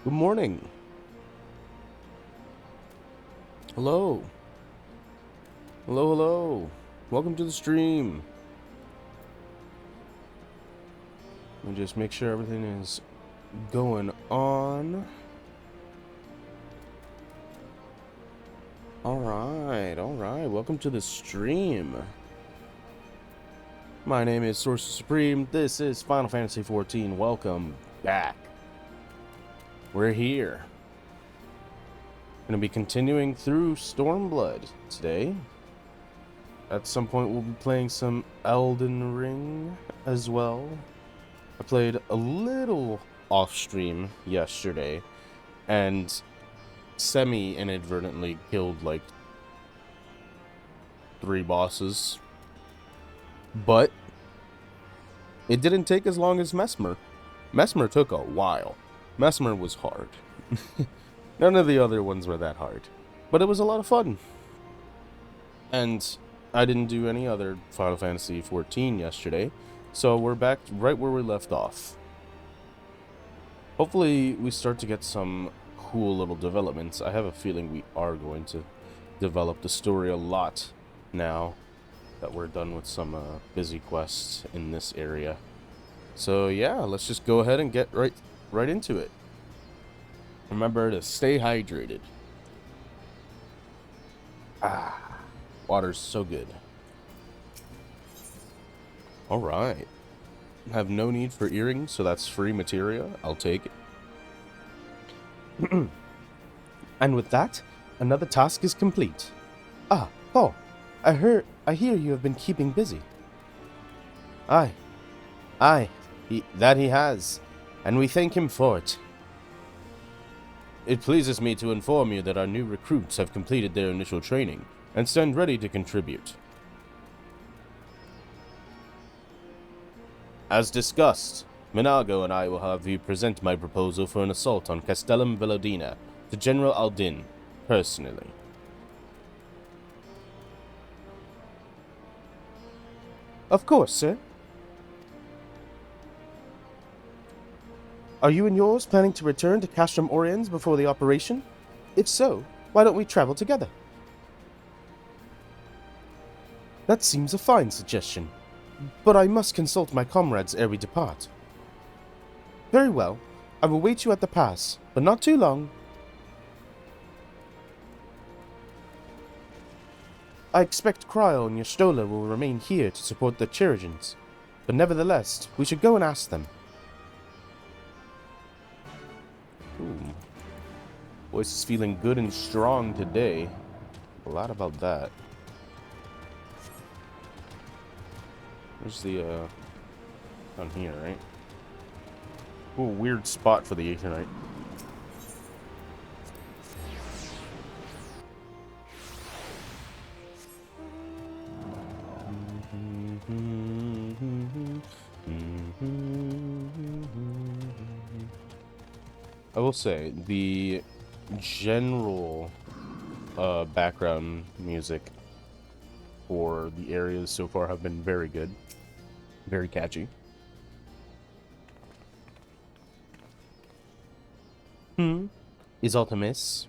Good morning. Hello. Hello, hello. Welcome to the stream. Let me just make sure everything is going on. Alright. Welcome to the stream. My name is Sorcerer Supreme. This is Final Fantasy XIV. Welcome back. We're here. Going to be continuing through Stormblood today. At some point we'll be playing some Elden Ring as well. I played a little off stream yesterday and semi-inadvertently killed like 3 bosses. But it didn't take as long as Mesmer. Mesmer took a while. Mesmer was hard. None of the other ones were that hard. But it was a lot of fun. And I didn't do any other Final Fantasy XIV yesterday. So we're back right where we left off. Hopefully we start to get some cool little developments. I have a feeling we are going to develop the story a lot now that we're done with some busy quests in this area. So yeah, let's just go ahead and get right into it. Remember to stay hydrated. Water's so good. Alright. Have no need for earrings, so that's free materia. I'll take it. And with that, another task is complete. Paul, I hear you have been keeping busy. Aye, he has, and we thank him for it. It pleases me to inform you that our new recruits have completed their initial training and stand ready to contribute. As discussed, Minago and I will have you present my proposal for an assault on Castellum Velodina to General Aldin, personally. Of course, sir. Are you and yours planning to return to Castrum Oriens before the operation? If so, why don't we travel together? That seems a fine suggestion, but I must consult my comrades ere we depart. Very well, I will wait you at the pass, but not too long. I expect Cryo and Yastola will remain here to support the Chirurgeons, but nevertheless, we should go and ask them. Ooh. Voice is feeling good and strong today. A lot about that. Where's the, down here, right? Ooh, weird spot for the Aetherite. I will say, the general background music for the areas so far have been very good. Very catchy. Is aught amiss?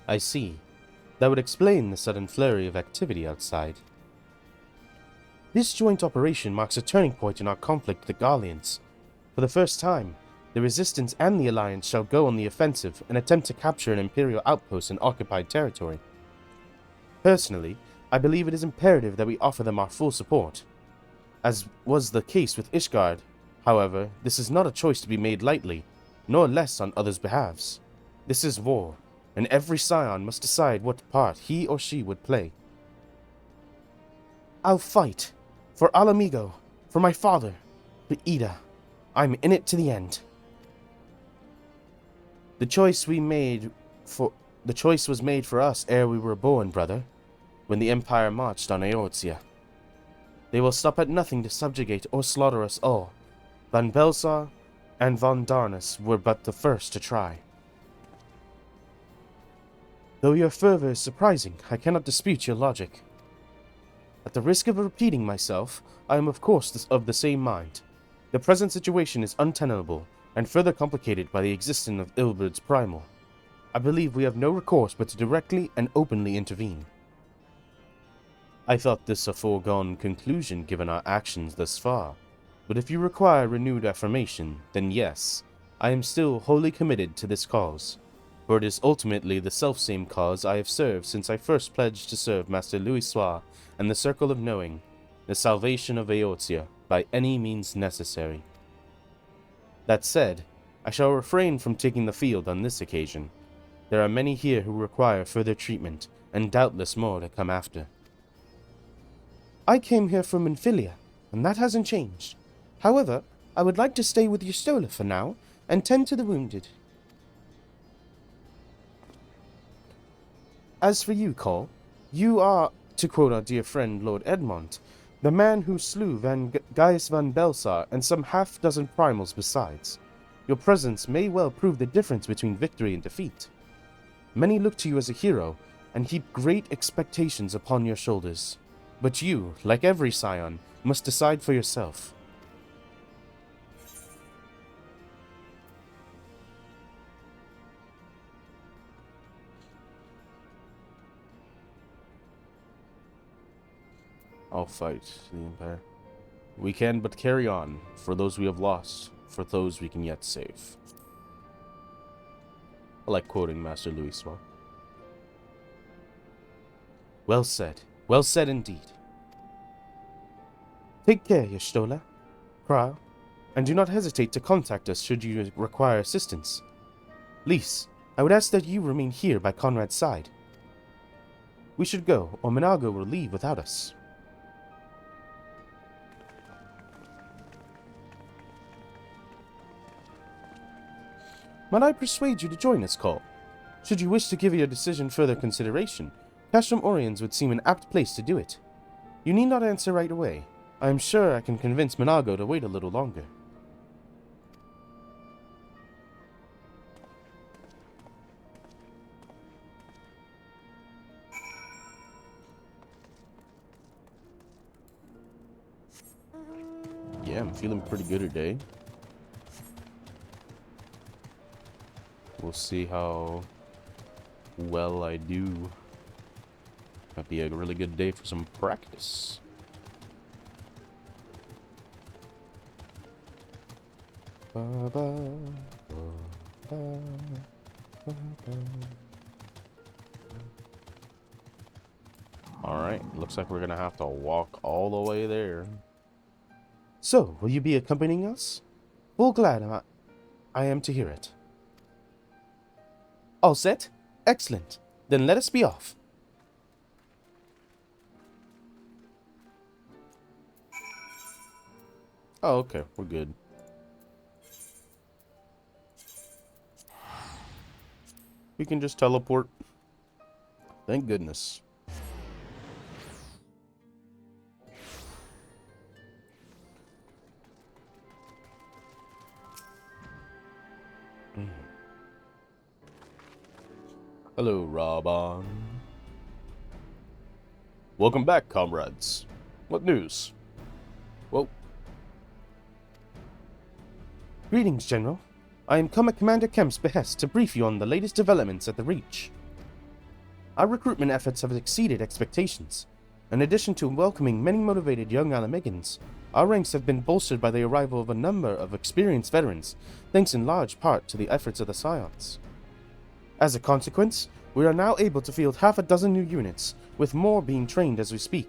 I see. That would explain the sudden flurry of activity outside. This joint operation marks a turning point in our conflict with the Garleans. For the first time, the Resistance and the Alliance shall go on the offensive and attempt to capture an Imperial outpost in occupied territory. Personally, I believe it is imperative that we offer them our full support. As was the case with Ishgard, however, this is not a choice to be made lightly, nor less on others' behalves. This is war, and every scion must decide what part he or she would play. I'll fight. For Alamigo, for my father, for Ida. I'm in it to the end. The choice was made for us ere we were born, brother, when the Empire marched on Eorzea. They will stop at nothing to subjugate or slaughter us all. Van Belsar and Von Darnus were but the first to try. Though your fervor is surprising, I cannot dispute your logic. At the risk of repeating myself, I am of course of the same mind. The present situation is untenable, and further complicated by the existence of Ilburd's primal. I believe we have no recourse but to directly and openly intervene. I thought this a foregone conclusion given our actions thus far, but if you require renewed affirmation, then yes, I am still wholly committed to this cause, for it is ultimately the selfsame cause I have served since I first pledged to serve Master Louisoix and the Circle of Knowing, the salvation of Eotia, by any means necessary. That said, I shall refrain from taking the field on this occasion. There are many here who require further treatment, and doubtless more to come after. I came here from Infilia, and that hasn't changed. However, I would like to stay with Yustola for now, and tend to the wounded. As for you, Cole, you are, to quote our dear friend Lord Edmond, the man who slew Gaius van Belsar and some half-dozen primals besides. Your presence may well prove the difference between victory and defeat. Many look to you as a hero, and heap great expectations upon your shoulders. But you, like every scion, must decide for yourself. I'll fight the Empire. We can but carry on, for those we have lost, for those we can yet save. I like quoting Master Louisoix. Well said indeed. Take care, Yustola, Kral, and do not hesitate to contact us should you require assistance. Lys, I would ask that you remain here by Conrad's side. We should go, or Minago will leave without us. Might I persuade you to join us, Cole? Should you wish to give your decision further consideration, Castrum Oriens would seem an apt place to do it. You need not answer right away. I am sure I can convince Minago to wait a little longer. Yeah, I'm feeling pretty good today. We'll see how well I do. Might be a really good day for some practice. Alright, looks like we're gonna have to walk all the way there. So, will you be accompanying us? Full glad I am to hear it. All set? Excellent. Then let us be off. Oh, okay. We're good. We can just teleport. Thank goodness. Hello, Raban. Welcome back, comrades. What news? Whoa. Greetings, General. I am come at Commander Kemp's behest to brief you on the latest developments at the Reach. Our recruitment efforts have exceeded expectations. In addition to welcoming many motivated young Alamegans, our ranks have been bolstered by the arrival of a number of experienced veterans, thanks in large part to the efforts of the Scions. As a consequence, we are now able to field half a dozen new units, with more being trained as we speak.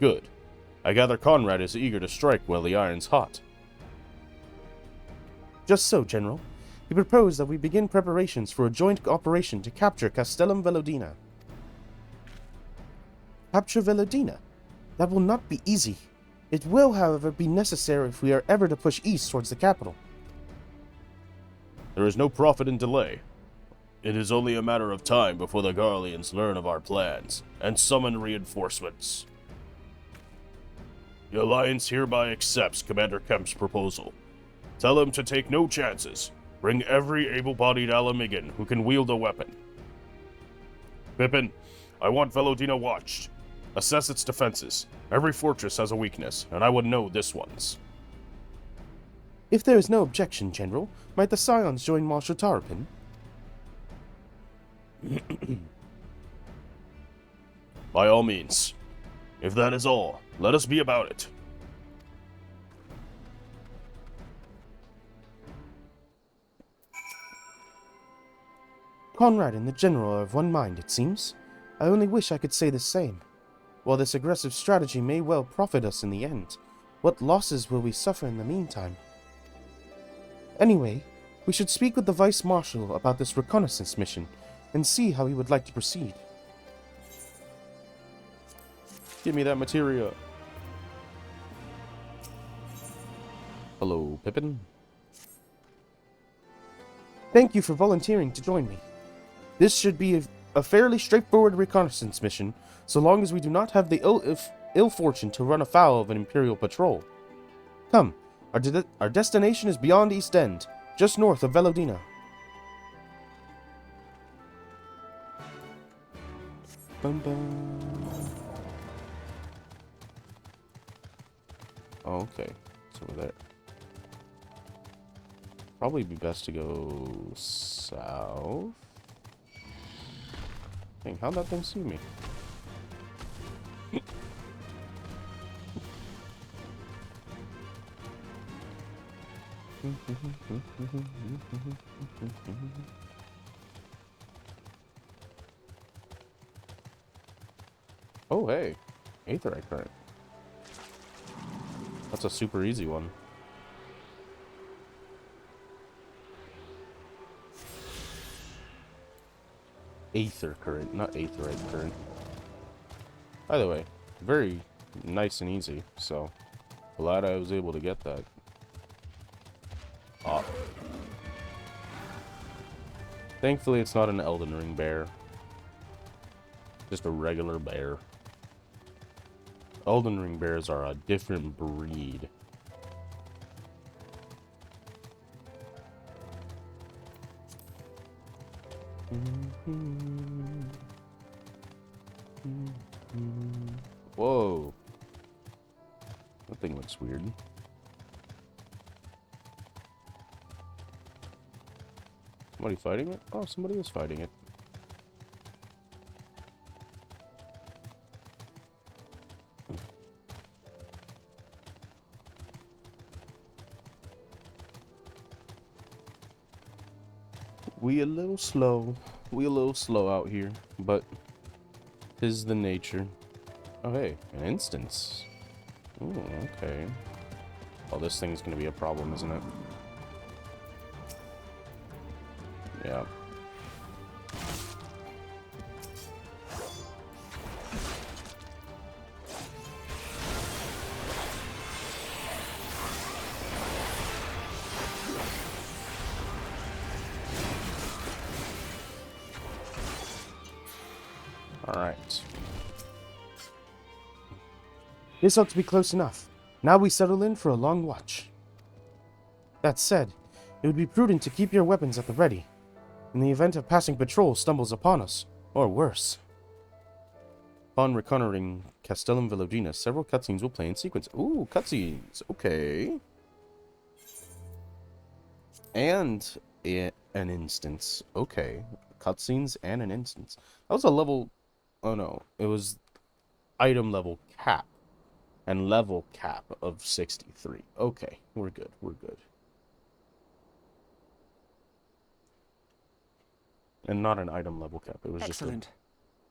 Good. I gather Conrad is eager to strike while the iron's hot. Just so, General. He proposed that we begin preparations for a joint operation to capture Castellum Velodina. Capture Velodina? That will not be easy. It will, however, be necessary if we are ever to push east towards the capital. There is no profit in delay. It is only a matter of time before the Garleans learn of our plans and summon reinforcements. The Alliance hereby accepts Commander Kemp's proposal. Tell him to take no chances. Bring every able-bodied Alamigan who can wield a weapon. Pippin, I want Velodina watched. Assess its defenses. Every fortress has a weakness, and I would know this one's. If there is no objection, General, might the Scions join Marshal Tarapin? By all means. If that is all, let us be about it. Conrad and the General are of one mind, it seems. I only wish I could say the same. While this aggressive strategy may well profit us in the end, what losses will we suffer in the meantime? Anyway, we should speak with the Vice Marshal about this reconnaissance mission, and see how he would like to proceed. Give me that materia. Hello, Pippin. Thank you for volunteering to join me. This should be a fairly straightforward reconnaissance mission, so long as we do not have the ill fortune to run afoul of an Imperial patrol. Come, our destination is beyond East End, just north of Velodina. Bum bum. Oh, okay. It's over there. Probably be best to go south. Dang, how'd that thing see me? Oh, hey. Aetherite current. That's a super easy one. Aether current, not aetherite current. By the way, very nice and easy, so glad I was able to get that. Oh. Thankfully, it's not an Elden Ring bear. Just a regular bear. Elden Ring bears are a different breed. Whoa. That thing looks weird. Somebody fighting it? Oh, somebody is fighting it. We a little slow out here, but 'tis the nature. Oh hey, an instance. Ooh, okay. Oh, this thing's gonna be a problem, isn't it? Yeah. Alright. This ought to be close enough. Now we settle in for a long watch. That said, it would be prudent to keep your weapons at the ready, in the event a passing patrol stumbles upon us, or worse. Upon reconnoitering Castellum Velodina, several cutscenes will play in sequence. Ooh, cutscenes. Okay. And an instance. Okay. Cutscenes and an instance. That was a level... Oh no. It was item level cap. And level cap of 63. Okay. We're good. We're good. And not an item level cap. It was excellent. Just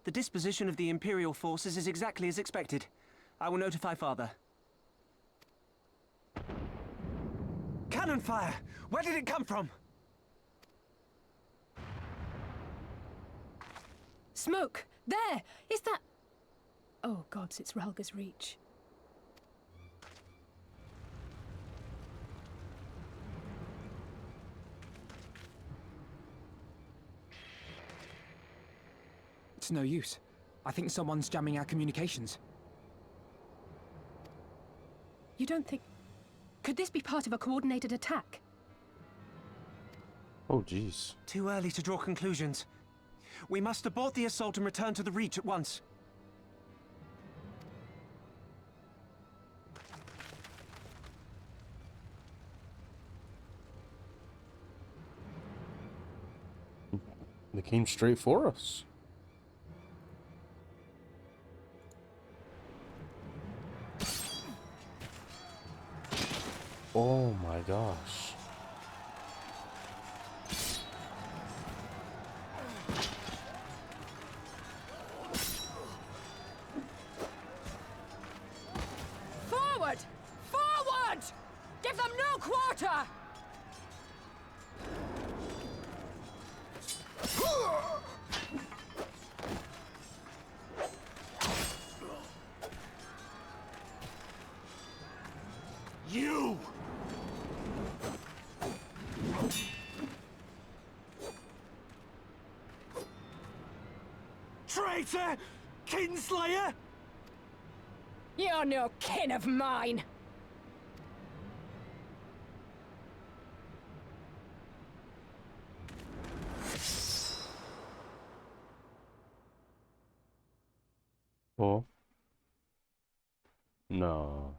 the disposition of the Imperial forces is exactly as expected. I will notify Father. Cannon fire! Where did it come from? Smoke! There! Is that... Oh gods, it's Ralga's Reach. It's no use. I think someone's jamming our communications. You don't think... Could this be part of a coordinated attack? Oh, jeez. Too early to draw conclusions. We must abort the assault and return to the Reach at once. They came straight for us. Oh my gosh. Forward! Forward! Give them no quarter! You! Traitor! Kinslayer! You're no kin of mine! Oh. No.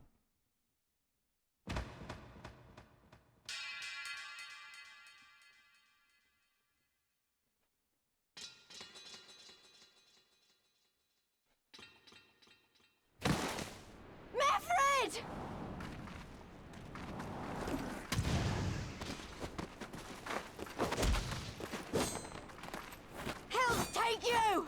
Meffred! Hell take you!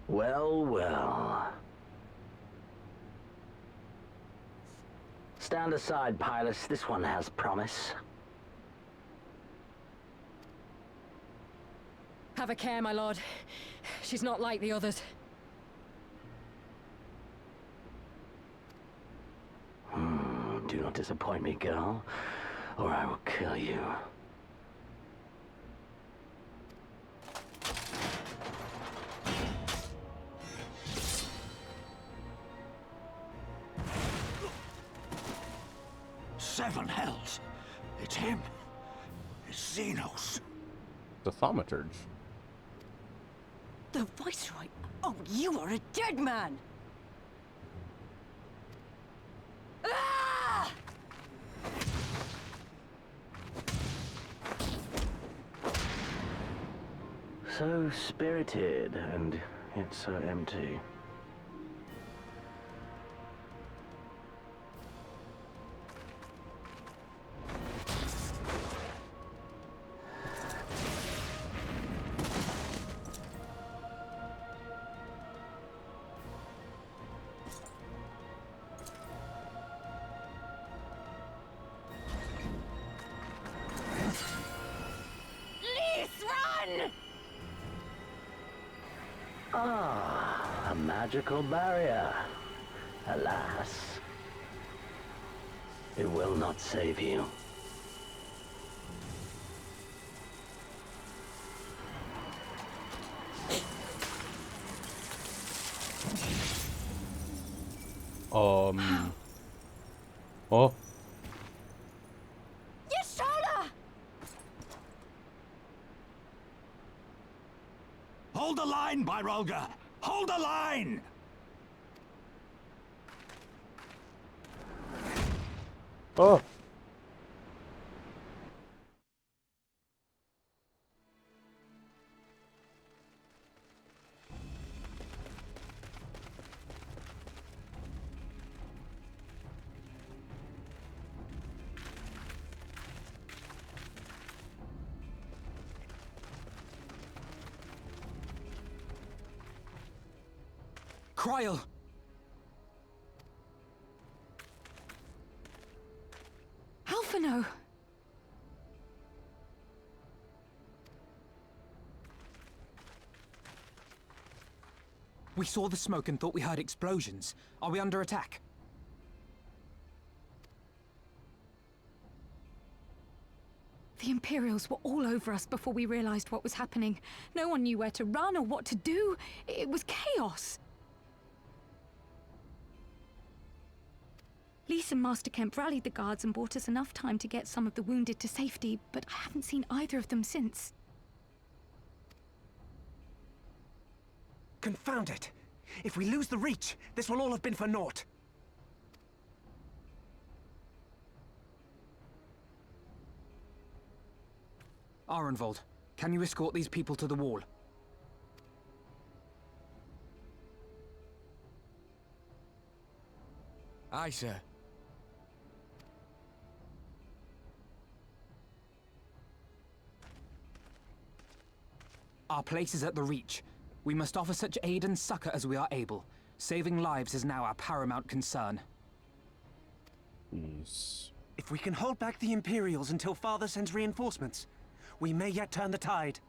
Well, well. Stand aside, Pilus. This one has promise. Have a care, my lord. She's not like the others. Do not disappoint me, girl, or I will kill you. Seven hells! It's him! It's Xenos! The thaumaturge. The Viceroy? Oh, you are a dead man! Ah! So spirited, and yet so empty. A magical barrier. Alas, it will not save you. Oh. Yashola! Hold the line, Byrolga! Hold the line! Oh. Kryl! Alphino! We saw the smoke and thought we heard explosions. Are we under attack? The Imperials were all over us before we realized what was happening. No one knew where to run or what to do. It was chaos. Reese and Master Kemp rallied the guards and bought us enough time to get some of the wounded to safety, but I haven't seen either of them since. Confound it! If we lose the Reach, this will all have been for naught. Arenvold, can you escort these people to the wall? Aye, sir. Our place is at the Reach. We must offer such aid and succor as we are able. Saving lives is now our paramount concern. Yes. If we can hold back the Imperials until Father sends reinforcements, we may yet turn the tide.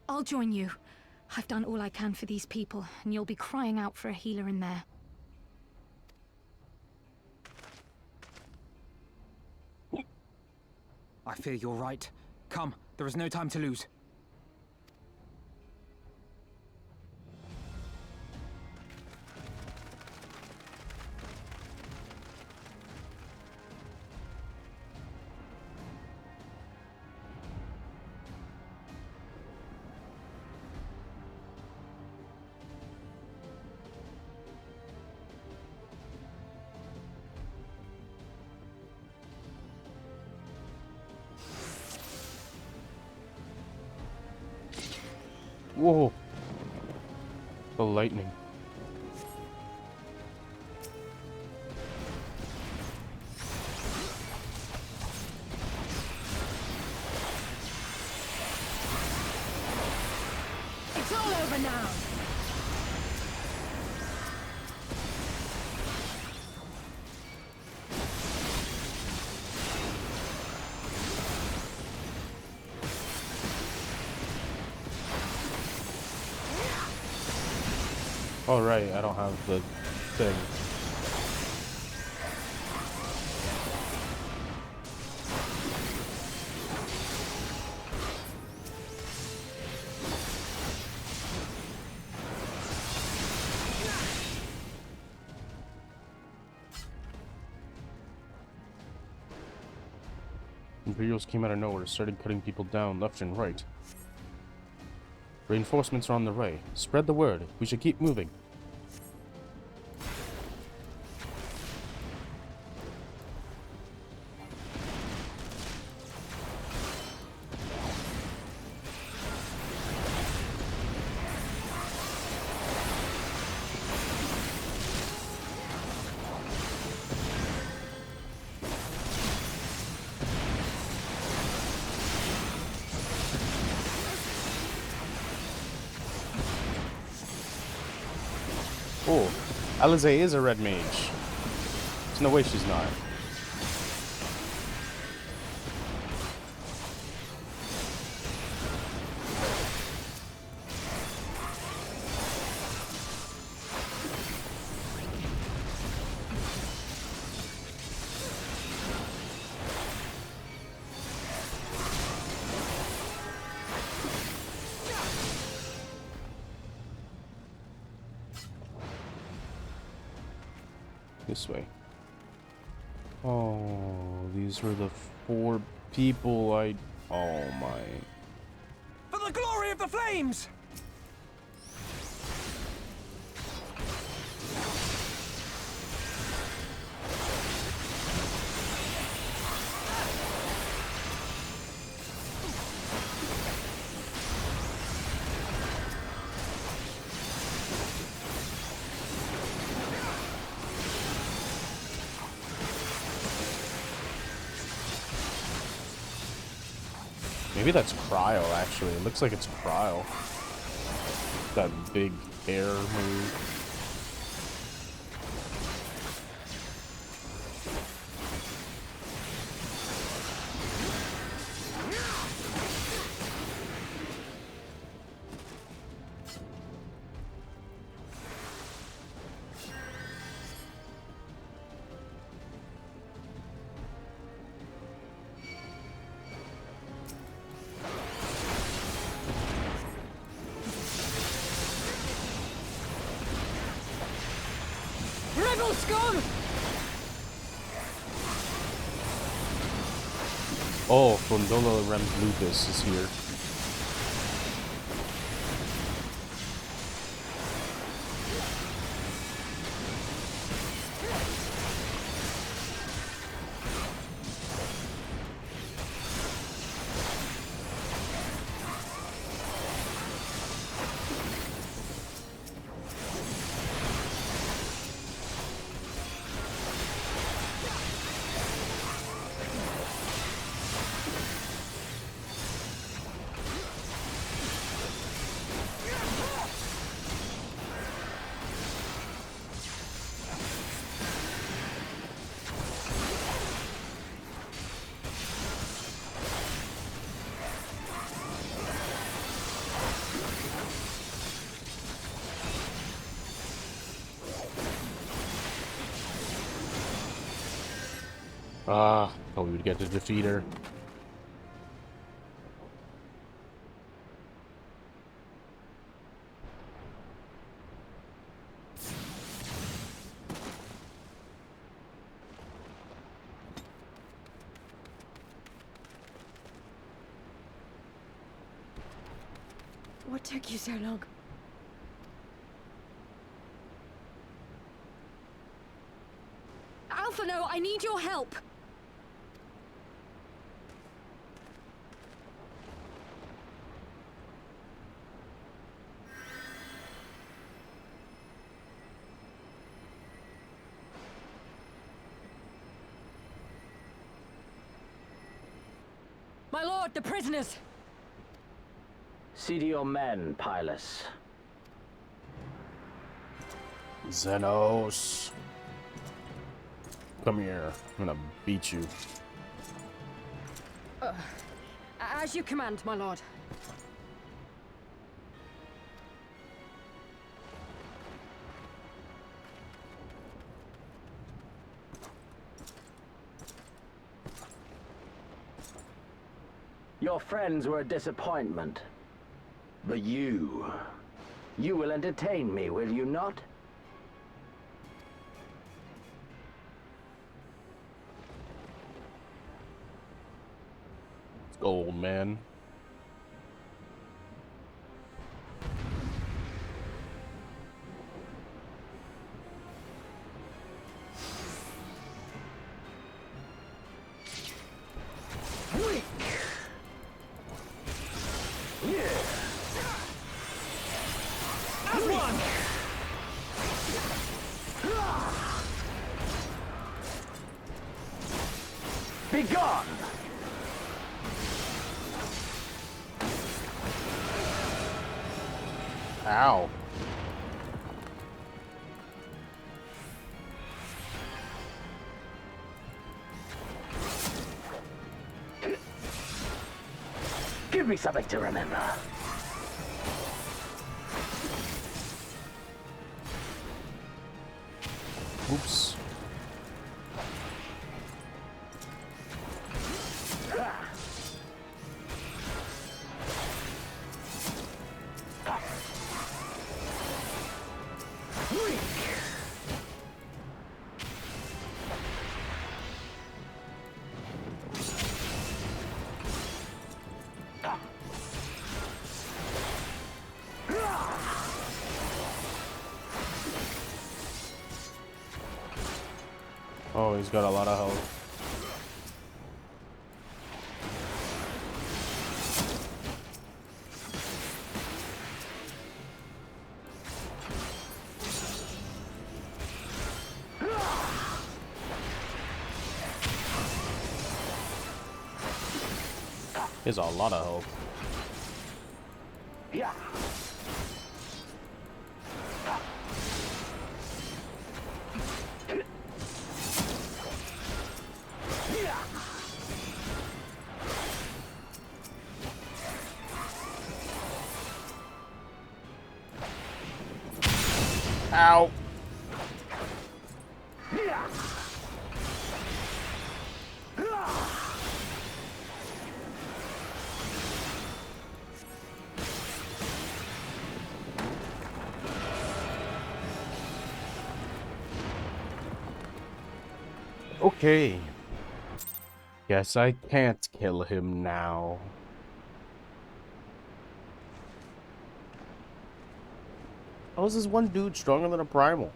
I'll join you. I've done all I can for these people, and you'll be crying out for a healer in there. I fear you're right. Come, there is no time to lose. Whoa. The lightning. It's all over now! Oh, right, I don't have the thing. Imperials came out of nowhere, started cutting people down left and right. Reinforcements are on the way. Spread the word. We should keep moving. Oh, Alize is a red mage. There's no way she's not. This way. Oh, these were the 4 people Oh my. For the glory of the flames! Maybe that's Cryo, actually. It looks like it's Cryo. That big air move. scum! Oh, Gondola Rem Lucas is here. Ah, thought we would get to defeat her. What took you so long? Alpha, no, I need your help! My lord, the prisoners! See to your men, Pylus. Xenos. Come here. I'm gonna beat you. As you command, my lord. Your friends were a disappointment. But you will entertain me, will you not? Let's go, old man. Be gone! Ow. Give me something to remember. Oops. Oh, he's got a lot of health. He has a lot of health. Yeah. Ow. Okay. Guess I can't kill him now. How is this one dude stronger than a primal?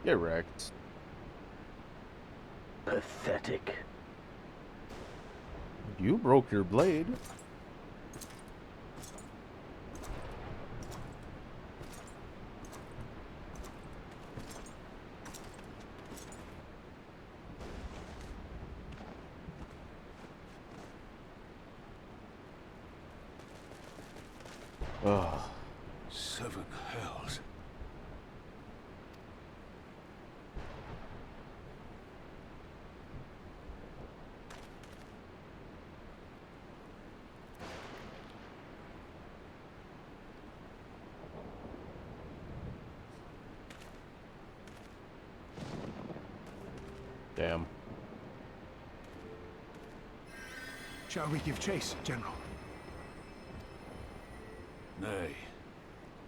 Get wrecked. Pathetic. You broke your blade. Ugh. 7 hells. Damn. Shall we give chase, General? Nay.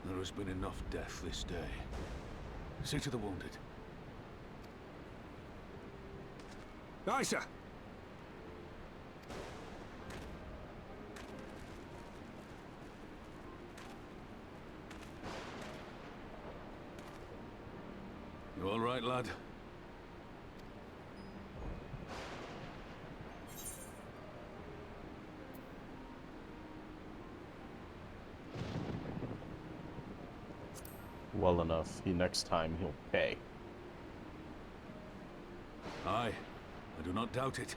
There has been enough death this day. See to the wounded. Aye, sir. You all right, lad? Well enough. Next time he'll pay. Aye. I do not doubt it.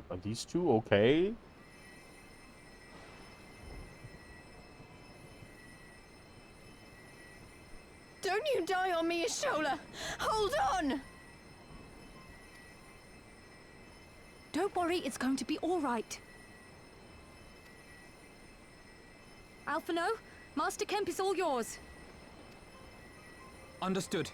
Are these two okay? Don't you die on me, Ashola! Hold on! Don't worry, it's going to be all right. Alphino, Master Kemp is all yours. Understood.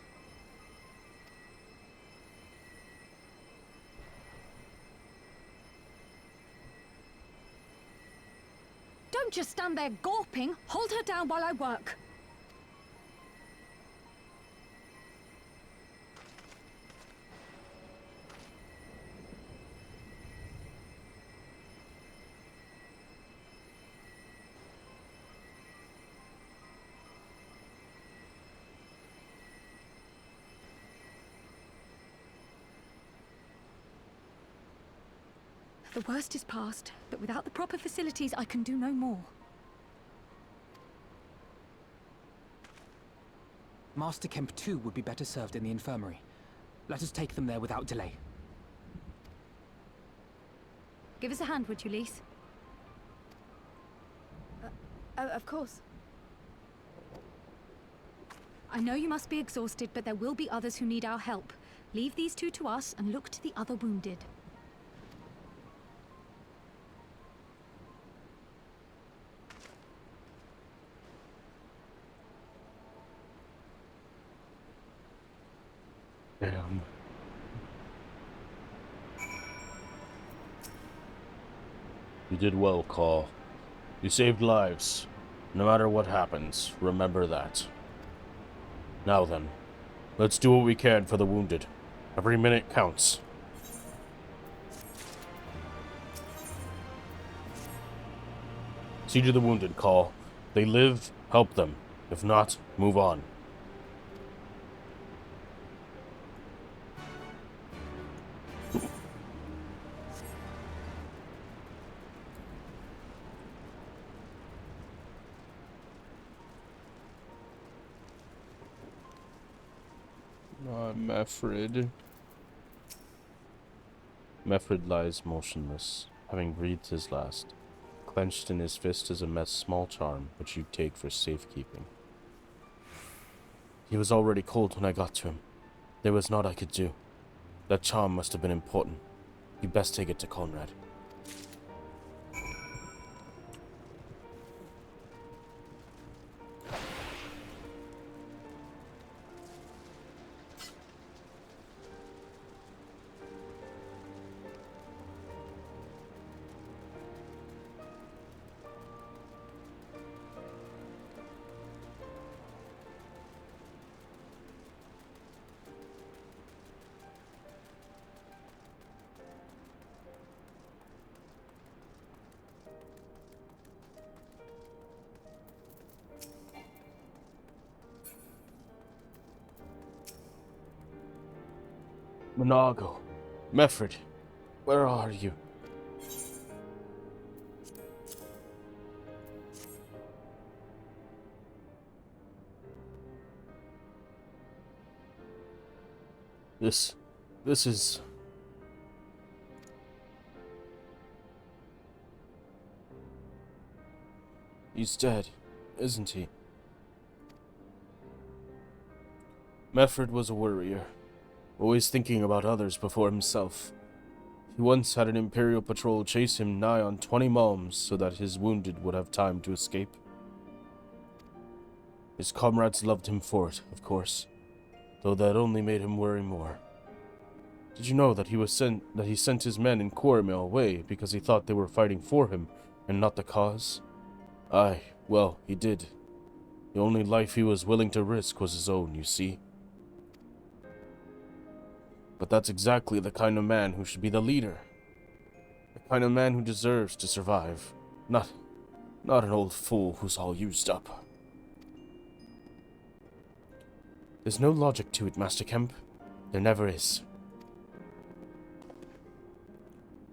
Don't just stand there gawping. Hold her down while I work. The worst is past, but without the proper facilities, I can do no more. Master Kemp too would be better served in the infirmary. Let us take them there without delay. Give us a hand, would you, Lise? Of course. I know you must be exhausted, but there will be others who need our help. Leave these two to us and look to the other wounded. Damn. You did well, Call. You saved lives. No matter what happens, remember that. Now then, let's do what we can for the wounded. Every minute counts. See to the wounded, Call. They live, help them. If not, move on. Meffred. Meffred lies motionless, having breathed his last. Clenched in his fist is a small charm, which you take for safekeeping. He was already cold when I got to him. There was naught I could do. That charm must have been important. You best take it to Conrad. Monago, Meffred, where are you? This is... He's dead, isn't he? Meffred was a warrior, always thinking about others before himself. He once had an Imperial patrol chase him nigh on 20 malms so that his wounded would have time to escape. His comrades loved him for it, of course, though that only made him worry more. Did you know that he sent his men in Coromel away because he thought they were fighting for him and not the cause? Aye, well, he did. The only life he was willing to risk was his own, you see. But that's exactly the kind of man who should be the leader. The kind of man who deserves to survive. Not an old fool who's all used up. There's no logic to it, Master Kemp. There never is.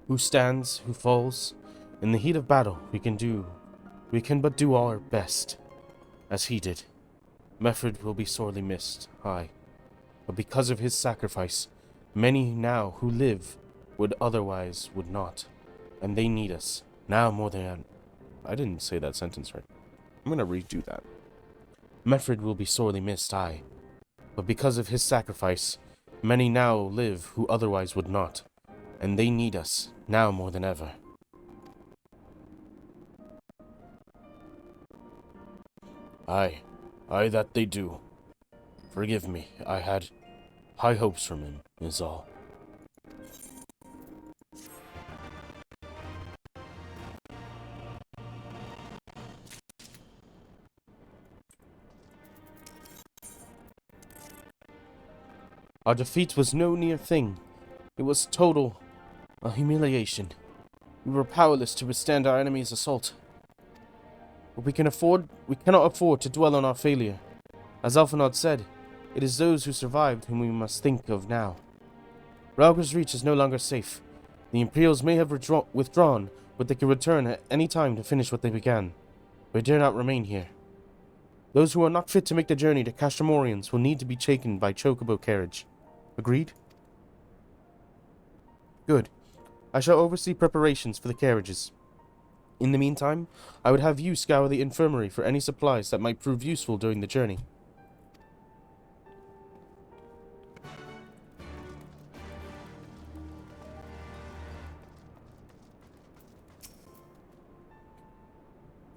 Who stands, who falls? In the heat of battle, we can but do our best, as he did. Meffred will be sorely missed, aye. But because of his sacrifice, many now who live would not. And they need us, now more than... I didn't say that sentence right. I'm gonna redo that. Meffred will be sorely missed, aye. But because of his sacrifice, many now live who otherwise would not. And they need us, now more than ever. Aye, that they do. Forgive me, I had high hopes from him, is all. Our defeat was no near thing. It was a humiliation. We were powerless to withstand our enemy's assault. But we cannot afford to dwell on our failure. As Alphinaud said, it is those who survived whom we must think of now. Rauger's Reach is no longer safe. The Imperials may have withdrawn, but they can return at any time to finish what they began. We dare not remain here. Those who are not fit to make the journey to Castramorians will need to be taken by chocobo carriage. Agreed? Good. I shall oversee preparations for the carriages. In the meantime, I would have you scour the infirmary for any supplies that might prove useful during the journey.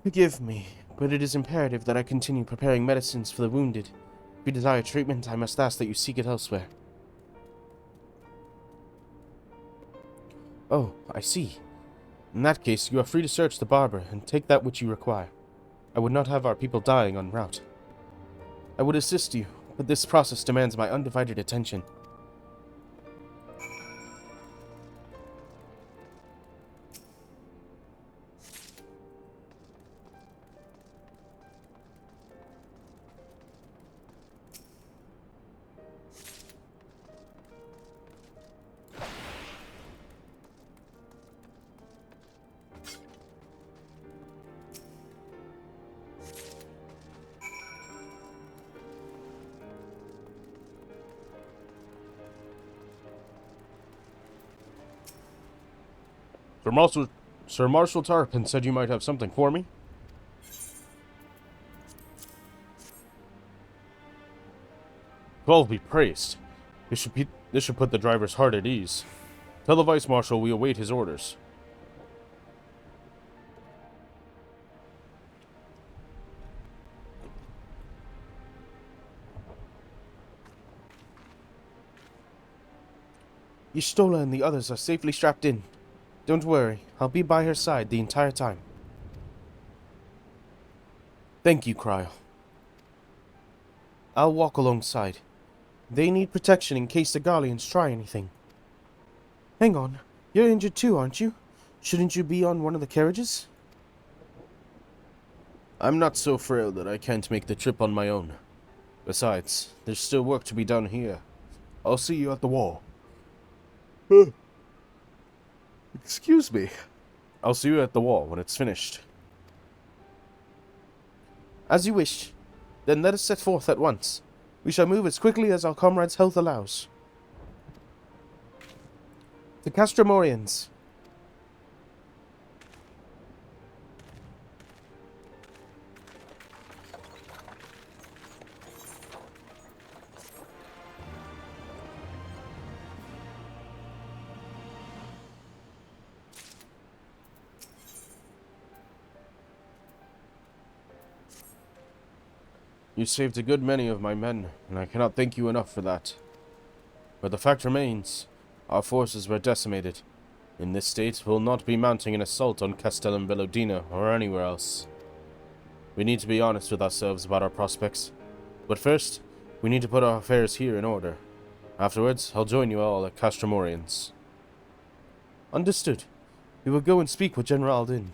Forgive me, but it is imperative that I continue preparing medicines for the wounded. If you desire treatment, I must ask that you seek it elsewhere. Oh, I see. In that case, you are free to search the barber and take that which you require. I would not have our people dying en route. I would assist you, but this process demands my undivided attention. Sir Marshal Tarpon said you might have something for me. God be praised. This should put the driver's heart at ease. Tell the Vice Marshal we await his orders. Y'shtola and the others are safely strapped in. Don't worry, I'll be by her side the entire time. Thank you, Cryo. I'll walk alongside. They need protection in case the Garleans try anything. Hang on, you're injured too, aren't you? Shouldn't you be on one of the carriages? I'm not so frail that I can't make the trip on my own. Besides, there's still work to be done here. I'll see you at the wall. Excuse me. I'll see you at the wall when it's finished. As you wish. Then let us set forth at once. We shall move as quickly as our comrades' health allows. The Castromorians. You saved a good many of my men, and I cannot thank you enough for that. But the fact remains, our forces were decimated. In this state, we'll not be mounting an assault on Castellum Velodina or anywhere else. We need to be honest with ourselves about our prospects. But first, we need to put our affairs here in order. Afterwards, I'll join you all at Castromorians. Understood. We will go and speak with General Alden.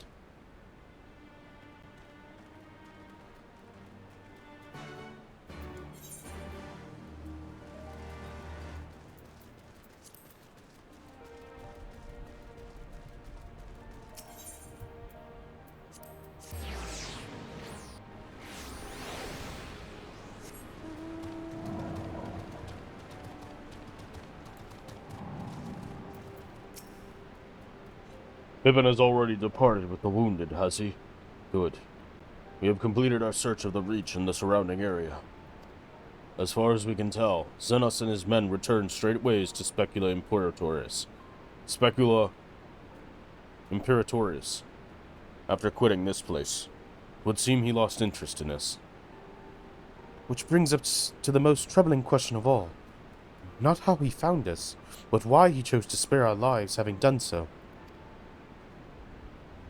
Pippin has already departed with the wounded, has he? Good. We have completed our search of the Reach and the surrounding area. As far as we can tell, Xenos and his men returned straightways to Specula Imperatoris. Specula Imperatoris. After quitting this place. It would seem he lost interest in us. Which brings us to the most troubling question of all. Not how he found us, but why he chose to spare our lives having done so.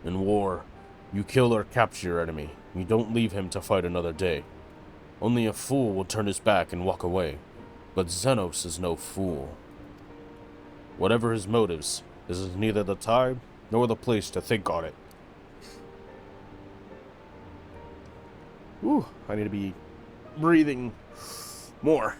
In war, you kill or capture your enemy. You don't leave him to fight another day. Only a fool will turn his back and walk away. But Xenos is no fool. Whatever his motives, this is neither the time nor the place to think on it. Ooh, I need to be breathing more.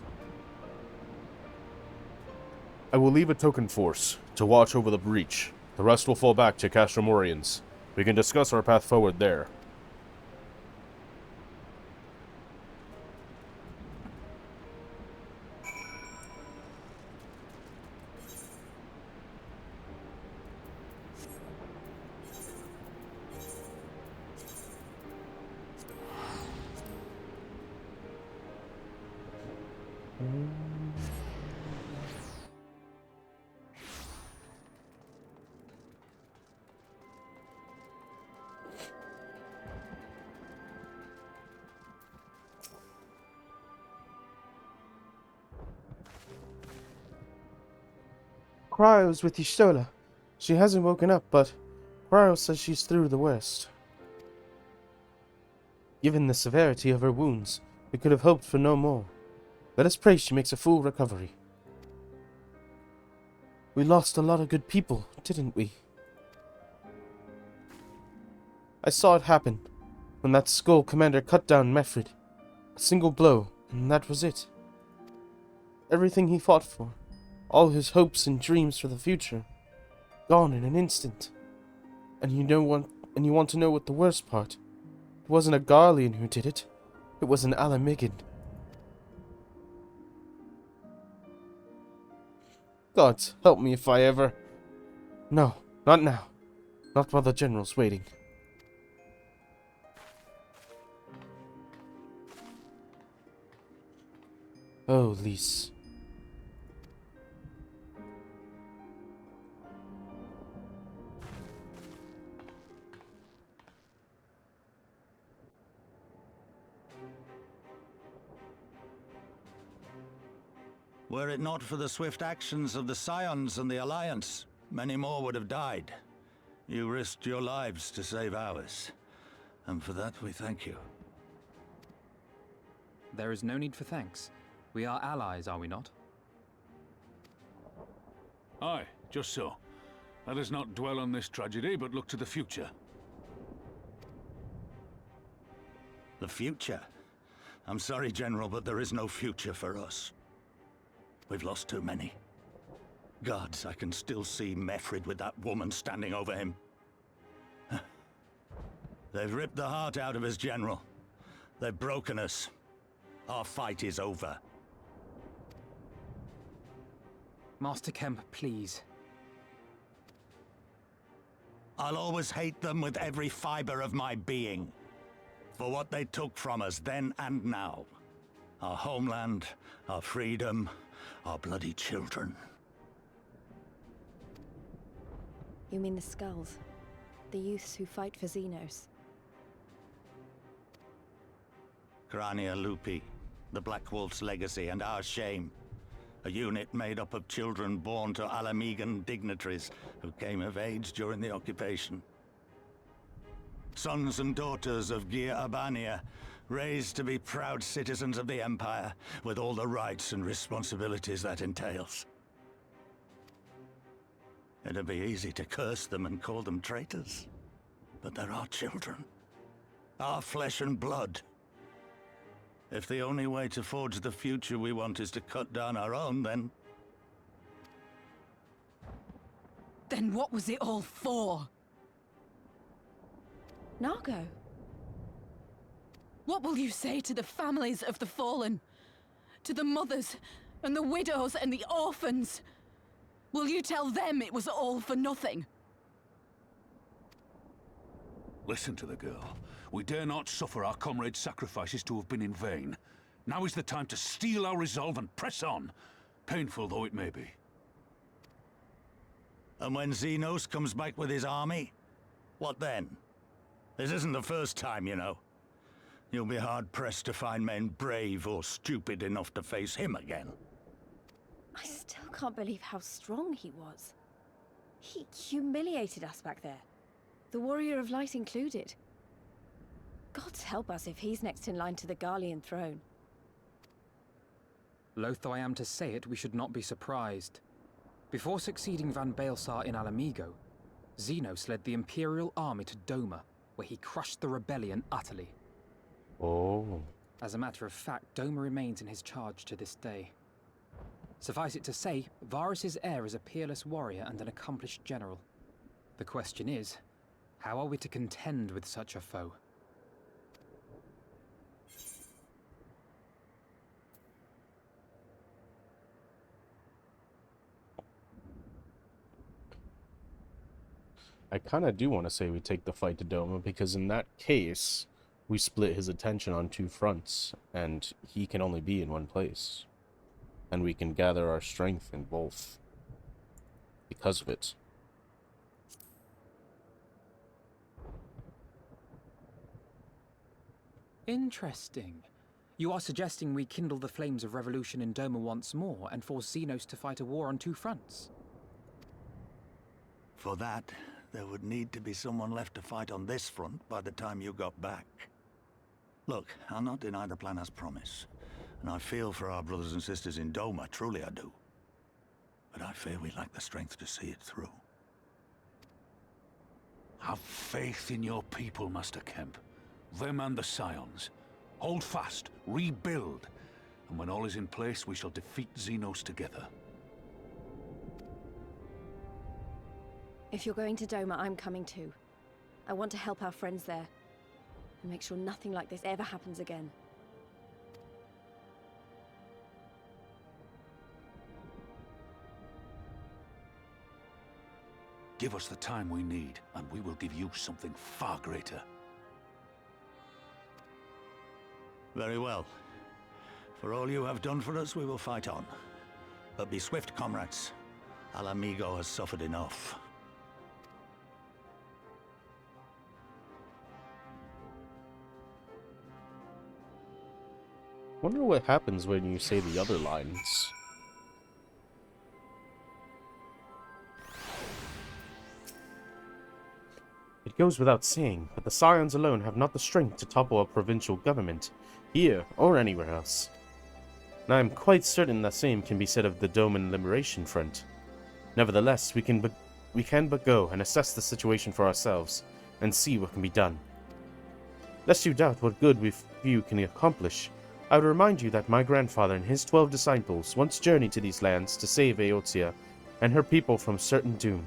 I will leave a token force to watch over the breach. The rest will fall back to Castromorians. We can discuss our path forward there. Cryo's with Y'shtola. She hasn't woken up, but Cryo says she's through the worst. Given the severity of her wounds, we could have hoped for no more. Let us pray she makes a full recovery. We lost a lot of good people, didn't we? I saw it happen, when that Skull Commander cut down Mefrid. A single blow, and that was it. Everything he fought for, all his hopes and dreams for the future, gone in an instant. And you want to know what the worst part? It wasn't a Garlean who did it. It was an Alamigan. God, help me if I ever... No, not now. Not while the general's waiting. Oh, Lise. Were it not for the swift actions of the Scions and the Alliance, many more would have died. You risked your lives to save ours, and for that we thank you. There is no need for thanks. We are allies, are we not? Aye, just so. Let us not dwell on this tragedy, but look to the future. The future? I'm sorry, General, but there is no future for us. We've lost too many. Gods, I can still see Mefrid with that woman standing over him. They've ripped the heart out of us, General. They've broken us. Our fight is over. Master Kemp, please. I'll always hate them with every fiber of my being. For what they took from us then and now. Our homeland, our freedom, our bloody children. You mean the Skulls? The youths who fight for Xenos? Grania Lupi, the Black Wolf's legacy and our shame. A unit made up of children born to Alamegan dignitaries who came of age during the occupation. Sons and daughters of Gir Abania, raised to be proud citizens of the Empire, with all the rights and responsibilities that entails. It'd be easy to curse them and call them traitors, but they're our children. Our flesh and blood. If the only way to forge the future we want is to cut down our own, then... Then what was it all for? Nargo? What will you say to the families of the fallen? To the mothers, and the widows, and the orphans? Will you tell them it was all for nothing? Listen to the girl. We dare not suffer our comrades' sacrifices to have been in vain. Now is the time to steel our resolve and press on, painful though it may be. And when Xenos comes back with his army, what then? This isn't the first time, you know. You'll be hard-pressed to find men brave or stupid enough to face him again. I still can't believe how strong he was. He humiliated us back there. The Warrior of Light included. Gods help us if he's next in line to the Garlean throne. Loath though I am to say it, we should not be surprised. Before succeeding Van Baelsar in Alamigo, Xenos led the Imperial army to Doma, where he crushed the rebellion utterly. Oh. As a matter of fact, Doma remains in his charge to this day. Suffice it to say, Varus's heir is a peerless warrior and an accomplished general. The question is, how are we to contend with such a foe? I kind of do want to say we take the fight to Doma, because in that case, we split his attention on two fronts, and he can only be in one place. And we can gather our strength in both because of it. Interesting. You are suggesting we kindle the flames of revolution in Doma once more and force Xenos to fight a war on two fronts? For that, there would need to be someone left to fight on this front by the time you got back. Look, I'll not deny the plan as promised. And I feel for our brothers and sisters in Doma, truly I do. But I fear we lack the strength to see it through. Have faith in your people, Master Kemp. Them and the Scions. Hold fast, rebuild, and when all is in place, we shall defeat Xenos together. If you're going to Doma, I'm coming too. I want to help our friends there. And make sure nothing like this ever happens again. Give us the time we need, and we will give you something far greater. Very well. For all you have done for us, we will fight on. But be swift, comrades. Al Amigo has suffered enough. Wonder what happens when you say the other lines. It goes without saying, but the Scions alone have not the strength to topple a provincial government, here or anywhere else. And I am quite certain the same can be said of the Doman Liberation Front. Nevertheless, we can but go and assess the situation for ourselves, and see what can be done. Lest you doubt what good you can accomplish, I would remind you that my grandfather and his 12 disciples once journeyed to these lands to save Eotia and her people from certain doom.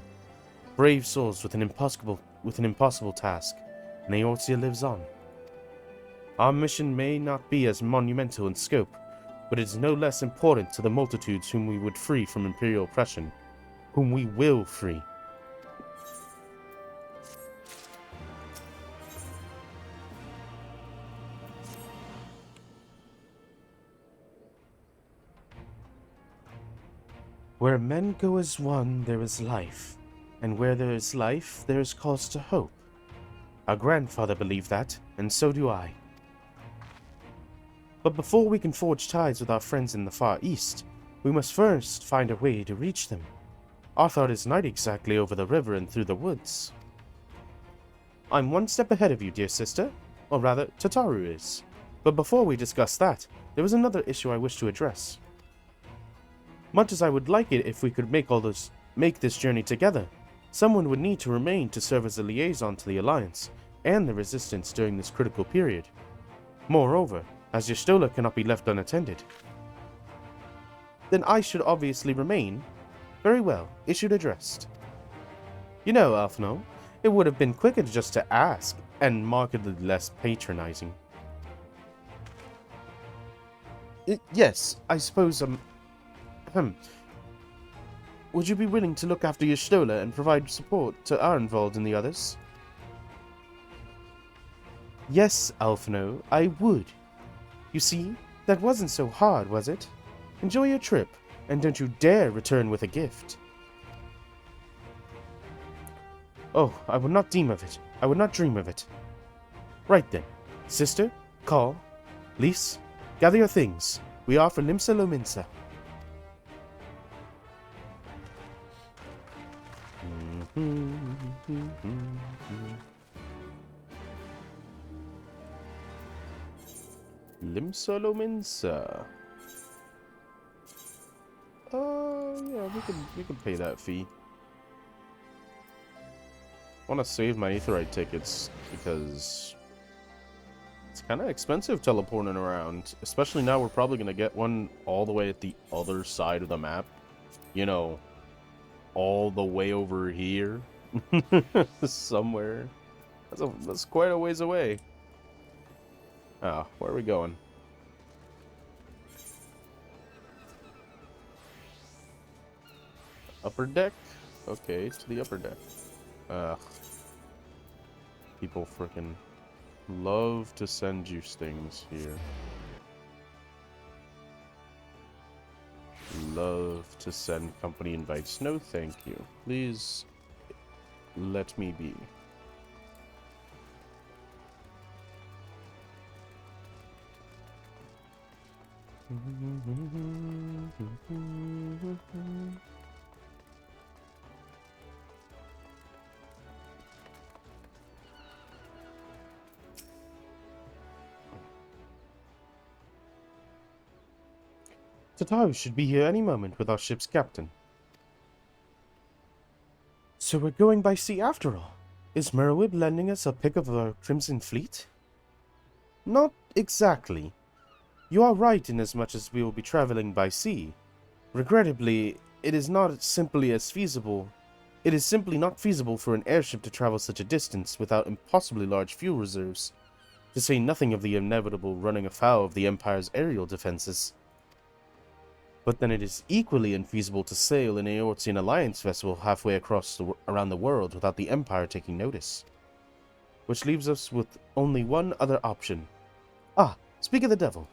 Brave souls with an impossible task, and Eotia lives on. Our mission may not be as monumental in scope, but it is no less important to the multitudes whom we would free from imperial oppression, whom we will free. Where men go as one, there is life, and where there is life, there is cause to hope. Our grandfather believed that, and so do I. But before we can forge ties with our friends in the Far East, we must first find a way to reach them. Arthur is not exactly over the river and through the woods. I'm one step ahead of you, dear sister, or rather, Tataru is. But before we discuss that, there was another issue I wish to address. Much as I would like it if we could make this journey together, someone would need to remain to serve as a liaison to the Alliance and the Resistance during this critical period. Moreover, as Y'shtola cannot be left unattended, then I should obviously remain. Very well, issued addressed. You know, Alphino, it would have been quicker just to ask, and markedly less patronizing. Yes, I suppose, would you be willing to look after Y'shtola and provide support to Arnvald and the others? Yes, Alphino, I would. You see, that wasn't so hard, was it? Enjoy your trip, and don't you dare return with a gift. Oh, I would not dream of it. I would not dream of it. Right then. Sister, Call, Lys, gather your things. We are for Limsa Lominsa. Limsa Lominsa. Yeah, we can pay that fee. I want to save my Aetheryte tickets because it's kind of expensive teleporting around. Especially now we're probably going to get one all the way at the other side of the map. You know, all the way over here. Somewhere. That's quite a ways away. Ah, where are we going? Upper deck? Okay, to the upper deck. People frickin' love to send you things here. Love to send company invites. No, thank you. Please let me be. Tataru should be here any moment with our ship's captain. So we're going by sea after all. Is Merwib lending us a pick of our Crimson Fleet? Not exactly. You are right inasmuch as we will be traveling by sea. Regrettably, it is simply not feasible for an airship to travel such a distance without impossibly large fuel reserves, to say nothing of the inevitable running afoul of the Empire's aerial defenses. But then it is equally infeasible to sail an Eorzean Alliance vessel halfway around the world without the Empire taking notice. Which leaves us with only one other option. Ah, speak of the devil.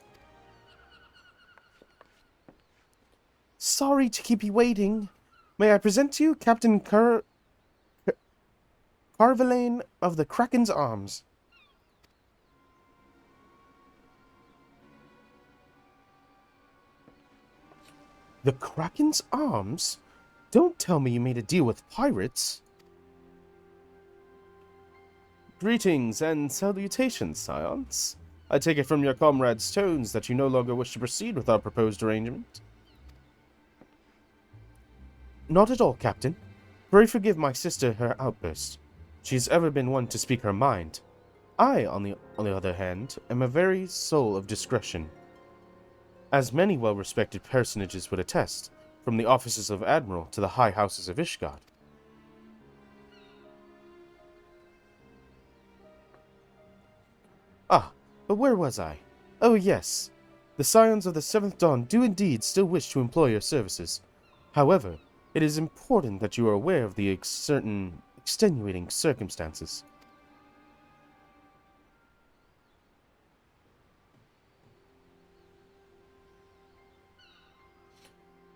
Sorry to keep you waiting. May I present to you Captain Carvalane of the Kraken's Arms. The Kraken's Arms? Don't tell me you made a deal with pirates. Greetings and salutations, scions. I take it from your comrade's tones that you no longer wish to proceed with our proposed arrangement. Not at all, Captain. Pray forgive my sister her outburst. She has ever been one to speak her mind. I, on the other hand, am a very soul of discretion. As many well-respected personages would attest, from the offices of Admiral to the high houses of Ishgard. Ah, but where was I? Oh yes, the Scions of the Seventh Dawn do indeed still wish to employ your services. However, it is important that you are aware of the certain extenuating circumstances.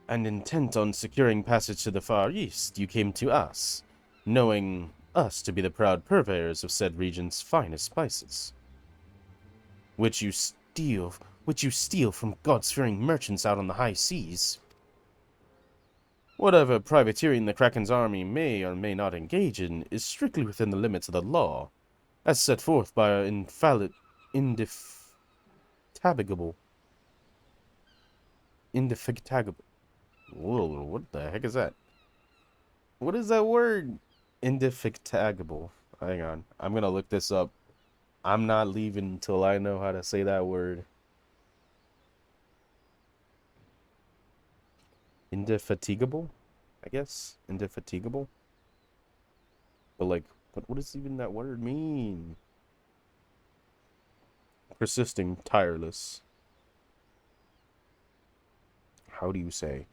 And intent on securing passage to the Far East, you came to us, knowing us to be the proud purveyors of said region's finest spices. Which you steal from God-fearing merchants out on the high seas. Whatever privateering the Kraken's army may or may not engage in is strictly within the limits of the law, as set forth by our indefatigable. Whoa, what the heck is that? What is that word? Indefatigable. Hang on, I'm gonna look this up. I'm not leaving until I know how to say that word. Indefatigable, I guess. Indefatigable. But like, what does even that word mean? Persisting, tireless. How do you say?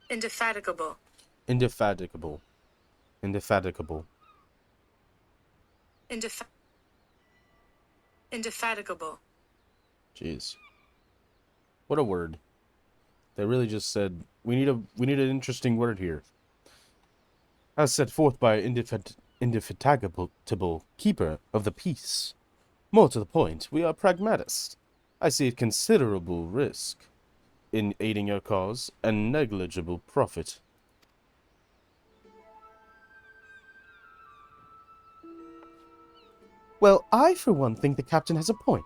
Indefatigable. Indefatigable. Indefatigable. Indefatigable. Jeez. What a word. They really just said, we need an interesting word here. As set forth by indefatigable keeper of the peace. More to the point, we are pragmatists. I see a considerable risk in aiding your cause and negligible profit. Well, I for one think the captain has a point.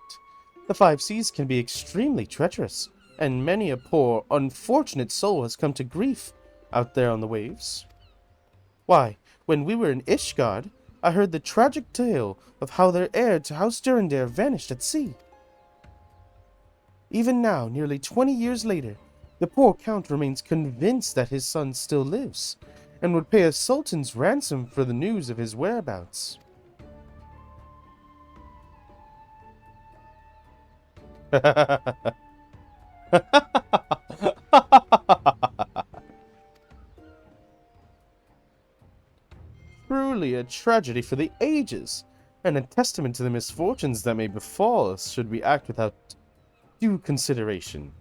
The five seas can be extremely treacherous, and many a poor, unfortunate soul has come to grief out there on the waves. Why, when we were in Ishgard, I heard the tragic tale of how their heir to House Durandare vanished at sea. Even now, nearly 20 years later, the poor count remains convinced that his son still lives, and would pay a sultan's ransom for the news of his whereabouts. Truly a tragedy for the ages, and a testament to the misfortunes that may befall us should we act without due consideration.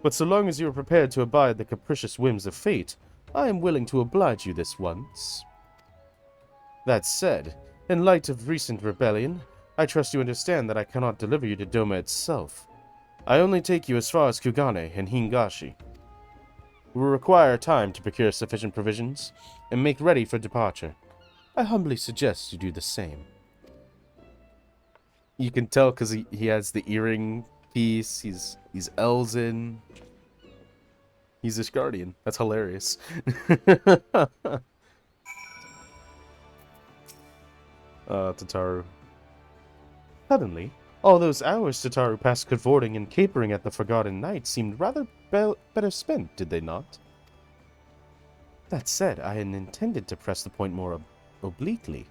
But so long as you are prepared to abide the capricious whims of fate, I am willing to oblige you this once. That said, in light of recent rebellion, I trust you understand that I cannot deliver you to Doma itself. I only take you as far as Kugane and Hingashi. We will require time to procure sufficient provisions and make ready for departure. I humbly suggest you do the same. You can tell because he has the earring piece, he's Elzen. He's Ishgardian. That's hilarious. Tataru. Suddenly, all those hours Tataru passed cavorting and capering at the Forgotten Night seemed rather better spent, did they not? That said, I had intended to press the point more obliquely.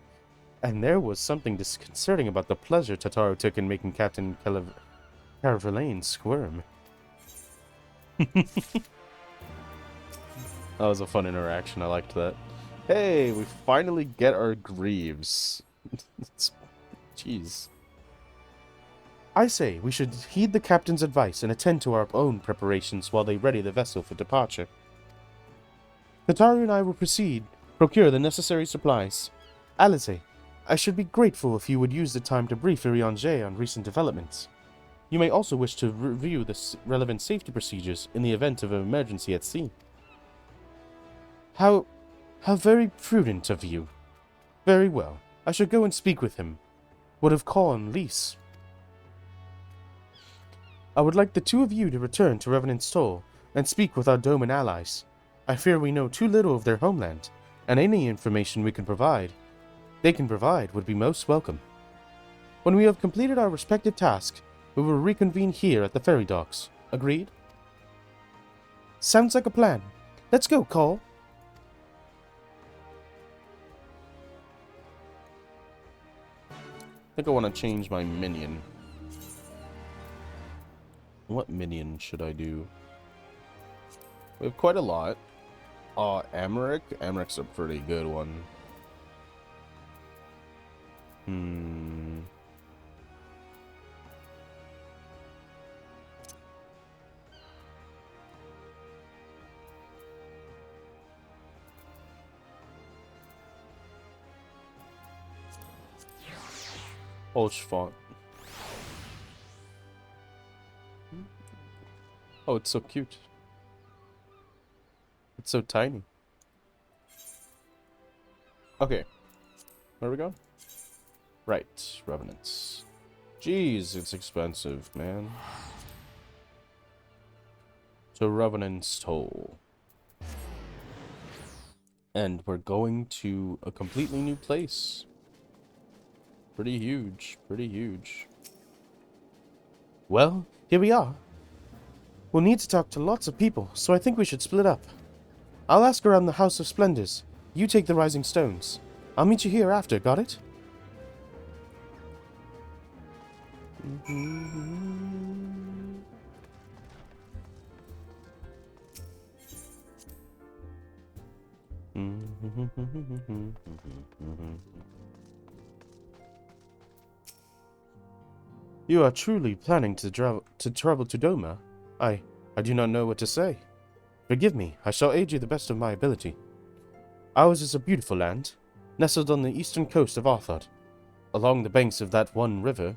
And there was something disconcerting about the pleasure Tataru took in making Captain Caravellane squirm. That was a fun interaction. I liked that. Hey, we finally get our Greaves. Jeez. I say we should heed the captain's advice and attend to our own preparations while they ready the vessel for departure. Tataru and I will procure the necessary supplies. Alice, I should be grateful if you would use the time to brief Iriange on recent developments. You may also wish to review the relevant safety procedures in the event of an emergency at sea. How very prudent of you. Very well. I shall go and speak with him. Would have called on Lys. I would like the two of you to return to Revenant's Toll and speak with our Doman allies. I fear we know too little of their homeland, and any information they can provide would be most welcome. When we have completed our respective tasks, we will reconvene here at the ferry docks. Agreed? Sounds like a plan. Let's go, Cole. I think I want to change my minion. What minion should I do? We have quite a lot. Emmerich? Emmerich's a pretty good one. Olschfont. Oh, it's so cute. It's so tiny. Okay. Where are we going? Right, Revenants. Jeez, it's expensive, man. So Revenant's Toll. And we're going to a completely new place. Pretty huge, pretty huge. Well, here we are. We'll need to talk to lots of people, so I think we should split up. I'll ask around the House of Splendors. You take the Rising Stones. I'll meet you here after, got it? You are truly planning to travel to Doma? I do not know what to say. Forgive me, I shall aid you the best of my ability. Ours is a beautiful land, nestled on the eastern coast of Arthod. Along the banks of the one river,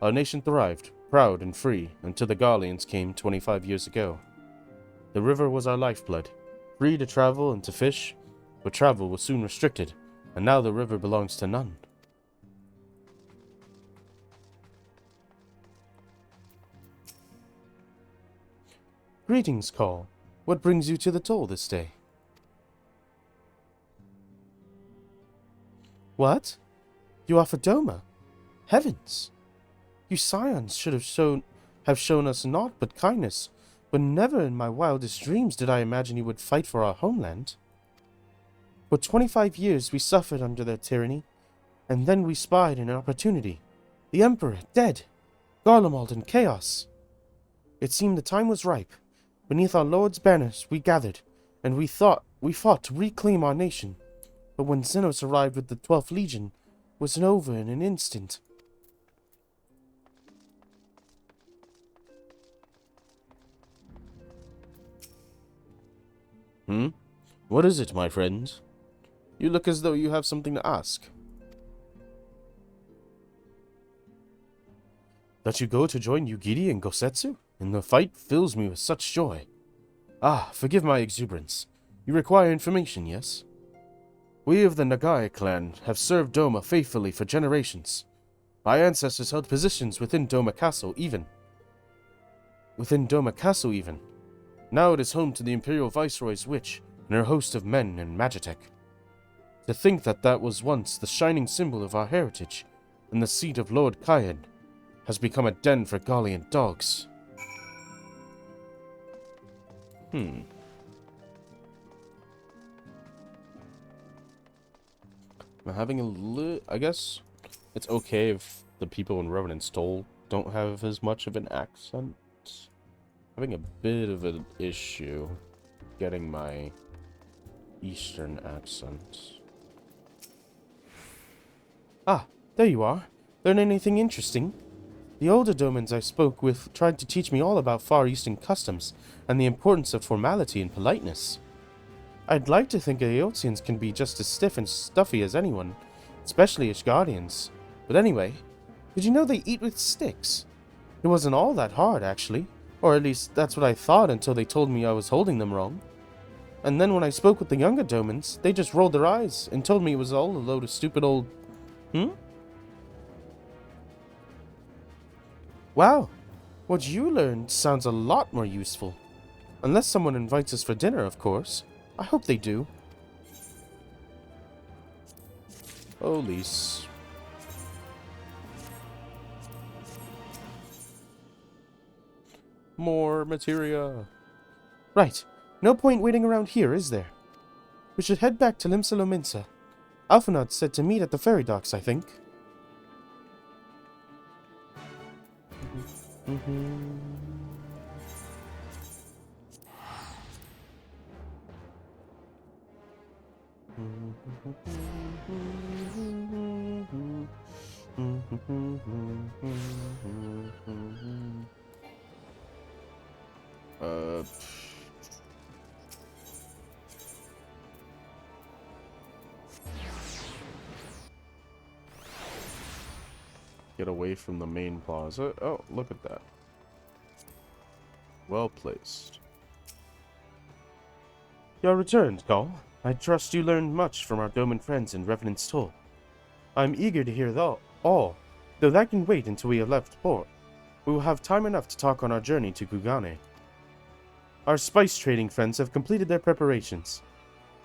our nation thrived, proud and free, until the Garleans came 25 years ago. The river was our lifeblood, free to travel and to fish, but travel was soon restricted, and now the river belongs to none. Greetings, Call. What brings you to the toll this day? What? You are for Doma? Heavens! You scions should have shown us naught but kindness, but never in my wildest dreams did I imagine you would fight for our homeland. For 25 years we suffered under their tyranny, and then we spied an opportunity. The Emperor dead, Garlemald in chaos. It seemed the time was ripe. Beneath our Lord's banners we gathered, and we fought to reclaim our nation. But when Xenos arrived with the 12th Legion, it was over in an instant. What is it, my friend? You look as though you have something to ask. That you go to join Yugiri and Gosetsu in the fight fills me with such joy. Ah, forgive my exuberance. You require information, yes? We of the Nagai clan have served Doma faithfully for generations. My ancestors held positions within Doma Castle even. Now it is home to the Imperial Viceroy's witch and her host of men and Magitech. To think that was once the shining symbol of our heritage, and the seat of Lord Kyan, has become a den for Gallian dogs. I'm having I guess it's okay if the people in Revenant's Toll don't have as much of an accent. Having a bit of an issue getting my Eastern accent. Ah, there you are. Learn anything interesting? The older domans I spoke with tried to teach me all about Far Eastern customs and the importance of formality and politeness. I'd like to think Eotians can be just as stiff and stuffy as anyone, especially Ishgardians. But anyway, did you know they eat with sticks? It wasn't all that hard, actually. Or at least that's what I thought until they told me I was holding them wrong. And then when I spoke with the younger domans, they just rolled their eyes and told me it was all a load of stupid old... Wow, what you learned sounds a lot more useful. Unless someone invites us for dinner, of course. I hope they do. Oh, Lise. More materia. Right. No point waiting around here, is there? We should head back to Limsa. Alphanod said to meet at the ferry docks, I think. Get away from the main plaza. Oh, look at that. Well placed. You're returned, Gall. I trust you learned much from our Doman friends in Revenant's Toll. I'm eager to hear all, though that can wait until we have left port. We will have time enough to talk on our journey to Kugane. Our spice trading friends have completed their preparations.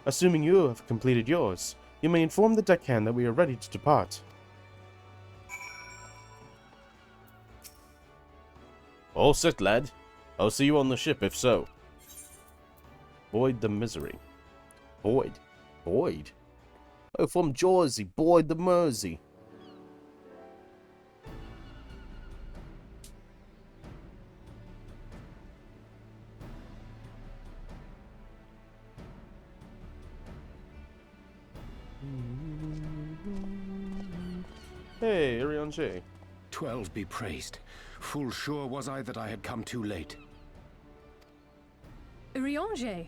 Assuming you have completed yours, you may inform the deckhand that we are ready to depart. All set, lad. I'll see you on the ship if so. Boyd the Misery. Boyd? Boyd? Oh, from Jersey, Boyd the Mersey. Hey, Irion 12 be praised. Full sure was I that I had come too late. Urianger!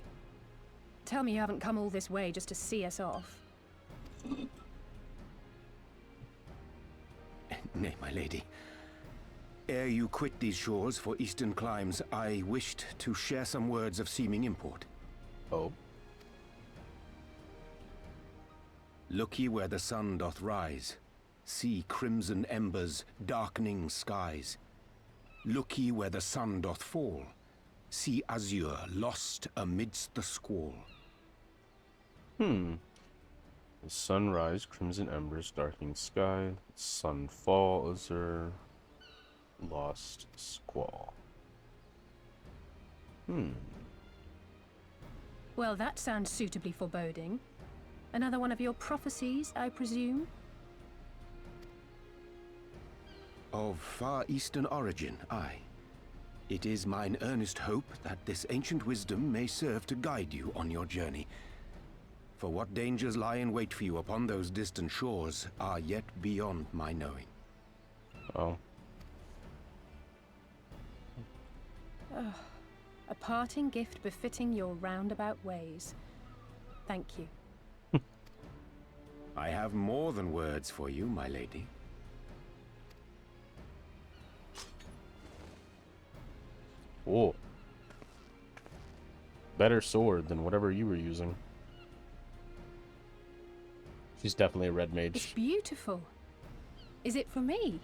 Tell me you haven't come all this way just to see us off. Nay, my lady. Ere you quit these shores for eastern climes, I wished to share some words of seeming import. Oh? Look ye where the sun doth rise. See crimson embers, darkening skies. Look ye where the sun doth fall. See azure lost amidst the squall. The sunrise, crimson embers, darkening sky, sunfall, azure, lost squall. Well, that sounds suitably foreboding. Another one of your prophecies, I presume? Of far eastern origin, aye. It is mine earnest hope that this ancient wisdom may serve to guide you on your journey. For what dangers lie in wait for you upon those distant shores are yet beyond my knowing. Oh. A parting gift befitting your roundabout ways. Thank you. I have more than words for you, my lady. Whoa. Better sword than whatever you were using. She's definitely a red mage. It's beautiful. Is it for me?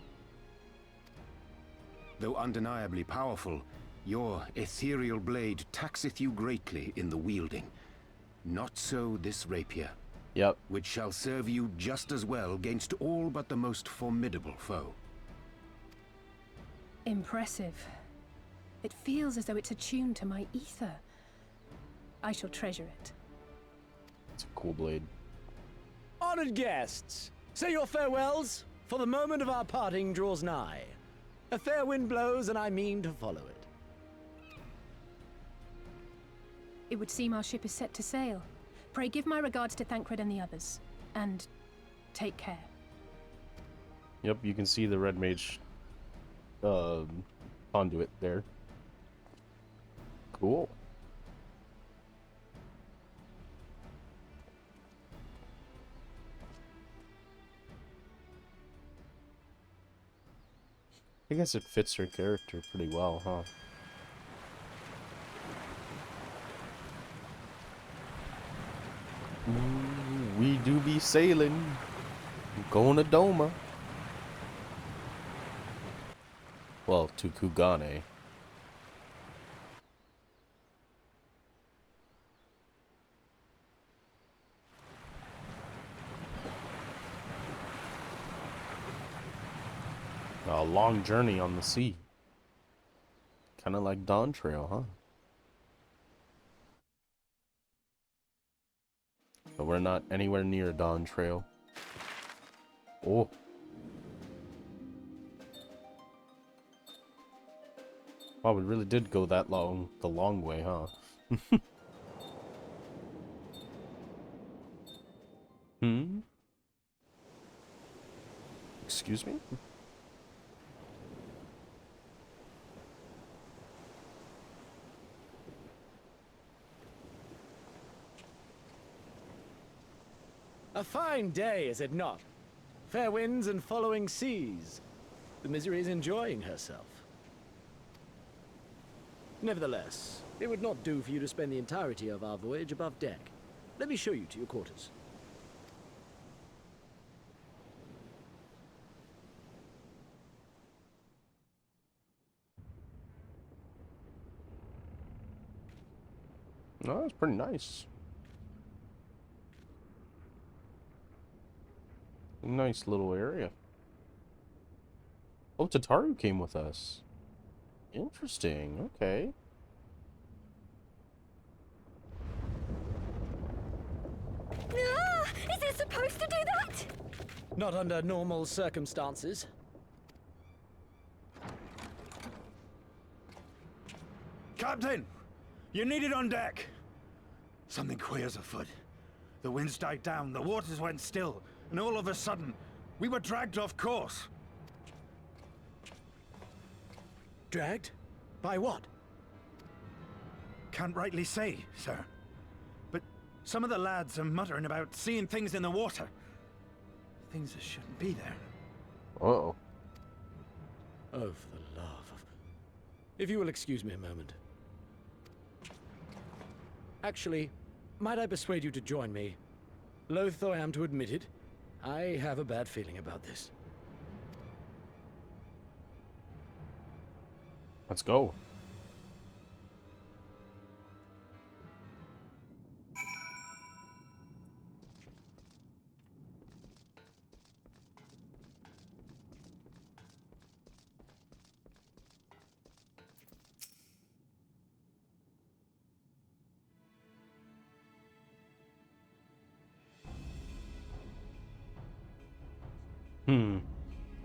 Though undeniably powerful, your ethereal blade taxeth you greatly in the wielding. Not so this rapier. Yep. Which shall serve you just as well against all but the most formidable foe. Impressive. It feels as though it's attuned to my ether. I shall treasure it. It's a cool blade. Honored guests, say your farewells, for the moment of our parting draws nigh. A fair wind blows, and I mean to follow it. It would seem our ship is set to sail. Pray give my regards to Thancred and the others. And take care. Yep, you can see the red mage conduit there. Cool. I guess it fits her character pretty well, huh? Ooh, we do be sailing. Going to Doma. Well, to Kugane. A long journey on the sea. Kind of like Dawn Trail, huh? But we're not anywhere near Dawn Trail. Oh. Wow, we really did go that long, the long way, huh? Hmm? Excuse me? A fine day, is it not? Fair winds and following seas. The Misery is enjoying herself. Nevertheless, it would not do for you to spend the entirety of our voyage above deck. Let me show you to your quarters. Oh, that's pretty nice. Nice little area. Oh, Tataru came with us. Interesting, okay. Ah, is it supposed to do that? Not under normal circumstances. Captain! You're needed on deck! Something queer's afoot. The winds died down, the waters went still, and all of a sudden, we were dragged off course. Dragged? By what? Can't rightly say, sir. But some of the lads are muttering about seeing things in the water. Things that shouldn't be there. Uh-oh. Oh, for the love of... If you will excuse me a moment. Actually, might I persuade you to join me? Loath though I am to admit it, I have a bad feeling about this. Let's go.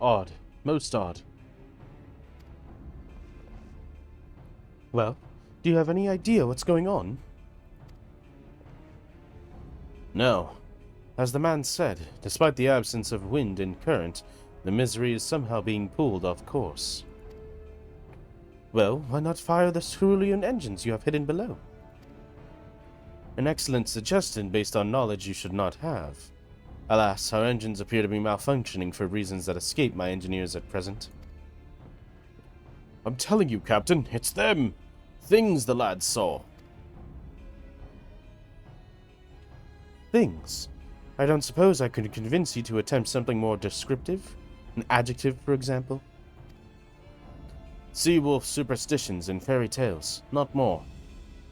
Odd. Most odd. Well, do you have any idea what's going on? No. As the man said, despite the absence of wind and current, the Misery is somehow being pulled off course. Well, why not fire the Cerulean engines you have hidden below? An excellent suggestion based on knowledge you should not have. Alas, our engines appear to be malfunctioning for reasons that escape my engineers at present. I'm telling you, Captain, it's them! Things the lads saw. Things? I don't suppose I could convince you to attempt something more descriptive? An adjective, for example? Sea-wolf superstitions and fairy tales, not more.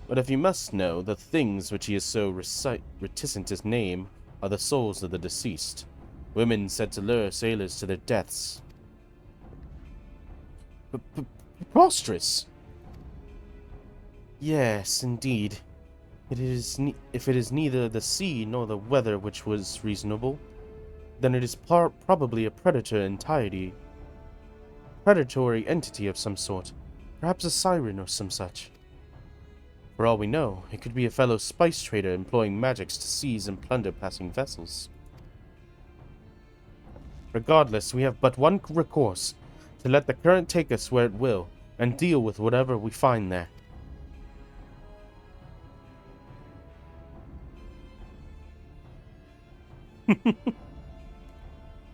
But if you must know, the things which he is so reticent to name are the souls of the deceased, women said to lure sailors to their deaths. Preposterous! Yes, indeed. If it is neither the sea nor the weather which was reasonable, then it is probably a predatory entity of some sort, perhaps a siren or some such. For all we know, it could be a fellow spice trader employing magics to seize and plunder passing vessels. Regardless, we have but one recourse, to let the current take us where it will, and deal with whatever we find there.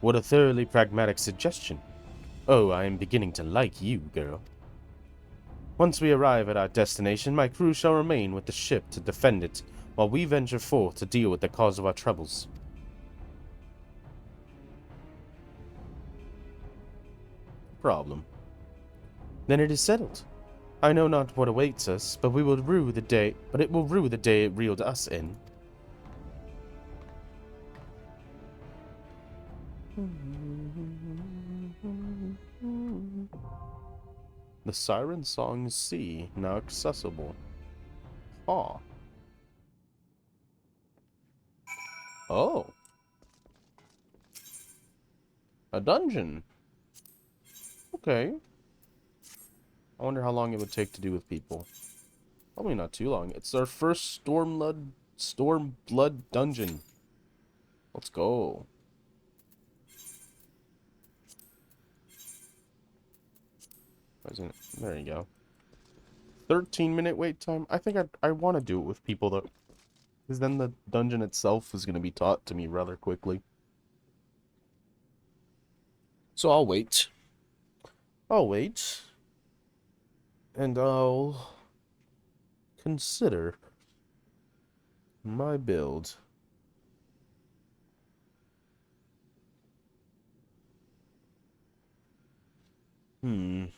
What a thoroughly pragmatic suggestion. Oh, I am beginning to like you, girl. Once we arrive at our destination, my crew shall remain with the ship to defend it, while we venture forth to deal with the cause of our troubles. Problem. Then it is settled. I know not what awaits us, but it will rue the day it reeled us in. The Siren Song Sea, now accessible. Aw. Oh. A dungeon. Okay. I wonder how long it would take to do with people. Probably not too long. It's our first Stormblood dungeon. Let's go. Isn't it? There you go. 13-minute wait time. I think I want to do it with people though, because then the dungeon itself is going to be taught to me rather quickly. So I'll wait. And I'll consider my build. I'm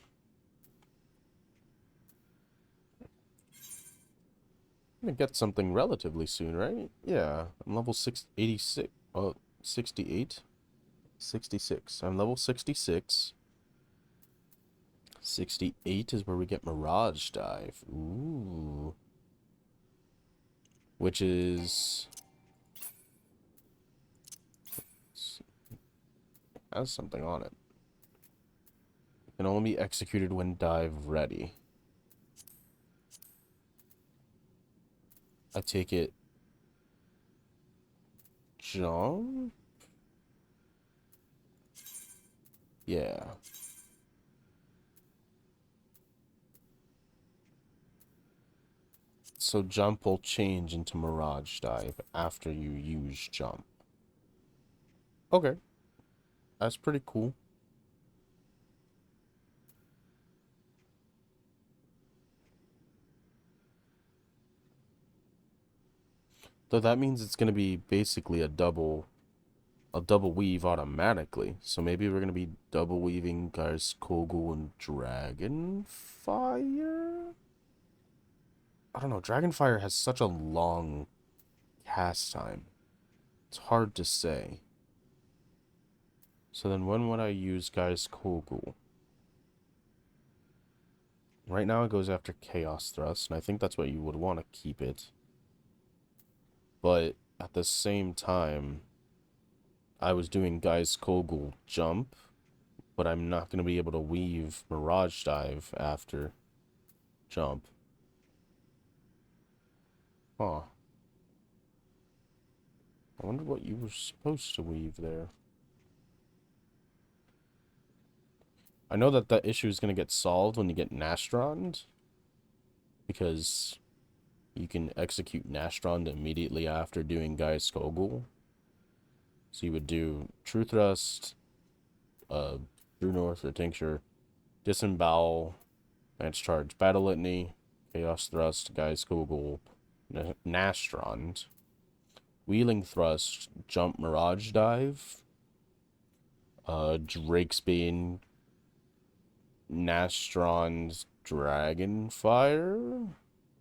gonna get something relatively soon, right? Yeah, I'm level 86. Oh, 68? 66. I'm level 66. 68 is where we get Mirage Dive. Ooh. Which is... has something on it. Can only be executed when dive ready. I take it... jump? Yeah. So jump will change into Mirage Dive after you use jump. Okay. That's pretty cool. Though that means it's going to be basically a double weave automatically. So maybe we're going to be double weaving guys Kogul and Dragonfire? I don't know. Dragonfire has such a long cast time. It's hard to say. So then when would I use guys Kogul? Right now it goes after Chaos Thrust, and I think that's what you would want to keep it. But at the same time, I was doing Guy's Kogul jump, but I'm not going to be able to weave Mirage Dive after jump. Huh. I wonder what you were supposed to weave there. I know that that issue is going to get solved when you get Nastrond, because you can execute Nastrond immediately after doing Guy's Kogul. So you would do True Thrust, True North or Tincture, Disembowel, Lance Charge, Battle Litany, Chaos Thrust, Guy's Kogul, Nastrond, Wheeling Thrust, Jump Mirage Dive, Drakesbane, Nastrond's Dragonfire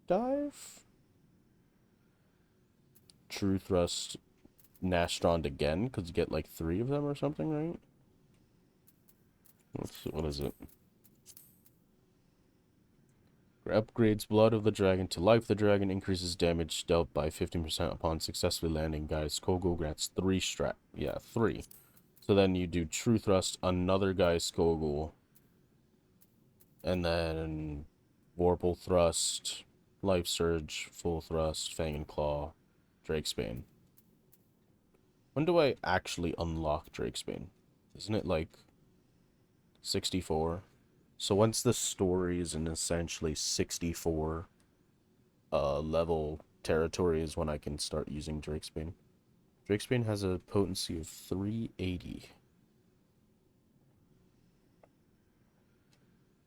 Dive, True Thrust, Nastrond again, because you get like 3 of them or something, right? What is it? Upgrades Blood of the Dragon to Life of the Dragon, increases damage dealt by 15% upon successfully landing. Guy's Kogel grants 3 strat. Yeah, 3. So then you do True Thrust, another Guy's Kogel, and then Vorpal Thrust, Life Surge, Full Thrust, Fang and Claw, Drakesbane. When do I actually unlock Drakesbane? Isn't it like 64? So once the story is in essentially 64 level territory is when I can start using Drakesbane. Drakesbane has a potency of 380.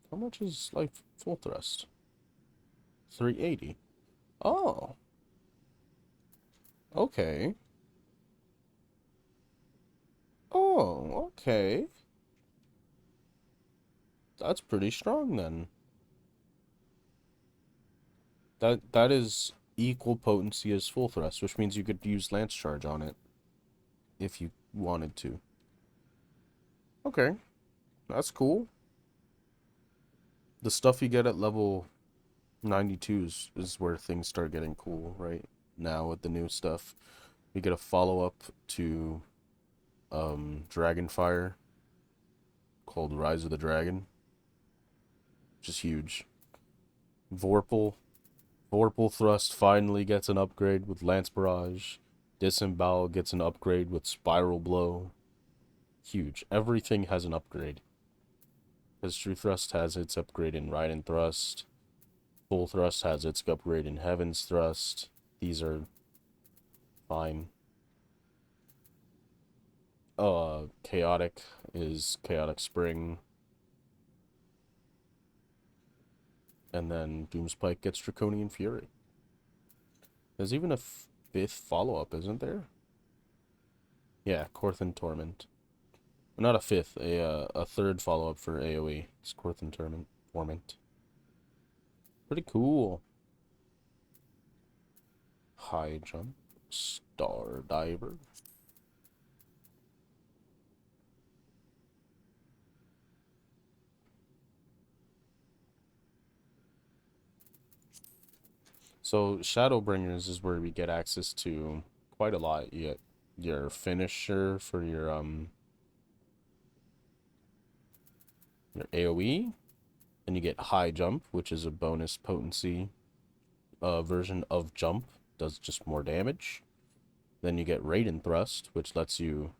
How much is like Full Thrust? 380. Oh. Okay. Oh, okay. That's pretty strong then. That is equal potency as Full Thrust, which means you could use Lance Charge on it if you wanted to. Okay. That's cool. The stuff you get at level 92 is where things start getting cool right now with the new stuff. We get a follow-up to Dragonfire called Rise of the Dragon, which is huge. Vorpal Thrust finally gets an upgrade with Lance Barrage. Disembowel gets an upgrade with Spiral Blow. Huge. Everything has an upgrade. Because True Thrust has its upgrade in Raiden Thrust. Full Thrust has its upgrade in Heaven's Thrust. These are fine. Chaotic is Chaotic Spring. And then Doomspike gets Draconian Fury. There's even a 5th follow-up, isn't there? Yeah, Korthan Torment. Not a 5th, a 3rd follow-up for AoE. It's Korthan Torment. Pretty cool. High Jump. Star Diver. So Shadowbringers is where we get access to quite a lot. You get your finisher for your AoE, and you get High Jump, which is a bonus potency version of Jump, does just more damage. Then you get Raiden Thrust, which lets you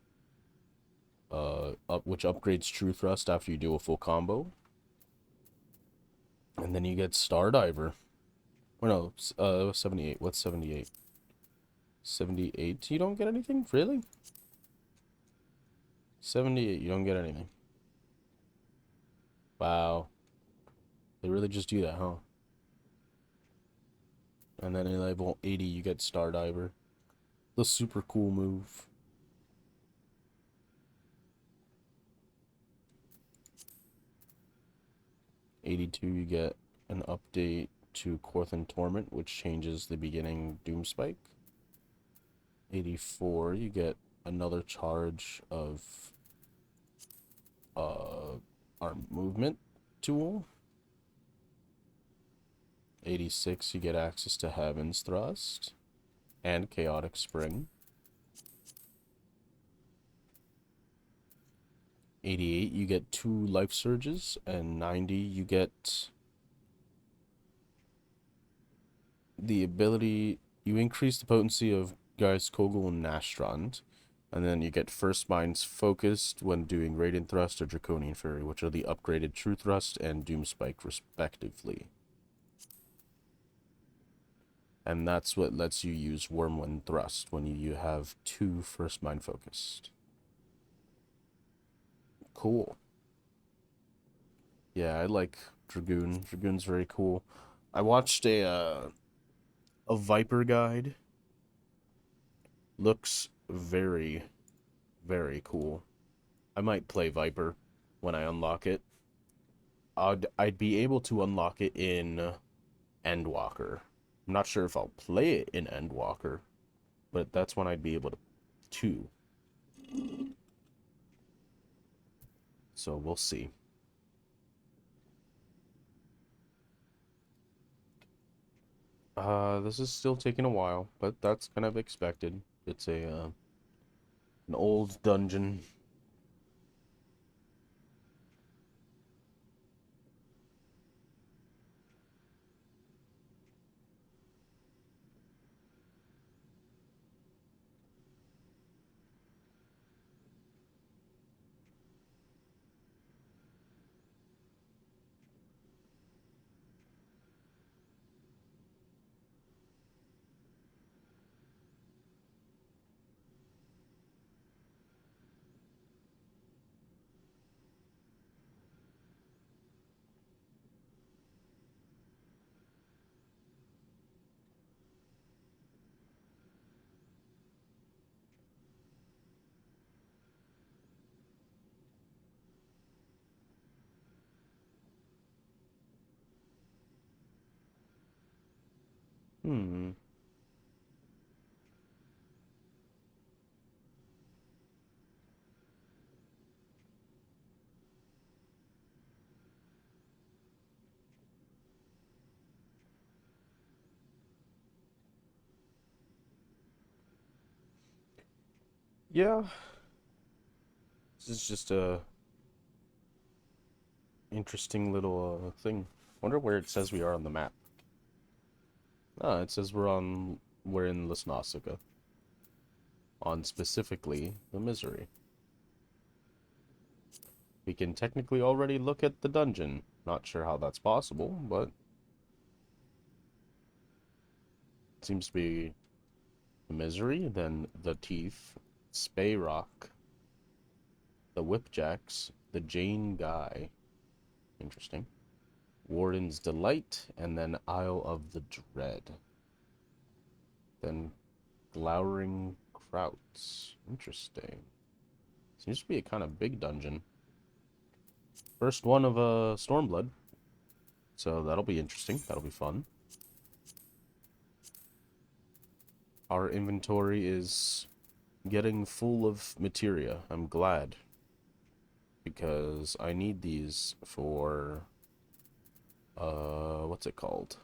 which upgrades True Thrust after you do a full combo. And then you get Star Diver. Or no, 78. What's 78? 78, you don't get anything? Really? 78, you don't get anything. Wow. They really just do that, huh? And then at level 80, you get Star Diver. The super cool move. '82, you get an update to Korthan Torment, which changes the beginning Doomspike. 84, you get another charge of our movement tool. 86, you get access to Heaven's Thrust and Chaotic Spring. 88, you get 2 life surges, and 90, you get the ability, you increase the potency of Gaius Kogel and Nastrand, and then you get First Mind's Focused when doing Radiant Thrust or Draconian Fury, which are the upgraded True Thrust and Doomspike respectively. And that's what lets you use Wormwind Thrust when you have 2 First Mind Focused. Cool. Yeah, I like Dragoon. Dragoon's very cool. I watched a Viper guide. Looks very, very cool. I might play Viper when I unlock it. I'd be able to unlock it in Endwalker. I'm not sure if I'll play it in Endwalker, but that's when I'd be able to. So we'll see. This is still taking a while, but that's kind of expected. It's an old dungeon. Hmm. Yeah. This is just a interesting little thing. Wonder where it says we are on the map. Ah, it says we're in Lesnosica. On specifically the Misery. We can technically already look at the dungeon. Not sure how that's possible, but it seems to be the Misery, then the Teeth, Spey Rock, the Whipjacks, the Jane Guy. Interesting. Warden's Delight, and then Isle of the Dread. Then Glowering Krauts. Interesting. Seems to be a kind of big dungeon. First one of Stormblood. So that'll be interesting. That'll be fun. Our inventory is getting full of materia. I'm glad. Because I need these for... what's it called?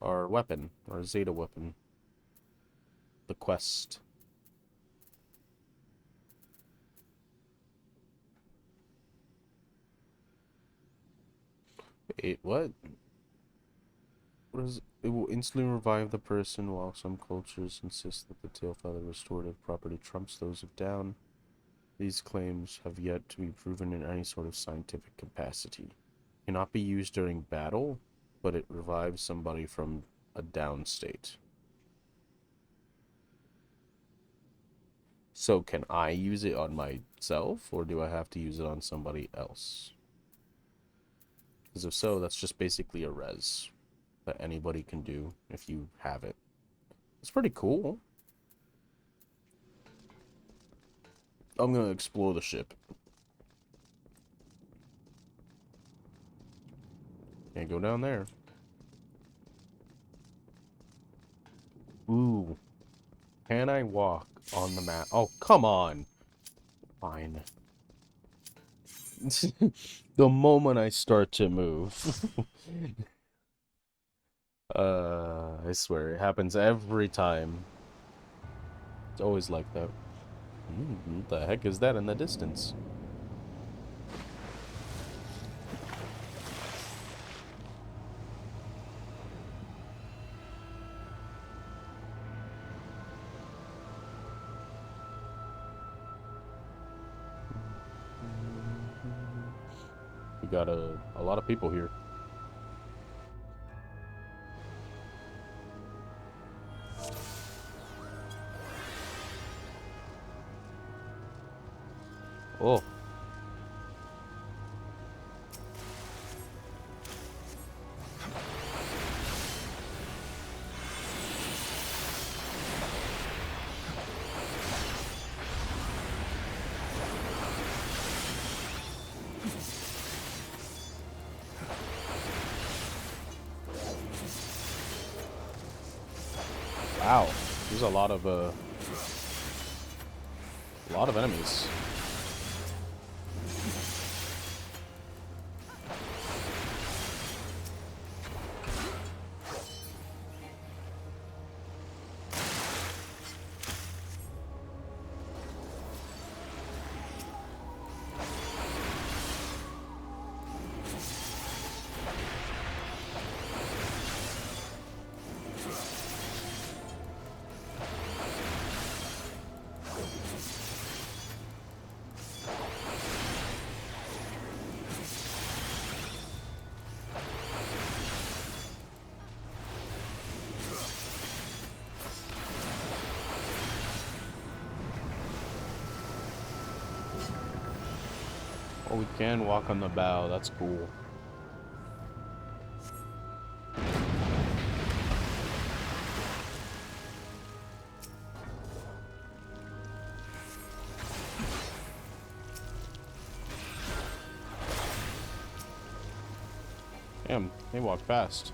Our weapon. Our Zeta weapon. The quest. Wait, what? What is it? It will instantly revive the person, while some cultures insist that the tail feather restorative property trumps those of down. These claims have yet to be proven in any sort of scientific capacity. Cannot be used during battle, but it revives somebody from a down state. So can I use it on myself, or do I have to use it on somebody else? Because if so, that's just basically a res that anybody can do if you have it. It's pretty cool. I'm gonna explore the ship. Can't go down there. Ooh. Can I walk on the map? Oh, come on. Fine. The moment I start to move. I swear, it happens every time. It's always like that. What the heck is that in the distance? We got a lot of people here. Oh. Wow, there's a lot of enemies. Oh, we can walk on the bow. That's cool. Damn, they walk fast.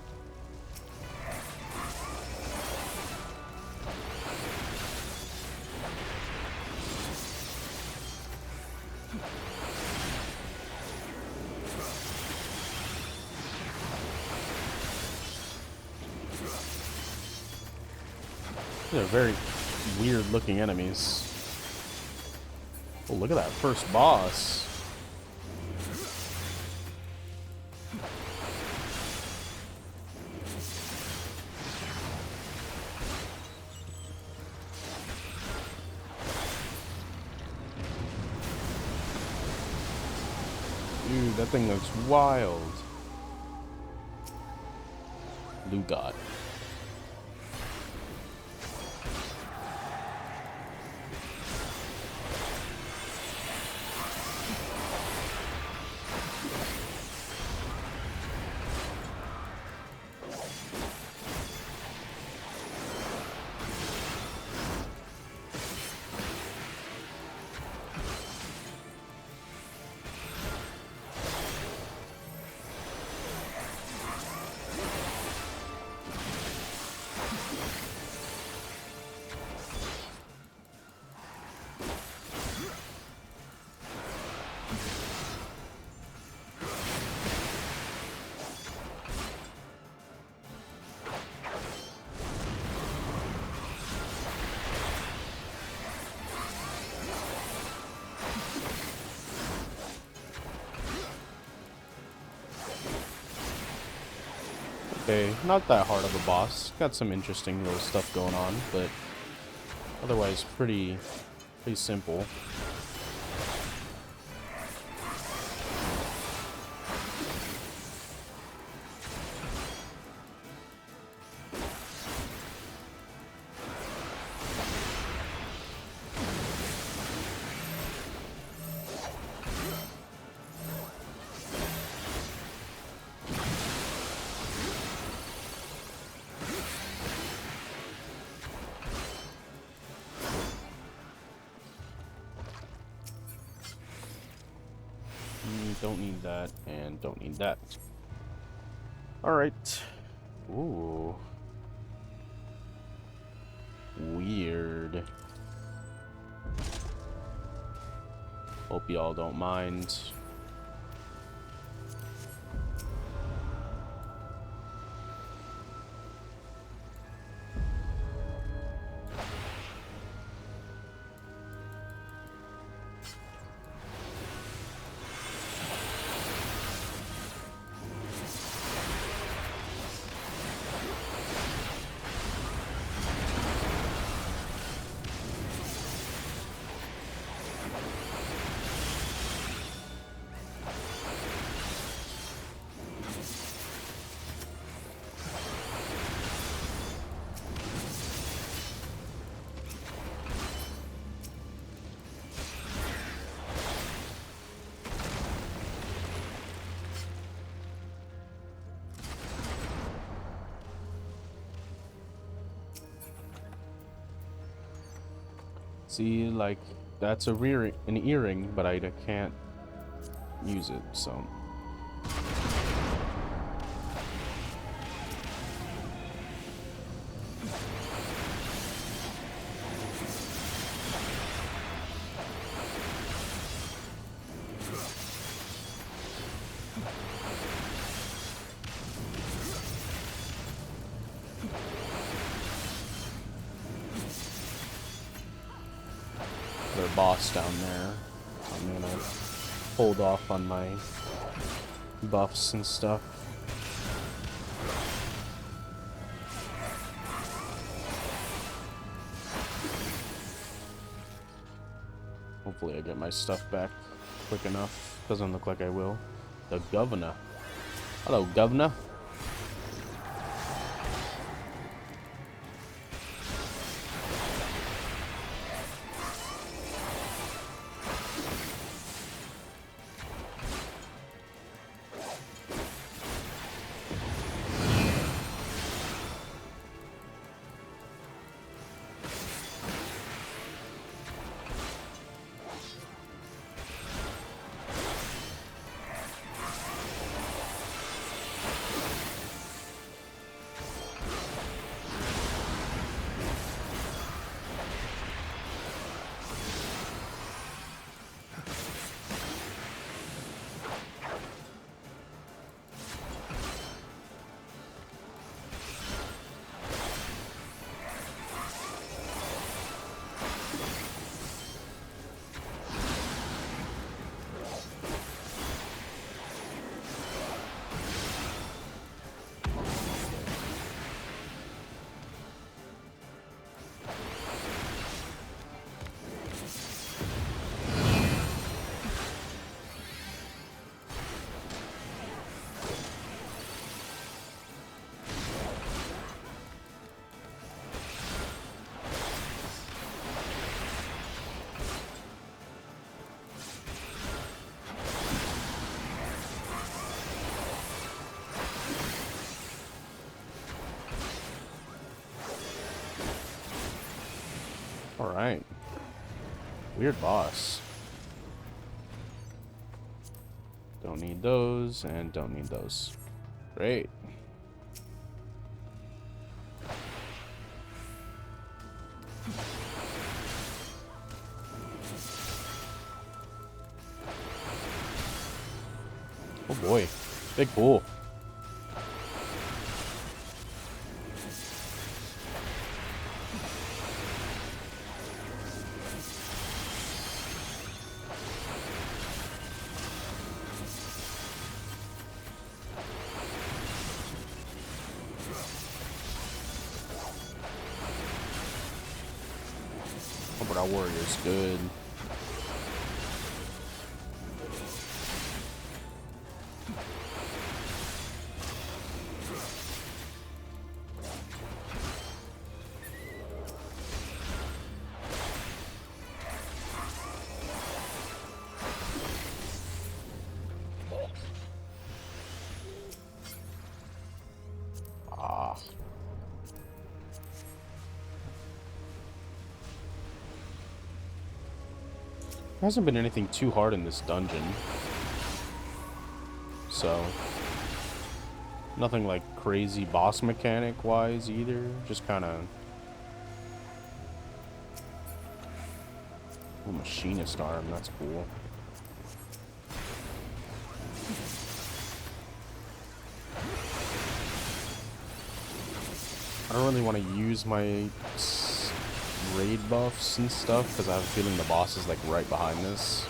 They're very weird looking enemies. Oh, look at that first boss. Dude, that thing looks wild. Blue God. Okay, not that hard of a boss. Got some interesting little stuff going on, but otherwise pretty simple. Don't need that, and don't need that. Alright. Ooh. Weird. Hope y'all don't mind. See, like, that's an earring, but I can't use it, so. Boss down there. I'm gonna hold off on my buffs and stuff. Hopefully I get my stuff back quick enough. Doesn't look like I will. The governor. Hello, governor. Alright. Weird boss. Don't need those, and don't need those. Great. Oh boy. Big pool. Oh, but our warrior's good. There hasn't been anything too hard in this dungeon. So, nothing like crazy boss mechanic wise either. Just kind of... Oh, machinist arm, that's cool. I don't really want to use my raid buffs and stuff because I have a feeling the boss is like right behind this.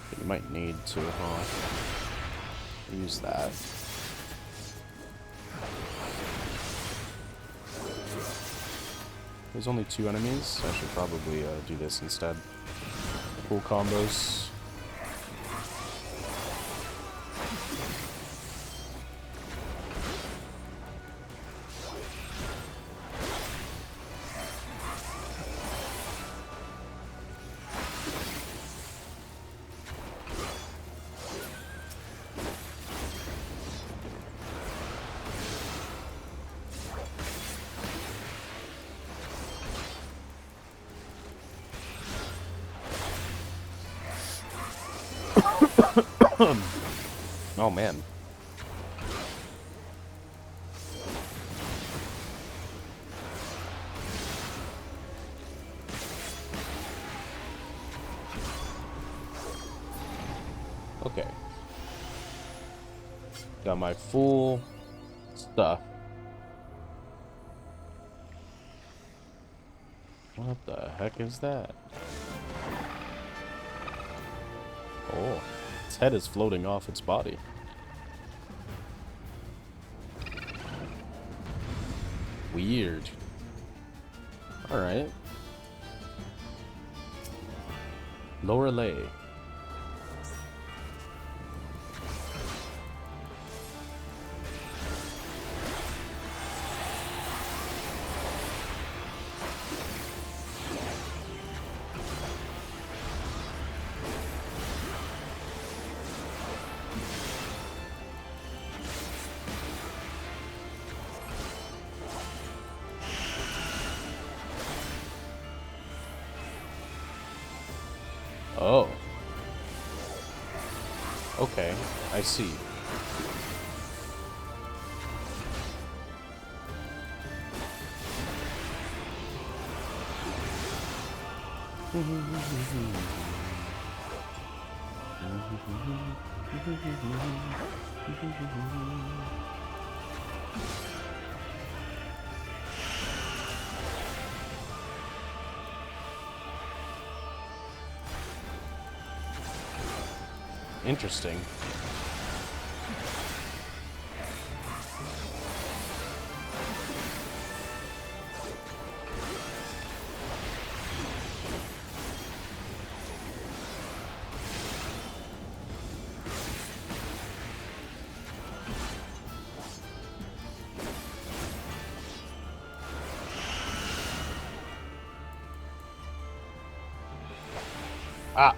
But you might need to, huh? Use that. There's only 2 enemies. I should probably do this instead. Cool combos. Oh man. Okay. Got my full stuff. What the heck is that? Oh. Its head is floating off its body. Weird. Alright. Lorelei. Oh. Okay, I see. Interesting. Ah.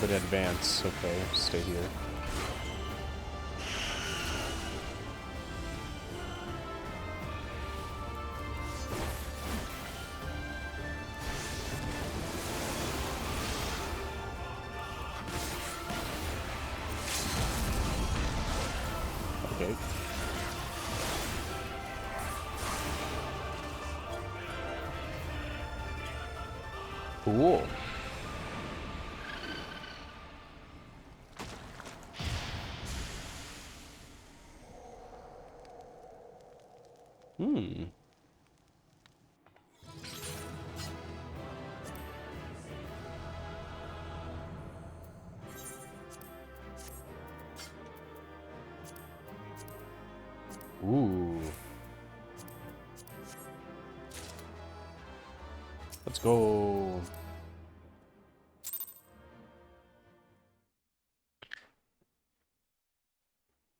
bit advanced. Okay, stay here. Okay. Cool. Hmm. Ooh. Let's go.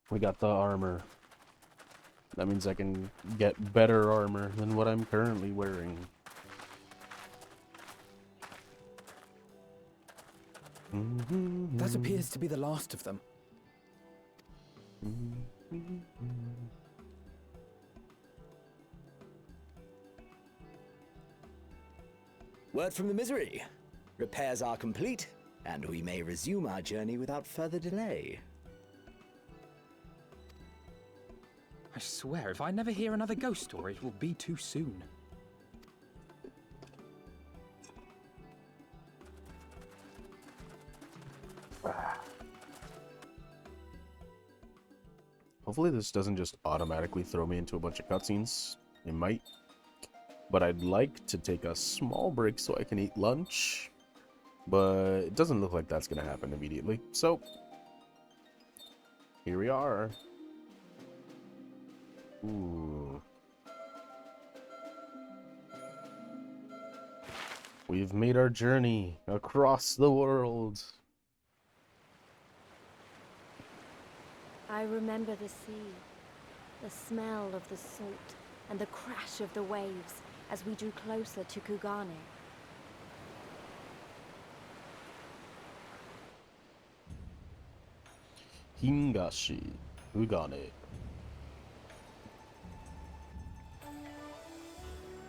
We got the armor. That means I can get better armor than what I'm currently wearing. That appears to be the last of them. Word from the Misery. Repairs are complete, and we may resume our journey without further delay. I swear, if I never hear another ghost story, it will be too soon. Hopefully this doesn't just automatically throw me into a bunch of cutscenes. It might. But I'd like to take a small break so I can eat lunch. But it doesn't look like that's going to happen immediately. So, here we are. Ooh. We've made our journey across the world. I remember the sea, the smell of the salt, and the crash of the waves as we drew closer to Kugane. Hingashi, Kugane.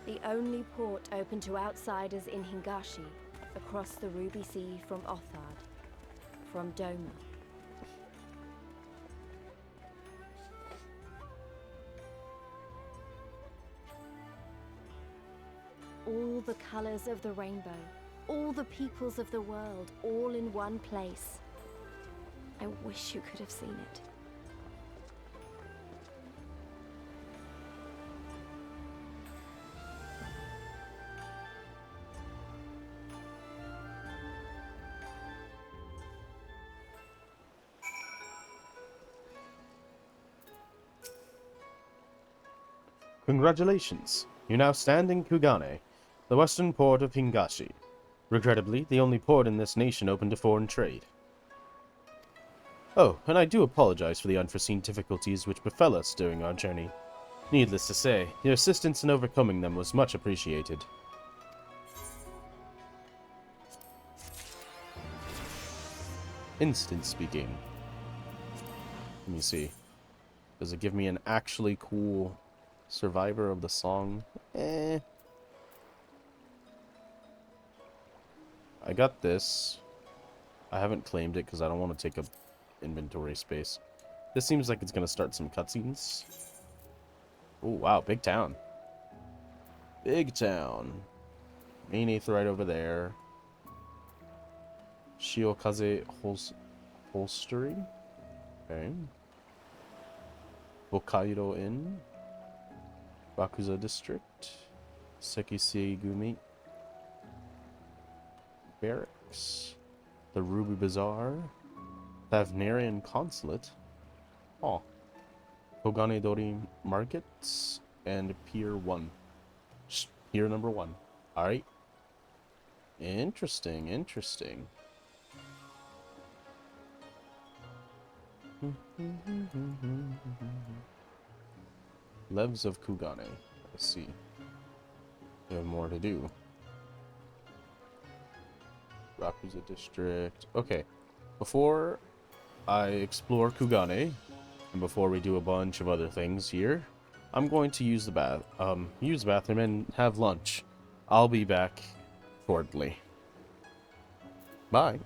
The only port open to outsiders in Hingashi, across the Ruby Sea from Othard, from Doma. All the colors of the rainbow, all the peoples of the world, all in one place. I wish you could have seen it. Congratulations! You now stand in Kugane, the western port of Hingashi. Regrettably, the only port in this nation open to foreign trade. Oh, and I do apologize for the unforeseen difficulties which befell us during our journey. Needless to say, your assistance in overcoming them was much appreciated. Instant speaking. Let me see. Does it give me an actually cool survivor of the song? I got this. I haven't claimed it because I don't want to take up inventory space. This seems like it's going to start some cutscenes. Oh, wow. Big town. Big town. Main Aetheryte over there. Shiokaze Holstery. Okay. Hokkaido Inn. Bakuza District. Sekisei-gumi Barracks. The Ruby Bazaar. Thavnarian Consulate. Oh. Kogane Dori Markets. And Pier 1. Pier number 1. Alright. Interesting, interesting. Levs of Kugane. Let's see. We have more to do. Rakuza District. Okay. Before I explore Kugane, and before we do a bunch of other things here, I'm going to use the bathroom and have lunch. I'll be back shortly. Bye.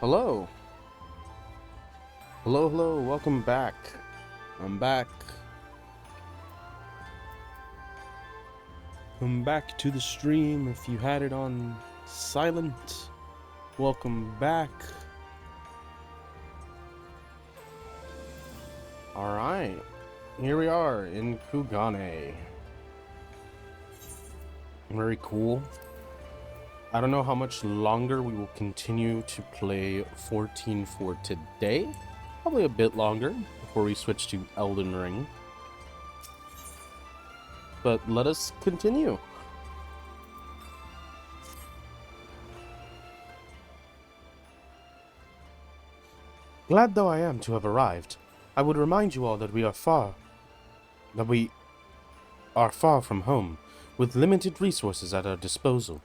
Hello. Hello, hello, welcome back. I'm back. Welcome back to the stream. If you had it on silent, welcome back. Alright, here we are in Kugane. Very cool. I don't know how much longer we will continue to play 14 for today. Probably a bit longer before we switch to Elden Ring. But let us continue. Glad though I am to have arrived, I would remind you all that we are far from home, with limited resources at our disposal.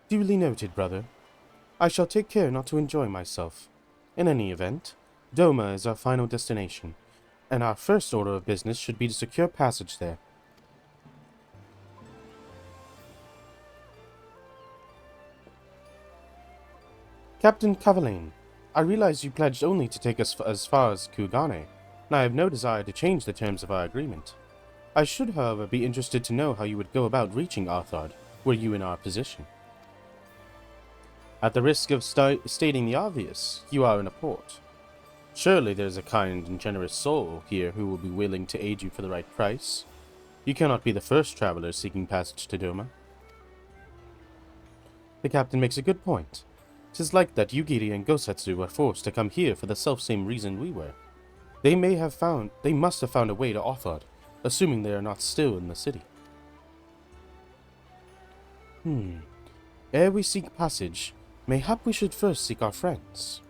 Duly noted, brother. I shall take care not to enjoy myself. In any event, Doma is our final destination, and our first order of business should be to secure passage there. Captain Cavalain, I realize you pledged only to take us as far as Kugane, and I have no desire to change the terms of our agreement. I should, however, be interested to know how you would go about reaching Arthard, were you in our position. At the risk of stating the obvious, you are in a port. Surely there is a kind and generous soul here who will be willing to aid you for the right price. You cannot be the first traveler seeking passage to Doma. The captain makes a good point. 'Tis like that Yugiri and Gosetsu were forced to come here for the selfsame reason we were. They must have found a way to Arthard, assuming they are not still in the city. Ere we seek passage, mayhap we should first seek our friends.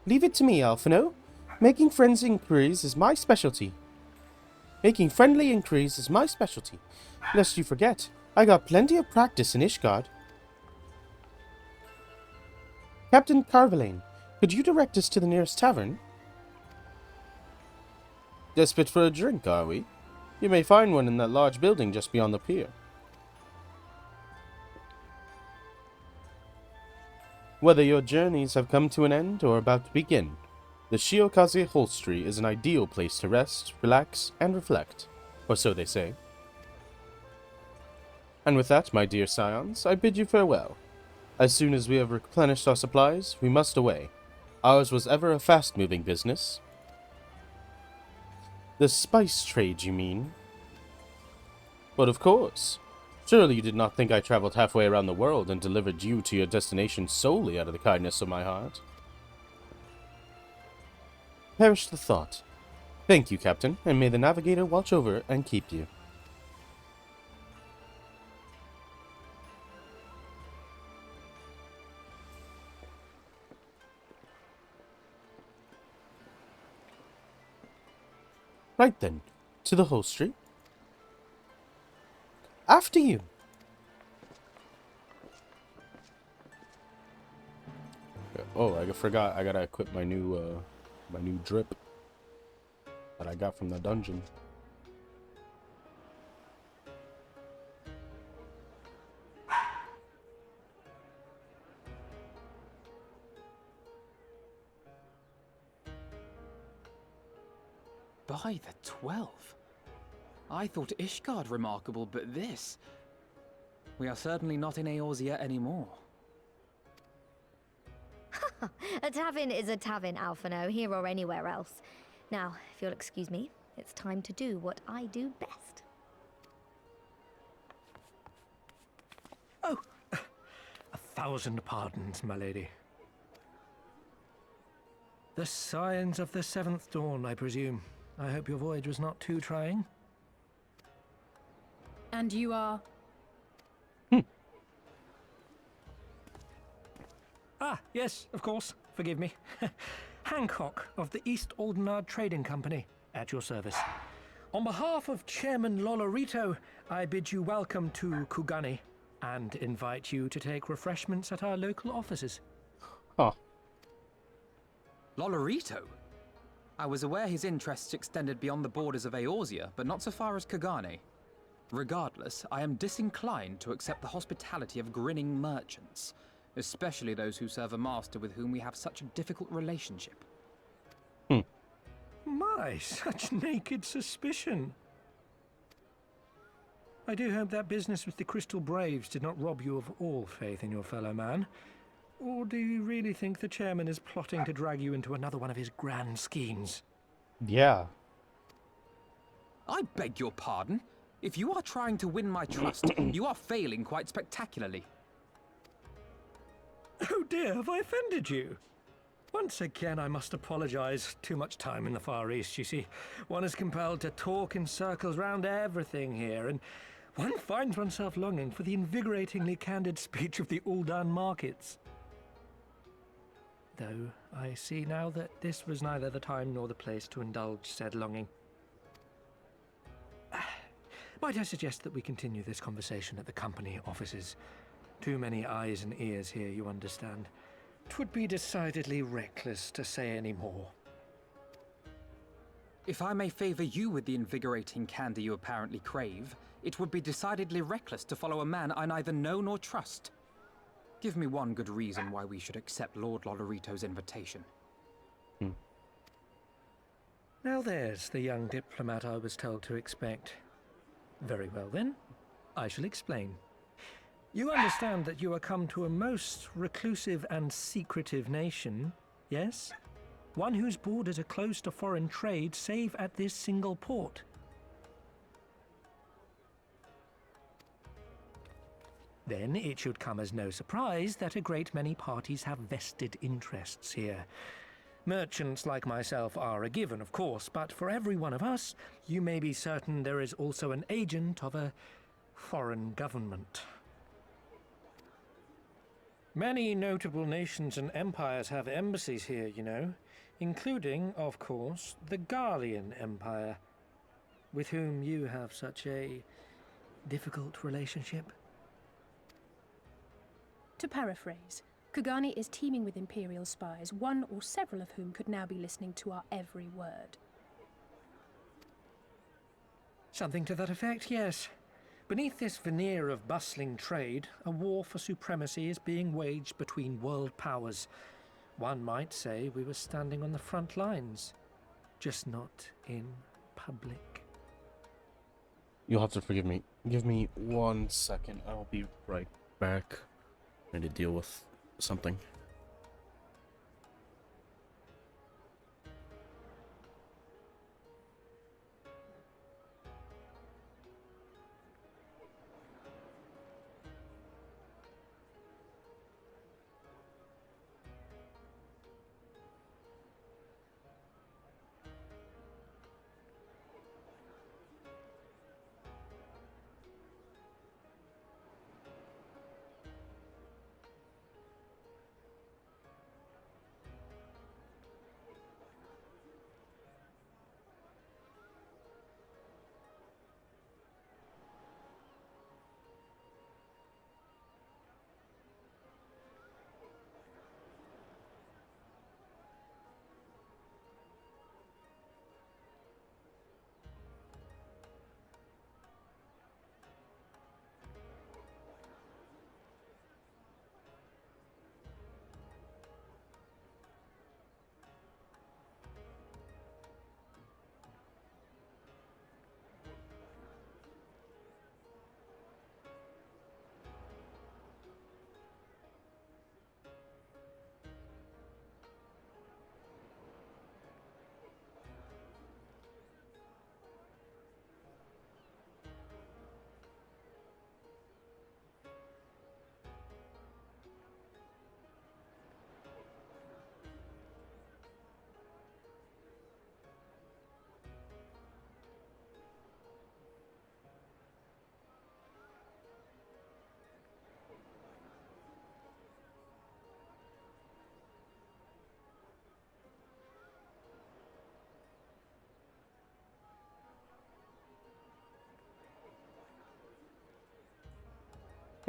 Leave it to me, Alphino. Making friendly inquiries is my specialty. Lest you forget, I got plenty of practice in Ishgard. Captain Carvalane, could you direct us to the nearest tavern? Desperate for a drink, are we? You may find one in that large building just beyond the pier. Whether your journeys have come to an end or are about to begin, the Shiokaze Holstery is an ideal place to rest, relax, and reflect, or so they say. And with that, my dear scions, I bid you farewell. As soon as we have replenished our supplies, we must away. Ours was ever a fast-moving business. The spice trade, you mean? But of course. Surely you did not think I traveled halfway around the world and delivered you to your destination solely out of the kindness of my heart? Perish the thought. Thank you, Captain, and may the Navigator watch over and keep you. Right then, to the Holstery. After you. Oh, I forgot. I gotta equip my new drip that I got from the dungeon. By the 12. I thought Ishgard remarkable, but this... We are certainly not in Eorzea anymore. A tavern is a tavern, Alphino, here or anywhere else. Now, if you'll excuse me, it's time to do what I do best. Oh, 1,000 pardons, my lady. The signs of the 7th dawn, I presume. I hope your voyage was not too trying. And you are? Ah, yes, of course. Forgive me. Hancock of the East Aldenard Trading Company, at your service. On behalf of Chairman Lolorito, I bid you welcome to Kugane and invite you to take refreshments at our local offices. Huh. Lolorito? I was aware his interests extended beyond the borders of Eorzea, but not so far as Kugane. Regardless, I am disinclined to accept the hospitality of grinning merchants, especially those who serve a master with whom we have such a difficult relationship. My, such naked suspicion. I do hope that business with the Crystal Braves did not rob you of all faith in your fellow man. Or do you really think the chairman is plotting to drag you into another one of his grand schemes? Yeah. I beg your pardon? If you are trying to win my trust, you are failing quite spectacularly. Oh dear, have I offended you? Once again, I must apologize. Too much time in the Far East, you see. One is compelled to talk in circles round everything here, and one finds oneself longing for the invigoratingly candid speech of the Uldan markets. Though I see now that this was neither the time nor the place to indulge said longing. Might I suggest that we continue this conversation at the company offices? Too many eyes and ears here, you understand. 'Twould be decidedly reckless to say any more. If I may favor you with the invigorating candy you apparently crave, it would be decidedly reckless to follow a man I neither know nor trust. Give me one good reason why we should accept Lord Lolorito's invitation. Now there's the young diplomat I was told to expect. Very well then, I shall explain. You understand that you are come to a most reclusive and secretive nation, yes? One whose borders are closed to foreign trade save at this single port. Then it should come as no surprise that a great many parties have vested interests here. Merchants like myself are a given, of course, but for every one of us, you may be certain there is also an agent of a foreign government. Many notable nations and empires have embassies here, you know, including, of course, the Garlean Empire, with whom you have such a difficult relationship. To paraphrase, Kugani is teeming with Imperial spies, one or several of whom could now be listening to our every word. Something to that effect, yes. Beneath this veneer of bustling trade, a war for supremacy is being waged between world powers. One might say we were standing on the front lines, just not in public. You'll have to forgive me. Give me 1 second. I'll be right back. I need to deal with something.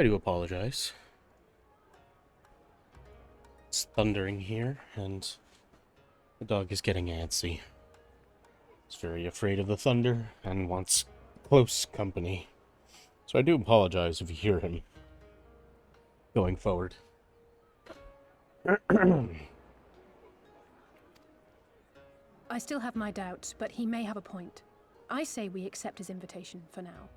I do apologize. It's thundering here, and the dog is getting antsy. It's very afraid of the thunder and wants close company. So I do apologize if you hear him going forward. I still have my doubts, but he may have a point. I say we accept his invitation for now.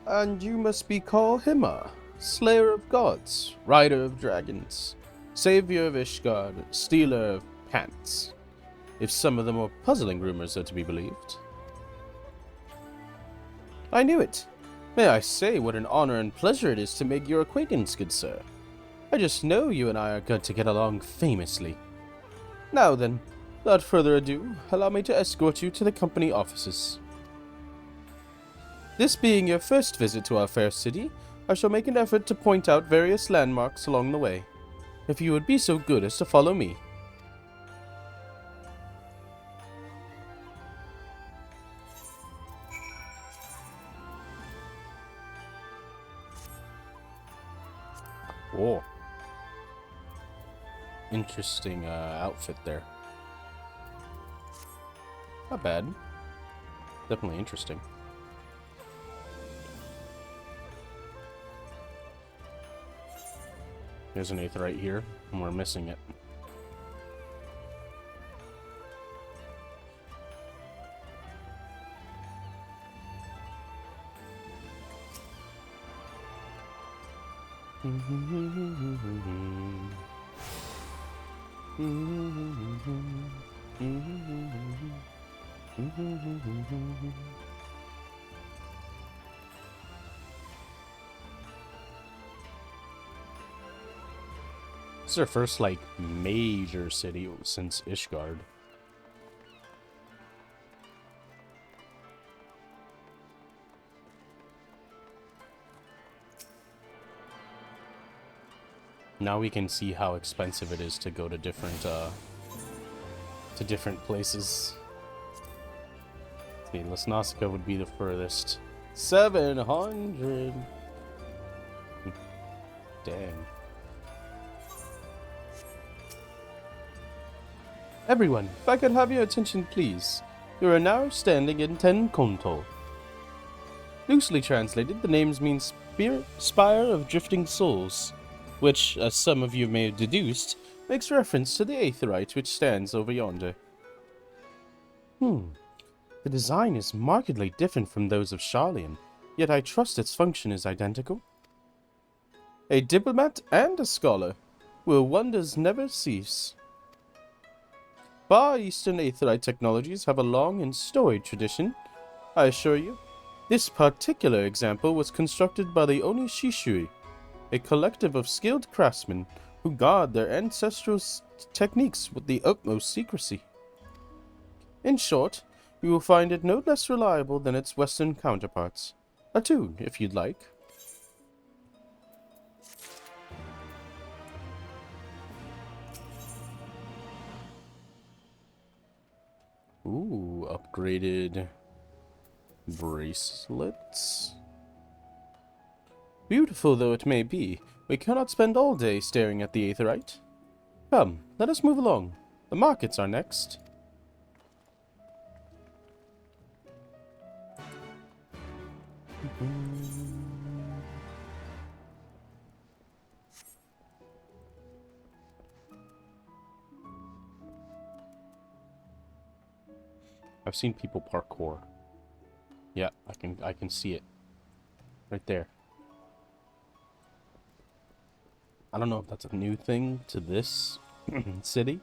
And you must be called Hima, Slayer of Gods, Rider of Dragons, Savior of Ishgard, Stealer of Pants, if some of the more puzzling rumors are to be believed. I knew it. May I say what an honor and pleasure it is to make your acquaintance, good sir. I just know you and I are going to get along famously. Now then, without further ado, allow me to escort you to the company offices. This being your first visit to our fair city, I shall make an effort to point out various landmarks along the way. If you would be so good as to follow me. Whoa. Interesting outfit there. Not bad. Definitely interesting. There's an eighth right here, and we're missing it. This is our first, like, major city since Ishgard. Now we can see how expensive it is to go to different places. See, Lesnautica would be the furthest. 700! Dang. Everyone, if I could have your attention, please. You are now standing in Ten Kontol. Loosely translated, the names mean Spire of Drifting Souls, which, as some of you may have deduced, makes reference to the Aetheryte which stands over yonder. The design is markedly different from those of Sharlayan, yet I trust its function is identical. A diplomat and a scholar. Will wonders never cease? Far Eastern Aetheryte technologies have a long and storied tradition, I assure you. This particular example was constructed by the Oni Shishui, a collective of skilled craftsmen who guard their ancestral techniques with the utmost secrecy. In short, you will find it no less reliable than its Western counterparts. A tune, if you'd like. Ooh, upgraded bracelets. Beautiful though it may be, we cannot spend all day staring at the Aetheryte. Come, let us move along. The markets are next. I've seen people parkour. Yeah, I can see it. Right there. I don't know if that's a new thing to this city,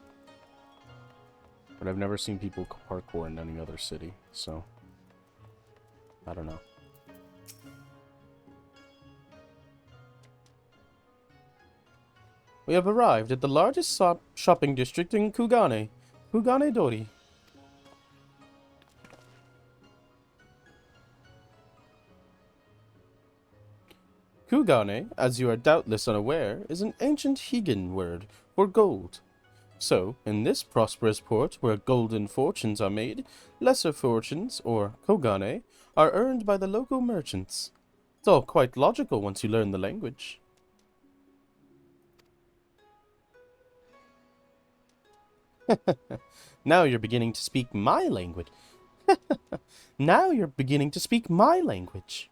but I've never seen people parkour in any other city, so I don't know. We have arrived at the largest shopping district in Kugane, Kugane Dori. Kugane, as you are doubtless unaware, is an ancient Higan word for gold. So, in this prosperous port where golden fortunes are made, lesser fortunes, or kogane, are earned by the local merchants. It's all quite logical once you learn the language. Now you're beginning to speak my language. Now you're beginning to speak my language.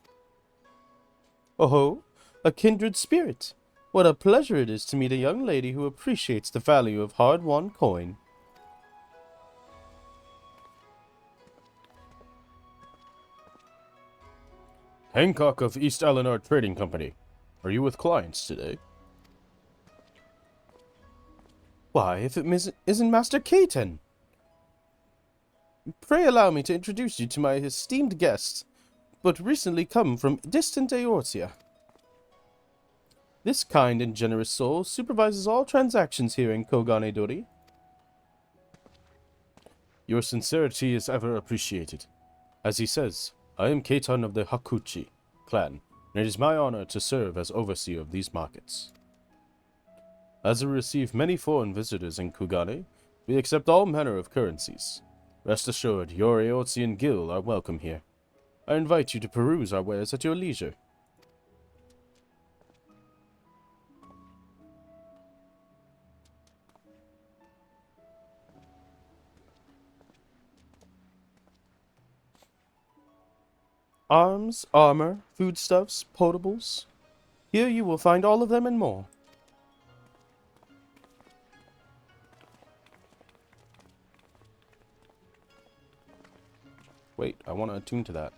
Oh, a kindred spirit. What a pleasure it is to meet a young lady who appreciates the value of hard-won coin. Hancock of East Eleanor Trading Company. Are you with clients today? Why, if it isn't Master Keaton! Pray allow me to introduce you to my esteemed guest, but recently come from distant Eorzea. This kind and generous soul supervises all transactions here in Kogane Dori. Your sincerity is ever appreciated. As he says, I am Keitan of the Hakuchi clan, and it is my honor to serve as overseer of these markets. As we receive many foreign visitors in Kugane, we accept all manner of currencies. Rest assured, your Eorzean guild are welcome here. I invite you to peruse our wares at your leisure. Arms, armor, foodstuffs, potables. Here you will find all of them and more. Wait, I want to attune to that.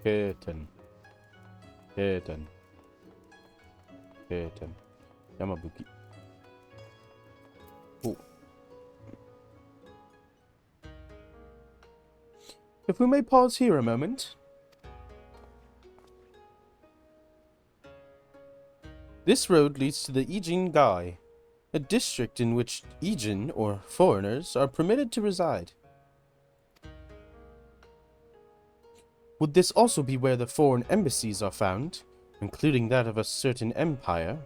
Kitten. Kitten. Kitten. Yamabuki. Oh. If we may pause here a moment. This road leads to the Ijin Gai, a district in which Ijin, or foreigners, are permitted to reside. Would this also be where the foreign embassies are found, including that of a certain empire?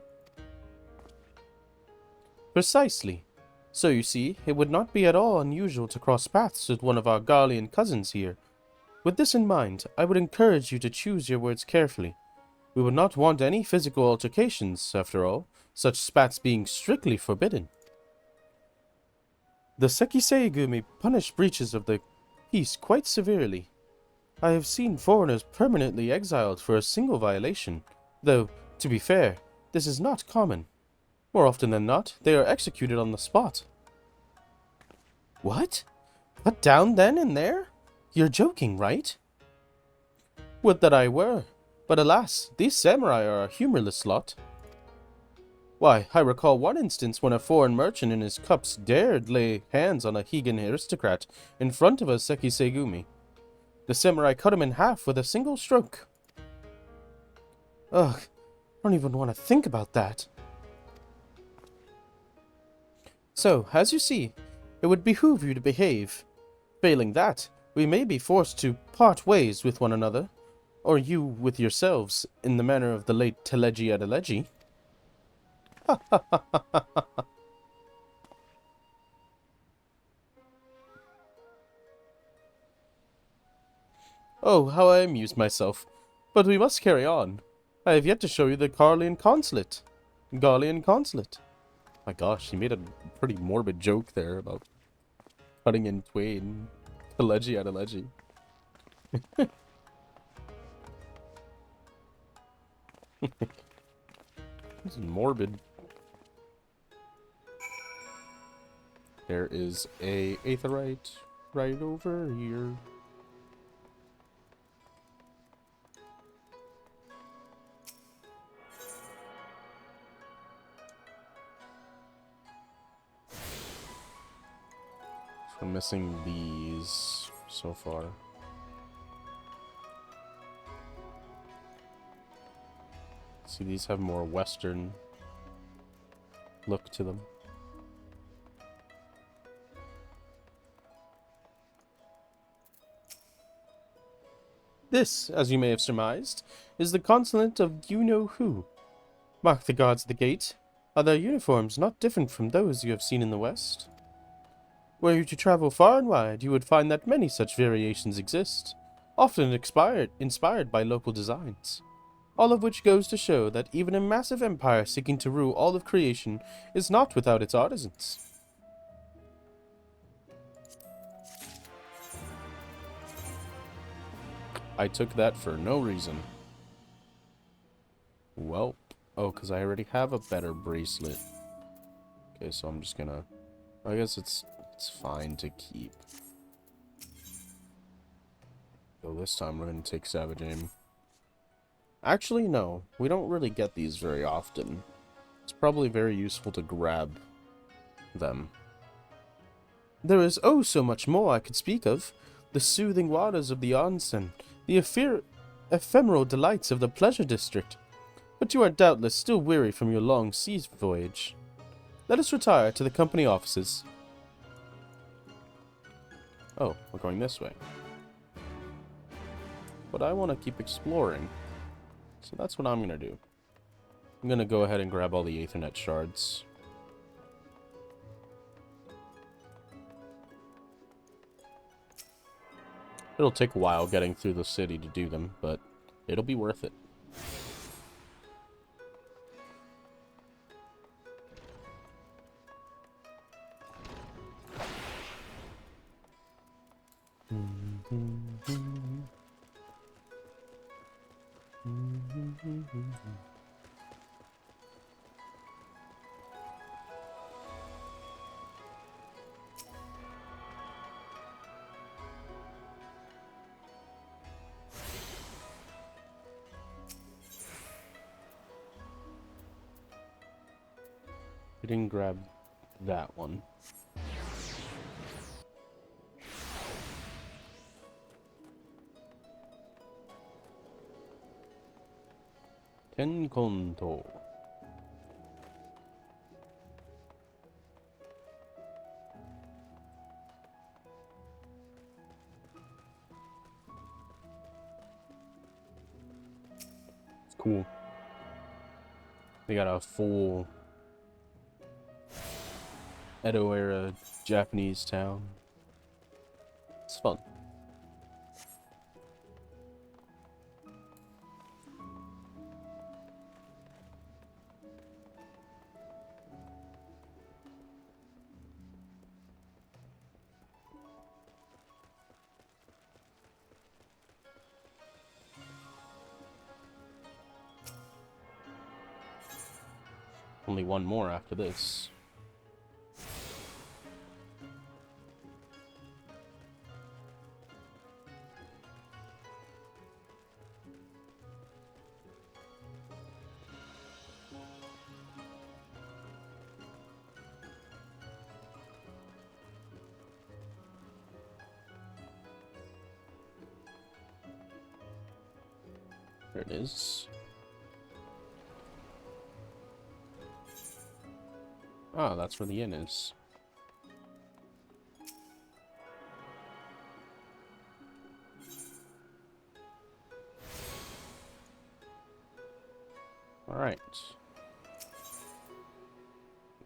Precisely. So you see, it would not be at all unusual to cross paths with one of our Garlean cousins here. With this in mind, I would encourage you to choose your words carefully. We would not want any physical altercations, after all, such spats being strictly forbidden. The Sekiseigumi punish breaches of the peace quite severely. I have seen foreigners permanently exiled for a single violation, though, to be fair, this is not common. More often than not, they are executed on the spot. What? Cut down then and there? You're joking, right? Would that I were. But alas, these samurai are a humorless lot. Why, I recall one instance when a foreign merchant in his cups dared lay hands on a Higan aristocrat in front of a Sekiseigumi. The samurai cut him in half with a single stroke. Ugh, I don't even want to think about that. So, as you see, it would behoove you to behave. Failing that, we may be forced to part ways with one another. Or you with yourselves, in the manner of the late Teleji Adeleji. Ha ha ha ha ha ha. Oh, how I amuse myself. But we must carry on. I have yet to show you the Garlean consulate. My gosh, he made a pretty morbid joke there about cutting in twain Teleji Adeleji. This is morbid. There is a aetheryte right over here. So I'm missing these so far. See, these have more Western look to them. This, as you may have surmised, is the consulate of you-know-who. Mark the guards at the gate. Are their uniforms not different from those you have seen in the West? Were you to travel far and wide, you would find that many such variations exist, often inspired by local designs. All of which goes to show that even a massive empire seeking to rule all of creation is not without its artisans. I took that for no reason. Well, oh, because I already have a better bracelet. Okay, so I'm just gonna... I guess it's fine to keep. So this time we're gonna take Savage Aim. Actually, no. We don't really get these very often. It's probably very useful to grab them. There is oh so much more I could speak of. The soothing waters of the onsen, the ephemeral delights of the pleasure district. But you are doubtless still weary from your long sea voyage. Let us retire to the company offices. Oh, we're going this way. But I want to keep exploring. So that's what I'm going to do. I'm going to go ahead and grab all the Aethernet shards. It'll take a while getting through the city to do them, but it'll be worth it. We didn't grab that one. Tenkonto. It's cool. They got a full Edo era Japanese town. It's fun. Only one more after this. There it is. Ah, that's where the inn is. Alright.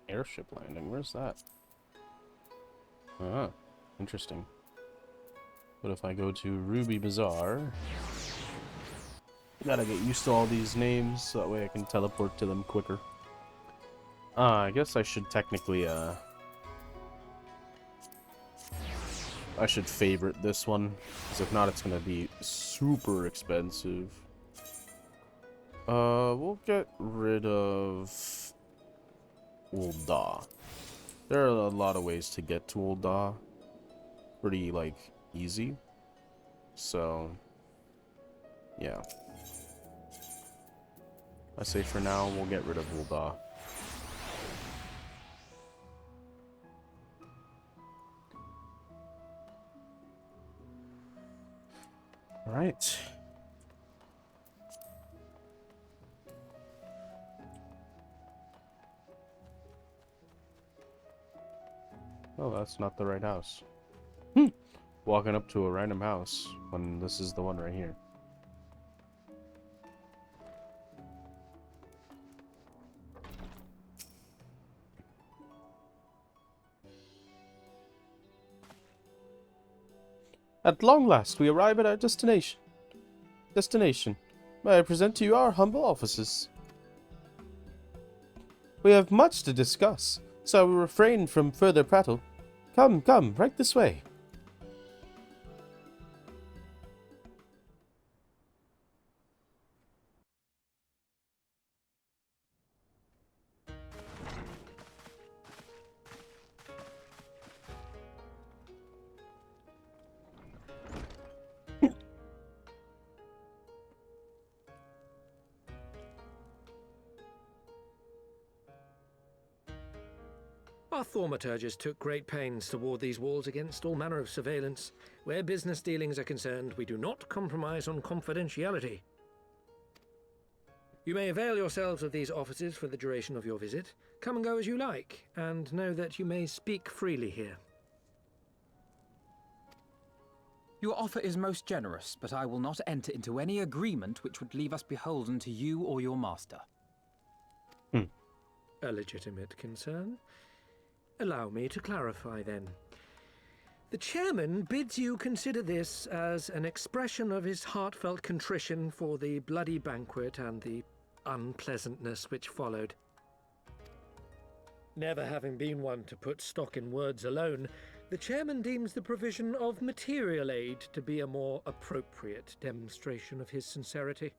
Airship landing, where's that? Ah, interesting. But if I go to Ruby Bazaar... Gotta get used to all these names, so that way I can teleport to them quicker. I guess I should technically, I should favorite this one, because if not, it's gonna be super expensive. We'll get rid of Ul'dah. There are a lot of ways to get to Ul'dah. Pretty, like, easy. So, yeah. I say for now, we'll get rid of Ul'dah. Alright. Oh, that's not the right house. Walking up to a random house when this is the one right here. At long last, we arrive at our destination. May I present to you our humble offices? We have much to discuss, so I will refrain from further prattle. Come, right this way. Our thaumaturgist took great pains to ward these walls against all manner of surveillance. Where business dealings are concerned, we do not compromise on confidentiality. You may avail yourselves of these offices for the duration of your visit. Come and go as you like, and know that you may speak freely here. Your offer is most generous, but I will not enter into any agreement which would leave us beholden to you or your master. A legitimate concern. Allow me to clarify then. The chairman bids you consider this as an expression of his heartfelt contrition for the bloody banquet and the unpleasantness which followed. Never having been one to put stock in words alone, the chairman deems the provision of material aid to be a more appropriate demonstration of his sincerity.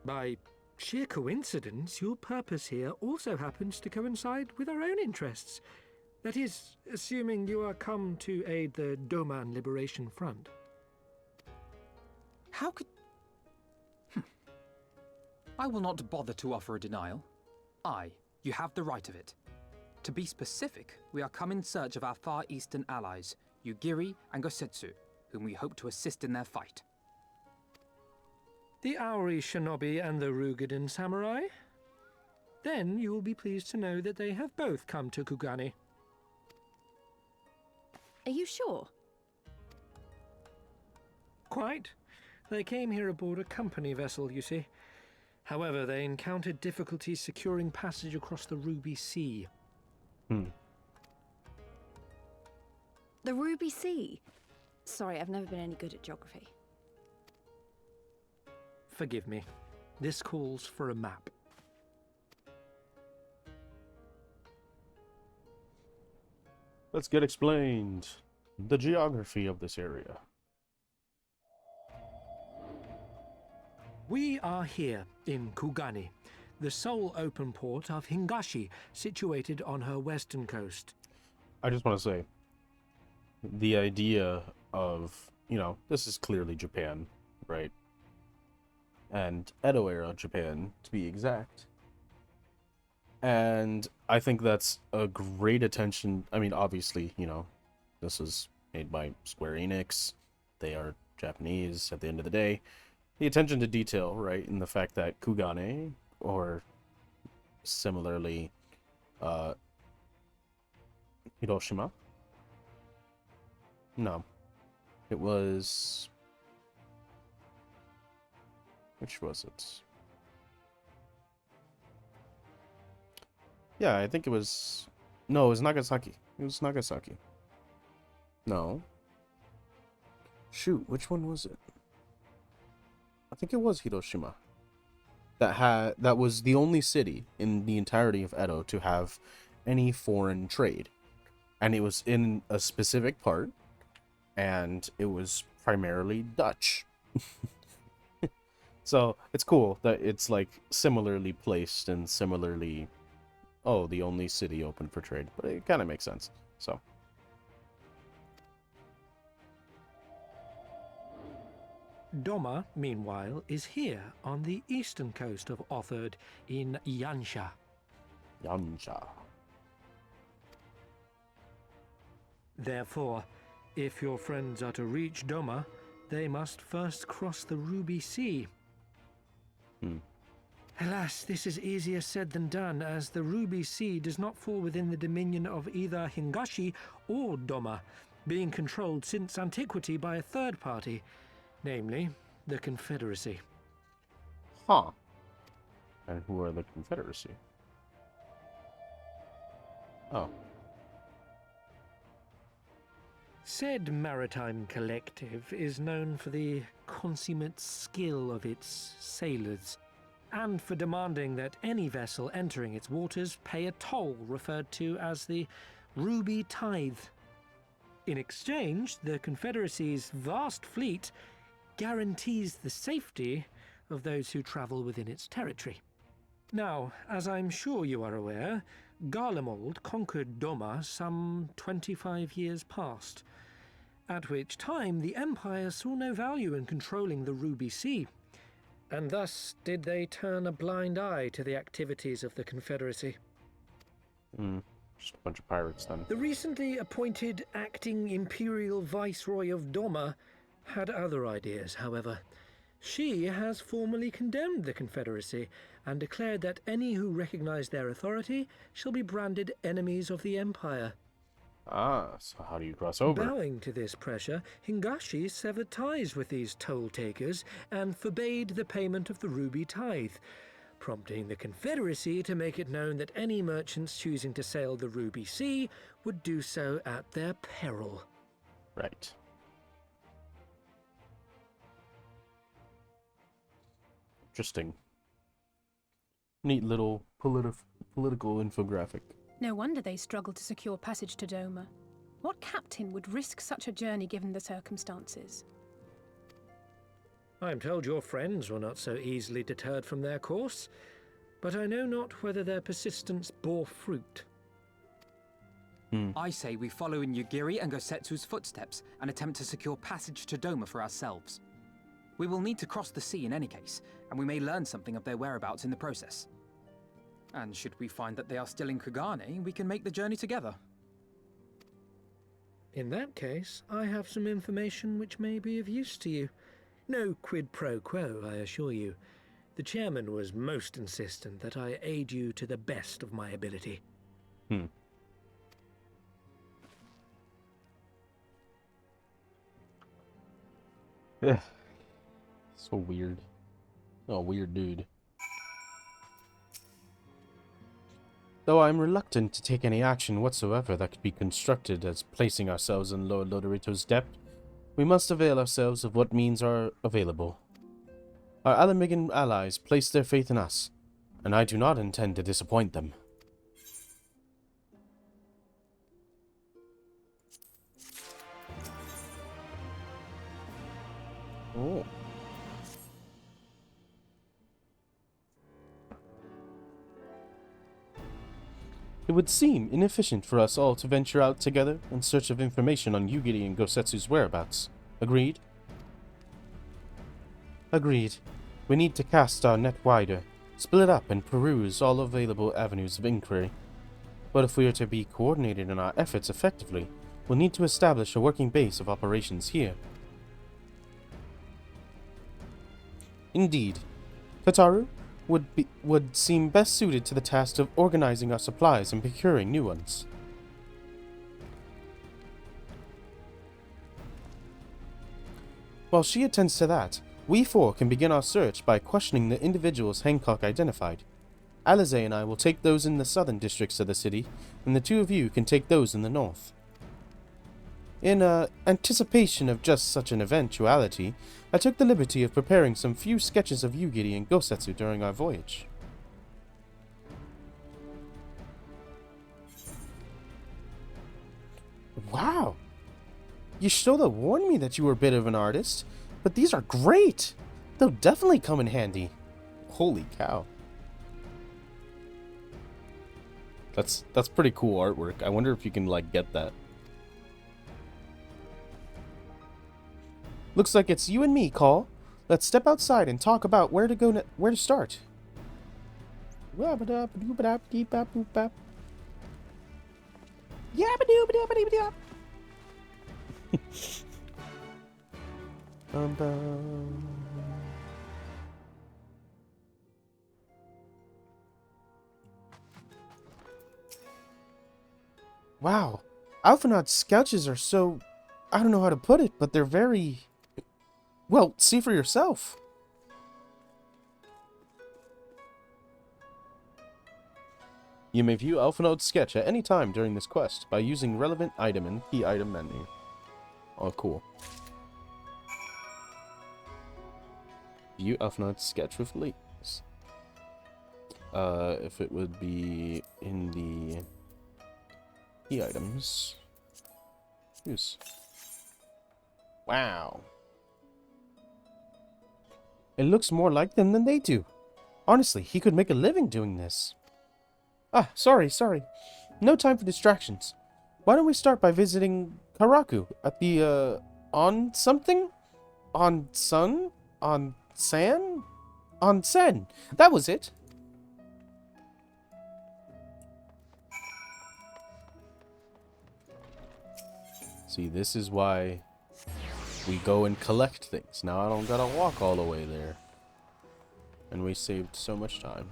By sheer coincidence, your purpose here also happens to coincide with our own interests. That is, assuming you are come to aid the Doman Liberation Front. How could... I will not bother to offer a denial. You have the right of it. To be specific, we are come in search of our Far Eastern allies, Yugiri and Gosetsu, whom we hope to assist in their fight. The Auri Shinobi and the Rugadan Samurai? Then you will be pleased to know that they have both come to Kugane. Are you sure? Quite. They came here aboard a company vessel, you see. However, they encountered difficulties securing passage across the Ruby Sea. The Ruby Sea? Sorry, I've never been any good at geography. Forgive me. This calls for a map. Let's get explained the geography of this area. We are here in Kugane, the sole open port of Hingashi, situated on her western coast. I just want to say, the idea of, this is clearly Japan, right? And Edo era Japan, to be exact. And I think that's a great attention. I mean, obviously, this is made by Square Enix. They are Japanese at the end of the day. The attention to detail, right, in the fact that Kugane, or similarly, Hiroshima. No. It was... Which was it? Yeah, I think it was... No, it was Nagasaki. It was Nagasaki. No. Shoot, which one was it? I think it was Hiroshima. That was the only city in the entirety of Edo to have any foreign trade. And it was in a specific part, and it was primarily Dutch. So it's cool that it's like similarly placed and similarly, the only city open for trade. But it kind of makes sense. So. Doma, meanwhile, is here on the eastern coast of Otherd in Yansha. Yansha. Therefore, if your friends are to reach Doma, they must first cross the Ruby Sea. Alas, this is easier said than done, as the Ruby Sea does not fall within the dominion of either Hingashi or Doma, being controlled since antiquity by a third party, namely the Confederacy. Huh. And who are the Confederacy? Oh. Said maritime collective is known for the consummate skill of its sailors, and for demanding that any vessel entering its waters pay a toll referred to as the Ruby Tithe. In exchange, the Confederacy's vast fleet guarantees the safety of those who travel within its territory. Now, as I'm sure you are aware, Garlemald conquered Doma some 25 years past, at which time the Empire saw no value in controlling the Ruby Sea, and thus did they turn a blind eye to the activities of the Confederacy. Just a bunch of pirates then. The recently appointed acting Imperial Viceroy of Doma had other ideas, however. She has formally condemned the Confederacy and declared that any who recognize their authority shall be branded enemies of the Empire. Ah, so how do you cross over? Bowing to this pressure, Hingashi severed ties with these toll-takers and forbade the payment of the Ruby Tithe, prompting the Confederacy to make it known that any merchants choosing to sail the Ruby Sea would do so at their peril. Right. Interesting. Neat little political infographic. No wonder they struggled to secure passage to Doma. What captain would risk such a journey given the circumstances? I am told your friends were not so easily deterred from their course, but I know not whether their persistence bore fruit. I say we follow in Yugiri and Gosetsu's footsteps and attempt to secure passage to Doma for ourselves. We will need to cross the sea in any case, and we may learn something of their whereabouts in the process. And should we find that they are still in Kugane, we can make the journey together. In that case, I have some information which may be of use to you. No quid pro quo, I assure you. The chairman was most insistent that I aid you to the best of my ability. Yeah. So weird. Oh, weird dude. Though I am reluctant to take any action whatsoever that could be constructed as placing ourselves in Lord Lodorito's debt, we must avail ourselves of what means are available. Our Alamigan allies place their faith in us, and I do not intend to disappoint them. Oh. It would seem inefficient for us all to venture out together in search of information on Yugiri and Gosetsu's whereabouts. Agreed? Agreed. We need to cast our net wider, split up and peruse all available avenues of inquiry. But if we are to be coordinated in our efforts effectively, we'll need to establish a working base of operations here. Indeed. Kataru would seem best suited to the task of organizing our supplies and procuring new ones. While she attends to that, we four can begin our search by questioning the individuals Hancock identified. Alize and I will take those in the southern districts of the city, and the two of you can take those in the north. In anticipation of just such an eventuality, I took the liberty of preparing some few sketches of Yugiri and Gosetsu during our voyage. Wow! Yashoda warned me that you were a bit of an artist, but these are great! They'll definitely come in handy. Holy cow. That's pretty cool artwork. I wonder if you can, like, get that. Looks like it's you and me, Call. Let's step outside and talk about where to start. Wow, Alphinaud's sketches are so... I don't know how to put it, but they're very... Well, see for yourself. You may view Alphinaud's sketch at any time during this quest by using relevant item in the key item menu. Oh, cool. View Elfnight's sketch with links. If it would be in the key items. Use. Wow. It looks more like them than they do. Honestly, he could make a living doing this. Ah, sorry. No time for distractions. Why don't we start by visiting Karaku at the, on something? On sun? On San? On Sen. That was it. See, this is why we go and collect things. Now I don't gotta walk all the way there. And we saved so much time.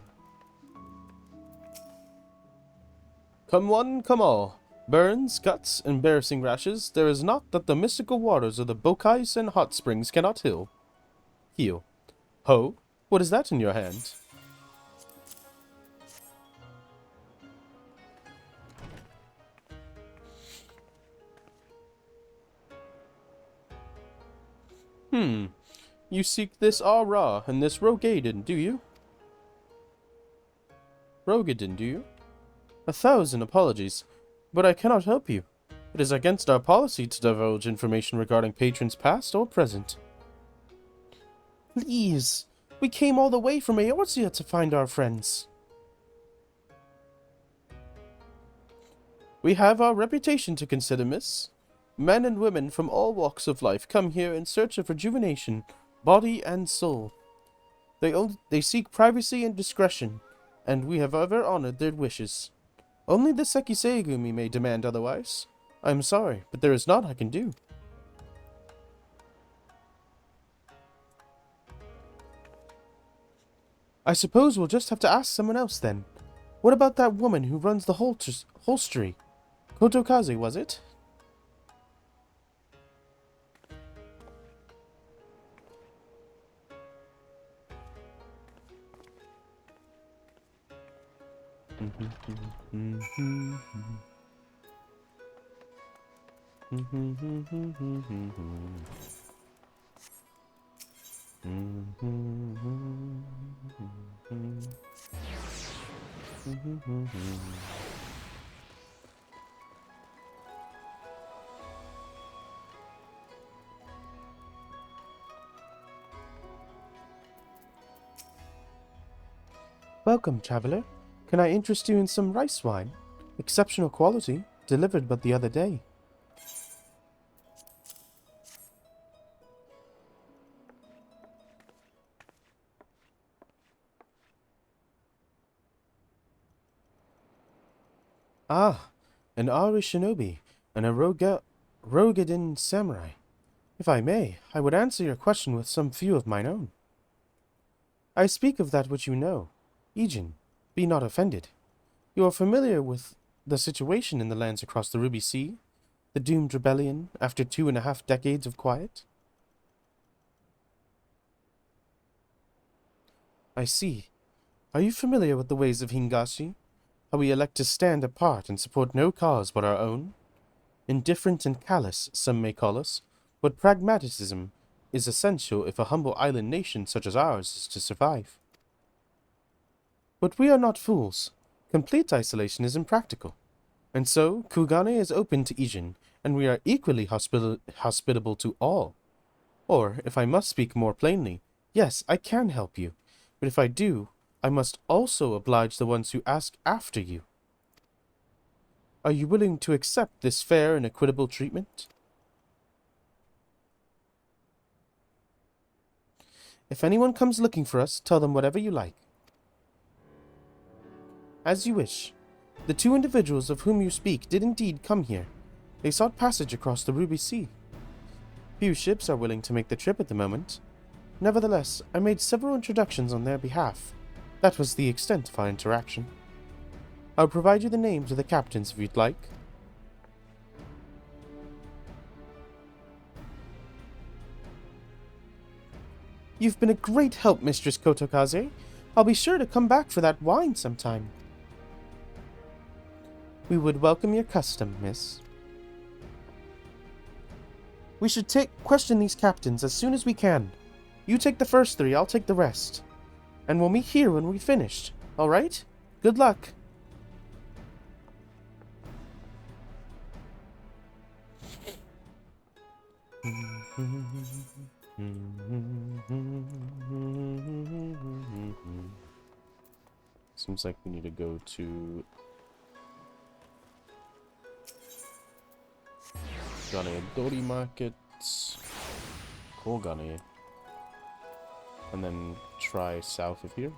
Come one, come all. Burns, cuts, embarrassing rashes, there is naught that the mystical waters of the Bokais and hot springs cannot heal. Ho, what is that in your hand? You seek this Ra and this Rogaden, do you? Rogaden, do you? 1,000 apologies, but I cannot help you. It is against our policy to divulge information regarding patrons past or present. Please, we came all the way from Eorzea to find our friends. We have our reputation to consider, miss. Men and women from all walks of life come here in search of rejuvenation, body and soul. They seek privacy and discretion, and we have ever honored their wishes. Only the Sekiseigumi may demand otherwise. I am sorry, but there is naught I can do. I suppose we'll just have to ask someone else then. What about that woman who runs the holstery? Kotokaze, was it? Welcome, traveler. Can I interest you in some rice wine? Exceptional quality, delivered but the other day. Ah, an Ari shinobi and a Rogaden samurai. If I may, I would answer your question with some few of mine own. I speak of that which you know. Ijin, be not offended. You are familiar with the situation in the lands across the Ruby Sea? The doomed rebellion after 2.5 decades of quiet? I see. Are you familiar with the ways of Hingashi? How we elect to stand apart and support no cause but our own? Indifferent and callous, some may call us, but pragmatism is essential if a humble island nation such as ours is to survive. But we are not fools. Complete isolation is impractical. And so, Kugane is open to Ijin, and we are equally hospitable to all. Or, if I must speak more plainly, yes, I can help you. But if I do, I must also oblige the ones who ask after you. Are you willing to accept this fair and equitable treatment? If anyone comes looking for us, tell them whatever you like. As you wish. The 2 individuals of whom you speak did indeed come here. They sought passage across the Ruby Sea. Few ships are willing to make the trip at the moment. Nevertheless, I made several introductions on their behalf. That was the extent of our interaction. I'll provide you the names of the captains if you'd like. You've been a great help, Mistress Kotokaze. I'll be sure to come back for that wine sometime. We would welcome your custom, miss. We should question these captains as soon as we can. You take the first 3, I'll take the rest. And we'll meet here when we've finished. Alright? Good luck. Seems like we need to go to Gane Dori Markets, Kogane, and then try south of here.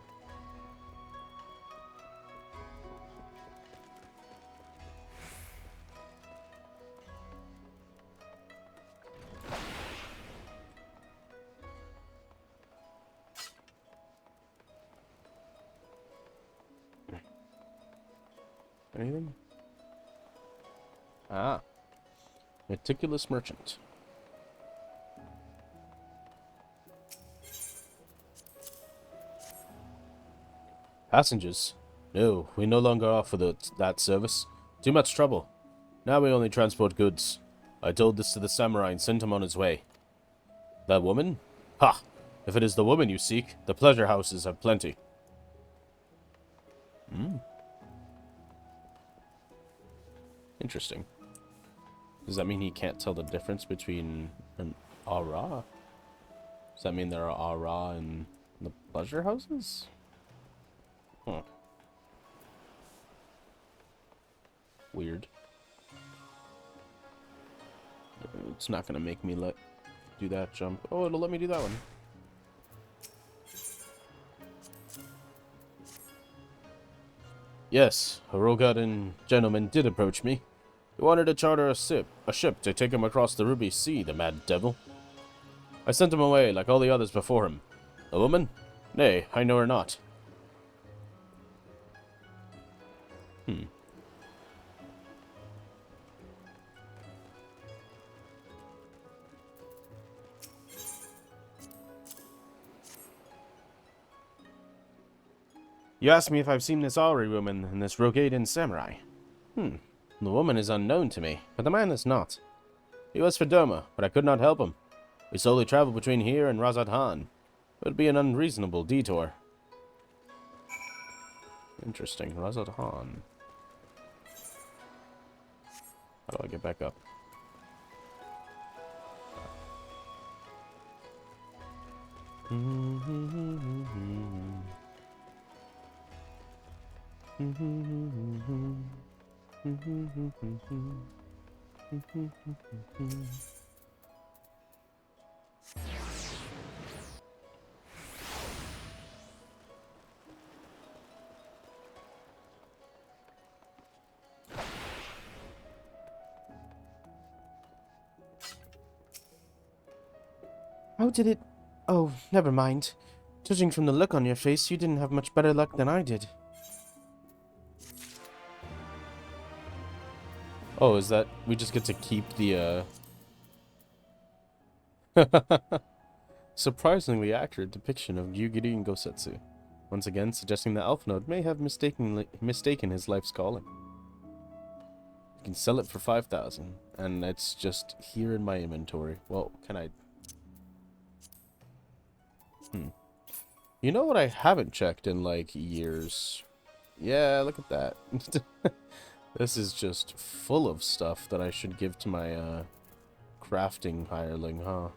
Anything? Ah. Meticulous merchant. Passengers. No, we no longer offer that service. Too much trouble. Now we only transport goods. I told this to the samurai and sent him on his way. That woman? Ha! If it is the woman you seek, the pleasure houses have plenty. Interesting. Does that mean he can't tell the difference between an Ara? Does that mean there are Ara in the pleasure houses? Huh. Weird. It's not gonna make me do that jump. Oh, it'll let me do that one. Yes, a Rogadan gentleman did approach me. He wanted to charter a ship to take him across the Ruby Sea, the mad devil. I sent him away like all the others before him. A woman? Nay, I know her not. You asked me if I've seen this Auri woman and this Rogadan samurai. The woman is unknown to me, but the man is not. He was for Doma, but I could not help him. We solely travel between here and Razadhan. It would be an unreasonable detour. Interesting, Razadhan. How do I get back up? How did it... Oh, never mind. Judging from the look on your face, you didn't have much better luck than I did. Oh, is that... we just get to keep the, surprisingly accurate depiction of Yugiri and Gosetsu. Once again, suggesting that Elfnode may have mistaken his life's calling. You can sell it for 5,000, and it's just here in my inventory. Well, can I... You know what I haven't checked in, like, years? Yeah, look at that. This is just full of stuff that I should give to my, crafting hireling, huh?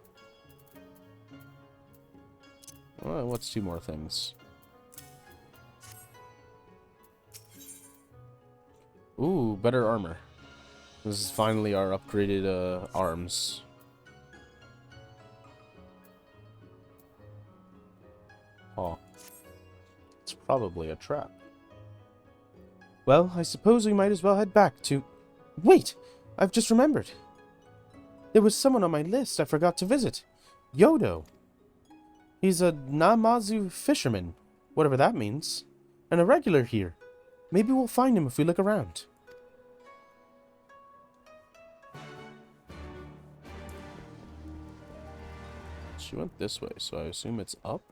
Well, what's 2 more things? Ooh, better armor. This is finally our upgraded, arms. Oh. It's probably a trap. Well, I suppose we might as well head back to... Wait! I've just remembered. There was someone on my list I forgot to visit. Yodo. He's a Namazu fisherman, whatever that means, and a regular here. Maybe we'll find him if we look around. She went this way, so I assume it's up?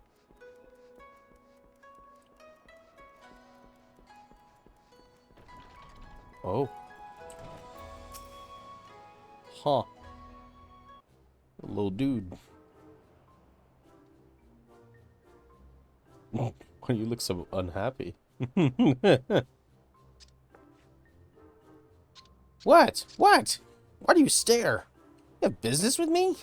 Oh. Huh. little dude. Why do you look so unhappy? What? What? Why do you stare? You have business with me?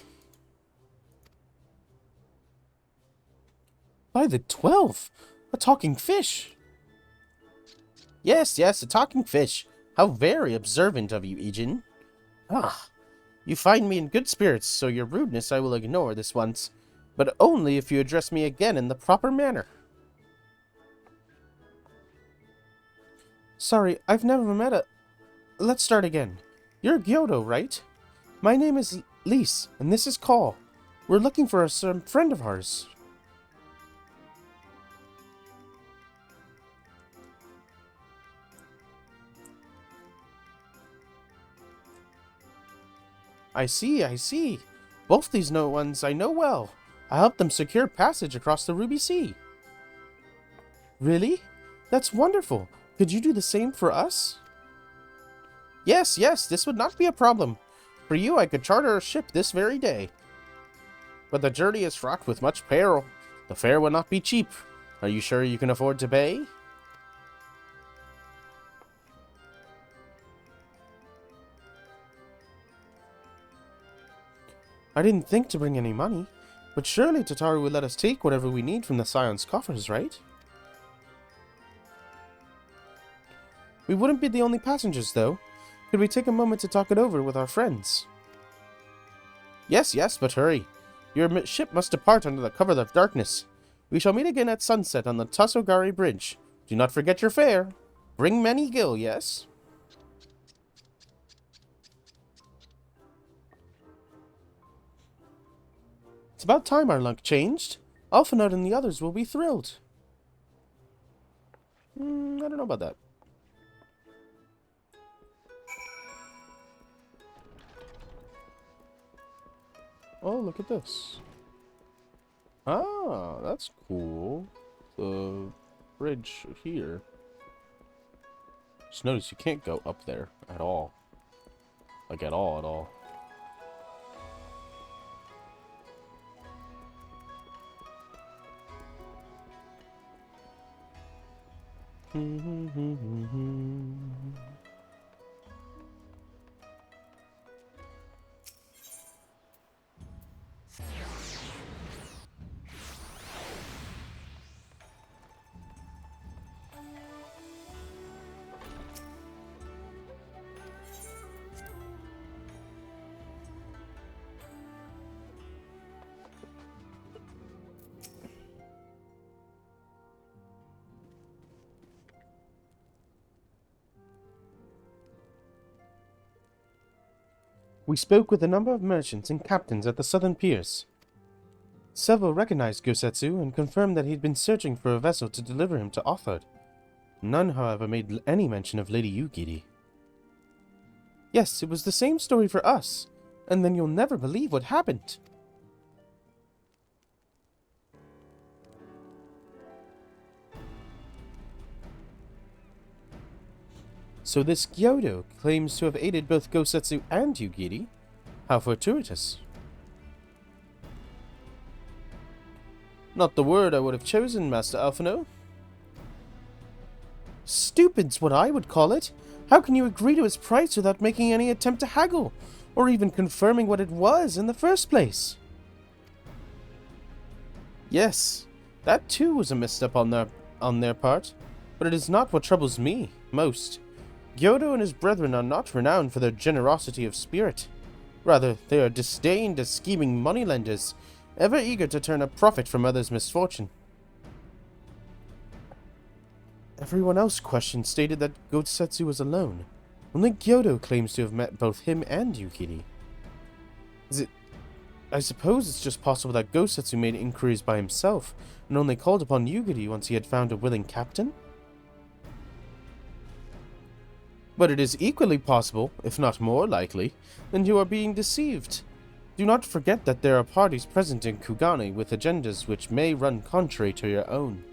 By the 12! A talking fish! Yes, yes, a talking fish. How very observant of you, Ijin. Ah, you find me in good spirits, so your rudeness I will ignore this once, but only if you address me again in the proper manner. Sorry, I've never met a... Let's start again. You're Gyoto, right? My name is Lise, and this is Call. We're looking for some friend of ours. I see, I see. Both these ones I know well. I helped them secure passage across the Ruby Sea. Really? That's wonderful. Could you do the same for us? Yes, yes, this would not be a problem. For you, I could charter a ship this very day. But the journey is fraught with much peril. The fare will not be cheap. Are you sure you can afford to pay? I didn't think to bring any money, but surely Tataru would let us take whatever we need from the Scion's coffers, right? We wouldn't be the only passengers, though. Could we take a moment to talk it over with our friends? Yes, yes, but hurry. Your ship must depart under the cover of darkness. We shall meet again at sunset on the Tasogari Bridge. Do not forget your fare. Bring many gil, yes? It's about time our luck changed. Alphinaud and the others will be thrilled. I don't know about that. Oh, look at this. Ah, that's cool. The bridge here. Just notice you can't go up there at all. Like at all. We spoke with a number of merchants and captains at the southern piers. Several recognized Gosetsu and confirmed that he'd been searching for a vessel to deliver him to Othard. None, however, made any mention of Lady Yugiri. Yes, it was the same story for us, and then you'll never believe what happened. So this Gyodo claims to have aided both Gosetsu and Yugiri? How fortuitous. Not the word I would have chosen, Master Alphinaud. Stupid's what I would call it. How can you agree to his price without making any attempt to haggle, or even confirming what it was in the first place? Yes, that too was a misstep on their part, but it is not what troubles me most. Gyodo and his brethren are not renowned for their generosity of spirit. Rather, they are disdained as scheming moneylenders, ever eager to turn a profit from others' misfortune. Everyone else questioned stated that Gosetsu was alone. Only Gyodo claims to have met both him and Yukiri. I suppose it's just possible that Gosetsu made inquiries by himself, and only called upon Yugiri once he had found a willing captain? But it is equally possible, if not more likely, that you are being deceived. Do not forget that there are parties present in Kugane with agendas which may run contrary to your own.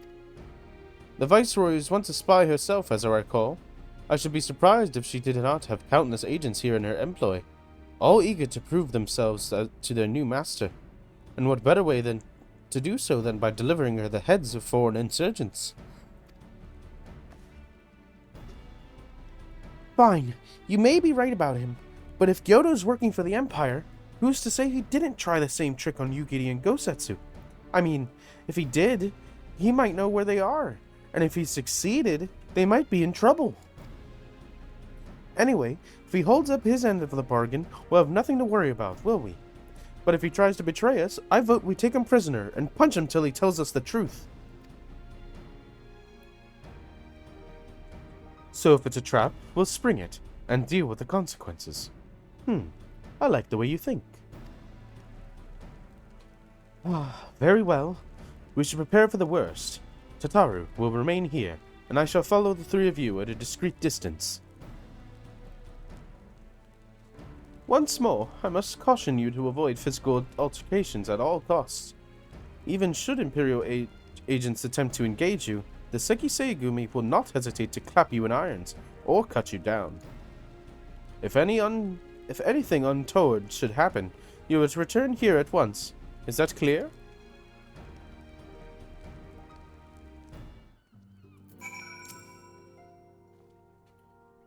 The Viceroy was once a spy herself, as I recall. I should be surprised if she did not have countless agents here in her employ. all eager to prove themselves to their new master. And what better way than to do so than by delivering her the heads of foreign insurgents? Fine, you may be right about him, but if Gyoto's working for the Empire, who's to say he didn't try the same trick on Yukiri and Gosetsu? I mean, if he did, he might know where they are, and if he succeeded, they might be in trouble. Anyway, if he holds up his end of the bargain, we'll have nothing to worry about, will we? But if he tries to betray us, I vote we take him prisoner and punch him till he tells us the truth. So if it's a trap, we'll spring it, and deal with the consequences. I like the way you think. Very well. We should prepare for the worst. Tataru will remain here, and I shall follow the three of you at a discreet distance. Once more, I must caution you to avoid physical altercations at all costs. Even should Imperial agents attempt to engage you, the Sekiseigumi will not hesitate to clap you in irons, or cut you down. If anything untoward should happen, you are to return here at once. Is that clear?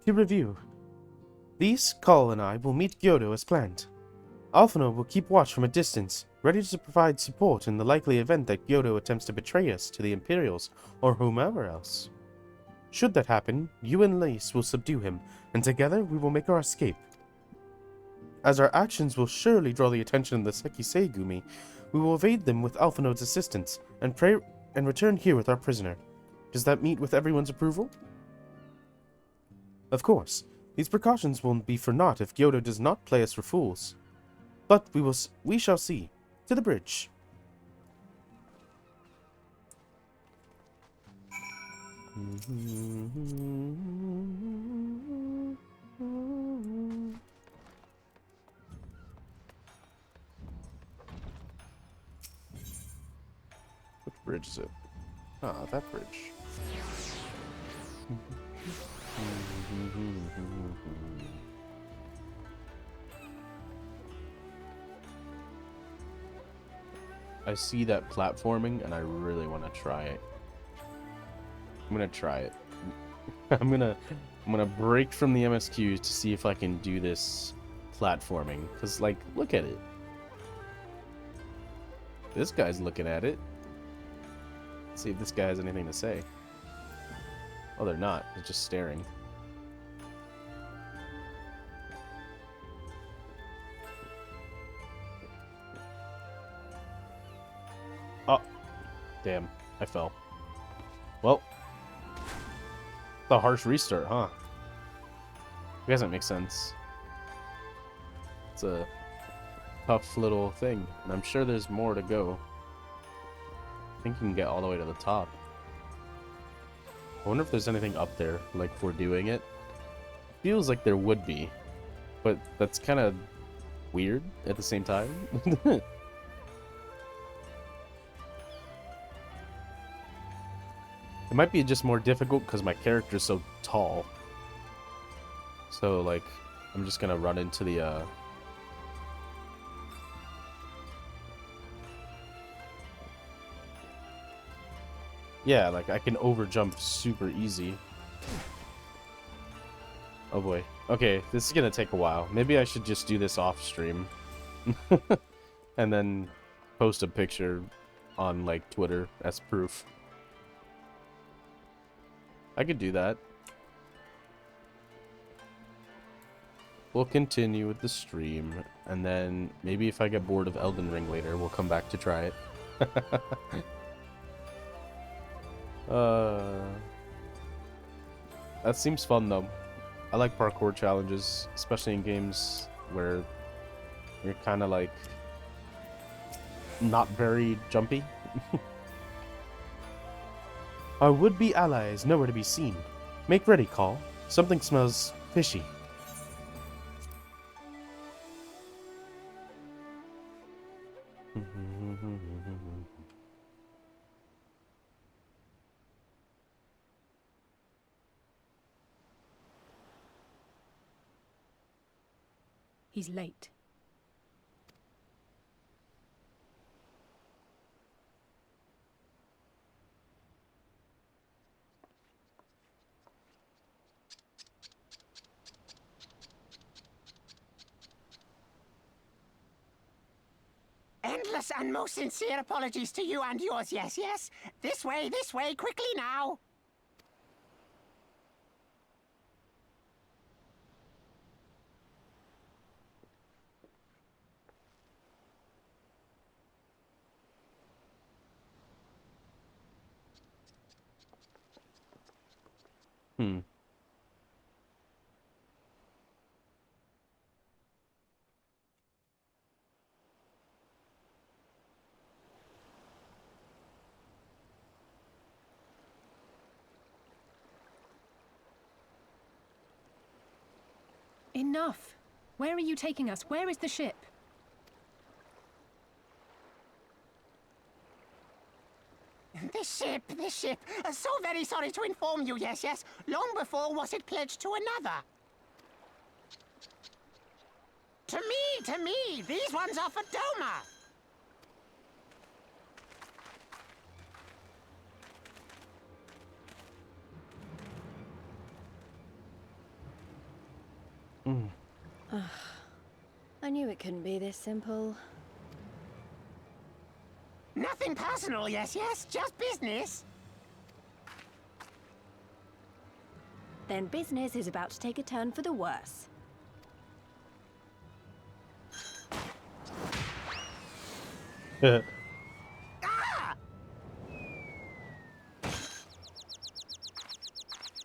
To review, Lise, Call, and I will meet Gyoto as planned. Alphino will keep watch from a distance, ready to provide support in the likely event that Gyoto attempts to betray us to the Imperials or whomever else. Should that happen, you and Lise will subdue him, and together we will make our escape. As our actions will surely draw the attention of the Sekiseigumi, we will evade them with Alphino's assistance, and return here with our prisoner. Does that meet with everyone's approval? Of course, these precautions will be for naught if Gyoto does not play us for fools. But we shall see. To the bridge. Which bridge is it? Ah, that bridge. I see that platforming and I really want to try it. I'm gonna try it. I'm gonna break from the MSQ to see if I can do this platforming. Cause like, look at it. This guy's looking at it. Let's see if this guy has anything to say. Oh, they're not. They're just staring. Oh, damn. I fell. Well, it's a harsh restart, huh? I guess that makes sense. It's a tough little thing, and I'm sure there's more to go. I think you can get all the way to the top. I wonder if there's anything up there, like, for doing it. Feels like there would be, but that's kind of weird at the same time. It might be just more difficult because my character's so tall. So, like, I'm just gonna run into the, yeah, like, I can overjump super easy. Oh boy. Okay, this is gonna take a while. Maybe I should just do this off stream. And then post a picture on, like, Twitter as proof. I could do that. We'll continue with the stream, and then maybe if I get bored of Elden Ring later, we'll come back to try it. That seems fun though. I like parkour challenges, especially in games where you're kind of like not very jumpy. Our would-be ally is nowhere to be seen. Make ready, Call. Something smells fishy. He's late. Endless and most sincere apologies to you and yours, yes, yes. This way, quickly now. Enough! Where are you taking us? Where is the ship? This ship. So very sorry to inform you, yes, yes. Long before was it pledged to another. To me. These ones are for Doma. I knew it couldn't be this simple. Nothing personal, yes, yes. Just business. Then business is about to take a turn for the worse.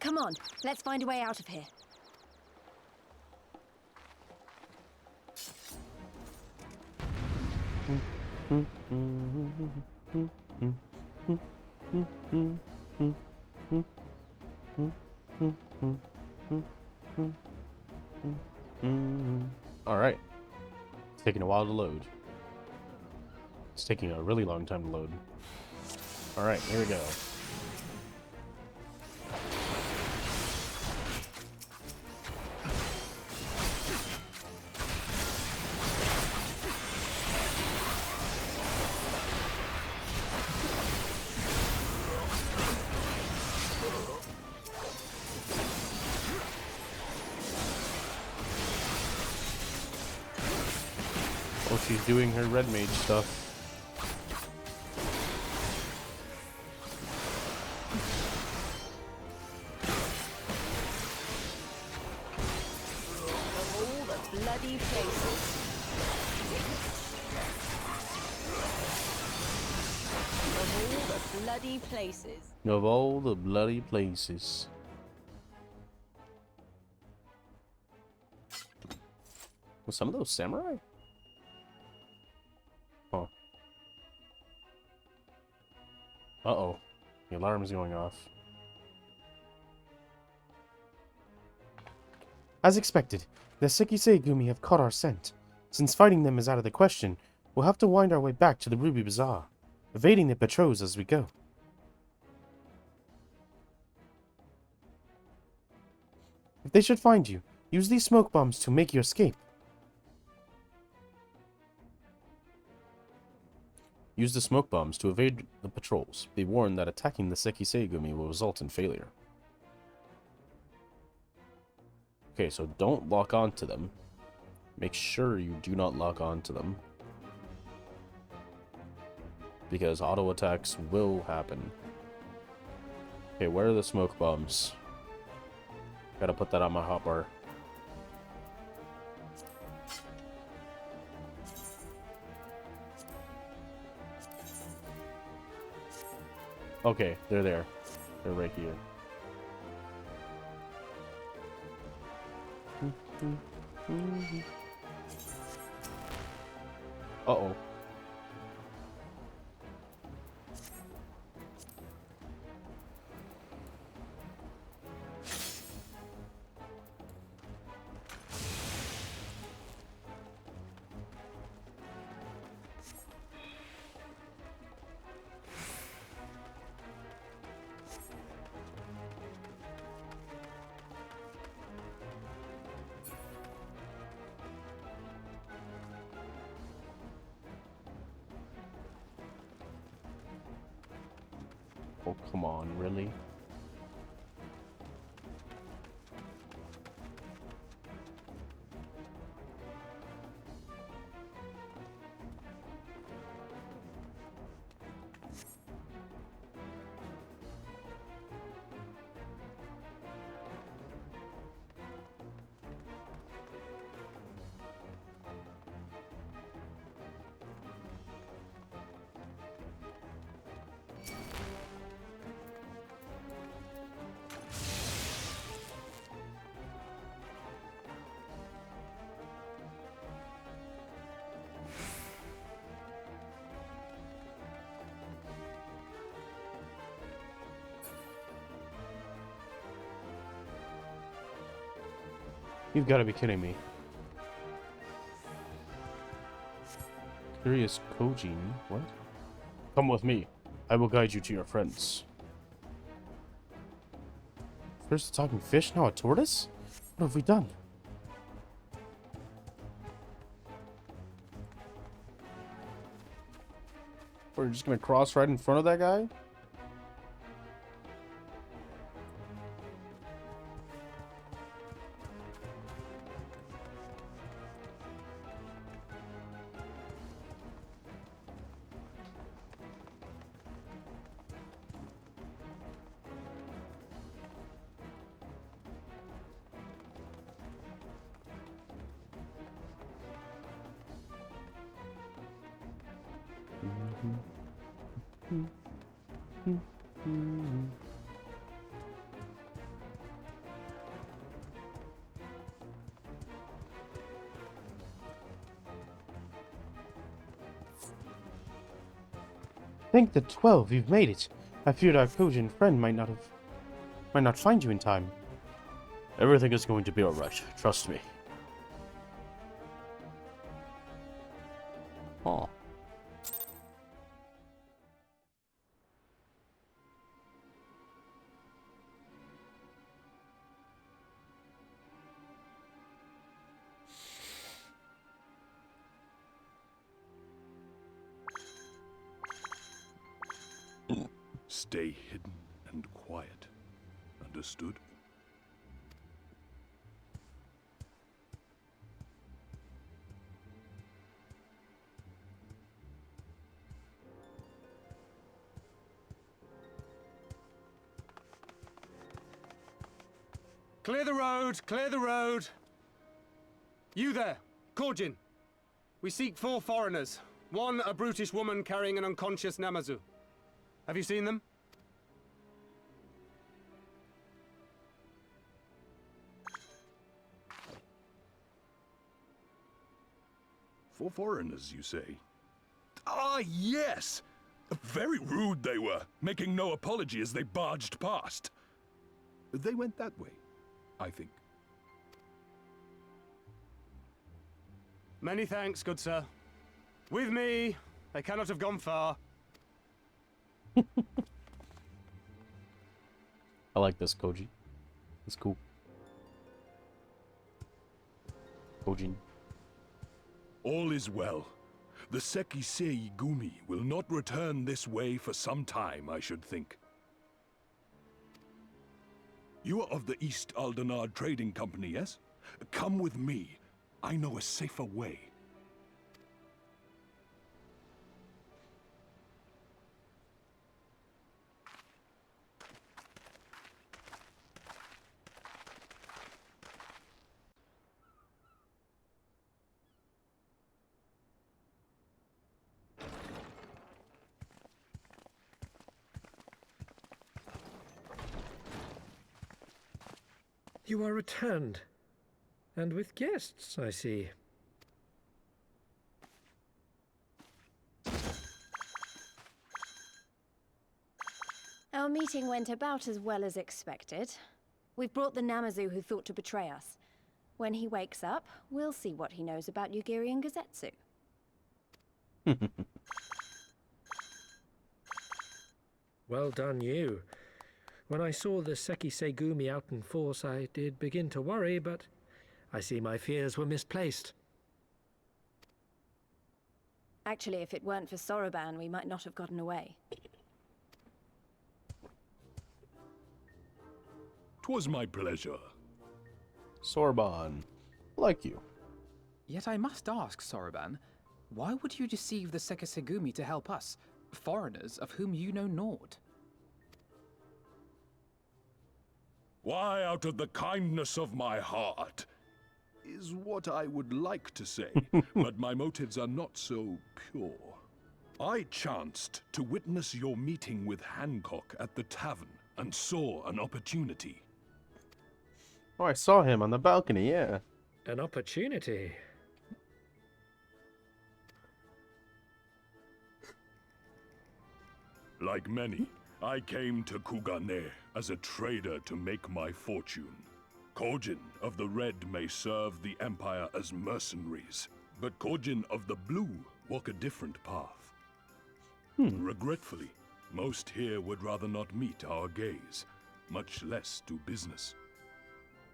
Come on, let's find a way out of here. Alright. It's taking a while to load. It's taking a really long time to load. Alright, here we go. Oh, she's doing her red mage stuff. Of all the bloody places. Of all the bloody places. Of all the bloody places. Was some of those samurai? Huh. Uh-oh. The alarm is going off. As expected, the Sekisei Gumi have caught our scent. Since fighting them is out of the question, we'll have to wind our way back to the Ruby Bazaar, evading the patrols as we go. If they should find you, use these smoke bombs to make your escape. Use the smoke bombs to evade the patrols. Be warned that attacking the Sekisei Gumi will result in failure. Okay, so don't lock onto them. Make sure you do not lock onto them. Because auto attacks will happen. Okay, where are the smoke bombs? Gotta put that on my hotbar. Okay, they're there. They're right here. Uh-oh. Oh, come on, really? You've got to be kidding me. Curious Kojin? What? Come with me. I will guide you to your friends. First a talking fish, now a tortoise? What have we done? We're just gonna cross right in front of that guy? Thank the 12, you've made it. I feared our Kojin friend might not find you in time. Everything is going to be alright, trust me. Oh. Stay hidden and quiet. Understood? Clear the road! Clear the road! You there, Kojin. We seek 4 foreigners. 1, a brutish woman carrying an unconscious Namazu. Have you seen them? For foreigners, you say? Ah, yes! Very rude they were, making no apology as they barged past. They went that way, I think. Many thanks, good sir. With me, they cannot have gone far. I like this, Koji. It's cool. Kojin. All is well. The Sekisei Gumi will not return this way for some time, I should think. You are of the East Aldenard Trading Company, yes? Come with me. I know a safer way. You are returned. And with guests, I see. Our meeting went about as well as expected. We've brought the Namazu who thought to betray us. When he wakes up, we'll see what he knows about Yugiri and Gazetsu. Well done, you. When I saw the Sekisei Gumi out in force, I did begin to worry, but I see my fears were misplaced. Actually, if it weren't for Soroban, we might not have gotten away. 'Twas my pleasure. Sorbonne. Like you. Yet I must ask, Soroban, why would you deceive the Sekisegumi to help us, foreigners of whom you know naught? Why, out of the kindness of my heart, is what I would like to say, but my motives are not so pure. I chanced to witness your meeting with Hancock at the tavern and saw an opportunity. Oh, I saw him on the balcony, yeah. An opportunity. Like many, I came to Kugane as a trader to make my fortune. Kojin of the Red may serve the Empire as mercenaries, but Kojin of the Blue walk a different path. Regretfully, most here would rather not meet our gaze, much less do business.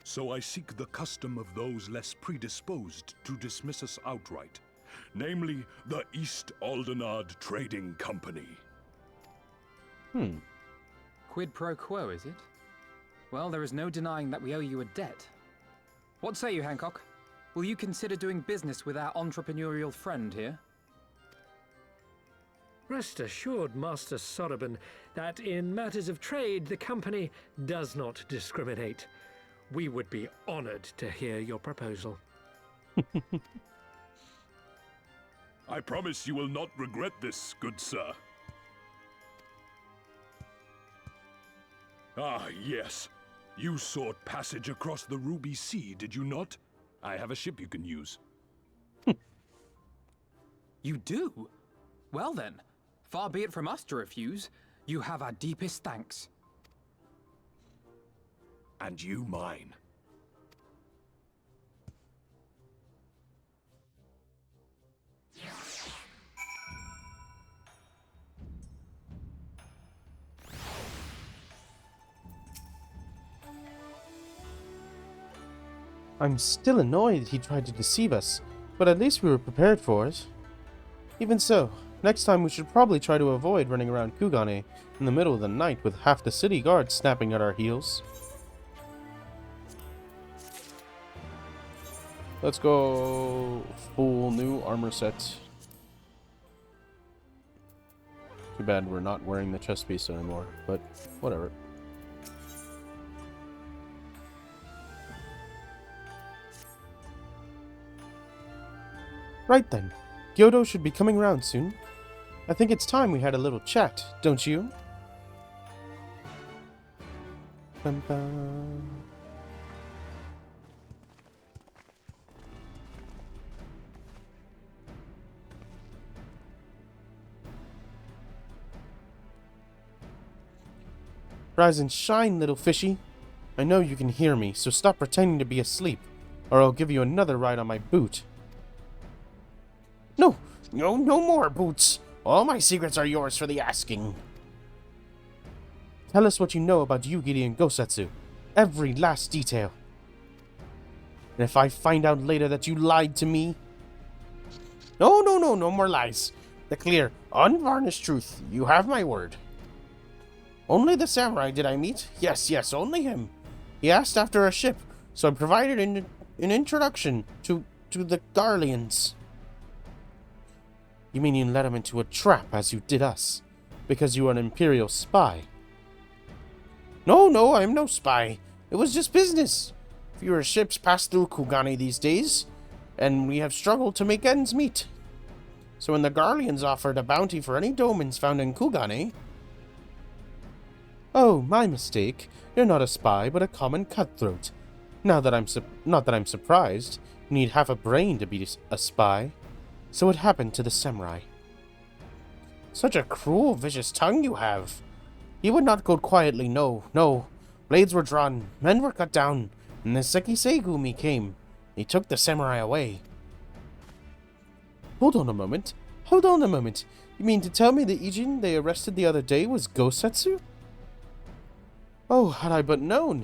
So I seek the custom of those less predisposed to dismiss us outright, namely the East Aldenard Trading Company. Quid pro quo, is it? Well, there is no denying that we owe you a debt. What say you, Hancock? Will you consider doing business with our entrepreneurial friend here? Rest assured, Master Soroban, that in matters of trade, the company does not discriminate. We would be honored to hear your proposal. I promise you will not regret this, good sir. Ah, yes. You sought passage across the Ruby Sea, did you not? I have a ship you can use. You do? Well then, far be it from us to refuse. You have our deepest thanks. And you mine. I'm still annoyed he tried to deceive us, but at least we were prepared for it. Even so, next time we should probably try to avoid running around Kugane in the middle of the night with half the city guard snapping at our heels. Let's go full new armor set. Too bad we're not wearing the chest piece anymore, but whatever. Right then, Gyodo should be coming round soon. I think it's time we had a little chat, don't you? Bum bum. Rise and shine, little fishy. I know you can hear me, so stop pretending to be asleep, or I'll give you another ride on my boot. No more boots. All my secrets are yours for the asking. Tell us what you know about Yugiri and Gosetsu. Every last detail. And if I find out later that you lied to me... No more lies. The clear, unvarnished truth. You have my word. Only the samurai did I meet? Yes, only him. He asked after a ship, so I provided an introduction to the Garleans. You mean you led him into a trap as you did us, because you are an Imperial spy? No, I'm no spy. It was just business. Fewer ships pass through Kugane these days, and we have struggled to make ends meet. So when the Garleans offered a bounty for any domins found in Kugane... Oh, my mistake. You're not a spy, but a common cutthroat. Not that I'm surprised. You need half a brain to be a spy. So what happened to the samurai? Such a cruel, vicious tongue you have. He would not go quietly, no. Blades were drawn, men were cut down, and the Sekisegumi came. He took the samurai away. Hold on a moment. You mean to tell me the Ijin they arrested the other day was Gosetsu? Oh, had I but known.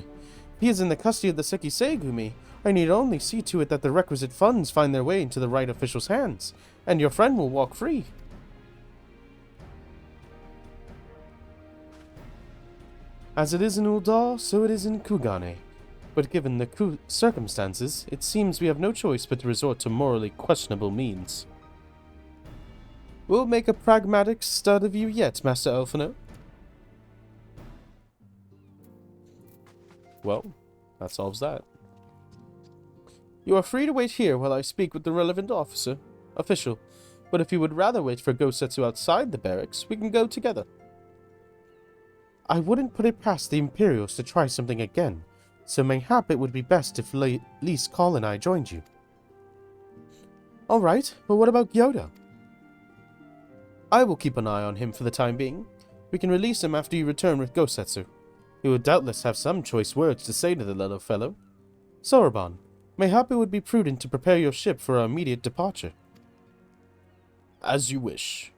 If he is in the custody of the Sekisegumi, I need only see to it that the requisite funds find their way into the right official's hands, and your friend will walk free. As it is in Uldar, so it is in Kugane. But given the circumstances, it seems we have no choice but to resort to morally questionable means. We'll make a pragmatic stud of you yet, Master Elfino. Well, that solves that. You are free to wait here while I speak with the relevant official, but if you would rather wait for Gosetsu outside the barracks, we can go together. I wouldn't put it past the Imperials to try something again, so mayhap it would be best if Lise, Call, and I joined you. Alright, but what about Gyoda? I will keep an eye on him for the time being. We can release him after you return with Gosetsu. He will doubtless have some choice words to say to the little fellow. Soroban, mayhap it would be prudent to prepare your ship for our immediate departure. As you wish.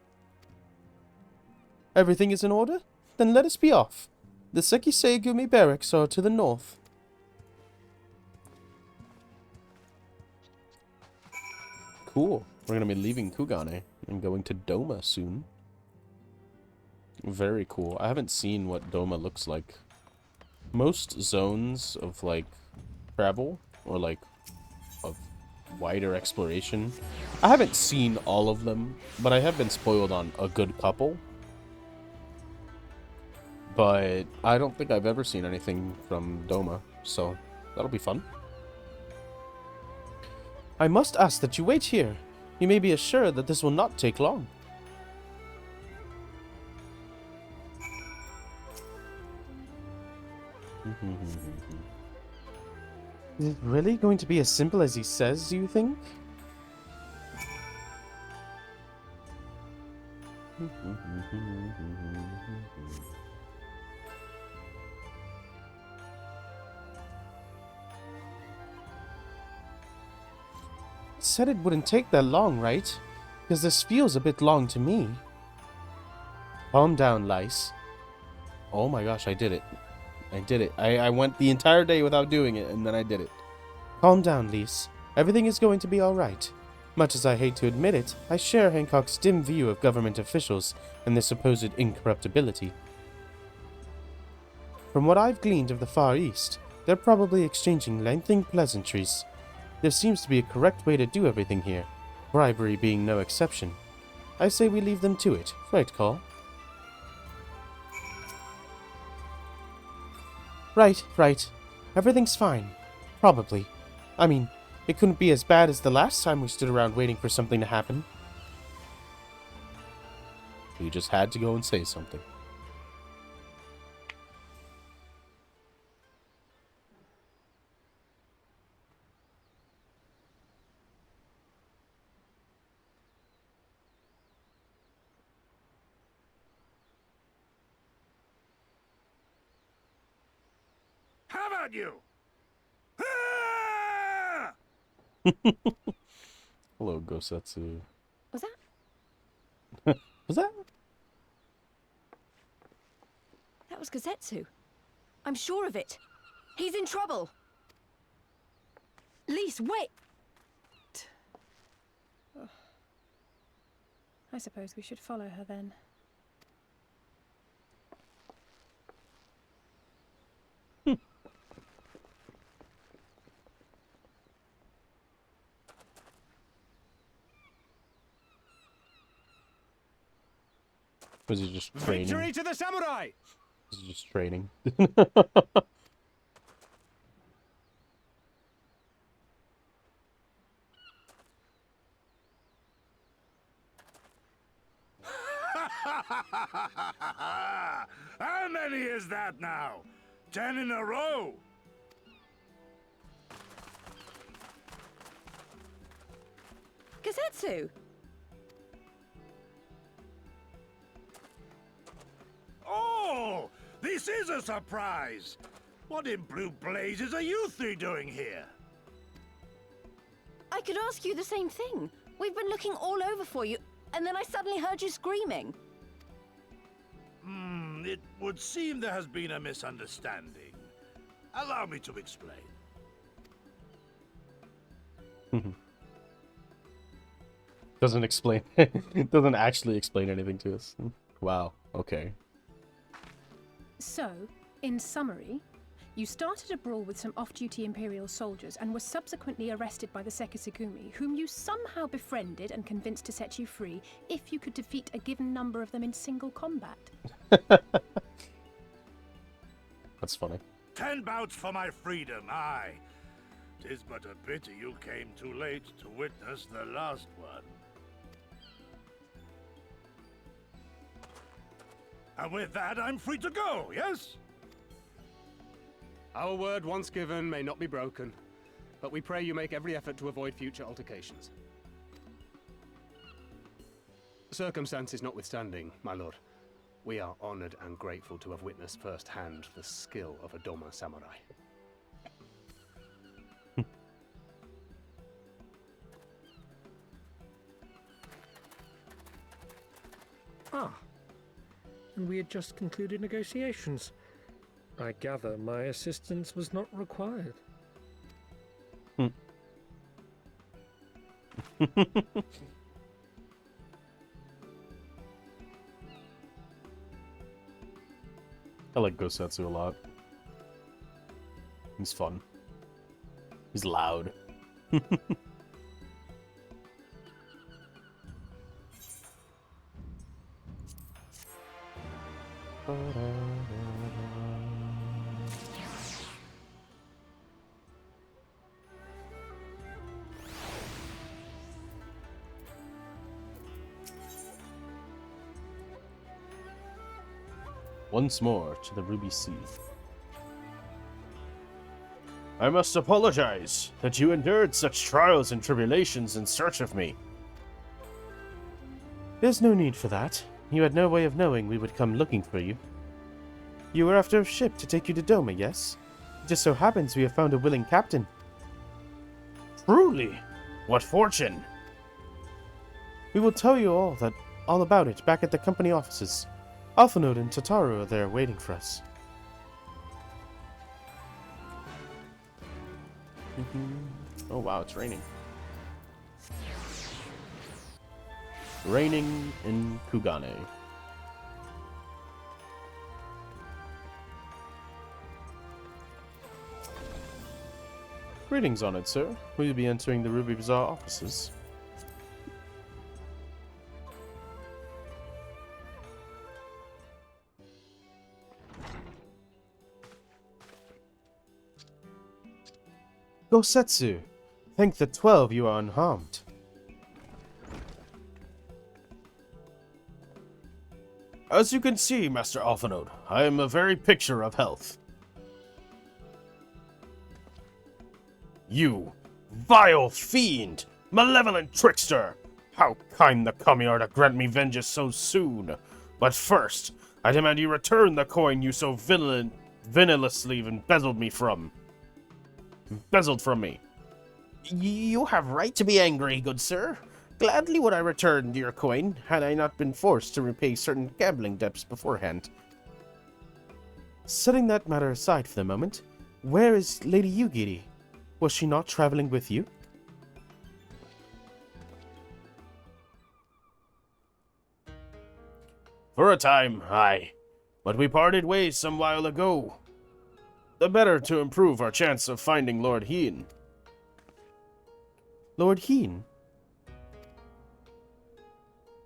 Everything is in order? Then let us be off. The Sekiseigumi barracks are to the north. Cool. We're going to be leaving Kugane and going to Doma soon. Very cool. I haven't seen what Doma looks like. Most zones of, like, travel, or, like, of wider exploration, I haven't seen all of them, but I have been spoiled on a good couple. But I don't think I've ever seen anything from Doma, so that'll be fun. I must ask that you wait here. You may be assured that this will not take long. Is it really going to be as simple as he says, do you think? Said it wouldn't take that long, right? Because this feels a bit long to me. Calm down, Lice. Oh my gosh, I did it. I did it. I went the entire day without doing it, and then I did it. Calm down, Lise. Everything is going to be alright. Much as I hate to admit it, I share Hancock's dim view of government officials and their supposed incorruptibility. From what I've gleaned of the Far East, they're probably exchanging lengthy pleasantries. There seems to be a correct way to do everything here, bribery being no exception. I say we leave them to it, right, Call? Right. Everything's fine. Probably. I mean, it couldn't be as bad as the last time we stood around waiting for something to happen. You just had to go and say something. How about you? Hello, Gosetsu. Was that? Was that? That was Gosetsu. I'm sure of it. He's in trouble. Lise, wait! I suppose we should follow her then. Was he just training? Victory to the samurai! Was he just training? How many is that now? 10 in a row? Gosetsu! Oh, this is a surprise! What in blue blazes are you three doing here? I could ask you the same thing. We've been looking all over for you, and then I suddenly heard you screaming. It would seem there has been a misunderstanding. Allow me to explain. Doesn't explain. It doesn't actually explain anything to us. Wow. Okay. So, In summary, you started a brawl with some off-duty Imperial soldiers and were subsequently arrested by the Sekisugumi, whom you somehow befriended and convinced to set you free if you could defeat a given number of them in single combat. That's funny. 10 bouts for my freedom, aye. 'Tis but a pity you came too late to witness the last one. And with that, I'm free to go, yes? Our word once given may not be broken, but we pray you make every effort to avoid future altercations. Circumstances notwithstanding, my lord, we are honored and grateful to have witnessed firsthand the skill of a Doma samurai. Ah, and we had just concluded negotiations. I gather my assistance was not required. I like Gosetsu a lot. He's fun. He's loud. Once more to the Ruby Sea. I must apologize that you endured such trials and tribulations in search of me. There's no need for that. You had no way of knowing we would come looking for you. You were after a ship to take you to Doma, yes? It just so happens we have found a willing captain. Truly! What fortune! We will tell you all about it back at the company offices. Alphanode and Tataru are there waiting for us. Oh wow, it's raining. Raining in Kugane. Greetings, honored sir. Will you be entering the Ruby Bazaar offices? Gosetsu! Thank the 12 you are unharmed. As you can see, Master Alphanode, I am a very picture of health. You, vile fiend! Malevolent trickster! How kind the kami are to grant me vengeance so soon! But first, I demand you return the coin you so villainously embezzled from me. You have right to be angry, good sir. Gladly would I return your coin, had I not been forced to repay certain gambling debts beforehand. Setting that matter aside for the moment, where is Lady Yugiri? Was she not traveling with you? For a time, aye. But we parted ways some while ago. The better to improve our chance of finding Lord Hien. Lord Hien?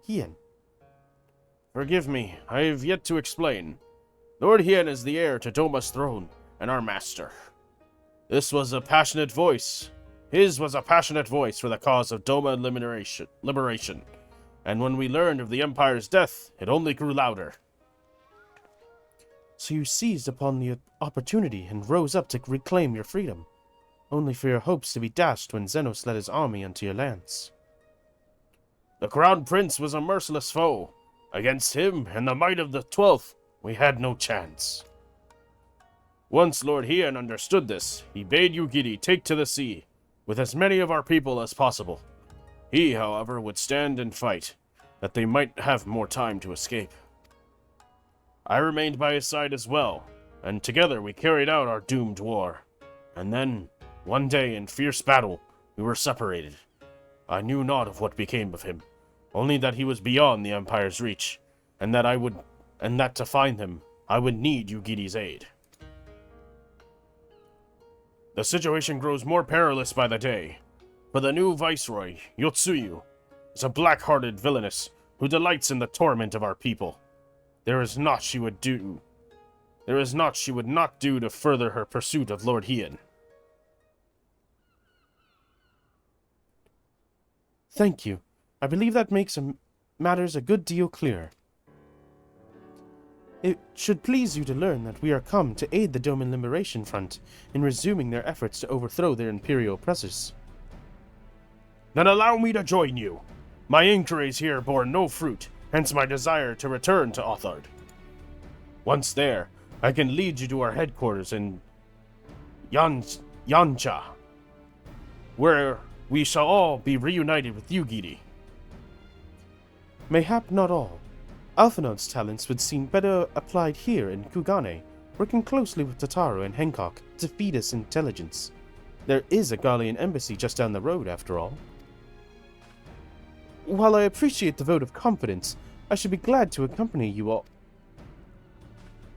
Hien. Forgive me, I have yet to explain. Lord Hien is the heir to Doma's throne, and our master. His was a passionate voice for the cause of Doma liberation. And when we learned of the Empire's death, it only grew louder. So you seized upon the opportunity and rose up to reclaim your freedom, only for your hopes to be dashed when Xenos led his army onto your lands. The Crown Prince was a merciless foe. Against him and the might of the 12th, we had no chance. Once Lord Hien understood this, he bade Yugiri take to the sea, with as many of our people as possible. He, however, would stand and fight, that they might have more time to escape. I remained by his side as well, and together we carried out our doomed war. And then, one day in fierce battle, we were separated. I knew not of what became of him, only that he was beyond the Empire's reach, and that to find him, I would need Yugiri's aid. The situation grows more perilous by the day. For the new viceroy, Yotsuyu, is a black-hearted villainess who delights in the torment of our people. There is naught she would not do to further her pursuit of Lord Hien. Thank you. I believe that makes matters a good deal clearer. It should please you to learn that we are come to aid the Doman Liberation Front in resuming their efforts to overthrow their imperial oppressors. Then allow me to join you. My inquiries here bore no fruit, hence my desire to return to Othard. Once there, I can lead you to our headquarters in Yancha, where we shall all be reunited with you, Giri. Mayhap not all. Alphinaud's talents would seem better applied here in Kugane, working closely with Tataru and Hancock to feed us intelligence. There is a Garlean embassy just down the road, after all. While I appreciate the vote of confidence, I should be glad to accompany you all.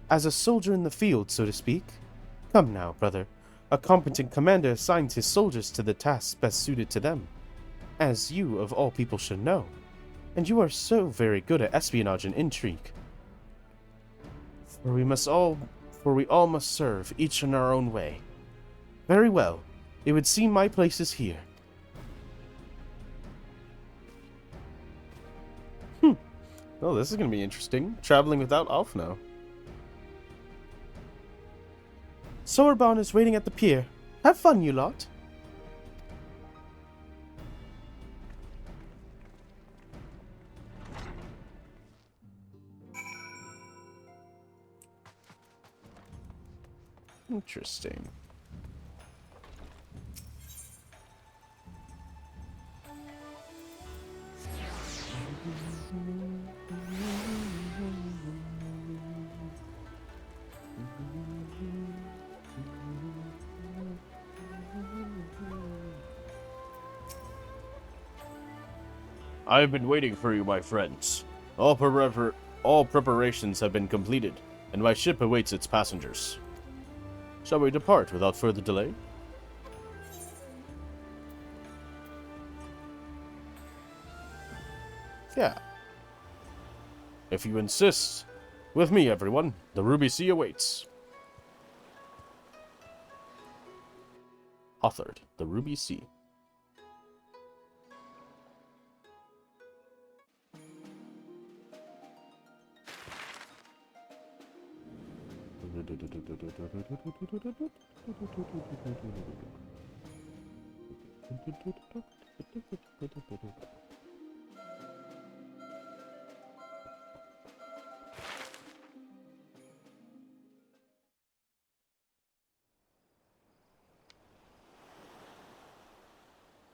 As a soldier in the field, so to speak. Come now, brother. A competent commander assigns his soldiers to the tasks best suited to them, as you, of all people, should know. And you are so very good at espionage and intrigue. For we all must serve, each in our own way. Very well. It would seem my place is here. Oh, this is going to be interesting. Traveling without Alphinaud. Sorbonne is waiting at the pier. Have fun, you lot. Interesting. I have been waiting for you, my friends. All preparations have been completed, and my ship awaits its passengers. Shall we depart without further delay? Yeah. If you insist. With me, everyone. The Ruby Sea awaits. Authored, The Ruby Sea.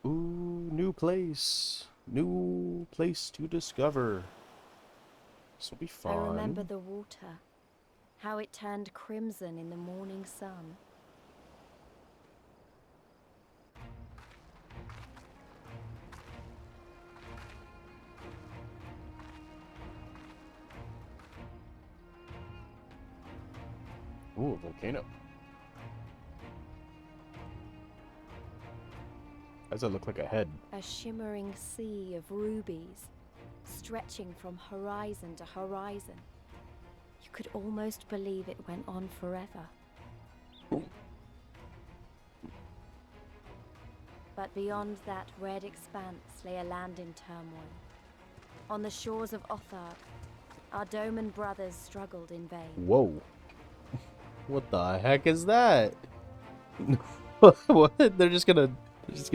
Ooh, new place. New place to discover. This will be fun. I remember the water. How it turned crimson in the morning sun. Ooh, volcano. Does that look like a head? A shimmering sea of rubies, stretching from horizon to horizon. You could almost believe it went on forever. Ooh. But beyond that red expanse lay a land in turmoil. On the shores of Othard, our Doman brothers struggled in vain. Whoa. What the heck is that? What? They're just gonna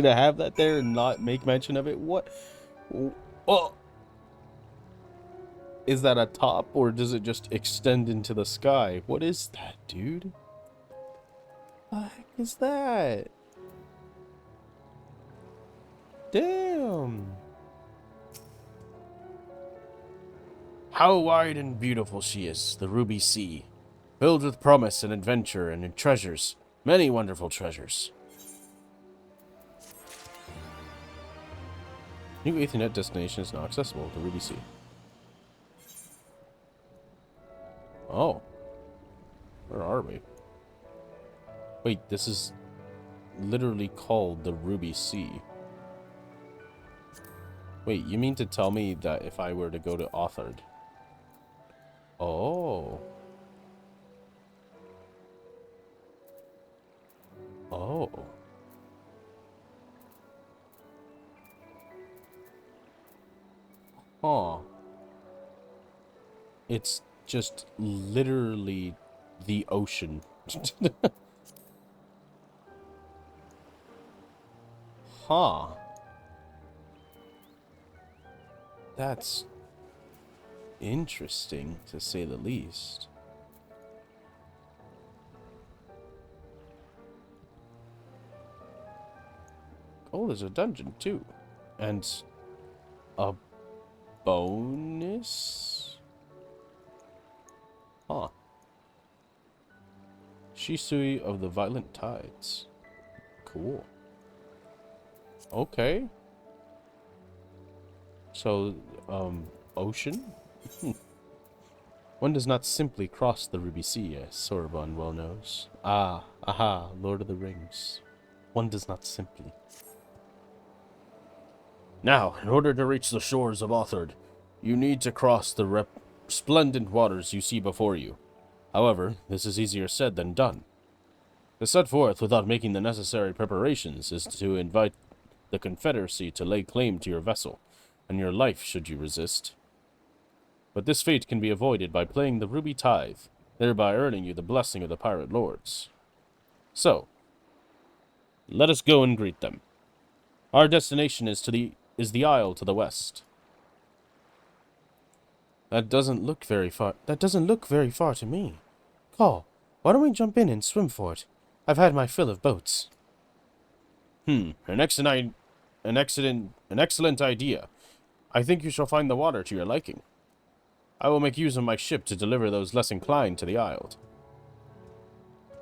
have that there and not make mention of it? What? Oh. Is that a top, or does it just extend into the sky? What is that, dude? What the heck is that? Damn. How wide and beautiful she is, the Ruby Sea. Filled with promise and adventure and treasures. Many wonderful treasures. New Ethernet destination is now accessible, the Ruby Sea. Oh. Where are we? Wait, this is... literally called the Ruby Sea. Wait, you mean to tell me that if I were to go to Authored? Oh. Oh. Huh. It's just literally the ocean. Huh. That's interesting, to say the least. Oh, there's a dungeon, too. And a bonus? Huh. Shisui of the Violent Tides. Cool. Okay. So, ocean? One does not simply cross the Ruby Sea, as Sorbonne well knows. Ah, aha, Lord of the Rings. One does not simply. Now, in order to reach the shores of Authored, you need to cross the resplendent waters you see before you. However, this is easier said than done. To set forth without making the necessary preparations is to invite the Confederacy to lay claim to your vessel, and your life should you resist. But this fate can be avoided by playing the Ruby Tithe, thereby earning you the blessing of the pirate lords. So, let us go and greet them. Our destination is the isle to the west. That doesn't look very far. That doesn't look very far to me. Call, why don't we jump in and swim for it? I've had my fill of boats. An excellent idea. I think you shall find the water to your liking. I will make use of my ship to deliver those less inclined to the isle.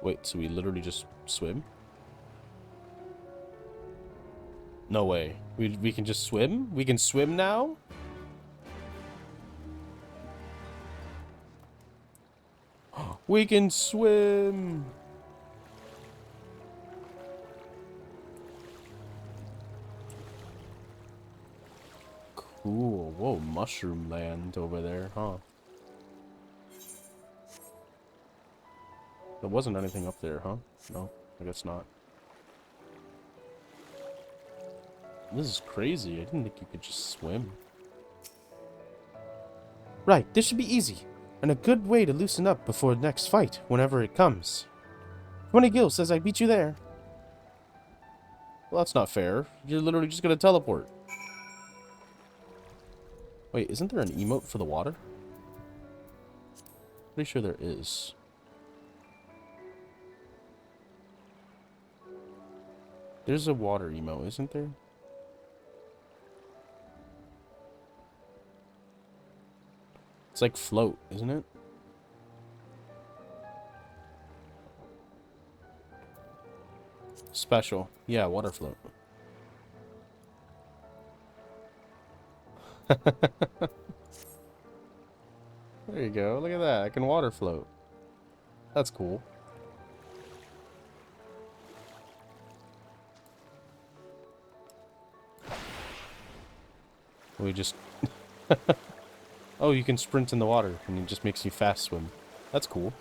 Wait, so we literally just swim? No way. We can just swim? We can swim now? We can swim! Cool. Whoa, mushroom land over there, huh? There wasn't anything up there, huh? No, I guess not. This is crazy. I didn't think you could just swim. Right, this should be easy, and a good way to loosen up before the next fight, whenever it comes. 20 Gil says I beat you there. Well, that's not fair. You're literally just gonna teleport. Wait, isn't there an emote for the water? Pretty sure there is. There's a water emote, isn't there? It's like float, isn't it? Special. Yeah, water float. There you go. Look at that. I can water float. That's cool. We just... Oh, you can sprint in the water, and it just makes you fast swim. That's cool.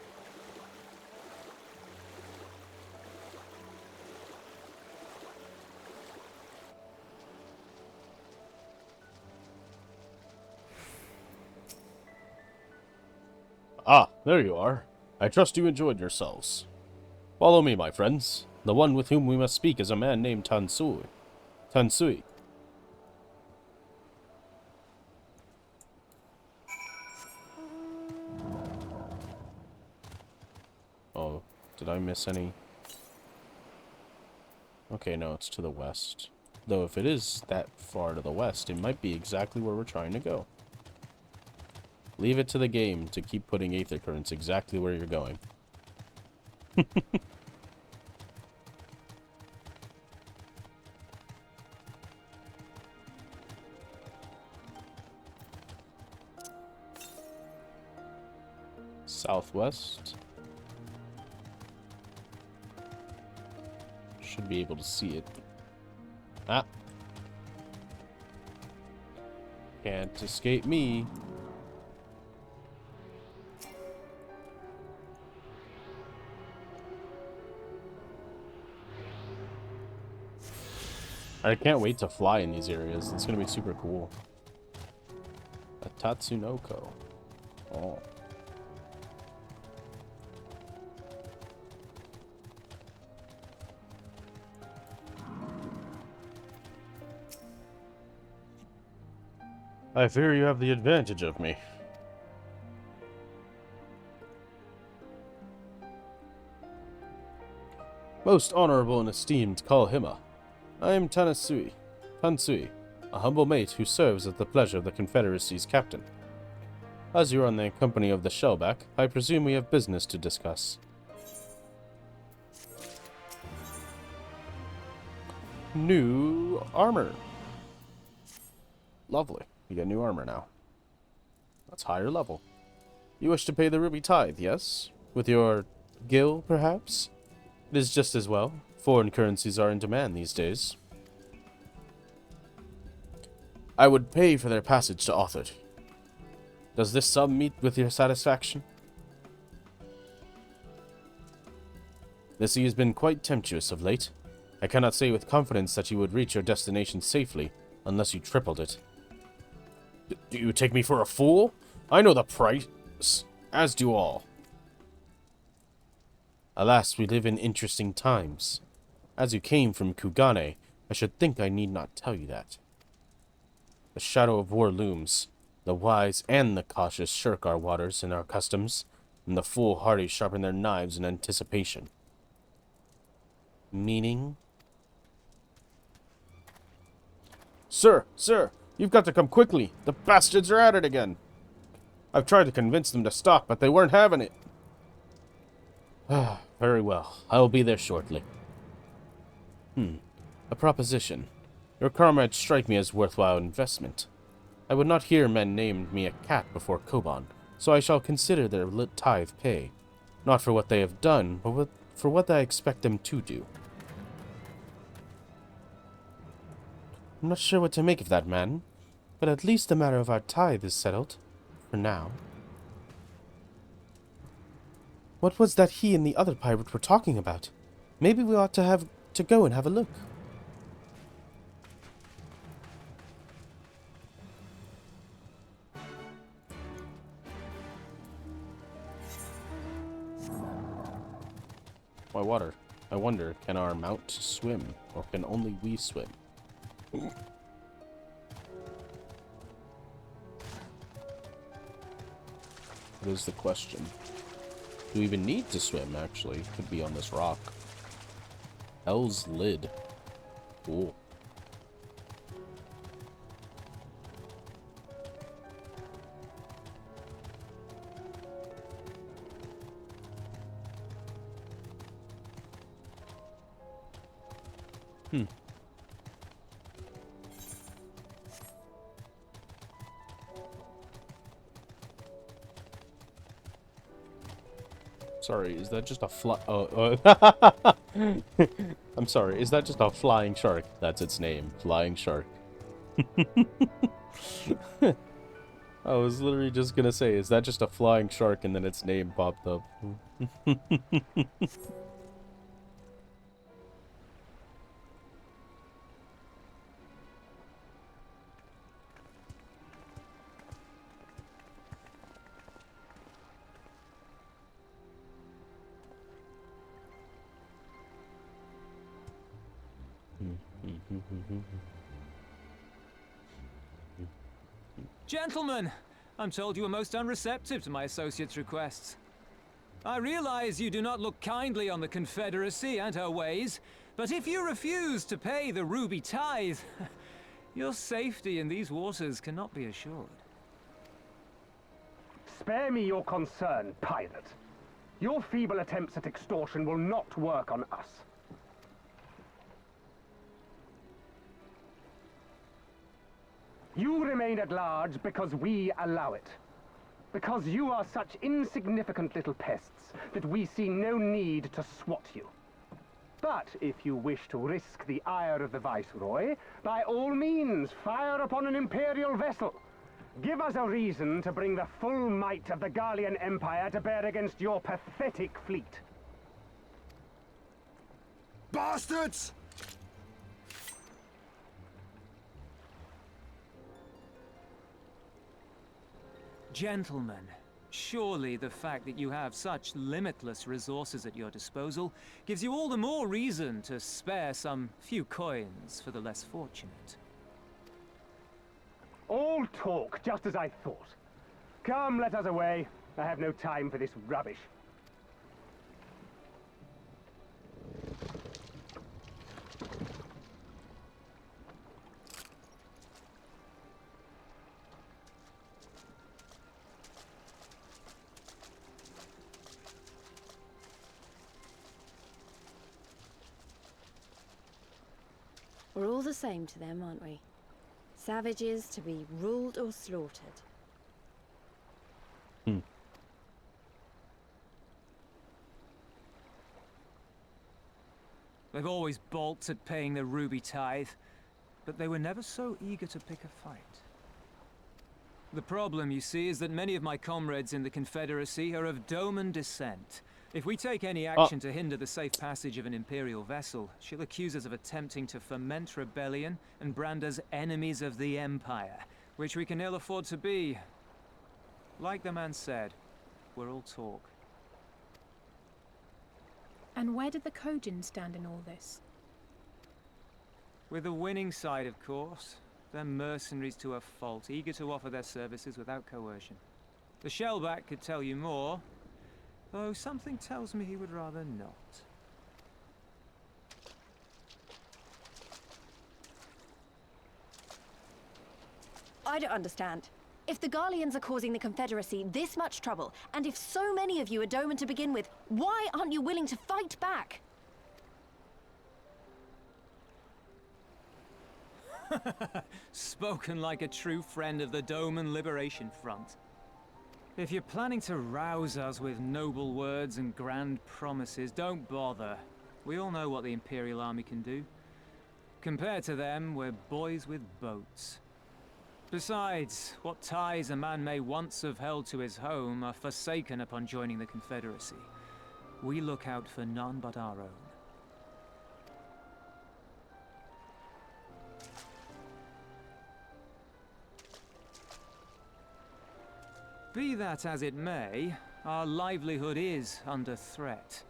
Ah, there you are. I trust you enjoyed yourselves. Follow me, my friends. The one with whom we must speak is a man named Tansui. Tansui. Oh, did I miss any? Okay, no, it's to the west. Though if it is that far to the west, it might be exactly where we're trying to go. Leave it to the game to keep putting aether currents exactly where you're going. Southwest. Should be able to see it. Ah. Can't escape me. I can't wait to fly in these areas. It's gonna be super cool. A Tatsunoko. Oh. I fear you have the advantage of me. Most honorable and esteemed Kalhima. I am Tansui, a humble mate who serves at the pleasure of the Confederacy's captain. As you are in the company of the Shellback, I presume we have business to discuss. New armor. Lovely. You get new armor now. That's higher level. You wish to pay the ruby tithe, yes? With your gil, perhaps? It is just as well. Foreign currencies are in demand these days. I would pay for their passage to Authard. Does this sum meet with your satisfaction? The sea has been quite tempestuous of late. I cannot say with confidence that you would reach your destination safely unless you tripled it. Do you take me for a fool? I know the price, as do all. Alas, we live in interesting times. As you came from Kugane, I should think I need not tell you that. The shadow of war looms. The wise and the cautious shirk our waters and our customs, and the foolhardy sharpen their knives in anticipation. Meaning? Sir, you've got to come quickly. The bastards are at it again. I've tried to convince them to stop, but they weren't having it. Very well. I will be there shortly. A proposition. Your comrades strike me as worthwhile investment. I would not hear men name me a cat before Koban, so I shall consider their tithe pay. Not for what they have done, but for what I expect them to do. I'm not sure what to make of that, man, but at least the matter of our tithe is settled. For now. What was that he and the other pirate were talking about? Maybe we ought to go and have a look. Why water? I wonder, can our mount swim, or can only we swim? What is the question? Do we even need to swim, actually? Could be on this rock. Hell's Lid. Cool. Sorry, is that just a I'm sorry, is that just a flying shark? That's its name, flying shark. I was literally just gonna say, is that just a flying shark, and then its name popped up. Gentlemen, I'm told you were most unreceptive to my associate's requests. I realize you do not look kindly on the Confederacy and her ways, but if you refuse to pay the ruby tithe, your safety in these waters cannot be assured. Spare me your concern, pirate. Your feeble attempts at extortion will not work on us. You remain at large because we allow it. Because you are such insignificant little pests that we see no need to swat you. But if you wish to risk the ire of the Viceroy, by all means, fire upon an Imperial vessel. Give us a reason to bring the full might of the Garlean Empire to bear against your pathetic fleet. Bastards! Gentlemen, surely the fact that you have such limitless resources at your disposal gives you all the more reason to spare some few coins for the less fortunate. All talk, just as I thought. Come, let us away. I have no time for this rubbish. We're all the same to them, aren't we? Savages to be ruled or slaughtered. They've always balked at paying the ruby tithe, but they were never so eager to pick a fight. The problem, you see, is that many of my comrades in the Confederacy are of Doman descent. If we take any action to hinder the safe passage of an Imperial vessel, she'll accuse us of attempting to foment rebellion and brand us enemies of the Empire, which we can ill afford to be. Like the man said, we're all talk. And where did the Kojin stand in all this? With the winning side, of course. They're mercenaries to a fault, eager to offer their services without coercion. The Shellback could tell you more, though something tells me he would rather not. I don't understand. If the Garleans are causing the Confederacy this much trouble, and if so many of you are Doman to begin with, why aren't you willing to fight back? Spoken like a true friend of the Doman Liberation Front. If you're planning to rouse us with noble words and grand promises, don't bother. We all know what the Imperial Army can do. Compared to them, we're boys with boats. Besides, what ties a man may once have held to his home are forsaken upon joining the Confederacy. We look out for none but our own. Be that as it may, our livelihood is under threat,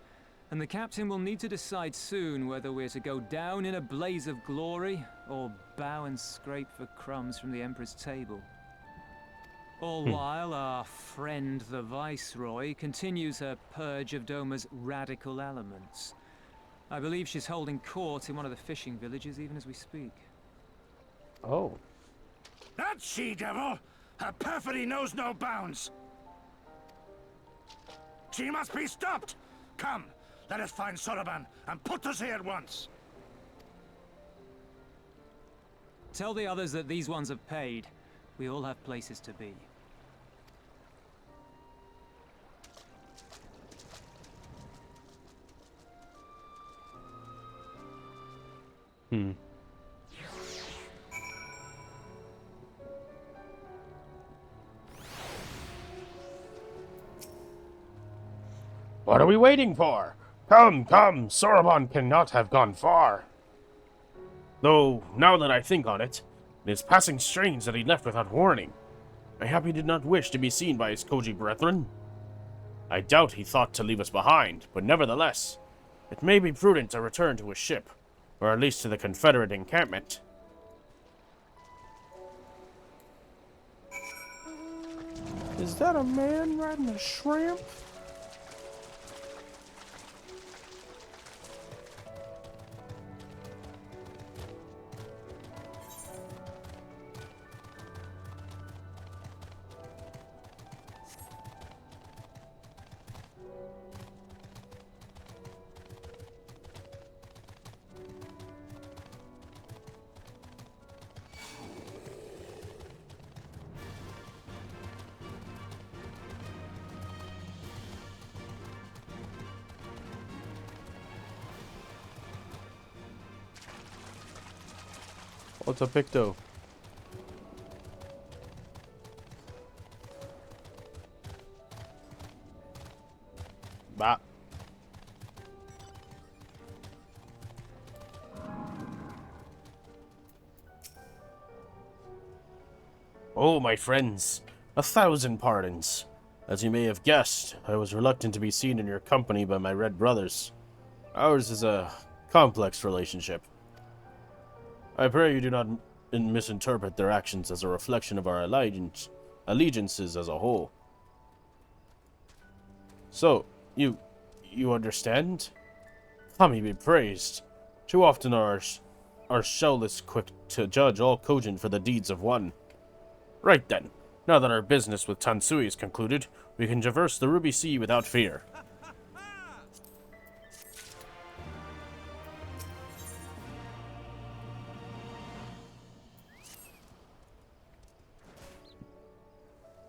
and the captain will need to decide soon whether we're to go down in a blaze of glory, or bow and scrape for crumbs from the Emperor's table. All while our friend the Viceroy continues her purge of Doma's radical elements. I believe she's holding court in one of the fishing villages even as we speak. Oh. That she-devil! Her perfidy knows no bounds! She must be stopped! Come, let us find Soroban and put us here at once! Tell the others that these ones have paid. We all have places to be. What are we waiting for? Come, come, Soroban cannot have gone far. Though, now that I think on it, it is passing strange that he left without warning. Mayhap he did not wish to be seen by his Koji brethren. I doubt he thought to leave us behind, but nevertheless, it may be prudent to return to his ship, or at least to the Confederate encampment. Is that a man riding a shrimp? What's a picto? Bah. Oh, my friends, 1,000 pardons. As you may have guessed, I was reluctant to be seen in your company by my red brothers. Ours is a complex relationship. I pray you do not misinterpret their actions as a reflection of our allegiances as a whole. So, you understand? Kami be praised. Too often are shell-less quick to judge all Kojin for the deeds of one. Right then, now that our business with Tansui is concluded, we can traverse the Ruby Sea without fear.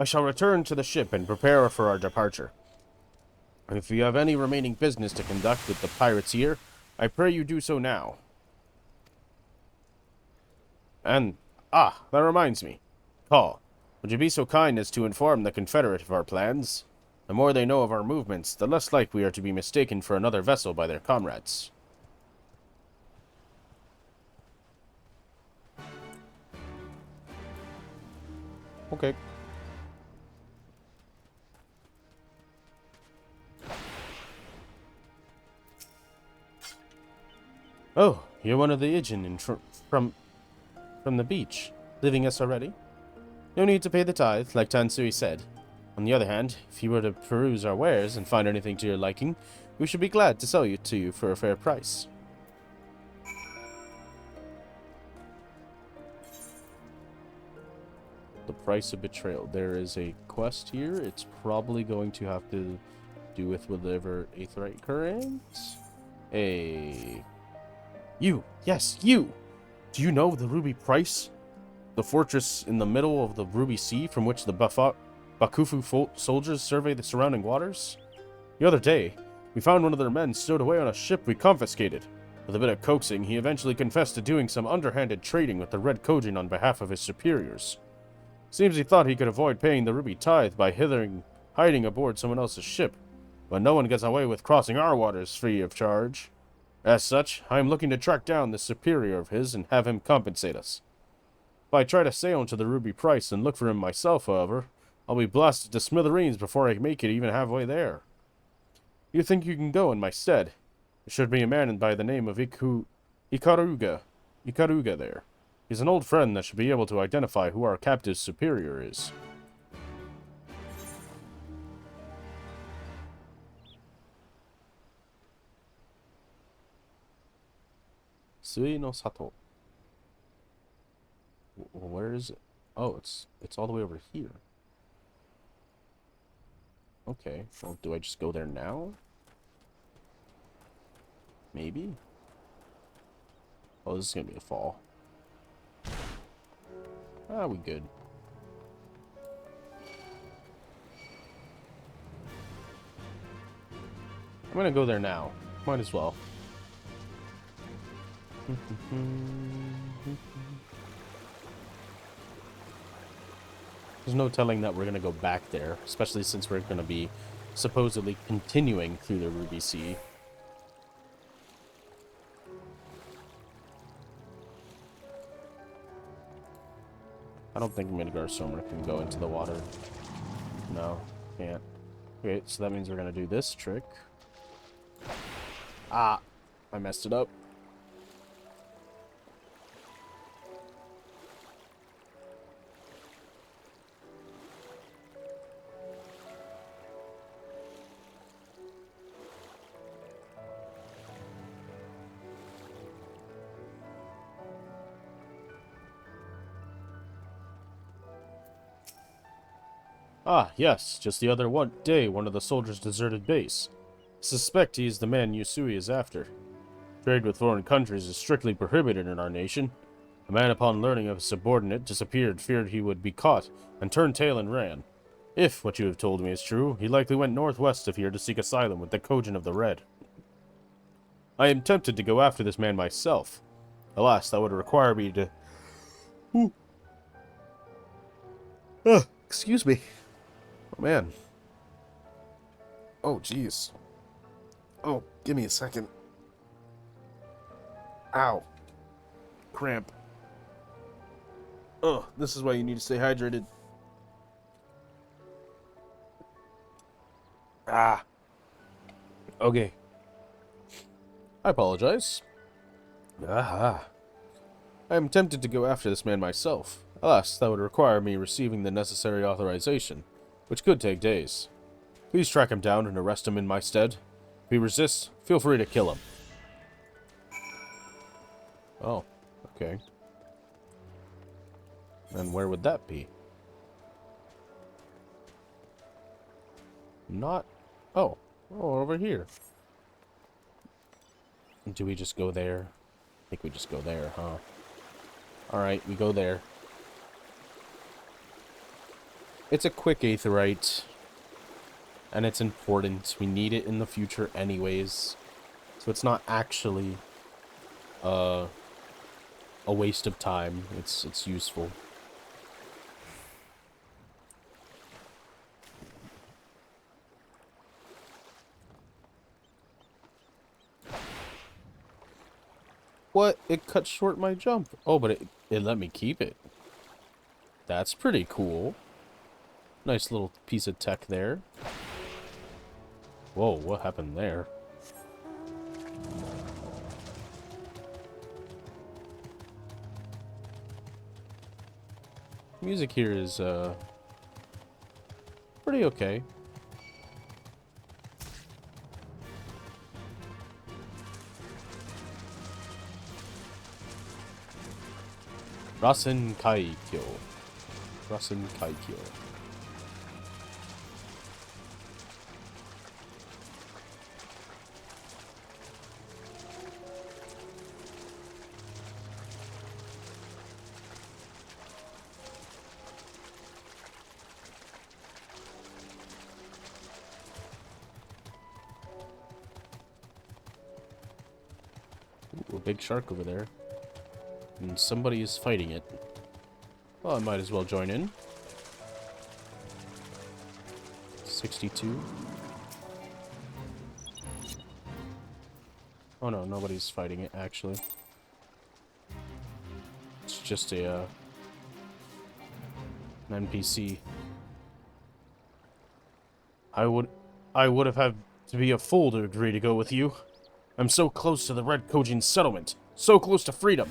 I shall return to the ship and prepare for our departure. If you have any remaining business to conduct with the pirates here, I pray you do so now. And, that reminds me. Call, would you be so kind as to inform the Confederate of our plans? The more they know of our movements, the less likely we are to be mistaken for another vessel by their comrades. Okay. Oh, you're one of the Ijin from the beach, leaving us already? No need to pay the tithe, like Tansui said. On the other hand, if you were to peruse our wares and find anything to your liking, we should be glad to sell it to you for a fair price. The price of betrayal. There is a quest here. It's probably going to have to do with whatever aetheryte current. You! Yes, you! Do you know the Ruby Price? The fortress in the middle of the Ruby Sea from which the Bakufu soldiers survey the surrounding waters? The other day, we found one of their men stowed away on a ship we confiscated. With a bit of coaxing, he eventually confessed to doing some underhanded trading with the Red Kojin on behalf of his superiors. Seems he thought he could avoid paying the Ruby tithe by hiding aboard someone else's ship, but no one gets away with crossing our waters free of charge. As such, I am looking to track down this superior of his and have him compensate us. If I try to sail into the Ruby Price and look for him myself, however, I'll be blasted to smithereens before I make it even halfway there. You think you can go in my stead? There should be a man by the name of Ikaruga there. He's an old friend that should be able to identify who our captive's superior is. Sui no Sato. Where is it? Oh, it's all the way over here. Okay, well, do I just go there now? Maybe? Oh, this is gonna be a fall. We good. I'm gonna go there now. Might as well. There's no telling that we're gonna go back there, especially since we're gonna be supposedly continuing through the Ruby Sea. I don't think Midgar Sommer can go into the water. No, can't. Okay, so that means we're gonna do this trick. I messed it up. Yes, just the other day, one of the soldiers deserted base. Suspect he is the man Yusui is after. Trade with foreign countries is strictly prohibited in our nation. A man, upon learning of his subordinate, disappeared, feared he would be caught, and turned tail and ran. If what you have told me is true, he likely went northwest of here to seek asylum with the Kojin of the Red. I am tempted to go after this man myself. Alas, that would require me to Ooh. Excuse me. Oh, man. Oh, jeez. Oh, give me a second. Ow. Cramp. Oh, this is why you need to stay hydrated. Ah. Okay. I apologize. Aha. I am tempted to go after this man myself. Alas, that would require me receiving the necessary authorization, which could take days. Please track him down and arrest him in my stead. If he resists, feel free to kill him. Oh, okay. And where would that be? Not... Oh. Oh, over here. Do we just go there? I think we just go there, huh? Alright, we go there. It's a quick aetheryte. And it's important. We need it in the future anyways. So it's not actually a waste of time. It's useful. What? It cut short my jump. Oh, but it let me keep it. That's pretty cool. Nice little piece of tech there. Whoa, what happened there? Music here is, pretty okay. Rasen Kaikyo. Rasen Kaikyo. Ooh, a big shark over there. And somebody is fighting it. Well, I might as well join in. 62. Oh no, nobody's fighting it, actually. It's just a, an NPC. I would have had to be a fool to agree to go with you. I'm so close to the Red Kojin settlement. So close to freedom.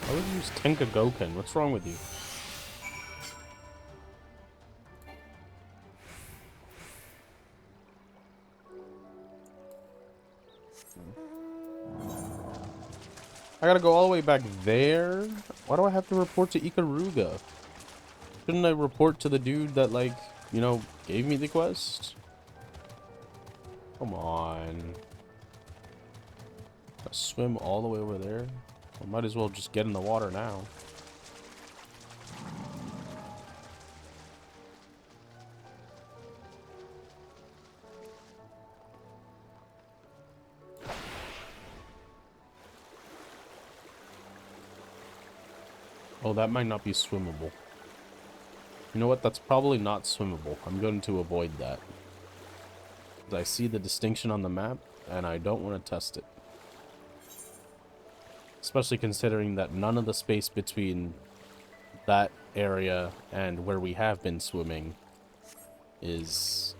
I would use Tenka Goken. What's wrong with you? I gotta go all the way back there? Why do I have to report to Ikaruga? Shouldn't I report to the dude that, like, you know, gave me the quest? Come on. I swim all the way over there? I might as well just get in the water now. Oh, that might not be swimmable. You know what? That's probably not swimmable. I'm going to avoid that. I see the distinction on the map, and I don't want to test it. Especially considering that none of the space between that area and where we have been swimming is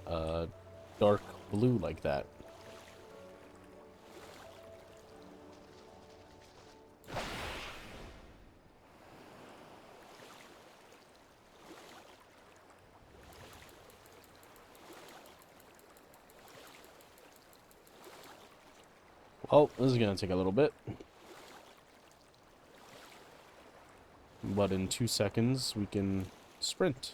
dark blue like that. Well, this is going to take a little bit. But in 2 seconds, we can sprint.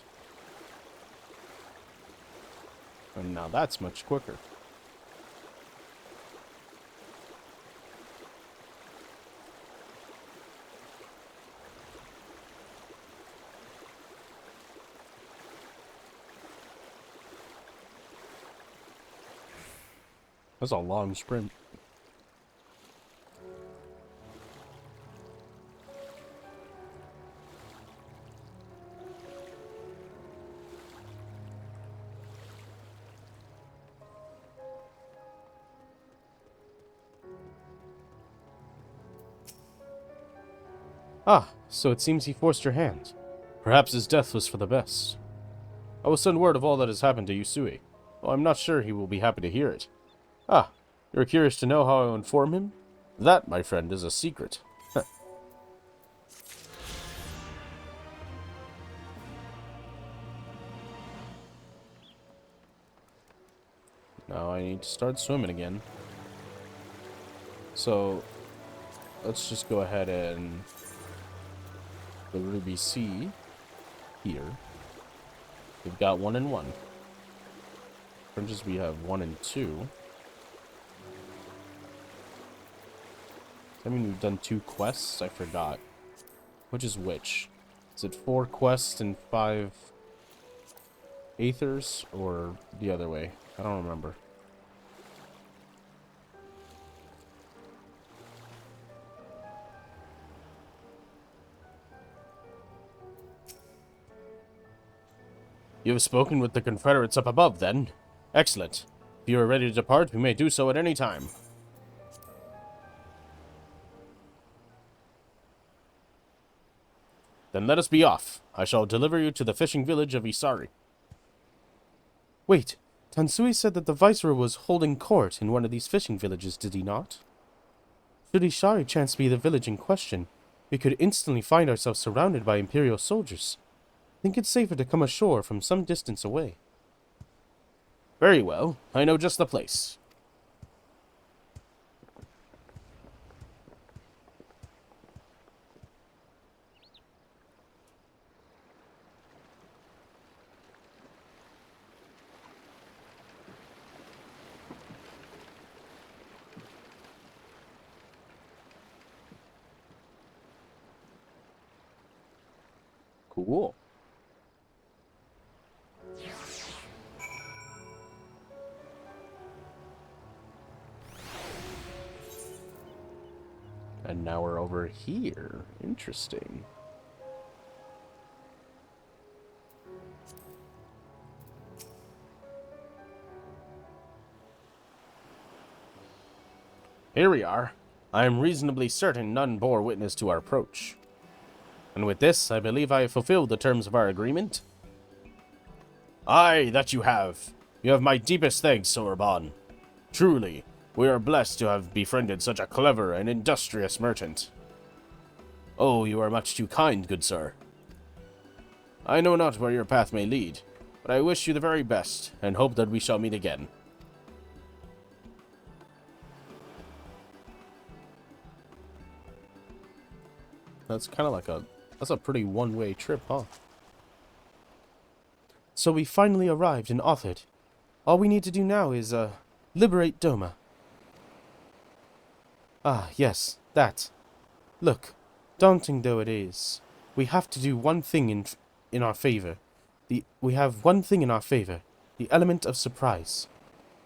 And now that's much quicker. That's a long sprint. Ah, so it seems he forced your hand. Perhaps his death was for the best. I will send word of all that has happened to Yusui, though I'm not sure he will be happy to hear it. Ah, you're curious to know how I will inform him? That, my friend, is a secret. Now I need to start swimming again. So, let's just go ahead and the Ruby Sea here. We've got 1 and 1. Fringes we have 1 and 2. I mean, we've done 2 quests? I forgot. Which is which? Is it 4 quests and 5 Aethers? Or the other way? I don't remember. You have spoken with the Confederates up above, then? Excellent. If you are ready to depart, we may do so at any time. Then let us be off. I shall deliver you to the fishing village of Isari. Wait, Tansui said that the Viceroy was holding court in one of these fishing villages, did he not? Should Ishari chance to be the village in question, we could instantly find ourselves surrounded by Imperial soldiers. I think it's safer to come ashore from some distance away. Very well. I know just the place. Cool. And now we're over here. Interesting. Here we are. I am reasonably certain none bore witness to our approach. And with this, I believe I have fulfilled the terms of our agreement. Aye, that you have. You have my deepest thanks, Sorbonne. Truly, we are blessed to have befriended such a clever and industrious merchant. Oh, you are much too kind, good sir. I know not where your path may lead, but I wish you the very best, and hope that we shall meet again. That's kind of like that's a pretty one-way trip, huh? So we finally arrived in Othard. All we need to do now is, liberate Doma. Ah, yes, that. Look, daunting though it is, we have to do one thing in our favor. We have one thing in our favor, the element of surprise.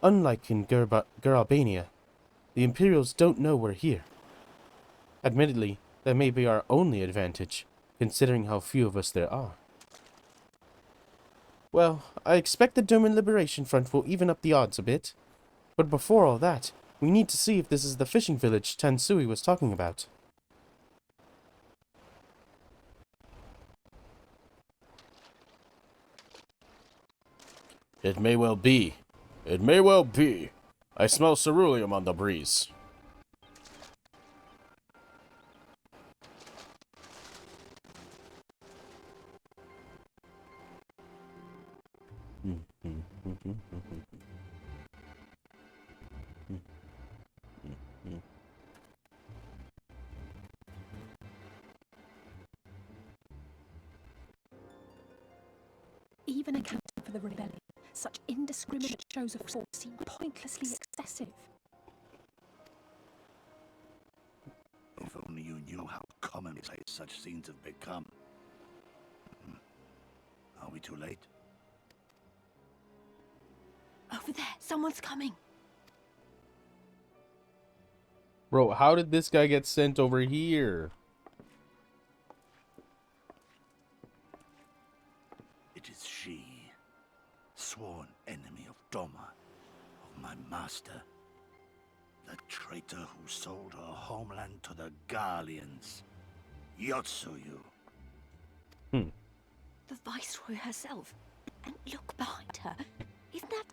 Unlike in Guralbania, the Imperials don't know we're here. Admittedly, that may be our only advantage, considering how few of us there are. Well, I expect the Doman Liberation Front will even up the odds a bit. But before all that, we need to see if this is the fishing village Tansui was talking about. It may well be. It may well be. I smell ceruleum on the breeze. Even accounting for the rebellion, such indiscriminate shows of force seem pointlessly excessive. If only you knew how commonplace such scenes have become. Are we too late? Over there, someone's coming. Bro, how did this guy get sent over here? It is she, sworn enemy of Doma, of my master. The traitor who sold her homeland to the Garleans. Yotsuyu. The Viceroy herself. And look behind her. Isn't that...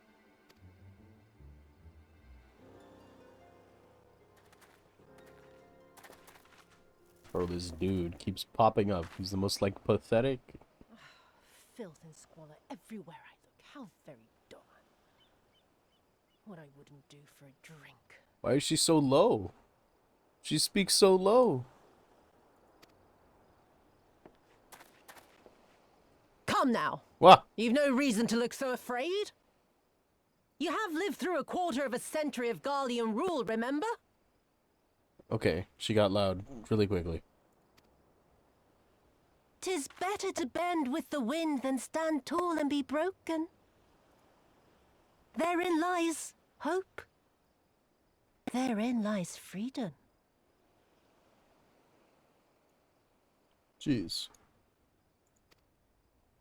Bro, this dude keeps popping up. He's the most, like, pathetic. Filth and squalor everywhere I look. How very Doma. What I wouldn't do for a drink. Why is she so low? She speaks so low. Come now. What? You've no reason to look so afraid. You have lived through a quarter of a century of Garlean rule, remember? Okay, she got loud really quickly. 'Tis better to bend with the wind than stand tall and be broken. Therein lies hope. Therein lies freedom. Jeez.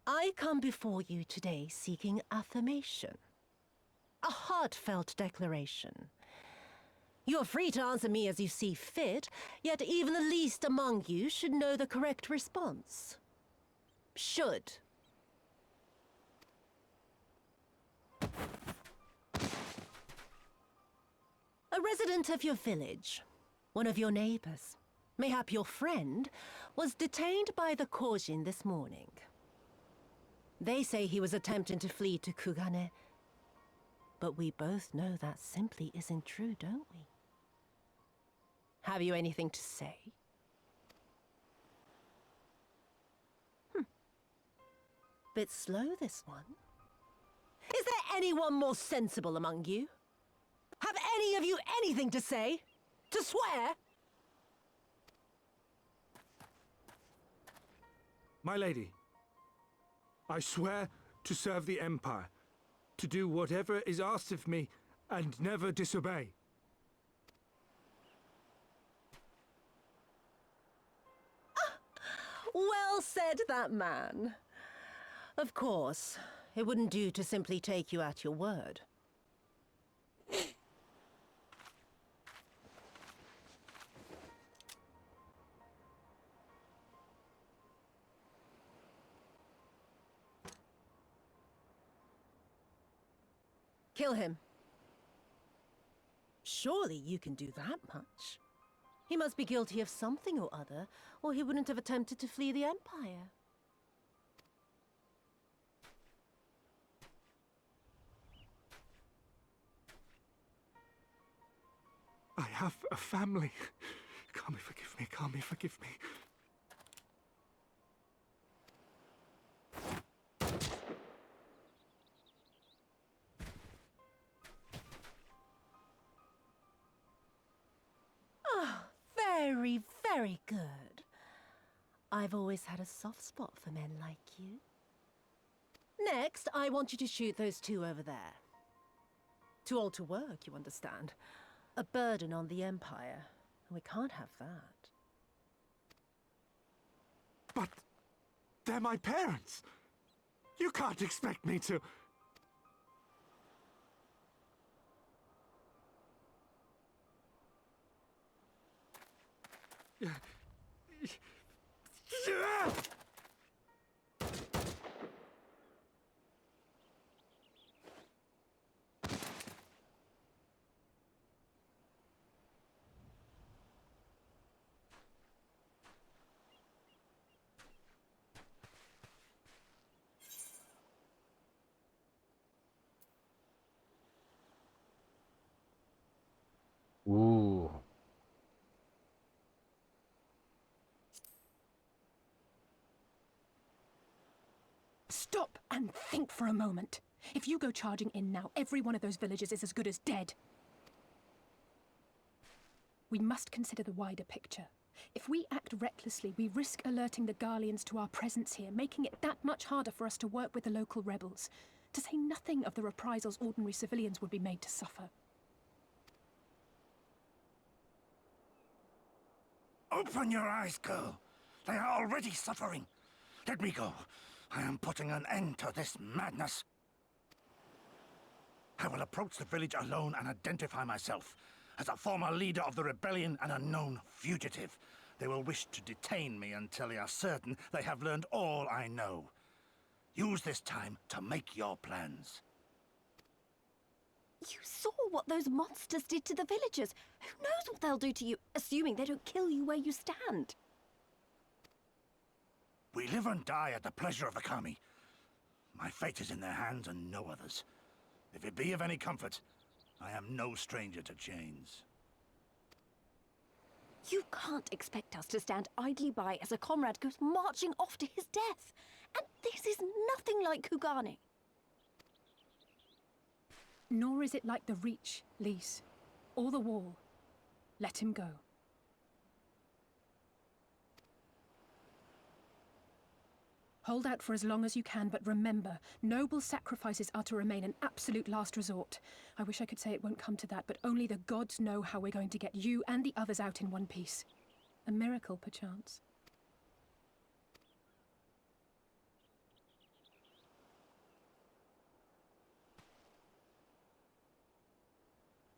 I come before you today seeking affirmation. A heartfelt declaration. You are free to answer me as you see fit, yet even the least among you should know the correct response. Should. A resident of your village, one of your neighbors, mayhap your friend, was detained by the Korjin this morning. They say he was attempting to flee to Kugane, but we both know that simply isn't true, don't we? Have you anything to say? Bit slow, this one. Is there anyone more sensible among you? Have any of you anything to say? To swear? My lady, I swear to serve the Empire, to do whatever is asked of me, and never disobey. Well said, that man. Of course, it wouldn't do to simply take you at your word. Kill him. Surely you can do that much. He must be guilty of something or other, or he wouldn't have attempted to flee the Empire. I have a family. Kami, forgive me. Kami, forgive me. Very, very good. I've always had a soft spot for men like you. Next, I want you to shoot those two over there. Too old to work, you understand. A burden on the Empire. We can't have that. But they're my parents. You can't expect me to... Ooh. Stop and think for a moment. If you go charging in now, every one of those villages is as good as dead. We must consider the wider picture. If we act recklessly, we risk alerting the Garleans to our presence here, making it that much harder for us to work with the local rebels, to say nothing of the reprisals ordinary civilians would be made to suffer. Open your eyes, girl. They are already suffering. Let me go. I am putting an end to this madness. I will approach the village alone and identify myself as a former leader of the rebellion and a known fugitive. They will wish to detain me until they are certain they have learned all I know. Use this time to make your plans. You saw what those monsters did to the villagers. Who knows what they'll do to you, assuming they don't kill you where you stand? We live and die at the pleasure of the Kami. My fate is in their hands and no others. If it be of any comfort, I am no stranger to chains. You can't expect us to stand idly by as a comrade goes marching off to his death. And this is nothing like Kugane. Nor is it like the Reach, Lise, or the Wall. Let him go. Hold out for as long as you can, but remember, noble sacrifices are to remain an absolute last resort. I wish I could say it won't come to that, but only the gods know how we're going to get you and the others out in one piece. A miracle, perchance.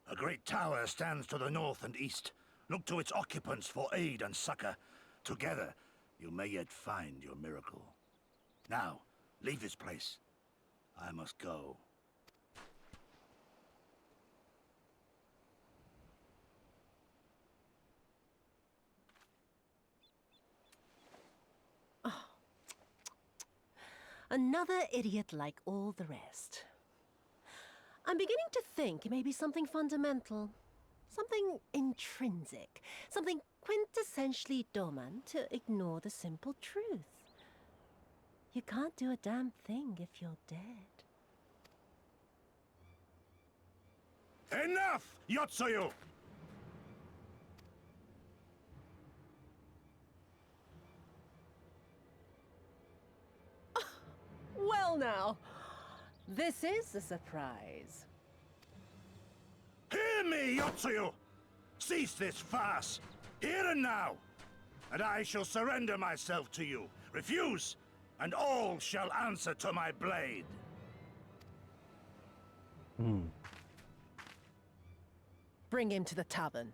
A great tower stands to the north and east. Look to its occupants for aid and succor. Together, you may yet find your miracle. Now, leave this place. I must go. Oh. Another idiot like all the rest. I'm beginning to think it may be something fundamental. Something intrinsic. Something quintessentially Doman to ignore the simple truth. You can't do a damn thing if you're dead. Enough, Yotsuyu! Well now, this is a surprise. Hear me, Yotsuyu! Cease this farce, here and now, and I shall surrender myself to you. Refuse, and all shall answer to my blade. Bring him to the tavern.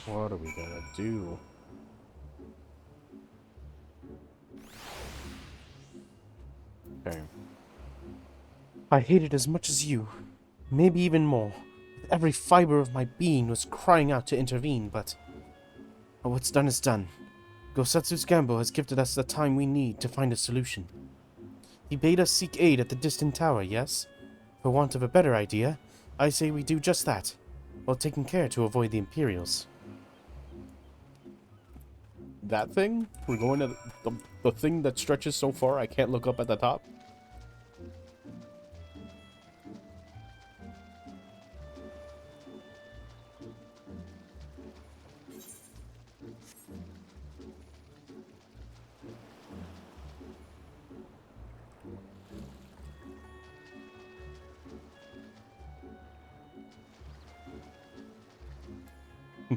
What are we gonna do? Okay. I hate it as much as you, maybe even more. Every fiber of my being was crying out to intervene, but what's done is done. Gosetsu's Gambo has gifted us the time we need to find a solution. He bade us seek aid at the distant tower, yes? For want of a better idea, I say we do just that, while taking care to avoid the Imperials. That thing? We're going to the thing that stretches so far I can't look up at the top?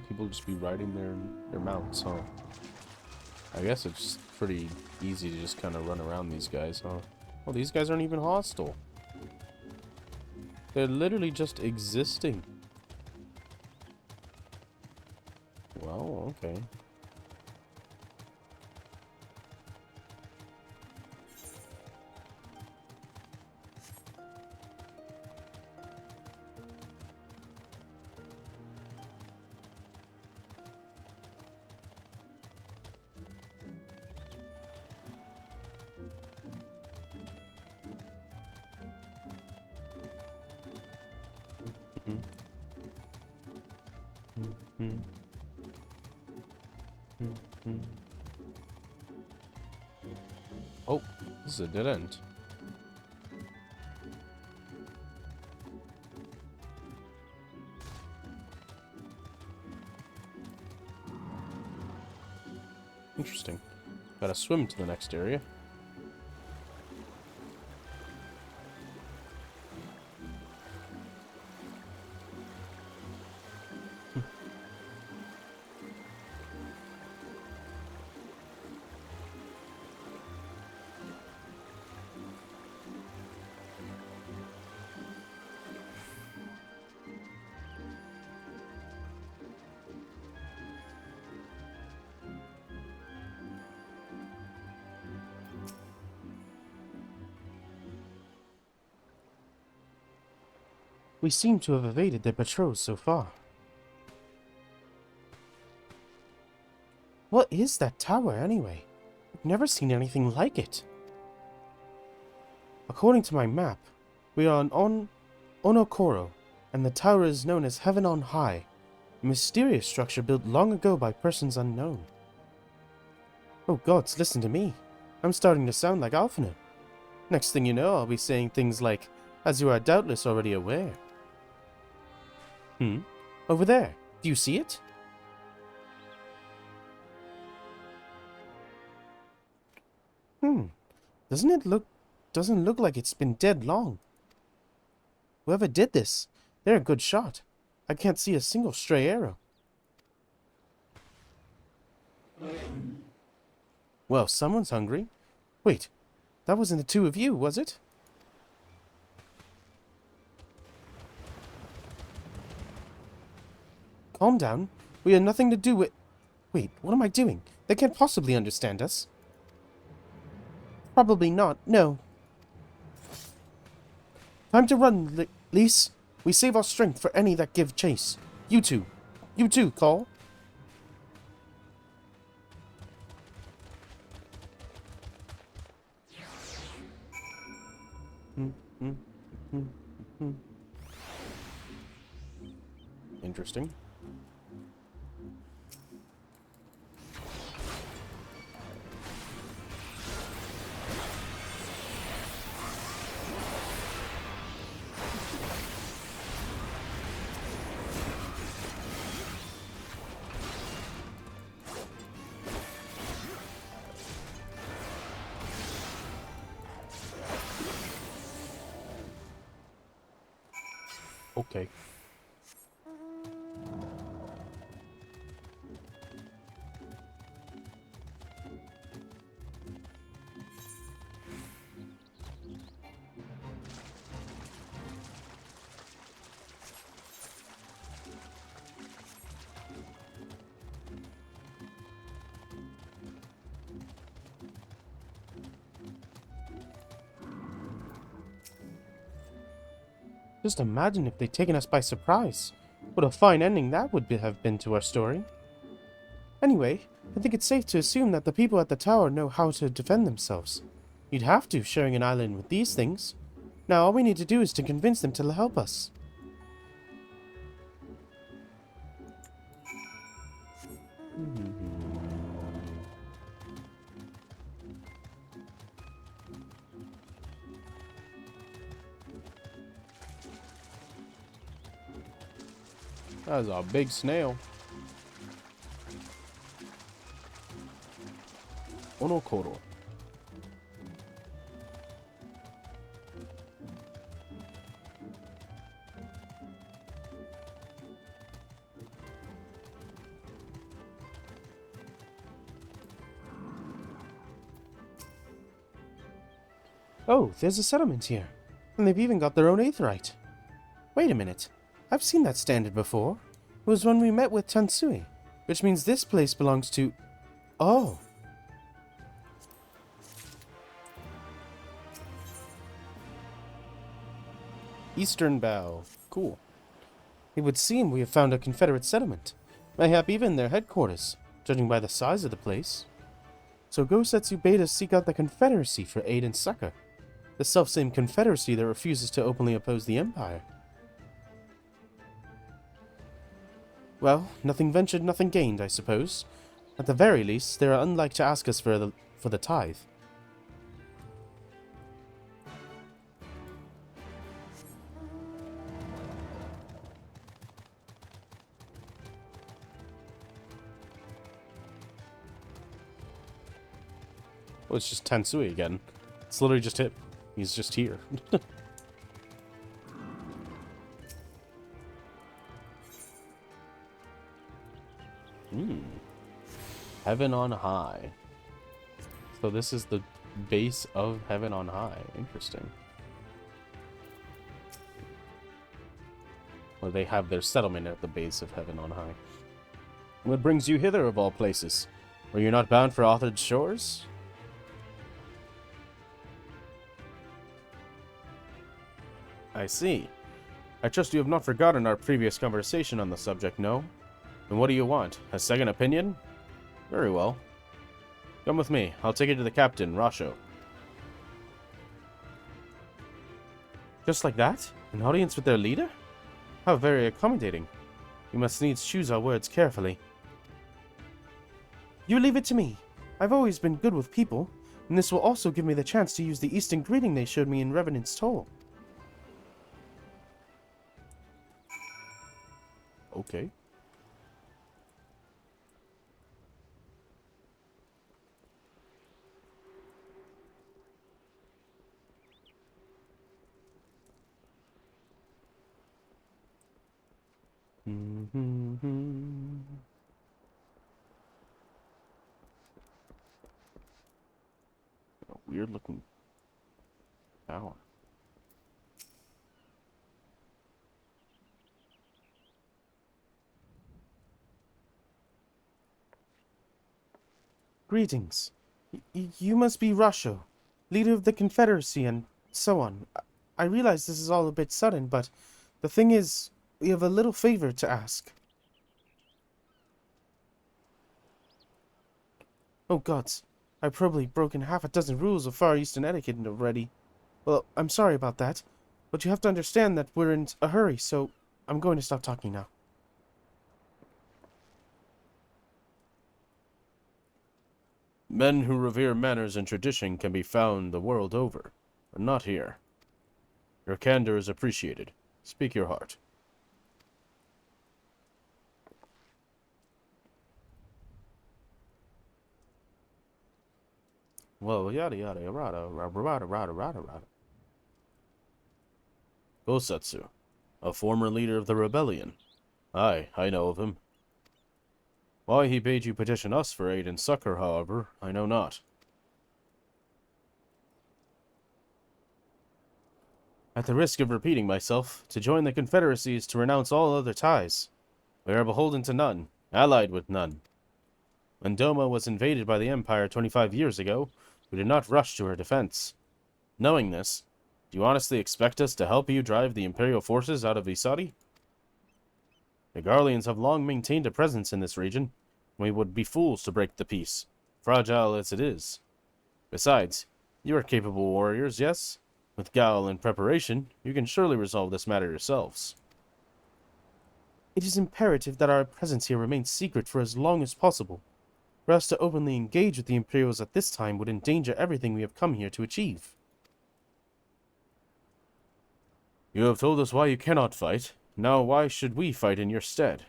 People just be riding their mounts, huh? I guess it's pretty easy to just kind of run around these guys, huh? Oh, these guys aren't even hostile. They're literally just existing. Well, okay. Oh, this is a dead end. Interesting. Gotta swim to the next area. We seem to have evaded their patrols so far. What is that tower, anyway? I've never seen anything like it. According to my map, we are on Onokoro, and the tower is known as Heaven on High, a mysterious structure built long ago by persons unknown. Oh gods, listen to me. I'm starting to sound like Alphinaud. Next thing you know, I'll be saying things like, as you are doubtless already aware. Over there. Do you see it? Doesn't look like it's been dead long. Whoever did this, they're a good shot. I can't see a single stray arrow. Well, someone's hungry. Wait, that wasn't the two of you, was it? Calm down. We had nothing to do with... Wait, what am I doing? They can't possibly understand us. Probably not, no. Time to run, Lise. We save our strength for any that give chase. You too, Call. Interesting. Okay. Just imagine if they'd taken us by surprise. What a fine ending that would have been to our story. Anyway, I think it's safe to assume that the people at the tower know how to defend themselves. You'd have to, sharing an island with these things. Now all we need to do is to convince them to help us. That is a big snail. Onokoro. Oh, there's a settlement here. And they've even got their own aetheryte. Wait a minute. I've seen that standard before. It was when we met with Tansui, which means this place belongs to... Oh. Eastern Bow. Cool. It would seem we have found a Confederate settlement. Mayhap even their headquarters, judging by the size of the place. So Go Setsu bade us seek out the Confederacy for aid and succor. The selfsame Confederacy that refuses to openly oppose the Empire. Well, nothing ventured, nothing gained, I suppose. At the very least, they are unlike to ask us for the tithe. Oh, it's just Tansui again. It's literally just him. He's just here. Heaven on High. So this is the base of Heaven on High. Interesting. Or they have their settlement at the base of Heaven on High. What brings you hither, of all places? Were you not bound for Arthur's shores? I see. I trust you have not forgotten our previous conversation on the subject, no? Then what do you want? A second opinion? Very well. Come with me. I'll take you to the captain, Rasho. Just like that? An audience with their leader? How very accommodating. You must needs choose our words carefully. You leave it to me. I've always been good with people, and this will also give me the chance to use the Eastern greeting they showed me in Revenant's Toll. Okay. A weird looking tower. Greetings. You must be Rasho, leader of the Confederacy and so on. I realize this is all a bit sudden, but the thing is, we have a little favor to ask. Oh gods, I've probably broken half a dozen rules of Far Eastern etiquette already. Well, I'm sorry about that, but you have to understand that we're in a hurry, so I'm going to stop talking now. Men who revere manners and tradition can be found the world over, but not here. Your candor is appreciated. Speak your heart. Well, yada yada yada rada rada. Gosatsu, a former leader of the rebellion. Aye, I know of him. Why he bade you petition us for aid and succor, however, I know not. At the risk of repeating myself, to join the Confederacy is to renounce all other ties. We are beholden to none, allied with none. When Doma was invaded by the Empire 25 years ago, we did not rush to her defense. Knowing this, do you honestly expect us to help you drive the Imperial forces out of Isari? The Garleans have long maintained a presence in this region. We would be fools to break the peace, fragile as it is. Besides, you are capable warriors, yes? With guile and preparation, you can surely resolve this matter yourselves. It is imperative that our presence here remains secret for as long as possible. For us to openly engage with the Imperials at this time would endanger everything we have come here to achieve. You have told us why you cannot fight. Now why should we fight in your stead?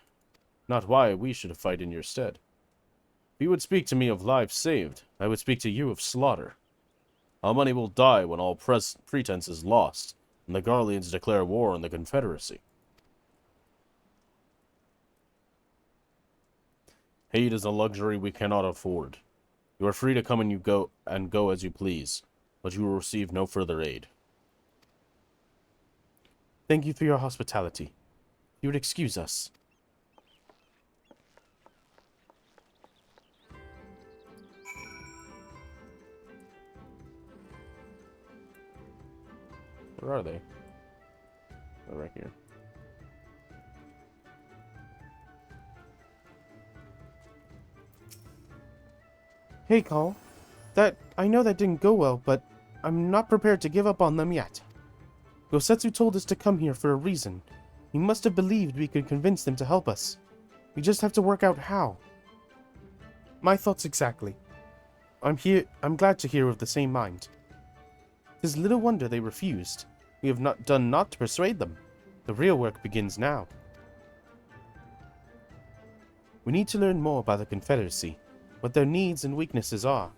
Not why we should fight in your stead. If you would speak to me of lives saved, I would speak to you of slaughter. How many will die when all pretense is lost, and the Garleans declare war on the Confederacy? Hate is a luxury we cannot afford. You are free to come and go as you please, but you will receive no further aid. Thank you for your hospitality. You would excuse us. Where are they? They're right here. Hey, Call. I know that didn't go well, but I'm not prepared to give up on them yet. Gosetsu told us to come here for a reason. He must have believed we could convince them to help us. We just have to work out how. My thoughts exactly. I'm glad to hear of the same mind. 'Tis little wonder they refused. We have not done naught to persuade them. The real work begins now. We need to learn more about the Confederacy, what their needs and weaknesses are.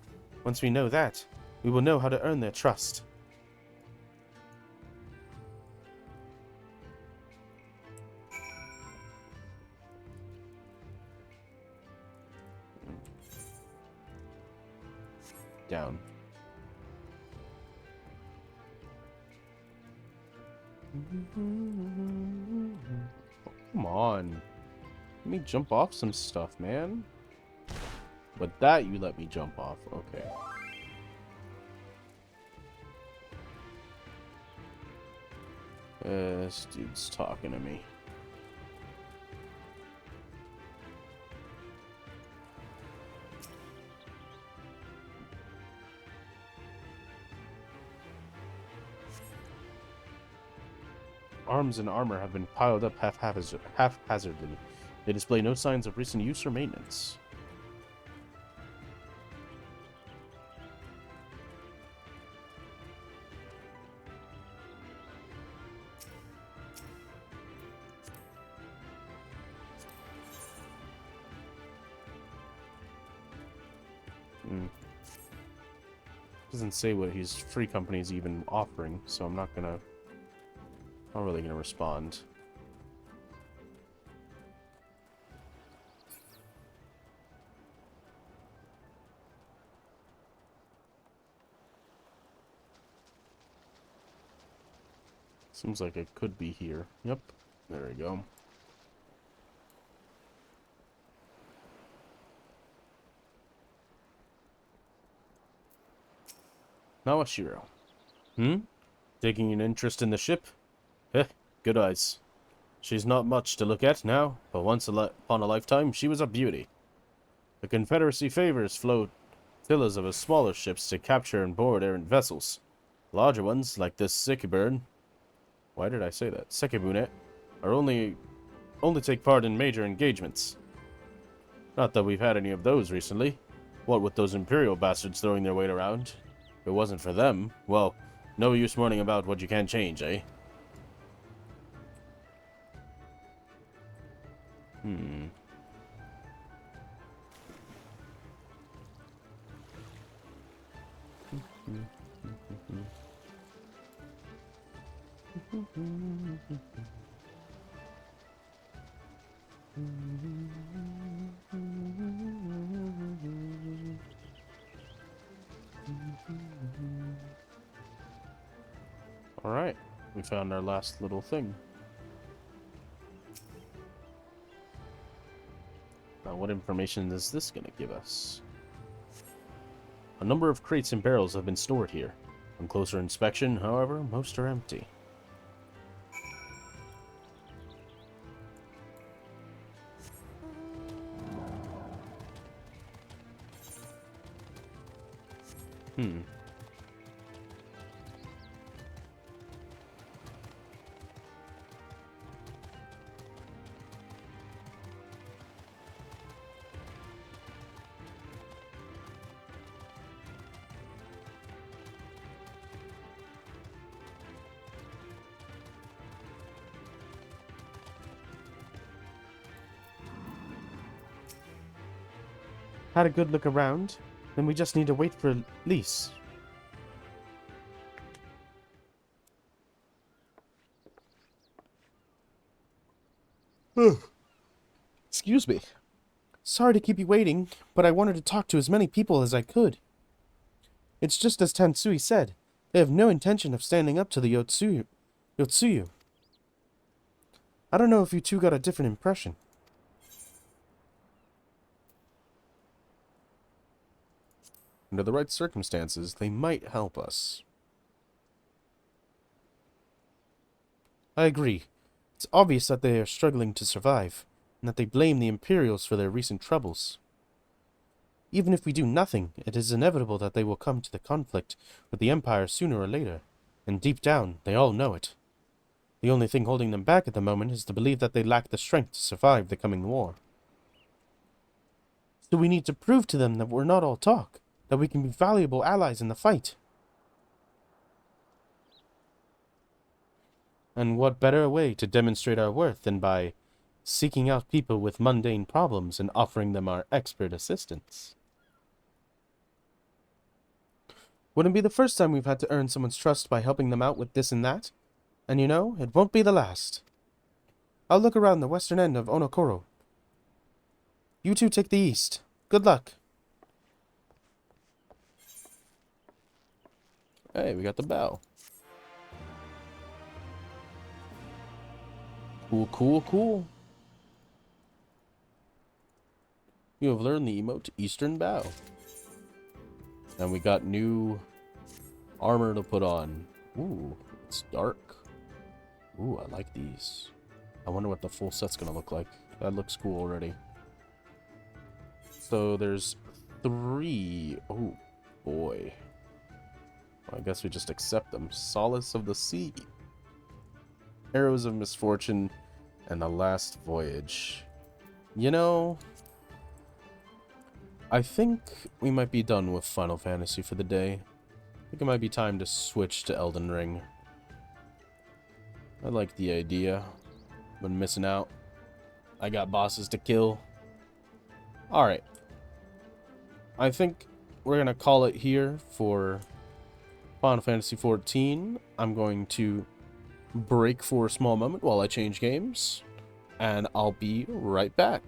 Once we know that, we will know how to earn their trust. Down. Oh, come on. Let me jump off some stuff, man. But that you let me jump off. Okay. This dude's talking to me. Arms and armor have been piled up haphazardly. They display no signs of recent use or maintenance. Doesn't say what his free company is even offering, so I'm not really gonna respond. Seems like it could be here. Yep, there we go. Nawashiro. Taking an interest in the ship? Good eyes. She's not much to look at now, but once upon a lifetime, she was a beauty. The Confederacy favors flotillas of smaller ships to capture and board errant vessels. Larger ones, like this Sekibune, why did I say that? Sekibune, are only take part in major engagements. Not that we've had any of those recently. What with those Imperial bastards throwing their weight around? If it wasn't for them, well, no use mourning about what you can't change, eh? Alright, we found our last little thing. Now, what information is this going to give us? A number of crates and barrels have been stored here. On closer inspection, however, most are empty. Had a good look around, then we just need to wait for Lise. Excuse me. Sorry to keep you waiting, but I wanted to talk to as many people as I could. It's just as Tansui said, they have no intention of standing up to the Yotsuyu. I don't know if you two got a different impression. Under the right circumstances, they might help us. I agree. It's obvious that they are struggling to survive, and that they blame the Imperials for their recent troubles. Even if we do nothing, it is inevitable that they will come to the conflict with the Empire sooner or later, and deep down, they all know it. The only thing holding them back at the moment is to believe that they lack the strength to survive the coming war. So we need to prove to them that we're not all talk, that we can be valuable allies in the fight. And what better way to demonstrate our worth than by seeking out people with mundane problems and offering them our expert assistance? Wouldn't be the first time we've had to earn someone's trust by helping them out with this and that. And you know, it won't be the last. I'll look around the western end of Onokoro. You two take the east. Good luck. Hey, we got the bell. Cool, cool, cool. You have learned the emote Eastern Bow. And we got new armor to put on. Ooh, it's dark. Ooh, I like these. I wonder what the full set's gonna look like. That looks cool already. So there's 3. Oh, boy. Well, I guess we just accept them. Solace of the Sea. Arrows of Misfortune. And The Last Voyage. You know, I think we might be done with Final Fantasy for the day. I think it might be time to switch to Elden Ring. I like the idea. Been missing out. I got bosses to kill. Alright. I think we're going to call it here for Final Fantasy XIV. I'm going to break for a small moment while I change games. And I'll be right back.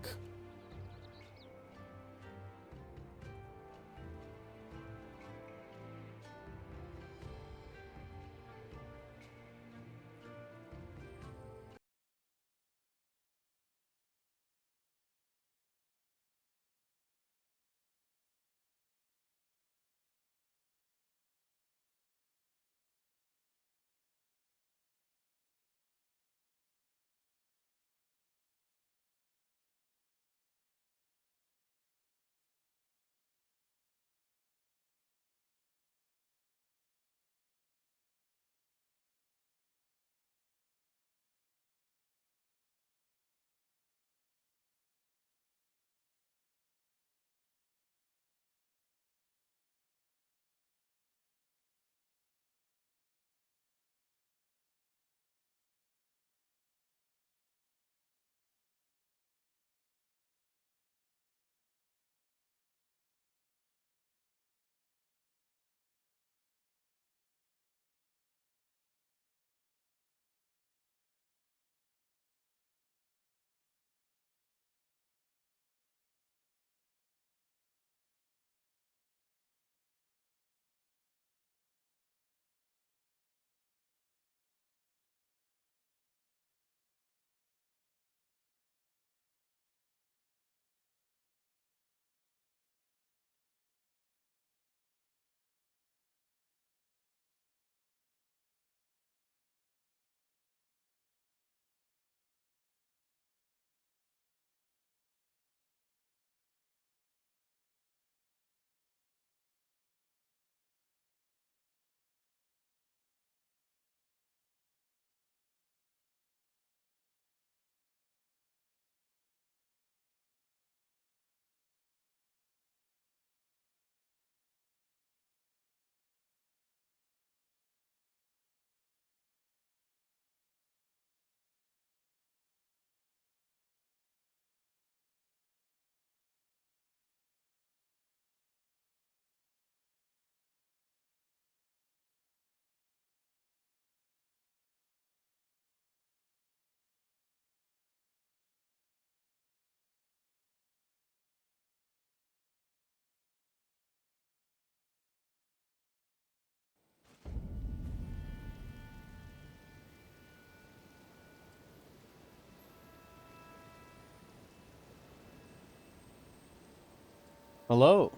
Hello.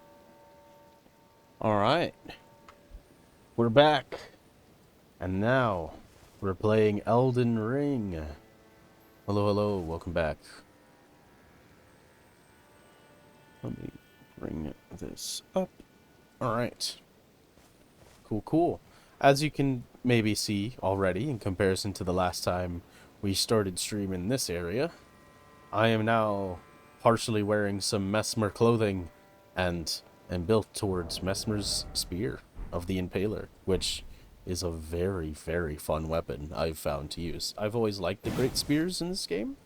Alright. We're back. And now, we're playing Elden Ring. Hello, hello. Welcome back. Let me bring this up. Alright. Cool, cool. As you can maybe see already, in comparison to the last time we started stream in this area, I am now partially wearing some Mesmer clothing and am built towards Mesmer's Spear of the Impaler, which is a very, very fun weapon I've found to use. I've always liked the great spears in this game,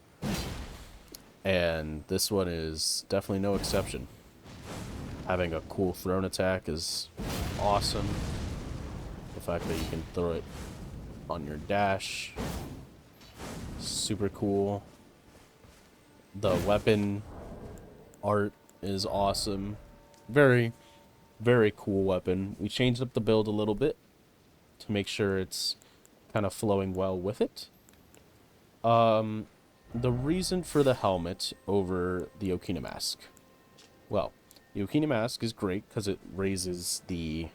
and this one is definitely no exception. Having a cool thrown attack is awesome. fact that you can throw it on your dash. Super cool. The weapon art is awesome. Very, very cool weapon. We changed up the build a little bit to make sure it's kind of flowing well with it. The reason for the helmet over the Okina mask. Well, the Okina mask is great because it raises the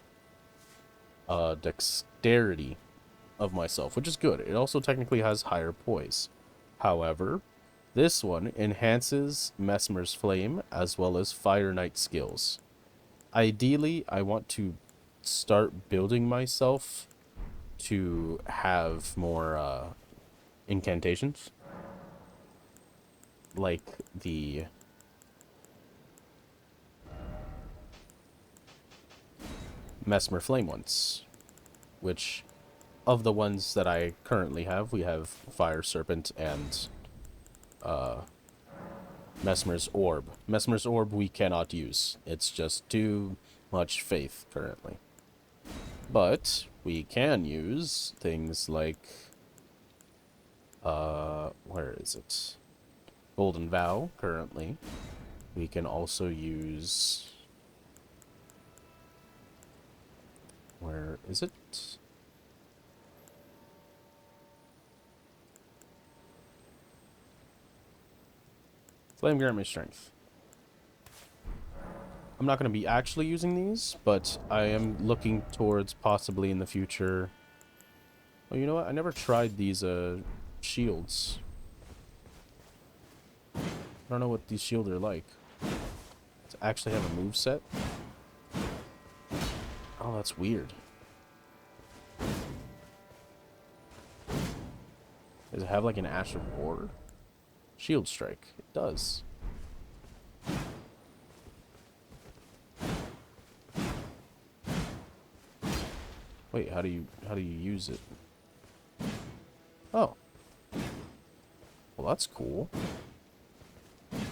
dexterity of myself, which is good. It also technically has higher poise. However, this one enhances Mesmer's Flame as well as Fire Knight skills. Ideally, I want to start building myself to have more incantations, like the Mesmer Flame ones, which of the ones that I currently have, we have Fire Serpent and Mesmer's Orb. Mesmer's Orb we cannot use. It's just too much faith currently. But we can use things like where is it? Golden Vow currently. We can also use, where is it? Flame grant me strength. I'm not going to be actually using these, but I am looking towards possibly in the future. Oh, you know what? I never tried these shields. I don't know what these shields are like. To actually have a moveset? Oh, that's weird. Does it have like an Ash of War? Shield Strike. It does. Wait, how do you use it? Oh. Well, that's cool.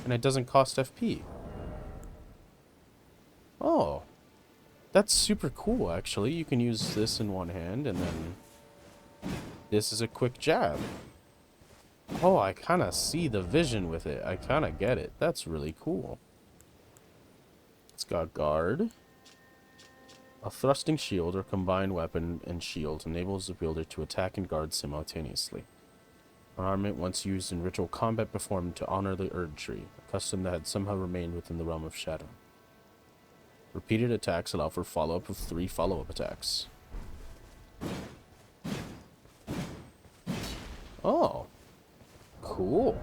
And it doesn't cost FP. Oh. That's super cool, actually. You can use this in one hand, and then this is a quick jab. Oh, I kind of see the vision with it. I kind of get it. That's really cool. It's got guard. A thrusting shield or combined weapon and shield enables the wielder to attack and guard simultaneously. An armament once used in ritual combat performed to honor the Erd Tree, a custom that had somehow remained within the realm of shadow. Repeated attacks allow for follow-up of 3 follow-up attacks. Oh. Cool.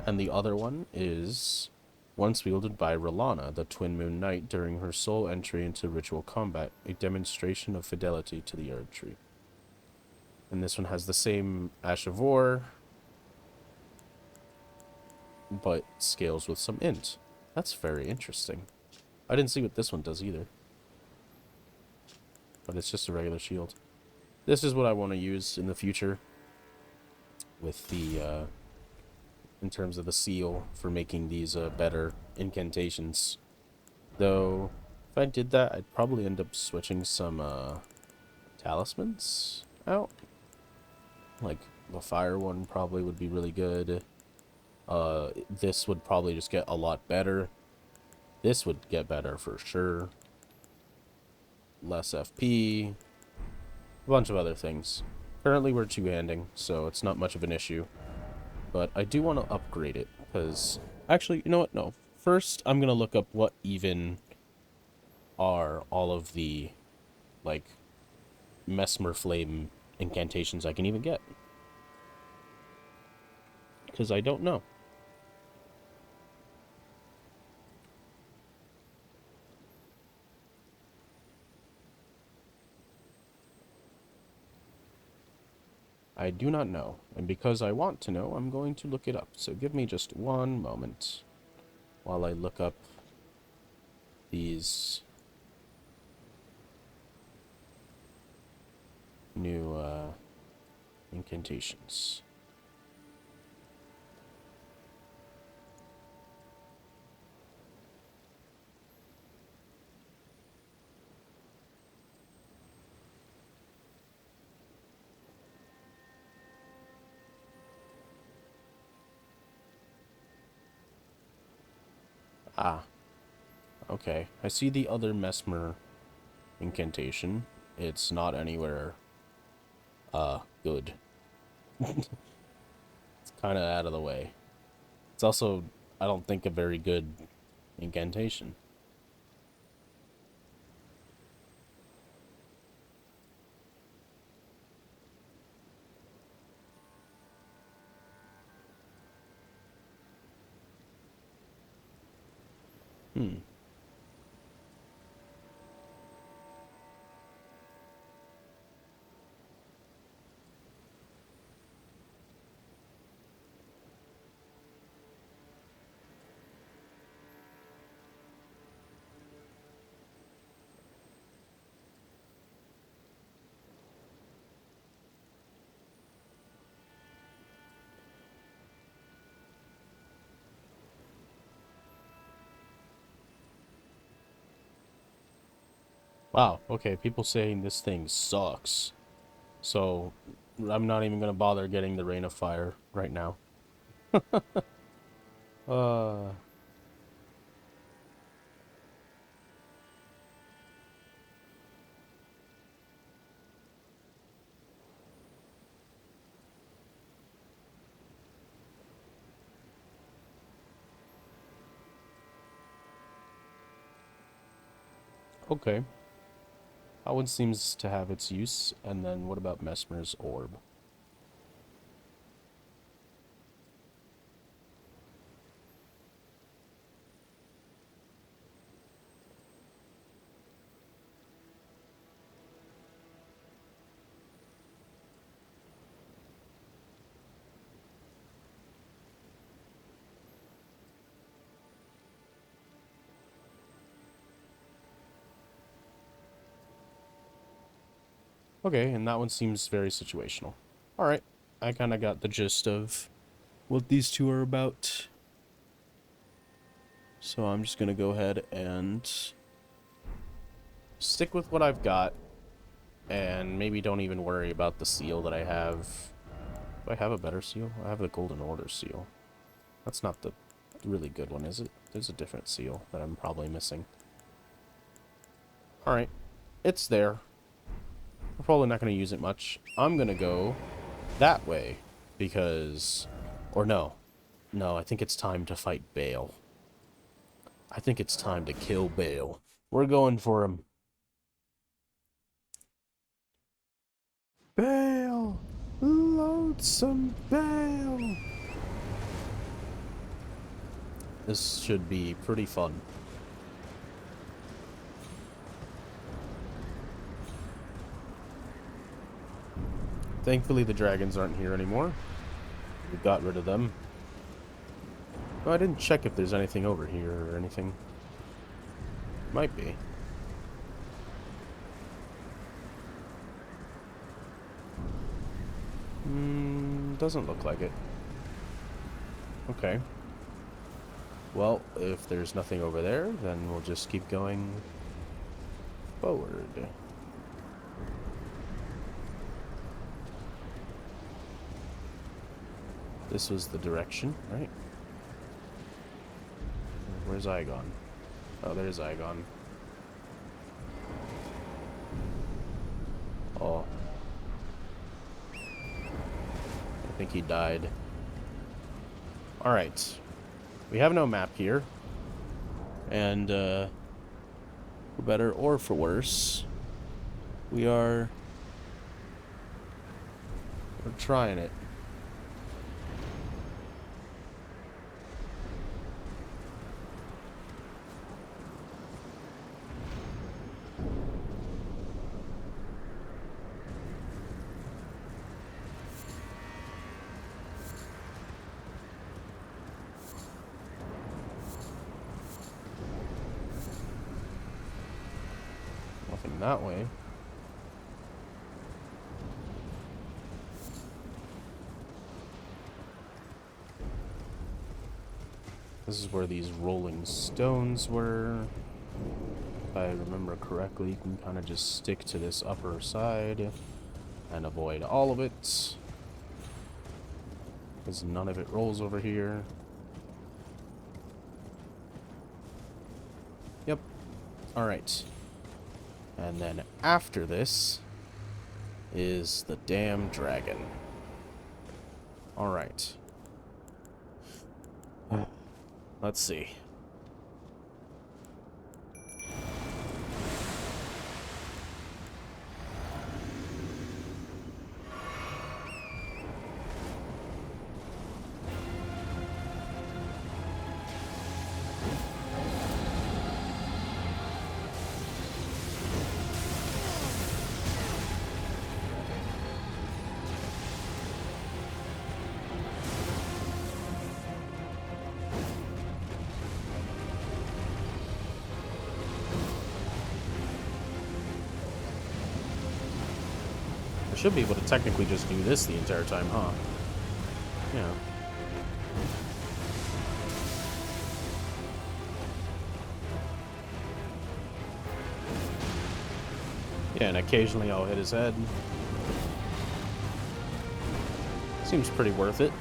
And the other one is once wielded by Rolana, the Twin Moon Knight, during her sole entry into ritual combat, a demonstration of fidelity to the Erd Tree. And this one has the same Ash of War, but scales with some int. That's very interesting. I didn't see what this one does either. But it's just a regular shield. This is what I want to use in the future with the in terms of the seal for making these better incantations. Though if I did that, I'd probably end up switching some talismans out. Like the fire one probably would be really good. This would probably just get a lot better. This would get better for sure. Less FP. A bunch of other things. Currently we're two-handing, so it's not much of an issue. But I do want to upgrade it, because... Actually, you know what? No. First, I'm going to look up what even are all of the, like, Mesmer Flame incantations I can even get. Because I don't know. I do not know, and because I want to know, I'm going to look it up. So give me just one moment while I look up these new incantations. Ah. Okay. I see the other Mesmer incantation. It's not anywhere, good. It's kind of out of the way. It's also, I don't think, a very good incantation. Hmm. Wow, okay, people saying this thing sucks. So, I'm not even gonna bother getting the Rain of Fire right now. uh... Okay. That one seems to have its use. And then what about Mesmer's Orb? Okay, and that one seems very situational. Alright, I kind of got the gist of what these two are about. So I'm just going to go ahead and stick with what I've got. And maybe don't even worry about the seal that I have. Do I have a better seal? I have the Golden Order seal. That's not the really good one, is it? There's a different seal that I'm probably missing. Alright, it's there. I'm probably not going to use it much. I'm going to go that way because... Or no. No, I think it's time to fight Bale. I think it's time to kill Bale. We're going for him. Bale! Lonesome Bale! This should be pretty fun. Thankfully, the dragons aren't here anymore. We got rid of them. Oh, I didn't check if there's anything over here or anything. Might be. Doesn't look like it. Okay. Well, if there's nothing over there, then we'll just keep going forward. This was the direction, right? Where's Zygon? Oh, there's Zygon. Oh. I think he died. Alright. We have no map here. And, for better or for worse, we're trying it. Nothing that way. This is where these rolling stones were. If I remember correctly, you can kind of just stick to this upper side and avoid all of it, because none of it rolls over here. Alright. And then after this is the damn dragon. Alright. Let's see. I should be able to technically just do this the entire time, huh? Yeah. Yeah, and occasionally I'll hit his head. Seems pretty worth it.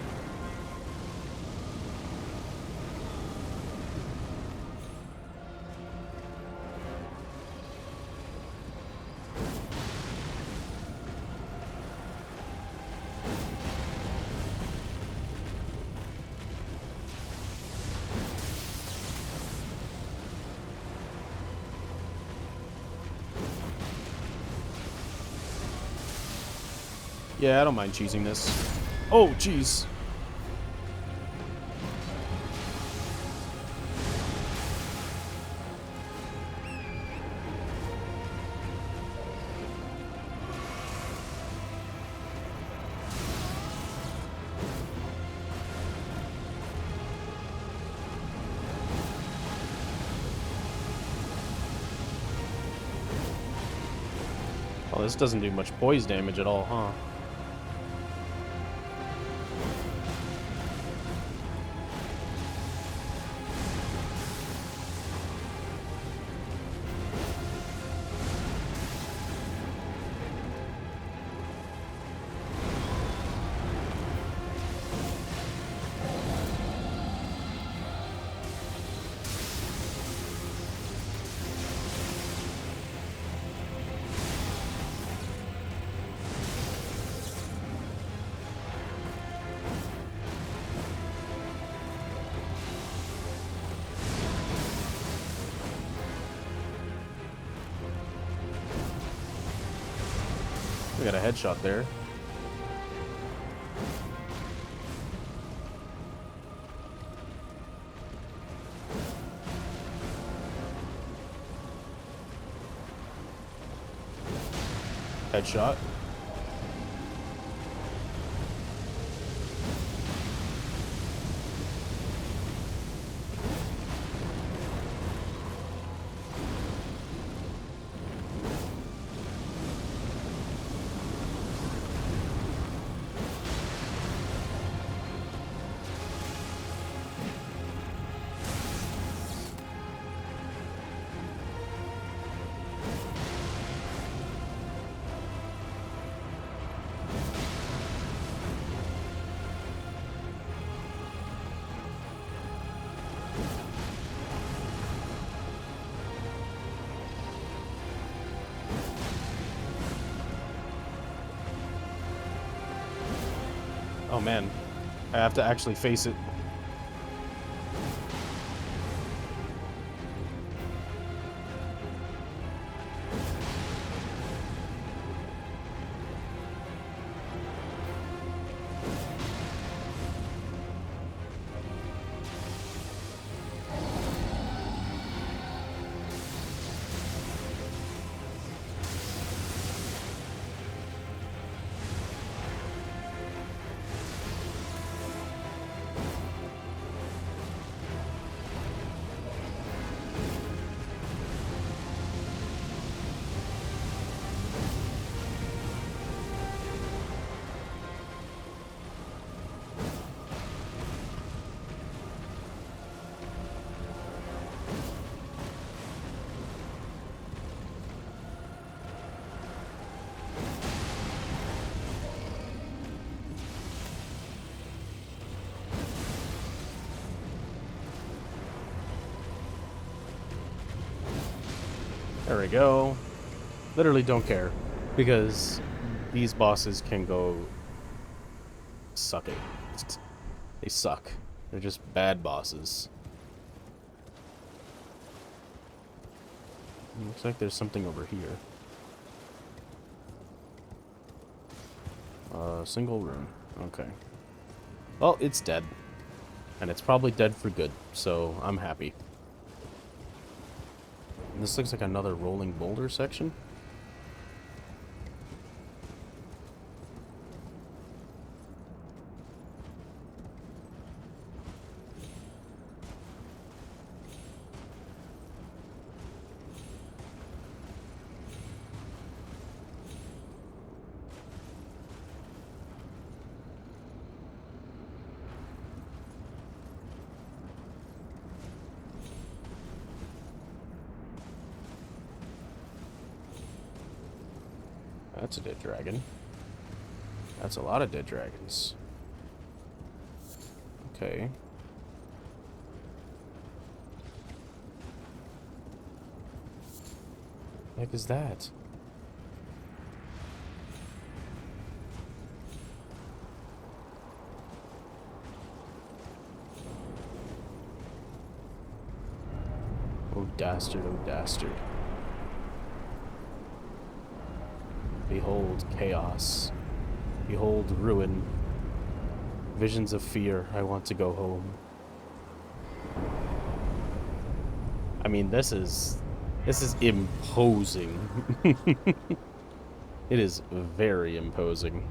Yeah, I don't mind cheesing this. Oh, jeez. Oh, this doesn't do much poise damage at all, huh? We got a headshot there. Headshot. Oh man, I have to actually face it. There we go. Literally don't care. Because these bosses can go... suck it. They suck. They're just bad bosses. Looks like there's something over here. Single room. Okay. Well, it's dead. And it's probably dead for good, so I'm happy. And this looks like another rolling boulder section. That's a dead dragon. That's a lot of dead dragons. Okay. What the heck is that? Oh dastard, oh dastard. Behold chaos. Behold ruin. Visions of fear. I want to go home. I mean, this is imposing. It is very imposing.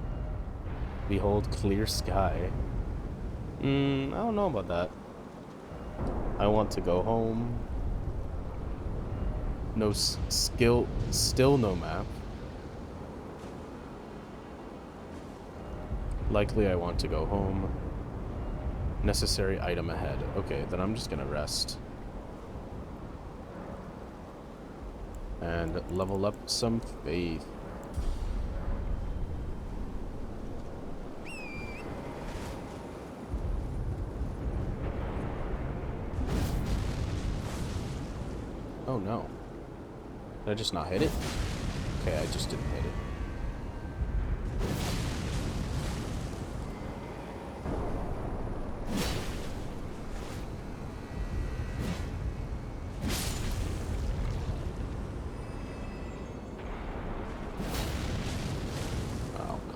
Behold clear sky. I don't know about that. I want to go home. No skill, still no map. Likely I want to go home. Necessary item ahead. Okay, then I'm just gonna rest. And level up some faith. Oh no. Did I just not hit it? Okay, I just didn't hit it.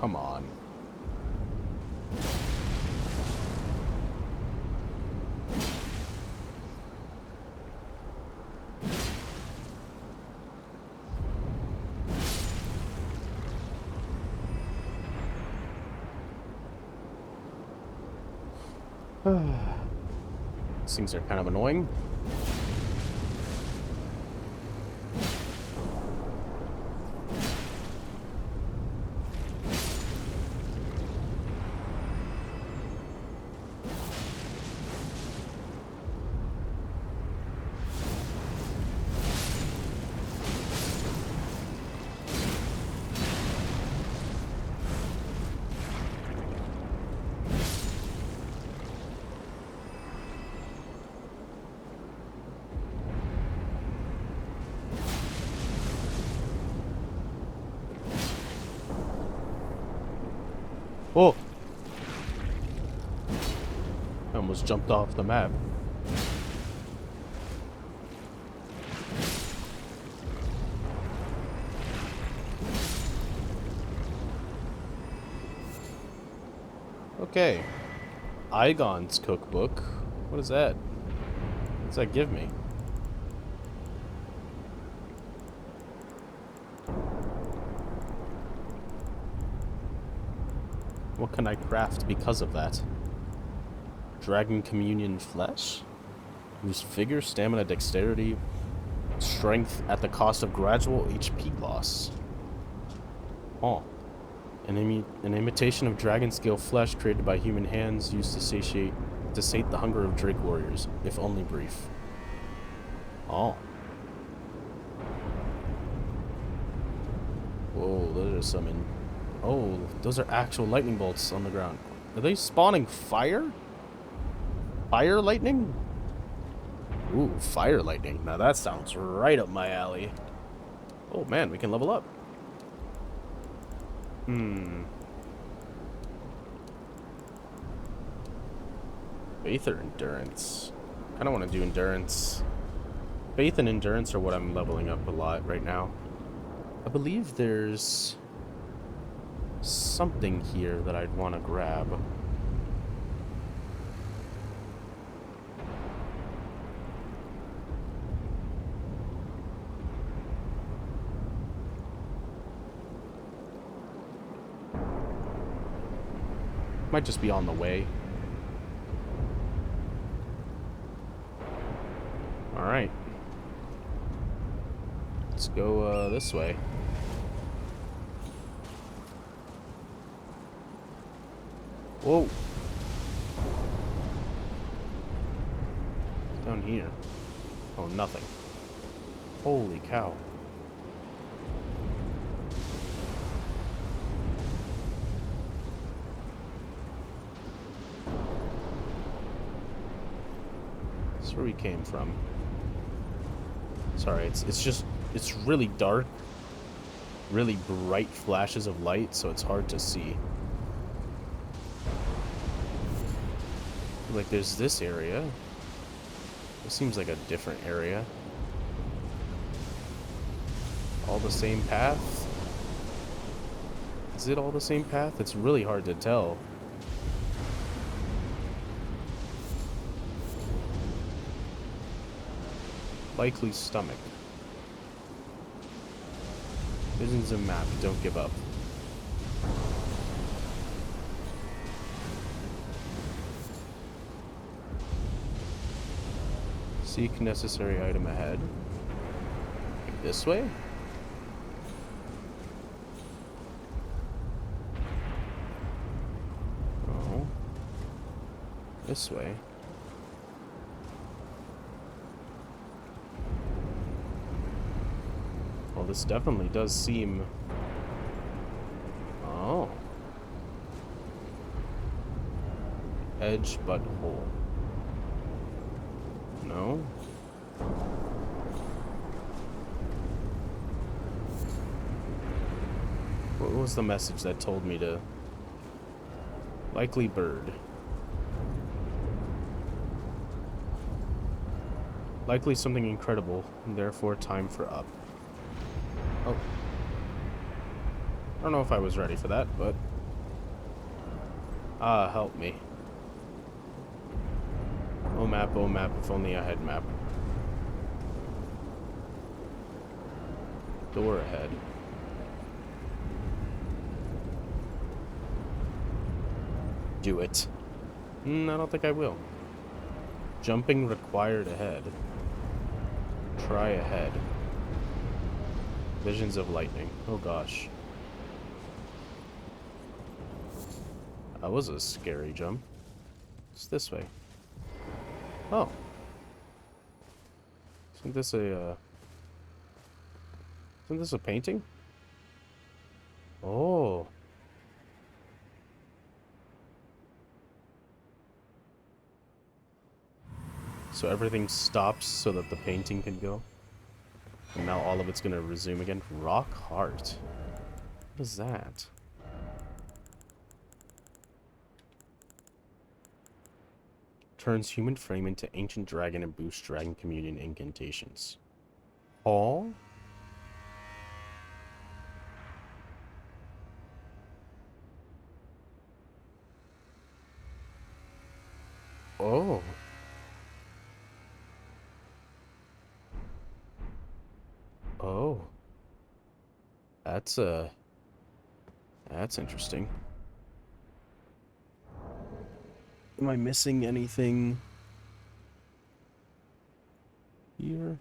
Come on. These things are kind of annoying. Oh! I almost jumped off the map. Okay. Igon's cookbook. What is that? What does that give me? What can I craft because of that? Dragon Communion Flesh? Boost figure, stamina, dexterity, strength at the cost of gradual HP loss. Oh. An imitation of dragon scale flesh created by human hands used to sate the hunger of Drake warriors, if only brief. Oh. Whoa, those are some in... Oh, those are actual lightning bolts on the ground. Are they spawning fire? Fire lightning? Ooh, fire lightning. Now that sounds right up my alley. Oh man, we can level up. Faith or endurance? I don't want to do endurance. Faith and endurance are what I'm leveling up a lot right now. I believe there's something here that I'd want to grab. Might just be on the way. Alright. Let's go this way. Whoa. Down here. Oh, nothing. Holy cow. That's where we came from. Sorry, it's really dark. Really bright flashes of light, so it's hard to see. Like, there's this area. This seems like a different area. All the same path? Is it all the same path? It's really hard to tell. Likely stomach. Visions of map. Don't give up. Seek necessary item ahead. This way? Oh. This way. Well, this definitely does seem... Oh. Edge but hole. No. What was the message that told me to... Likely bird. Likely something incredible, and therefore time for up. Oh. I don't know if I was ready for that, but... Ah, help me. Oh map, if only I had map. Door ahead. Do it. I don't think I will. Jumping required ahead. Try ahead. Visions of lightning. Oh gosh. That was a scary jump. It's this way. Oh. Isn't this a painting? Oh. So everything stops so that the painting can go. And now all of it's gonna resume again. Rock heart. What is that? Turns human frame into ancient dragon and boosts dragon communion incantations. Oh? Oh. Oh. That's interesting. Am I missing anything here?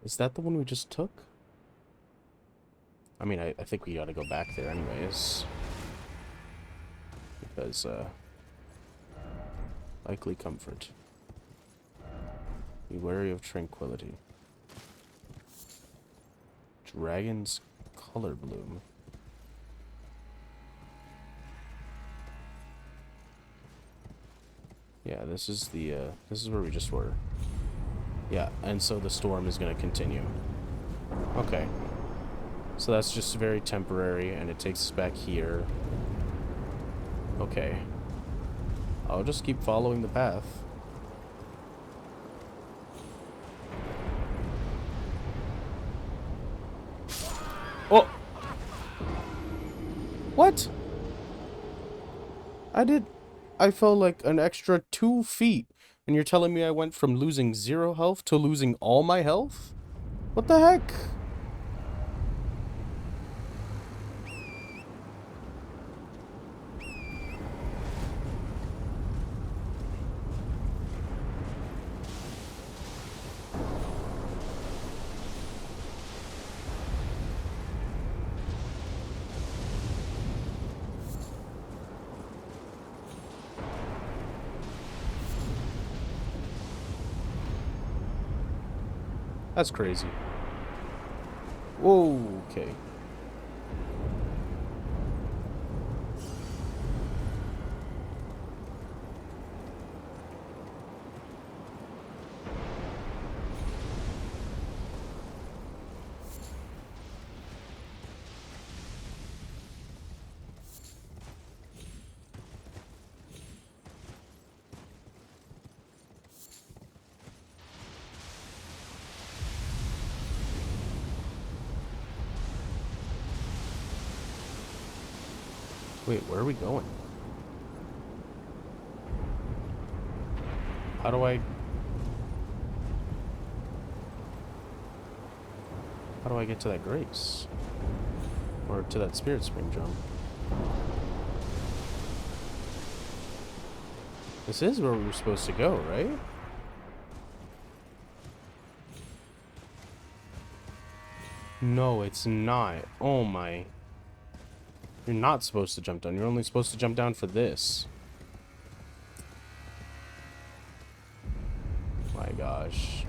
Is that the one we just took? I mean, I think we gotta go back there anyways. Because, Likely comfort. Be wary of tranquility. Dragon's color bloom. Yeah, this is where we just were. Yeah, and so the storm is going to continue. Okay. So that's just very temporary, and it takes us back here. Okay. I'll just keep following the path. Oh! What? I fell like an extra 2 feet, and you're telling me I went from losing 0 health to losing all my health? What the heck? That's crazy. Whoa, okay. Wait, where are we going? How do I get to that grace? Or to that spirit spring jump? This is where we were supposed to go, right? No, it's not. Oh my. You're not supposed to jump down. You're only supposed to jump down for this. My gosh.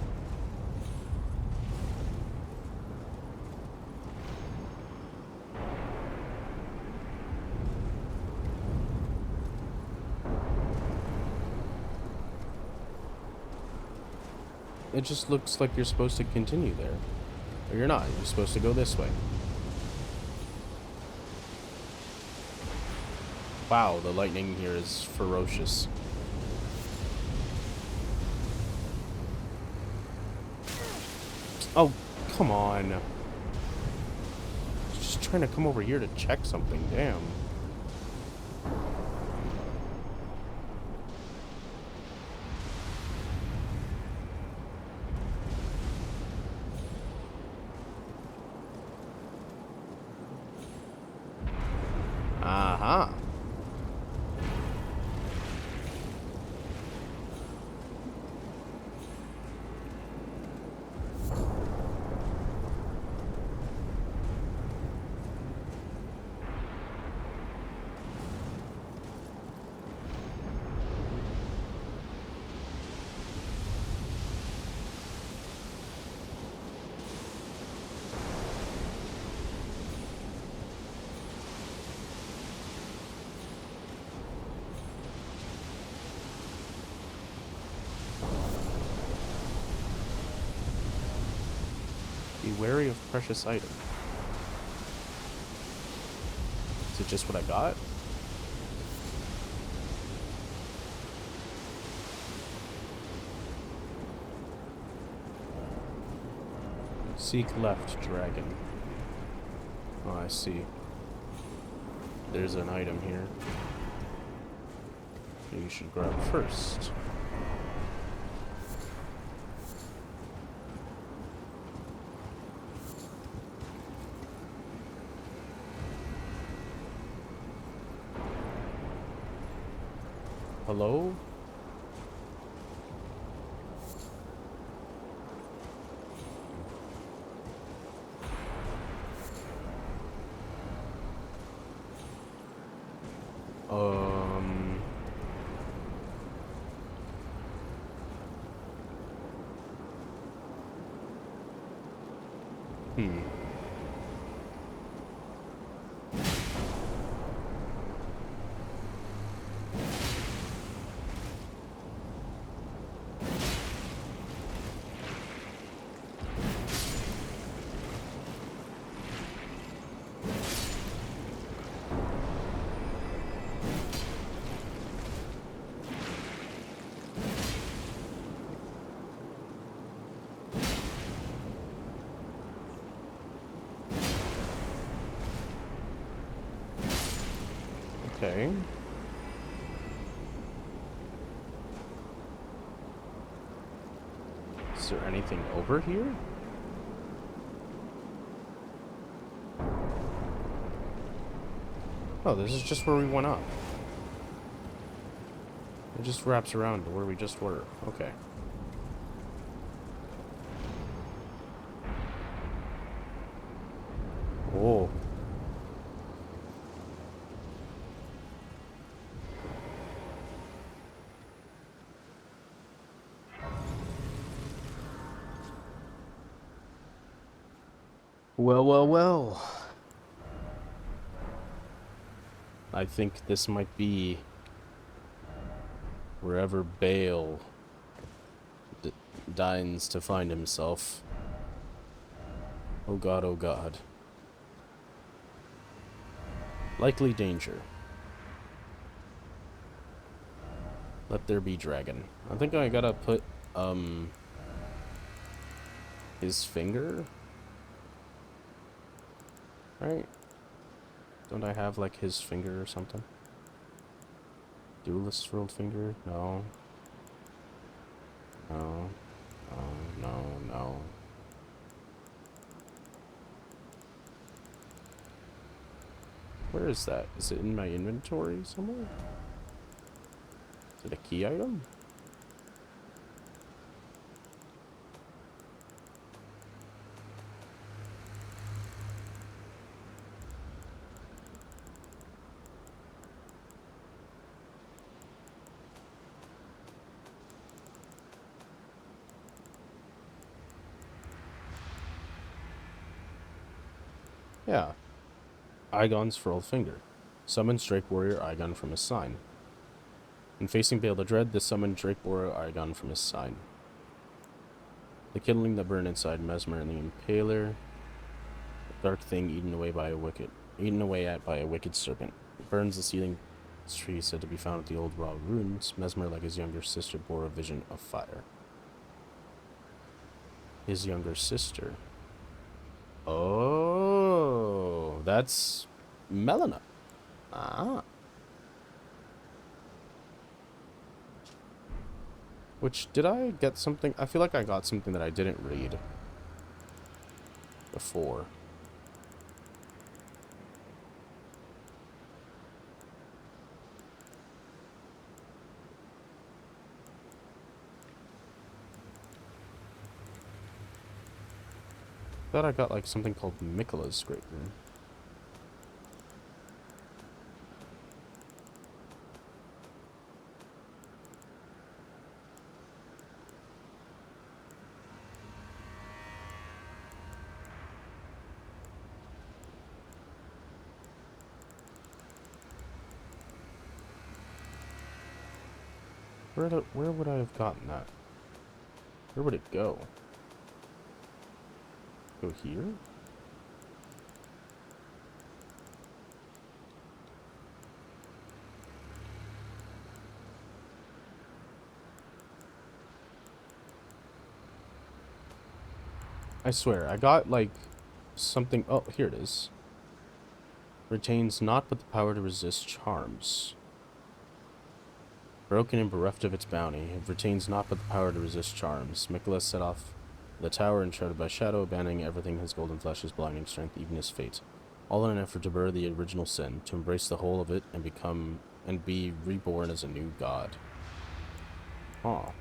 It just looks like you're supposed to continue there. Or you're not. You're supposed to go this way. Wow, the lightning here is ferocious. Oh, come on. Just trying to come over here to check something, damn. Aha. Be wary of precious item. Is it just what I got? Seek left, dragon. Oh, I see. There's an item here. You should grab first. Hello? Hmm. Okay. Is there anything over here? Oh, this is just where we went up. It just wraps around to where we just were. Okay. Oh. Well, well, well. I think this might be wherever Bale deigns to find himself. Oh god, oh god. Likely danger. Let there be dragon. I think I gotta put, his finger? Right? Don't I have, like, his finger or something? Duelist's rolled finger? No. No. No. Where is that? Is it in my inventory somewhere? Is it a key item? Yeah. Igon's furled finger. Summons Drake Warrior Igon from his sign. In facing Bale the Dread, this summoned Drake Warrior Igon from his sign. The kindling that burned inside Mesmer and the Impaler. A dark thing eaten away at by a wicked serpent. It burns the seething tree said to be found at the old raw ruins. Mesmer, like his younger sister, bore a vision of fire. His younger sister. Oh, that's Melina. Ah. Which, did I get something? I feel like I got something that I didn't read before. I thought I got like something called Mikola's Great Rune. Where would I have gotten that? Where would it go? Go here? I swear, I got like something. Oh, here it is. Retains not but the power to resist charms. Broken and bereft of its bounty, it retains not but the power to resist charms. Mikola set off the tower enshrouded by shadow, abandoning everything his golden flesh, his belonging strength, even his fate. All in an effort to bury the original sin, to embrace the whole of it, and be reborn as a new god. Huh.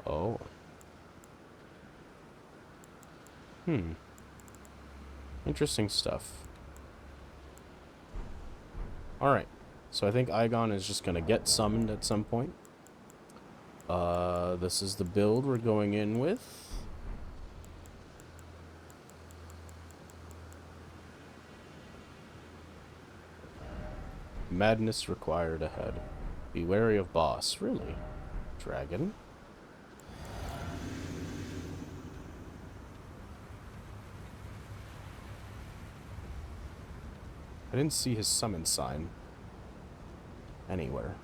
Oh. Interesting stuff. Alright. So I think Aigon is just gonna get summoned at some point. This is the build we're going in with. Madness required ahead. Be wary of boss. Really? Dragon? I didn't see his summon sign anywhere.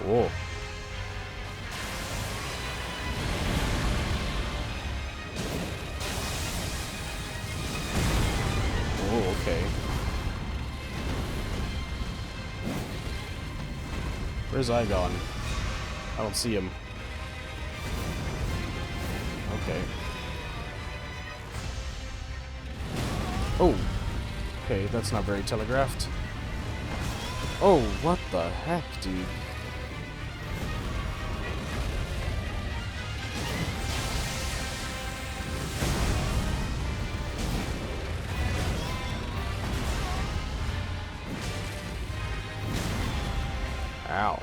Whoa. Oh, okay. Where's Aigon? I don't see him. Okay. Oh. Okay, that's not very telegraphed. Oh, what the heck, dude? Ow.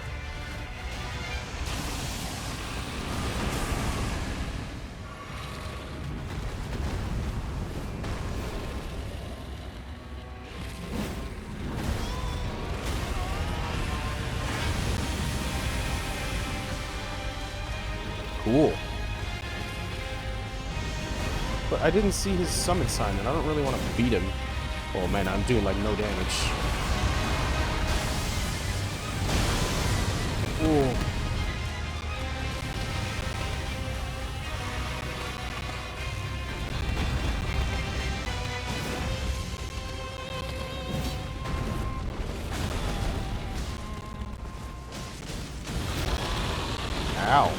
Cool. But I didn't see his summon sign, and I don't really want to beat him. Oh man, I'm doing like no damage. Ooh. Ow.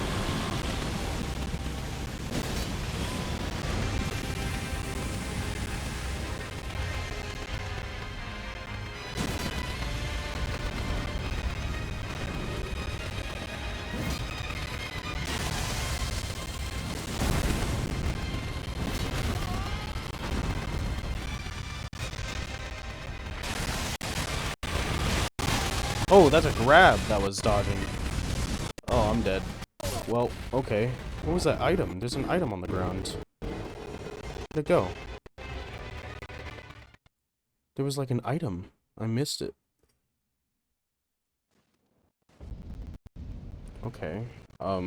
Oh, that's a grab that was dodging. Oh, I'm dead. Well, okay. What was that item? There's an item on the ground. Where'd it go? There was like an item. I missed it. Okay. How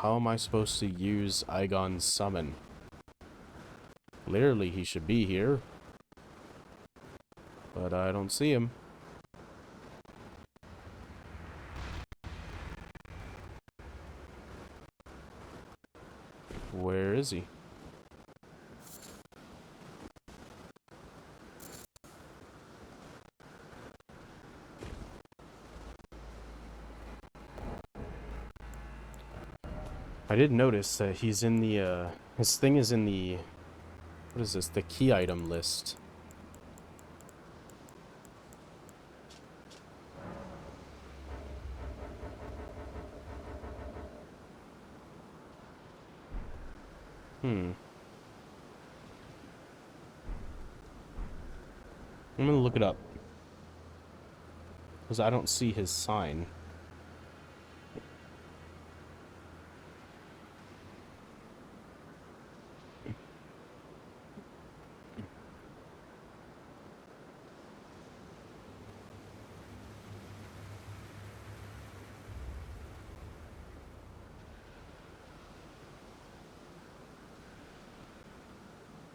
am I supposed to use Aigon's summon? Clearly he should be here. But I don't see him. Where is he? I did notice that he's in the, his thing is in the, what is this? The key item list. I'm gonna look it up. Because I don't see his sign.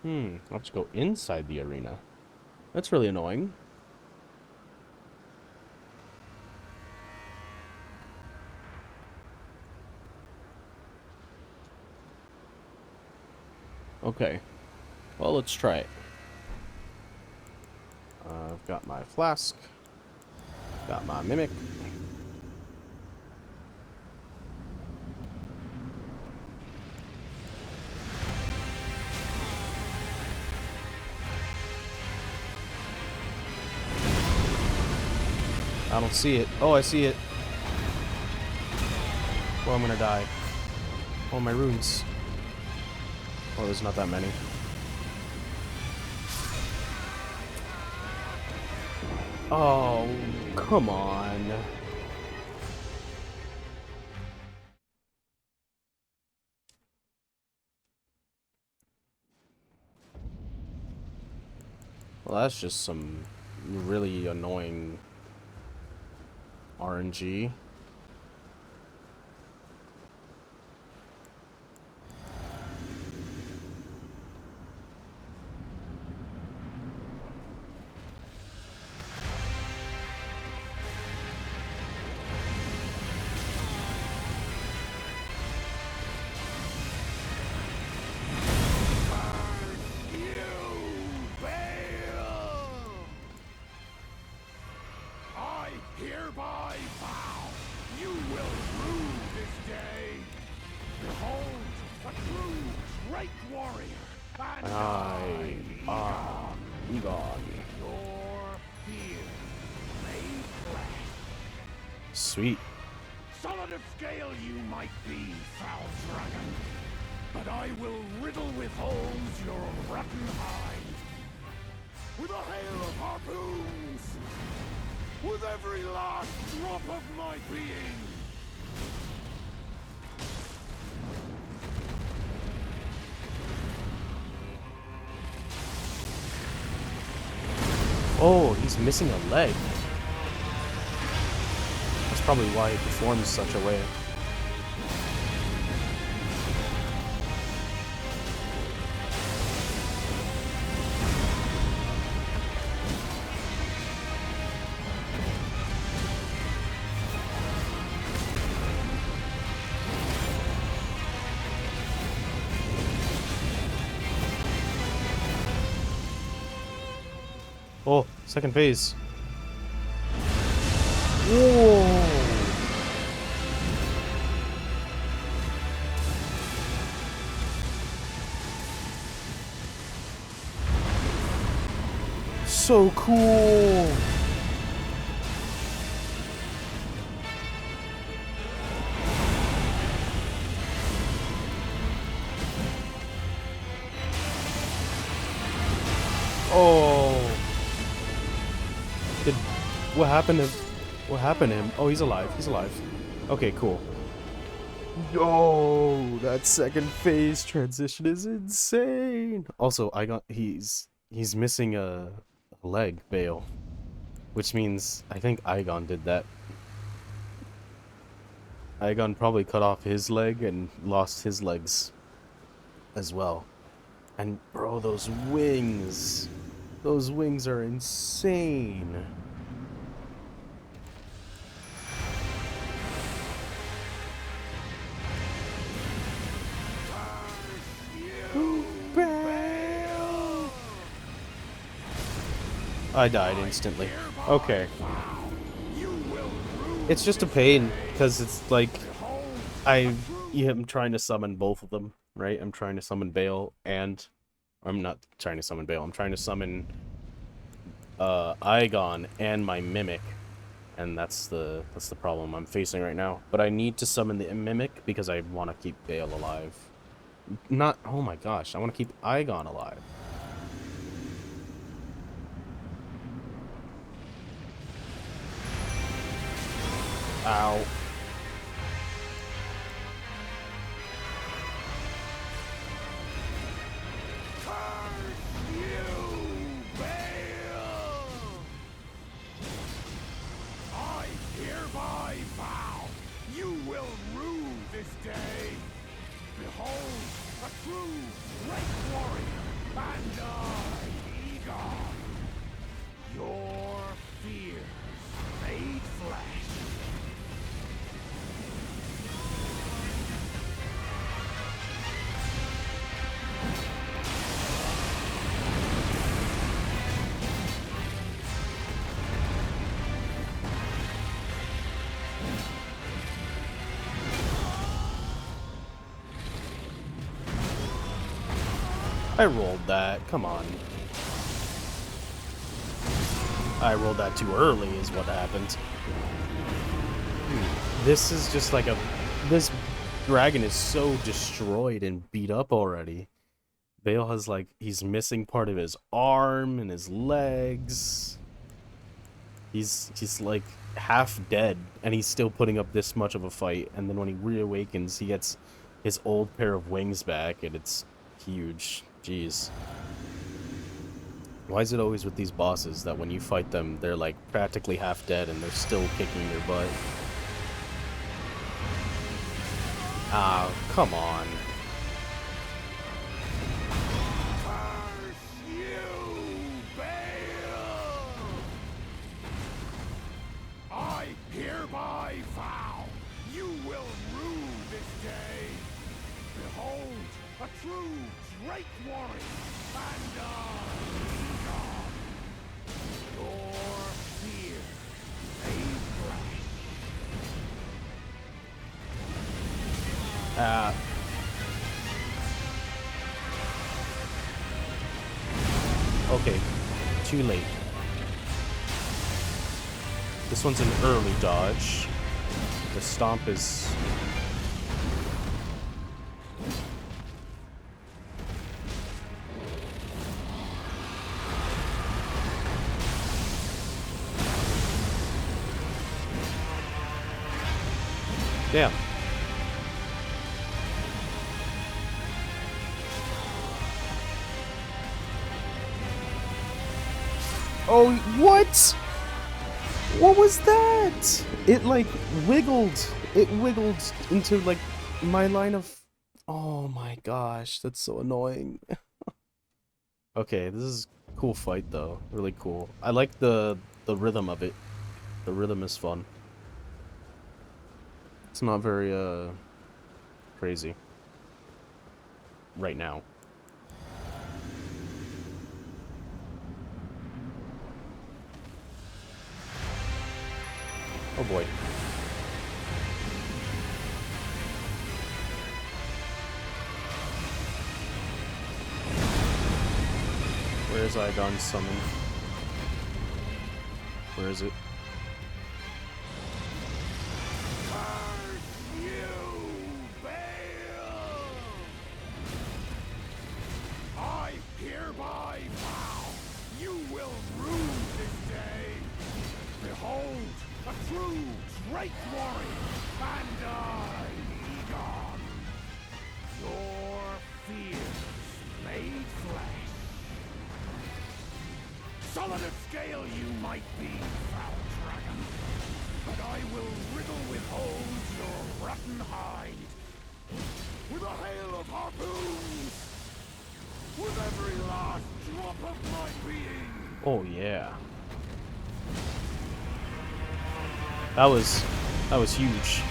I'll have to go inside the arena. That's really annoying. Okay. Well, let's try it. I've got my flask. Got my mimic. I don't see it. Oh, I see it. Well, I'm gonna die. Oh, my runes. Oh, there's not that many. Oh, come on. Well, that's just some really annoying RNG. I hereby vow you will rue this day. Behold, a true great warrior. And Egon. your fear made flesh. Sweet. Solid of scale you might be, foul dragon, but I will riddle with holes your rotten hide. With a hail of harpoons, with every last drop of my being. Oh, he's missing a leg. That's probably why he performs such a way. Oh, second phase. Whoa. So cool. Oh. What happened to him? Oh, he's alive. He's alive. Okay, cool. Yo, that second phase transition is insane. Also, he's missing a leg, Bale, which means I think Igon did that. Igon probably cut off his leg and lost his legs as well. And bro, those wings are insane. I died instantly. Okay. It's just a pain, because it's like, I'm trying to summon both of them, right? I'm trying to summon Bale, and... I'm not trying to summon Bale, I'm trying to summon Igon and my Mimic. And that's the problem I'm facing right now. But I need to summon the Mimic because I want to keep Bale alive. Oh my gosh, I want to keep Igon alive. Ow. I hereby vow you will rue this day. Behold, a true great warrior, and I, Egon, your fears made flesh. I rolled that, come on. I rolled that too early is what happened. This is just like this dragon is so destroyed and beat up already. Bale has like, he's missing part of his arm and his legs. He's like half dead, and he's still putting up this much of a fight, and then when he reawakens, he gets his old pair of wings back, and it's huge. Jeez. Why is it always with these bosses that when you fight them, they're like practically half dead and they're still kicking your butt? Ah, come on. I hereby vow you will rue this day. Behold, a true Drake warrior, and God. Your fear made flesh. Okay, too late. This one's an early dodge. The stomp is... Damn. Oh, what? What was that? It like wiggled. It wiggled into like my line of... Oh my gosh, that's so annoying. Okay, this is a cool fight though. Really cool. I like the rhythm of it. The rhythm is fun. It's not very crazy right now. Oh boy. Where is Igon summoned? Where is it? I hereby vow you will rue this day. Behold, a true Drake warrior, and Egon. Your fears made flesh. Solid of scale you might be, foul dragon, but I will riddle with holes your rotten hide. With a hail of harpoons, with every last drop of my being. Oh yeah. That was huge.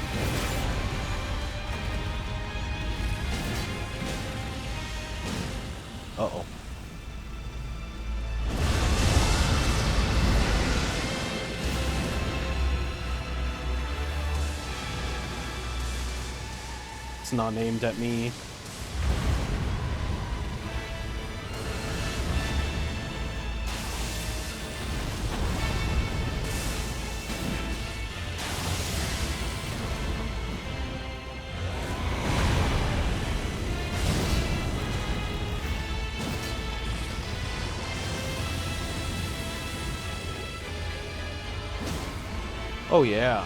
Uh-oh. It's not aimed at me. Oh yeah.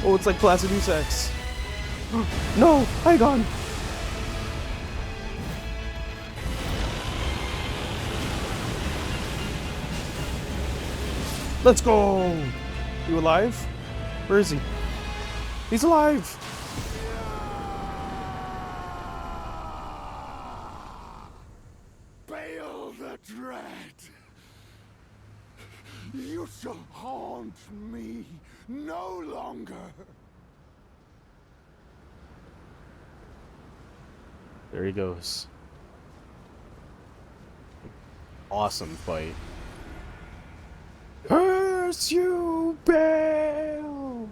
Oh, it's like Placidus X. No, Igon. Let's go. You alive? Where is he? He's alive. Bale the Dread. You shall haunt me no longer. There he goes. Awesome fight. Curse you, Bale!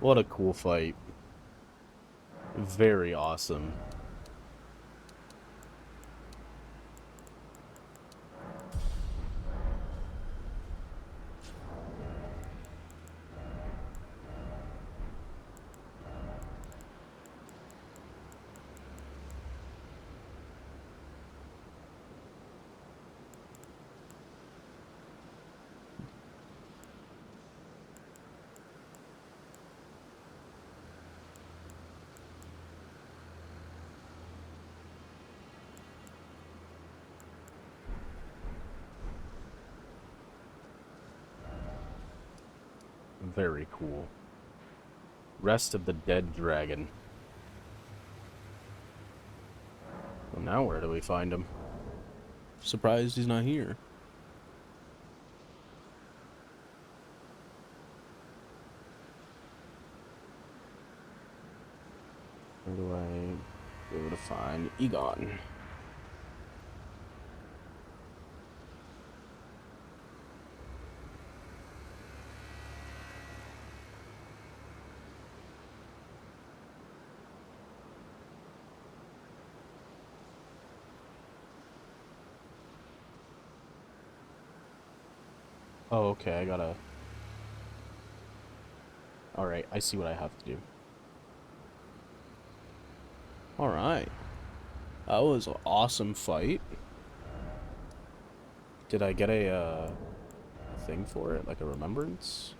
What a cool fight. Very awesome. Very cool. Rest of the dead dragon. Well, now where do we find him? Surprised he's not here. Where do I go to find Egon? Oh, okay, I gotta... Alright, I see what I have to do. Alright. That was an awesome fight. Did I get a thing for it? Like a remembrance?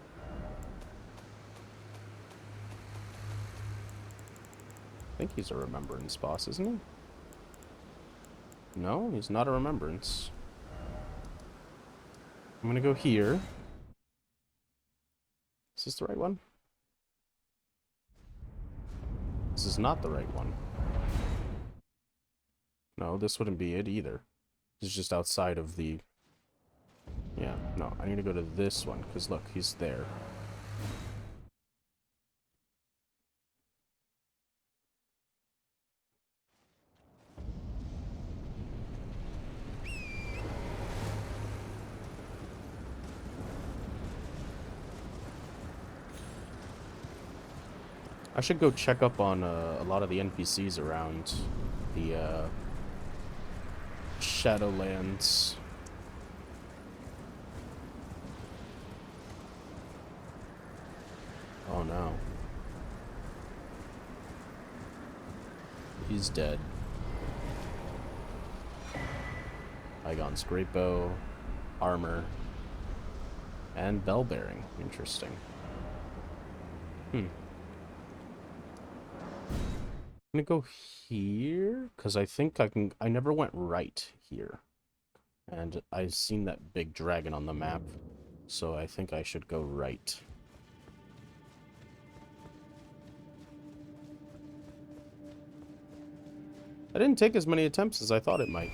I think he's a remembrance boss, isn't he? No, he's not a remembrance. I'm gonna go here. Is this the right one? This is not the right one. No, this wouldn't be it either. This is just outside of the... Yeah, no, I need to go to this one, because look, he's there. I should go check up on a lot of the NPCs around the Shadowlands. Oh no. He's dead. Igon's great bow, armor, and bell bearing. Interesting. I'm gonna go here, because I think I never went right here. And I've seen that big dragon on the map, so I think I should go right. I didn't take as many attempts as I thought it might.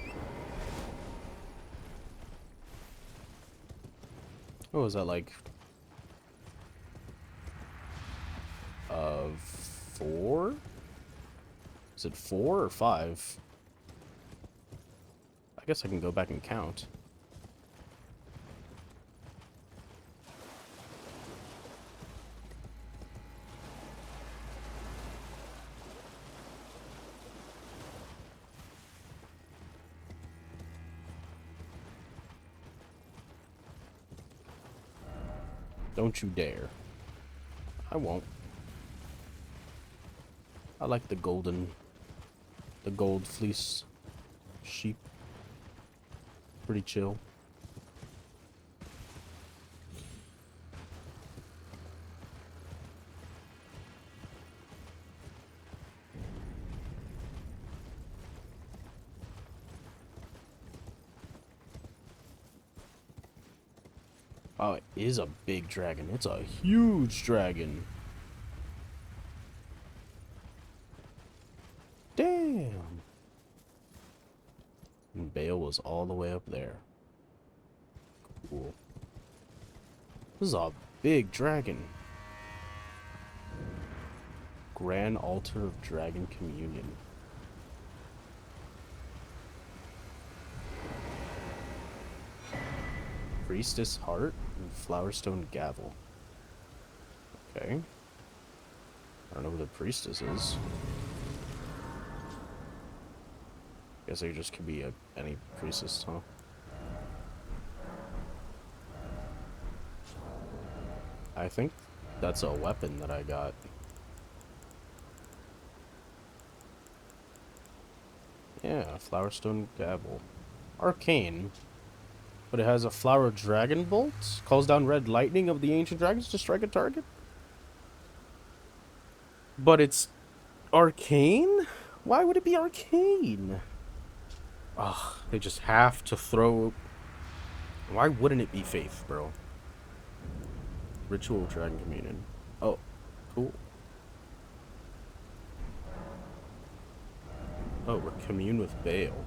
What was that, like... 4? Is it 4 or 5? I guess I can go back and count. Don't you dare. I won't. I like the gold fleece sheep. Pretty chill. Oh, it is a big dragon. It's a huge dragon. Damn. And Bale was all the way up there. Cool. This is a big dragon. Grand Altar of Dragon Communion. Priestess Heart and Flowerstone Gavel. Okay. I don't know who the priestess is. Guess they just could be any priestess, huh? I think that's a weapon that I got. Yeah, Flowerstone Gavel. Arcane. But it has a flower dragon bolt. Calls down red lightning of the ancient dragons to strike a target. But it's arcane? Why would it be arcane? Ugh, they just have to throw... Why wouldn't it be faith, bro? Ritual Dragon Communion. Oh, cool. Oh, we're commune with Bale.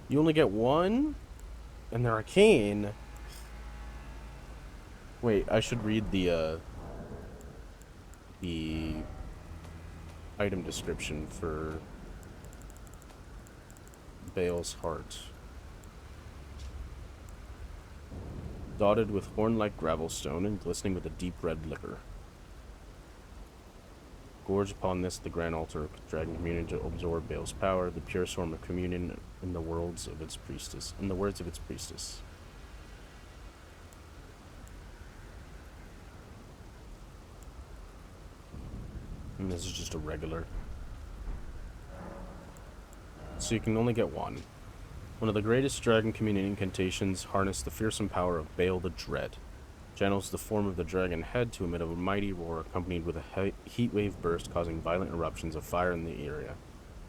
You only get one? And they're arcane. Wait, I should read the item description for Bale's Heart. Dotted with horn-like gravelstone and glistening with a deep red liquor. Gorge upon this the grand altar of dragon communion to absorb Bale's power, the purest form of communion in the words of its priestess. In the words of its priestess. And this is just a regular. So you can only get one. One of the greatest dragon communion incantations harness the fearsome power of Bale the Dread. Channels the form of the dragon head to emit a mighty roar accompanied with a heat wave burst causing violent eruptions of fire in the area.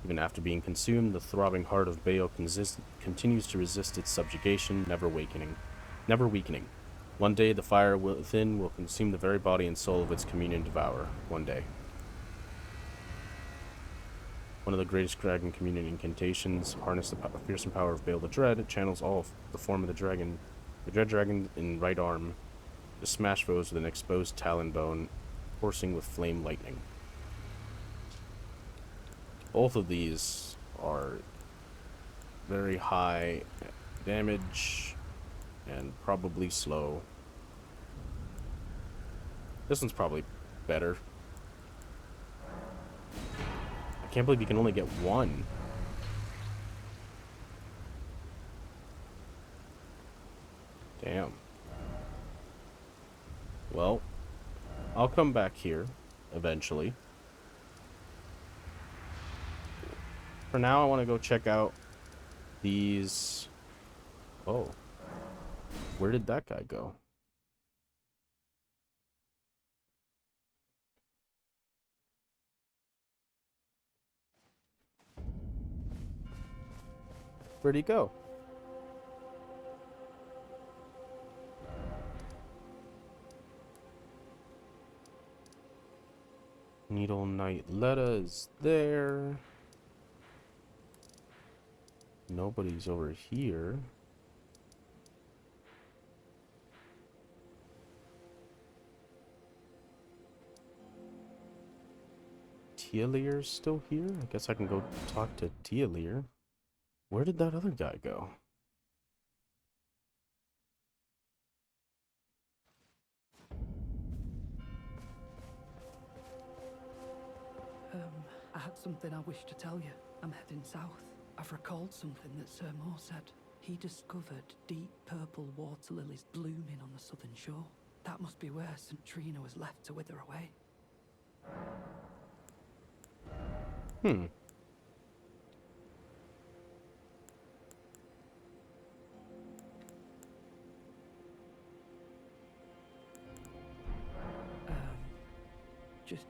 Even after being consumed, the throbbing heart of Bale continues to resist its subjugation, never weakening. One day the fire within will consume the very body and soul of its communion devourer. One day. One of the greatest dragon communion incantations harness the fearsome power of Bale the Dread. It channels all of the form of the dragon, the dread dragon in right arm, to smash foes with an exposed talon bone, coursing with flame lightning. Both of these are very high damage and probably slow. This one's probably better. I can't believe you can only get one. Damn. Well, I'll come back here eventually. For now, I want to go check out these... Oh. Where did that guy go? Where'd he go? Needle Knight Letta is there. Nobody's over here. Tialir's still here? I guess I can go talk to Tialir. Where did that other guy go? I had something I wish to tell you. I'm heading south. I've recalled something that Sir Moore said. He discovered deep purple water lilies blooming on the southern shore. That must be where St. Trina was left to wither away. Hmm. Just...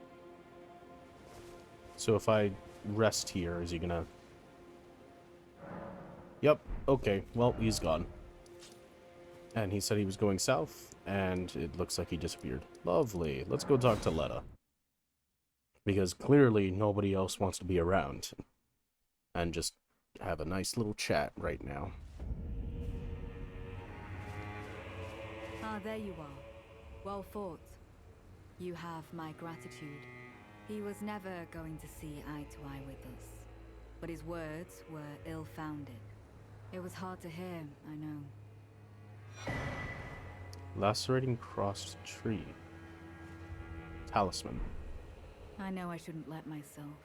So if I rest here, is he gonna... Yep, okay, well, he's gone. And he said he was going south, and it looks like he disappeared. Lovely. Let's go talk to Letta. Because clearly nobody else wants to be around. And just have a nice little chat right now. Ah, there you are. Well fought. You have my gratitude. He was never going to see eye to eye with us. But his words were ill-founded. It was hard to hear, I know. Lacerating crossed tree. Talisman. I know I shouldn't let myself,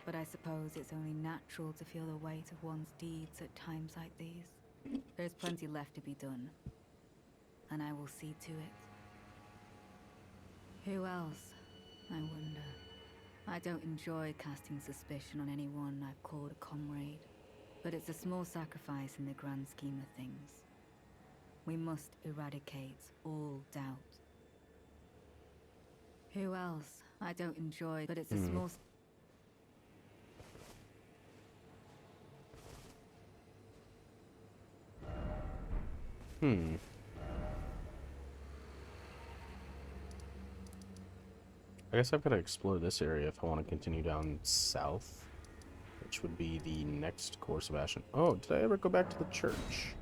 but I suppose it's only natural to feel the weight of one's deeds at times like these. There's plenty left to be done, and I will see to it. Who else, I wonder? I don't enjoy casting suspicion on anyone I've called a comrade, but it's a small sacrifice in the grand scheme of things. We must eradicate all doubt. Who else? I don't enjoy, but it's a small... I guess I've got to explore this area if I want to continue down south, which would be the next course of action. Oh, did I ever go back to the church?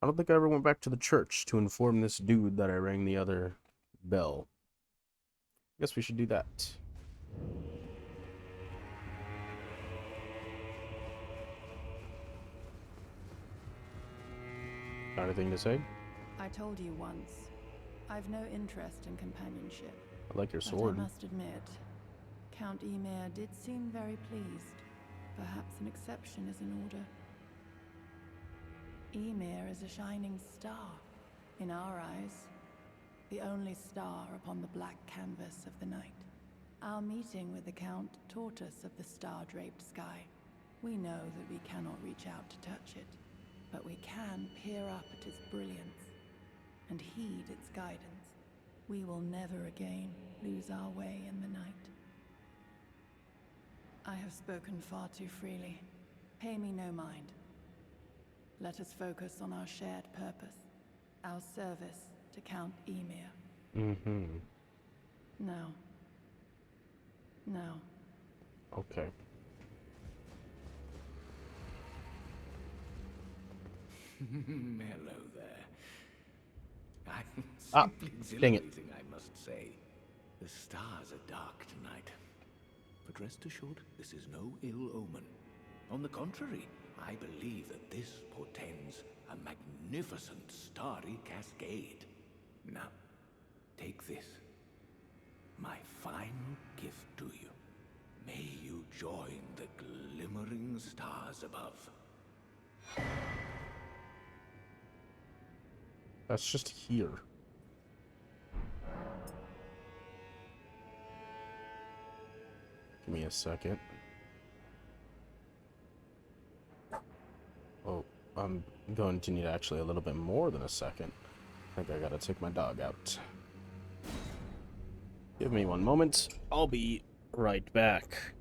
I don't think I ever went back to the church to inform this dude that I rang the other bell. I guess we should do that. Got anything to say? I told you once, I've no interest in companionship. I like your But sword. I must admit, Count Ymir did seem very pleased. Perhaps an exception is in order. Ymir is a shining star, in our eyes. The only star upon the black canvas of the night. Our meeting with the Count taught us of the star-draped sky. We know that we cannot reach out to touch it, but we can peer up at its brilliance and heed its guidance. We will never again lose our way in the night. I have spoken far too freely. Pay me no mind. Let us focus on our shared purpose, our service to Count Ymir. Now. Now. Okay. Hello there. I'm simply dang it. exhilarating, I must say. The stars are dark tonight. But rest assured, this is no ill omen. On the contrary, I believe that this portends a magnificent starry cascade. Now, take this. My final gift to you. May you join the glimmering stars above. That's just here. Give me a second. Oh, I'm going to need actually a little bit more than a second. I think I gotta take my dog out. Give me one moment. I'll be right back.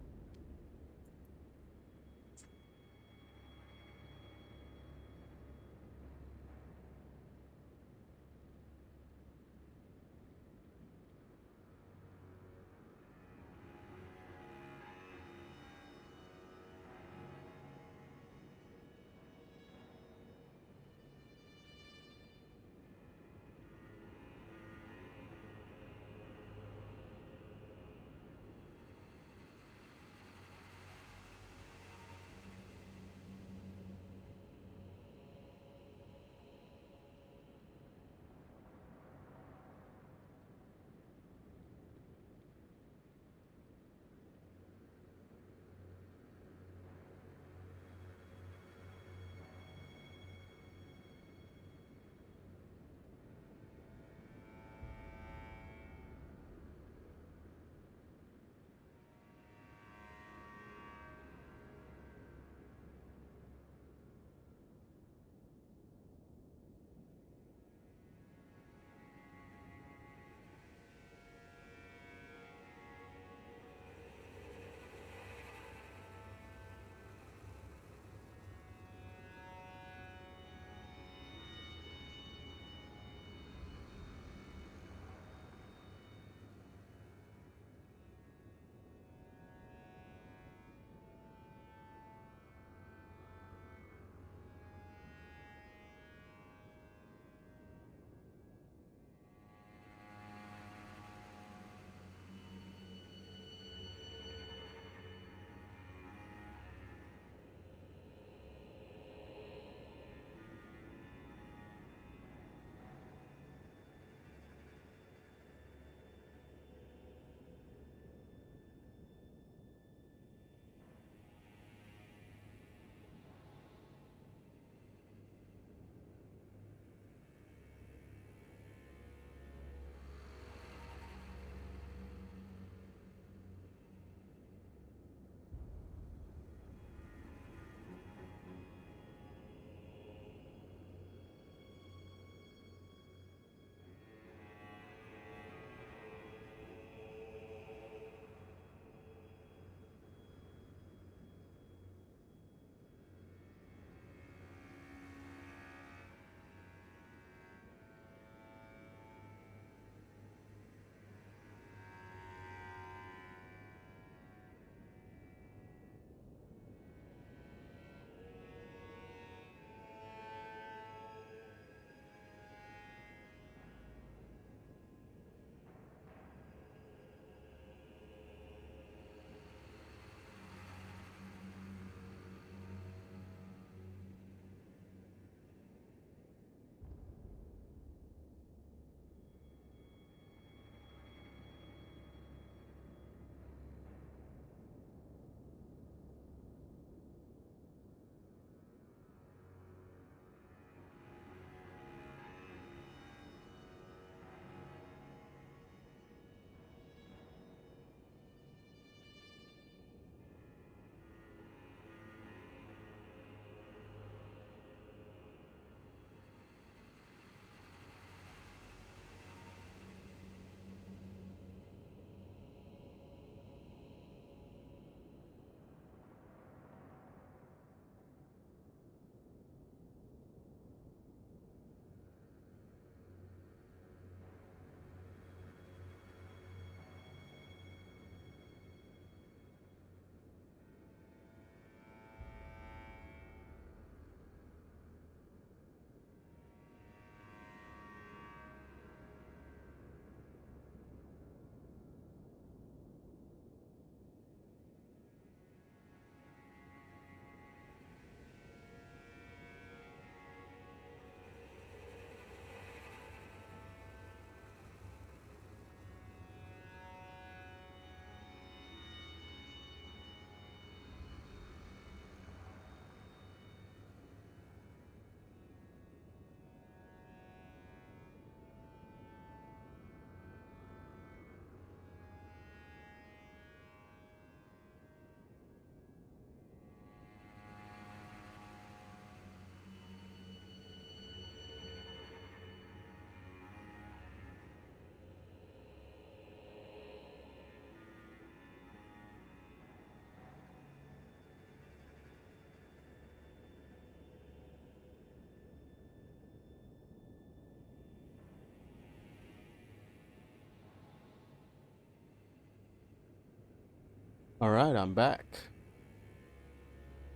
Alright, I'm back.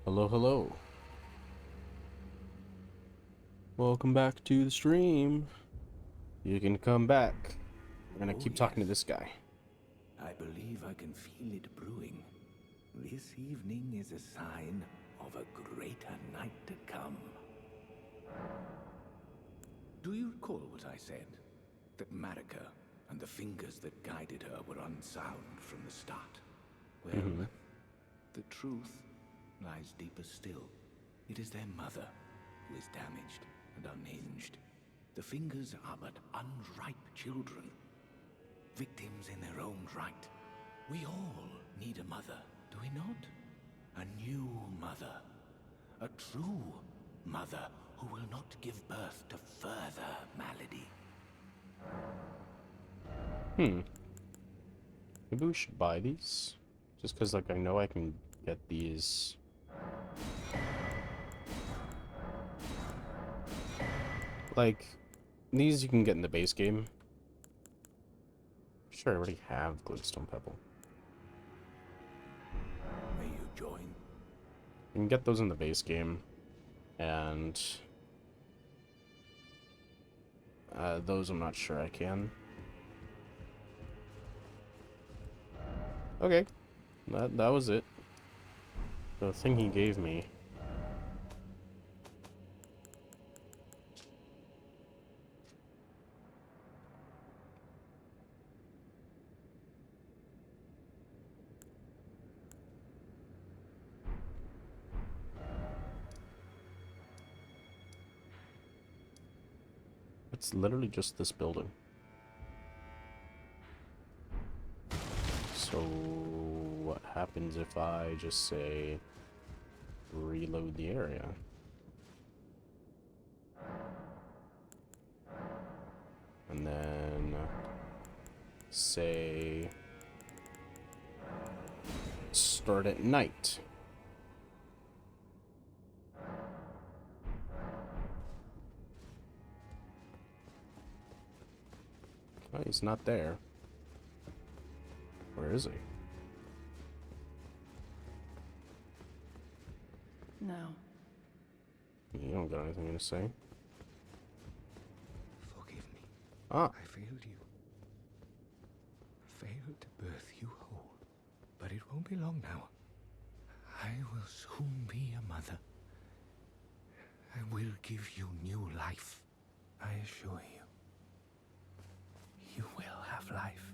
Hello, hello. Welcome back to the stream. You can come back. We're gonna keep talking to this guy. I believe I can feel it brewing. This evening is a sign of a greater night to come. Do you recall what I said? That Marika and the fingers that guided her were unsound from the start? Well, the truth lies deeper still. It is their mother who is damaged and unhinged. The fingers are but unripe children, victims in their own right. We all need a mother, do we not? A new mother. A true mother who will not give birth to further malady. Maybe we should buy these? Just because, like, I know I can get these. Like, these you can get in the base game. Sure, I already have Glintstone Pebble. May you join? You can get those in the base game. And those I'm not sure I can. Okay. That was it. The thing he gave me. It's literally just this building. So what happens if I just say reload the area? And then say start at night. Oh, he's not there. Where is he? No. You don't got anything to say? Forgive me. Ah. I failed you. Failed to birth you whole. But it won't be long now. I will soon be a mother. I will give you new life. I assure you. You will have life.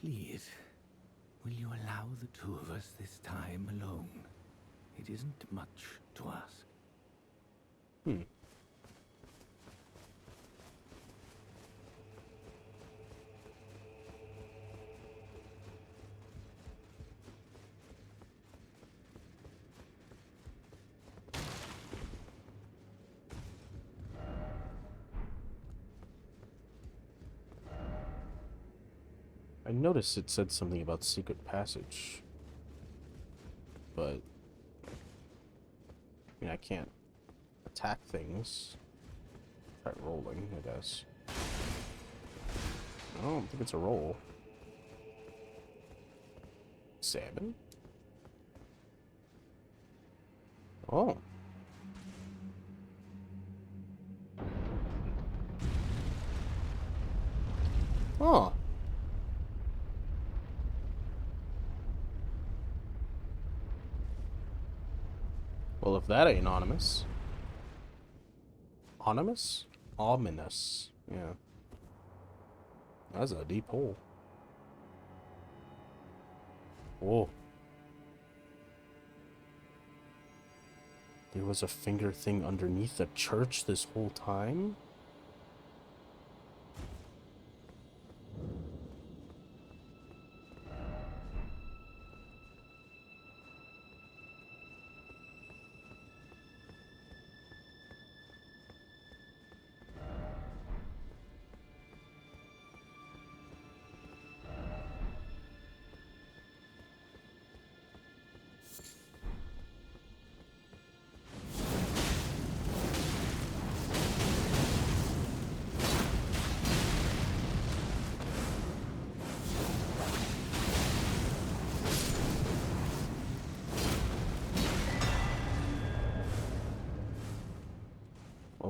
Please, will you allow the two of us this time alone? It isn't much to ask. I noticed it said something about secret passage. But I mean, I can't attack things. Try rolling, I guess. I don't think it's a roll. Salmon? Oh. Oh. Well, if that ain't ominous. Ominous? Ominous. Yeah. That's a deep hole. Whoa. There was a finger thing underneath the church this whole time?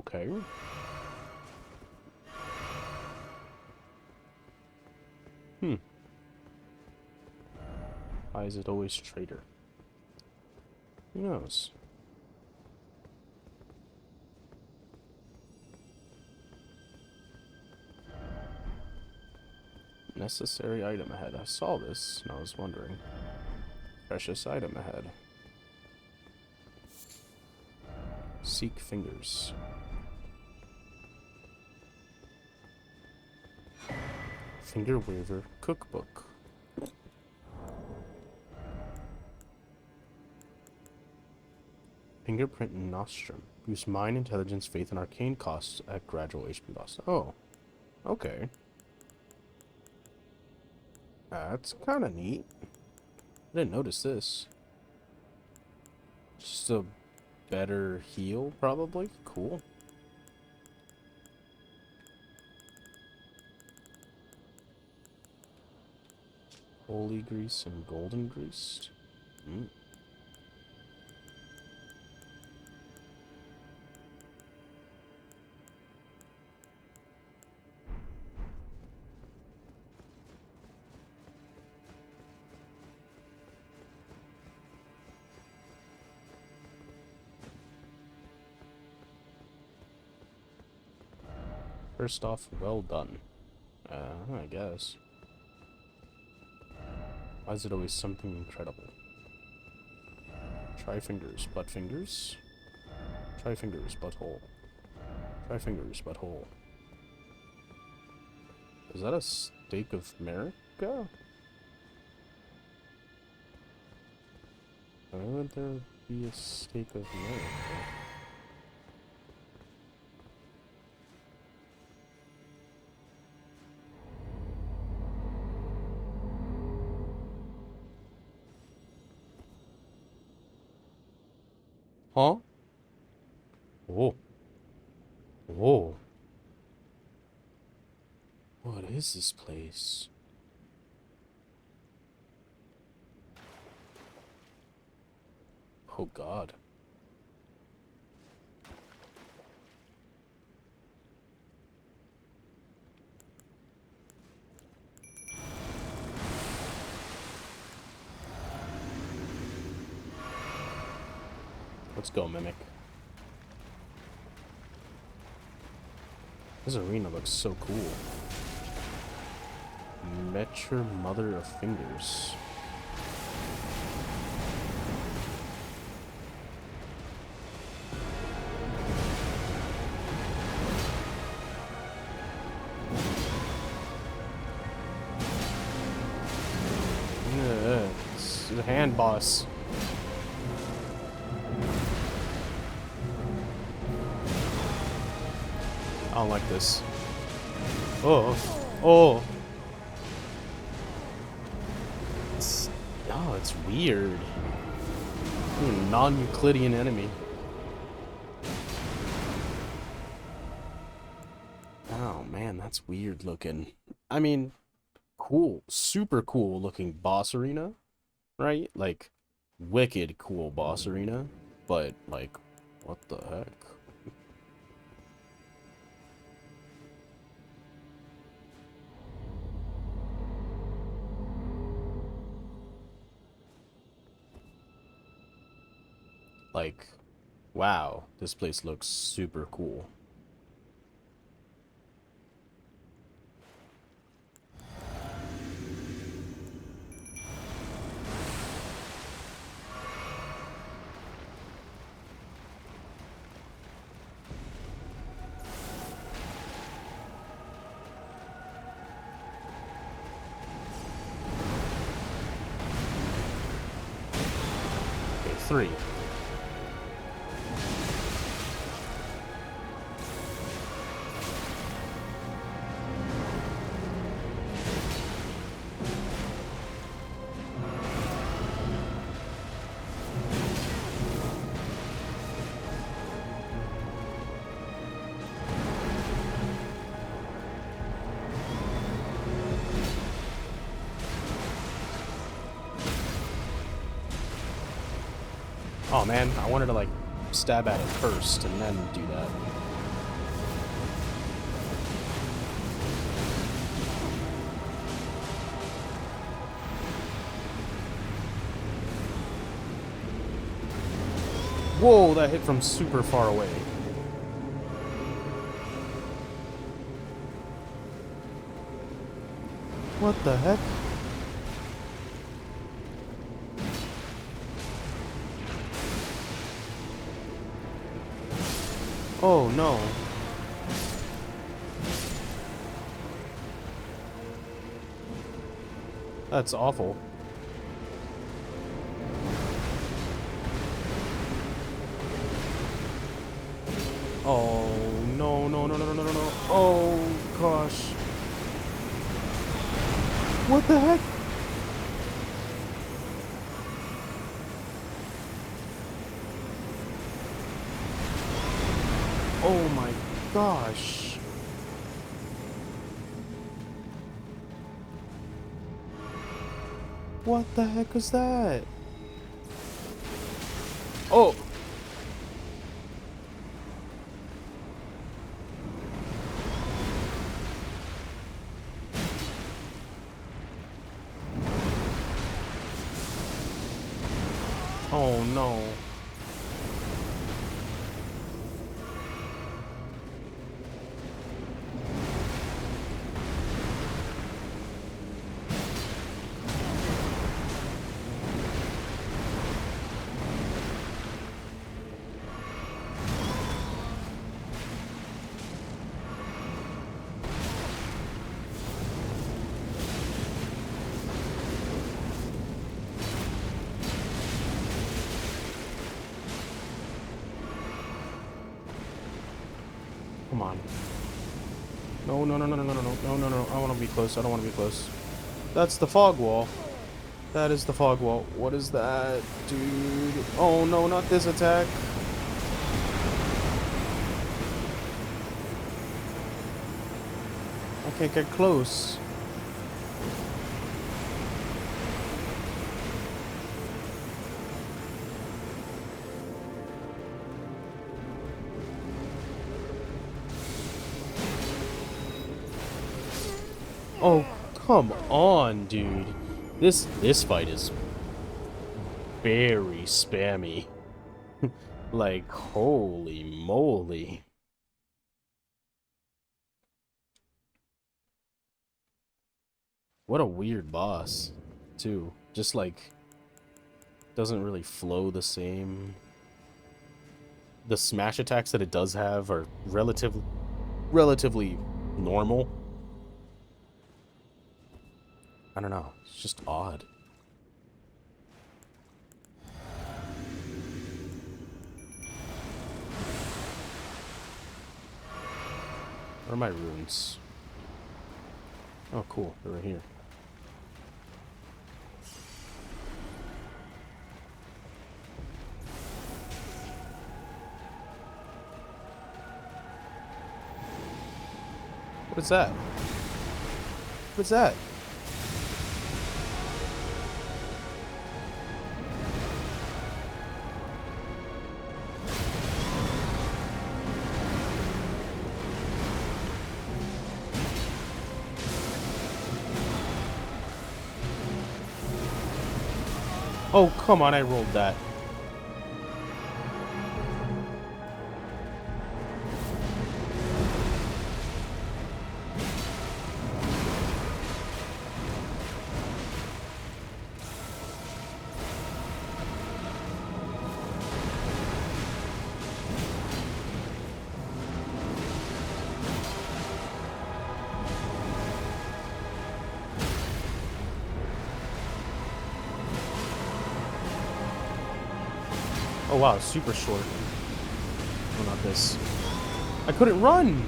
Okay. Why is it always traitor? Who knows? Necessary item ahead. I saw this and I was wondering. Precious item ahead. Seek fingers. Finger Waver Cookbook. Fingerprint Nostrum. Boost mind, intelligence, faith, and arcane costs at gradual HP loss. Oh. Okay. That's kind of neat. I didn't notice this. Just a better heal, probably. Cool. Holy grease and golden grease. First off, well done. I guess. Why is it always something incredible? Try fingers, butt fingers. Try fingers, butthole. Try fingers, butthole. Is that a stake of America? Why would there be a stake of America? Huh? Oh. Whoa. What is this place? Oh God. Let's go, Mimic. This arena looks so cool. Met your mother of fingers. Yeah, it's the hand boss. I don't like this. Oh, oh. It's weird. Non-Euclidean enemy. Oh man, that's weird looking. I mean, cool, super cool looking boss arena, right? Like, wicked cool boss arena, but like, what the heck? Like, wow, this place looks super cool. Okay, 3. Oh man, I wanted to like stab at it first and then do that. Whoa, that hit from super far away. What the heck? Oh no. That's awful. Oh no, no, no, no, no, no, no, no. Oh gosh. What the heck? Oh my gosh. What the heck is that? Oh. Oh no. Come on. No, no, no, no, no, no, no, no, no, no. I want to be close. I don't want to be close. That's the fog wall. That is the fog wall. What is that, dude? Oh no, not this attack. I can't get close. Oh, come on, dude. This fight is very spammy. Like, holy moly. What a weird boss, too. Just like, doesn't really flow the same. The smash attacks that it does have are relatively normal. I don't know. It's just odd. Where are my runes? Oh, cool. They're right here. What is that? What is that? Oh, come on, I rolled that. Oh wow, super short. Oh, not this. I couldn't run!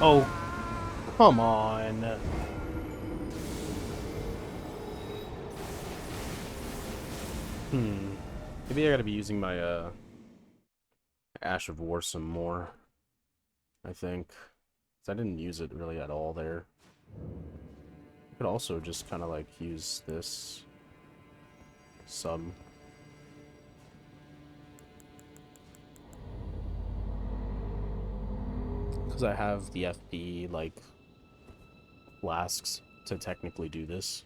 Oh, Come on. Maybe I gotta be using my Ash of War some more. I think. 'Cause I didn't use it really at all there. I could also just kind of like use this some. Because I have the FP like flasks to technically do this.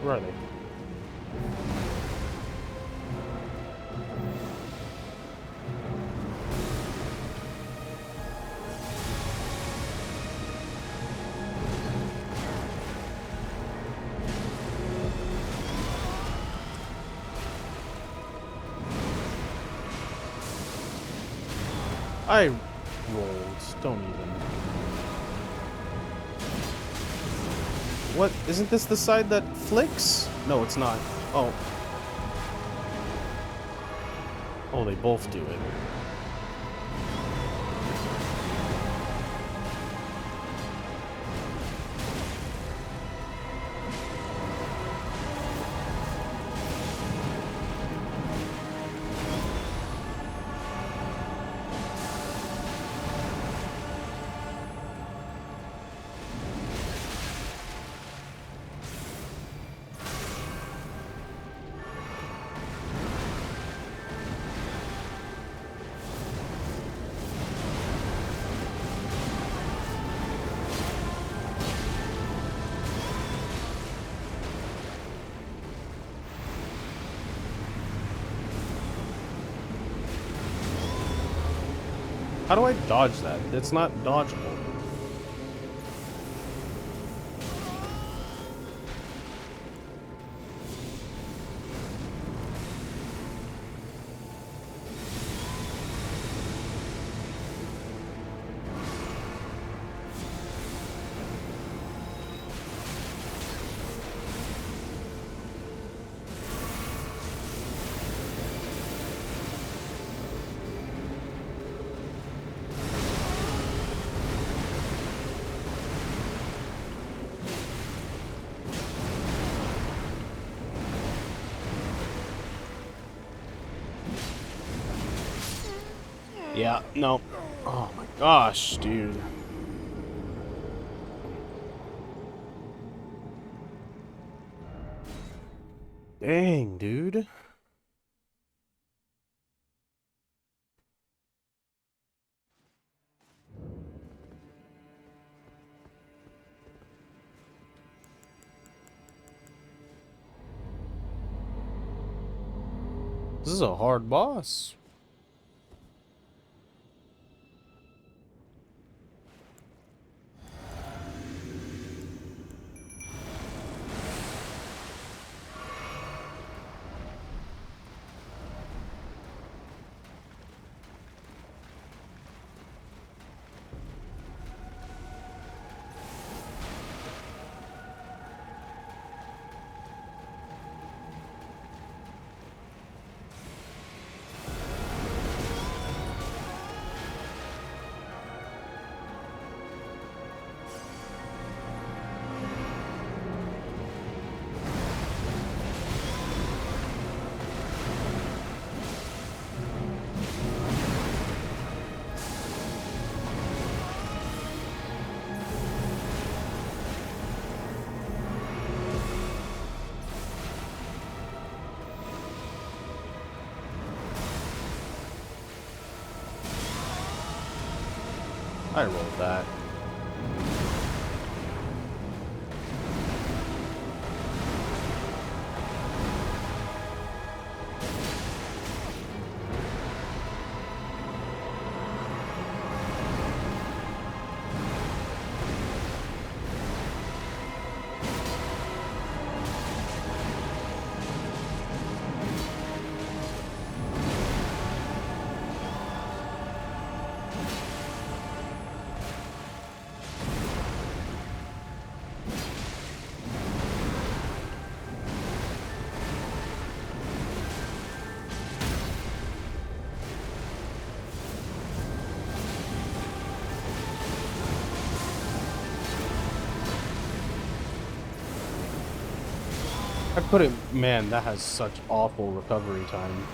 Where are they? I rolled. Don't even. What? Isn't this the side that flicks? No, it's not. Oh. Oh, they both do it. How do I dodge that? It's not dodgeable. Yeah, no. Oh my gosh, dude. Dang, dude. This is a hard boss. I rolled that. I couldn't, man, that has such awful recovery time.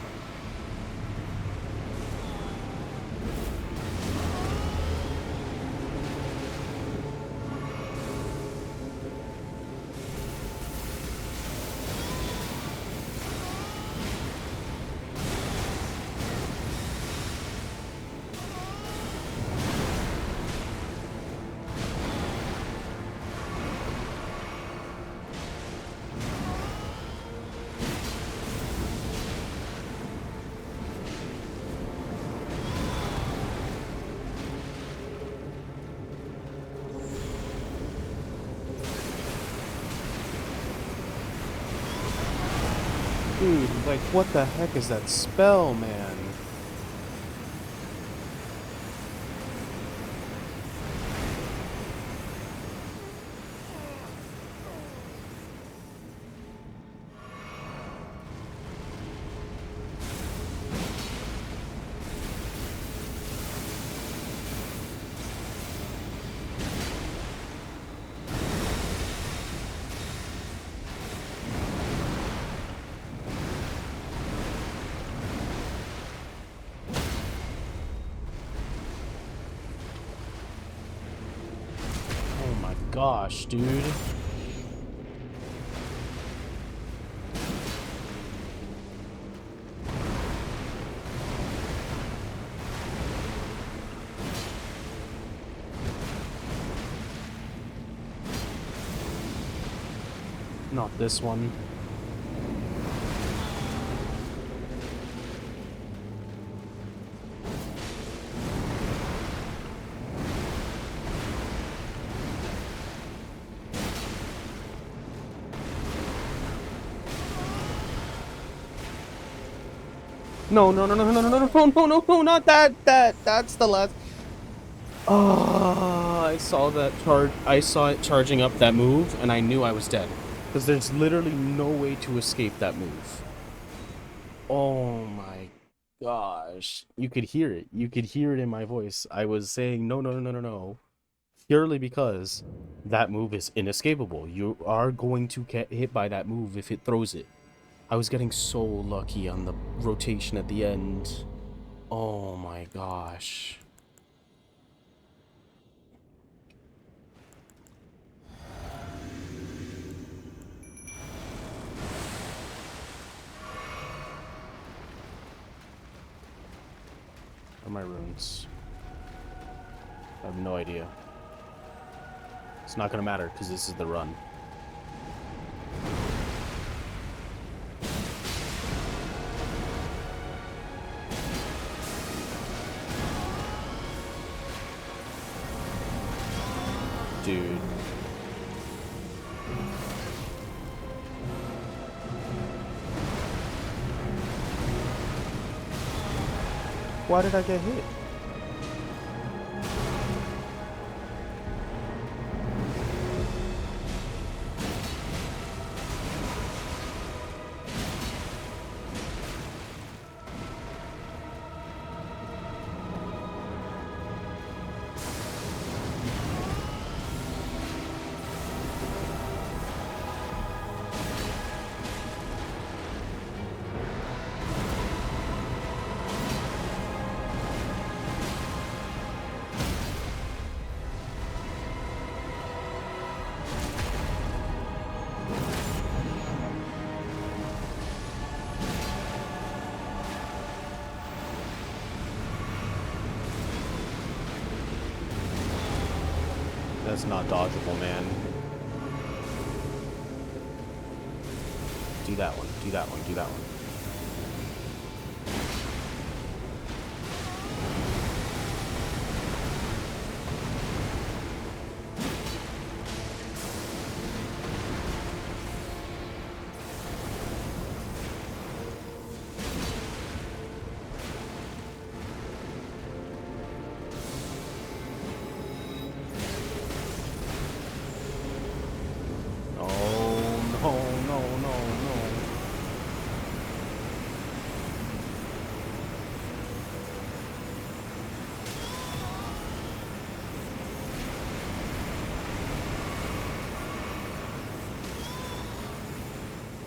Dude, like, what the heck is that spell, man? Gosh, dude. Not this one. No, no, no, no, no, no, no, no, no, no, no, not that, that's the last. Oh, I saw that charge, I saw it charging up that move, and I knew I was dead. Because there's literally no way to escape that move. Oh my gosh. You could hear it. You could hear it in my voice. I was saying no, no, no, no, no, no. Purely because that move is inescapable. You are going to get hit by that move if it throws it. I was getting so lucky on the rotation at the end. Oh my gosh. Where are my runes? I have no idea. It's not gonna matter because this is the run. Dude. Why did I get hit? That's not dodgeable, man. Do that one, do that one, do that one.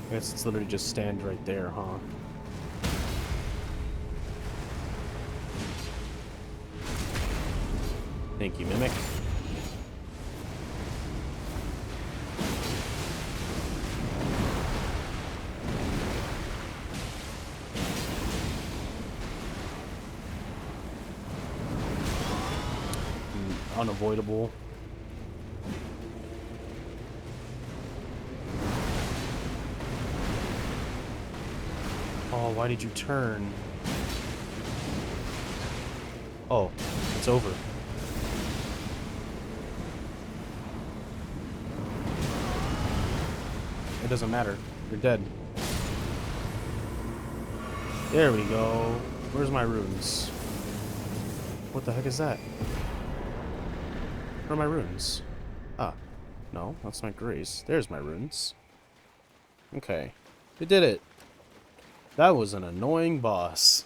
I guess it's literally just stand right there, huh? Thank you, Mimic. Unavoidable. Oh, why did you turn? Oh, it's over. It doesn't matter. You're dead. There we go. Where's my runes? What the heck is that? Where are my runes? Ah. No, that's not grace. There's my runes. Okay. We did it. That was an annoying boss.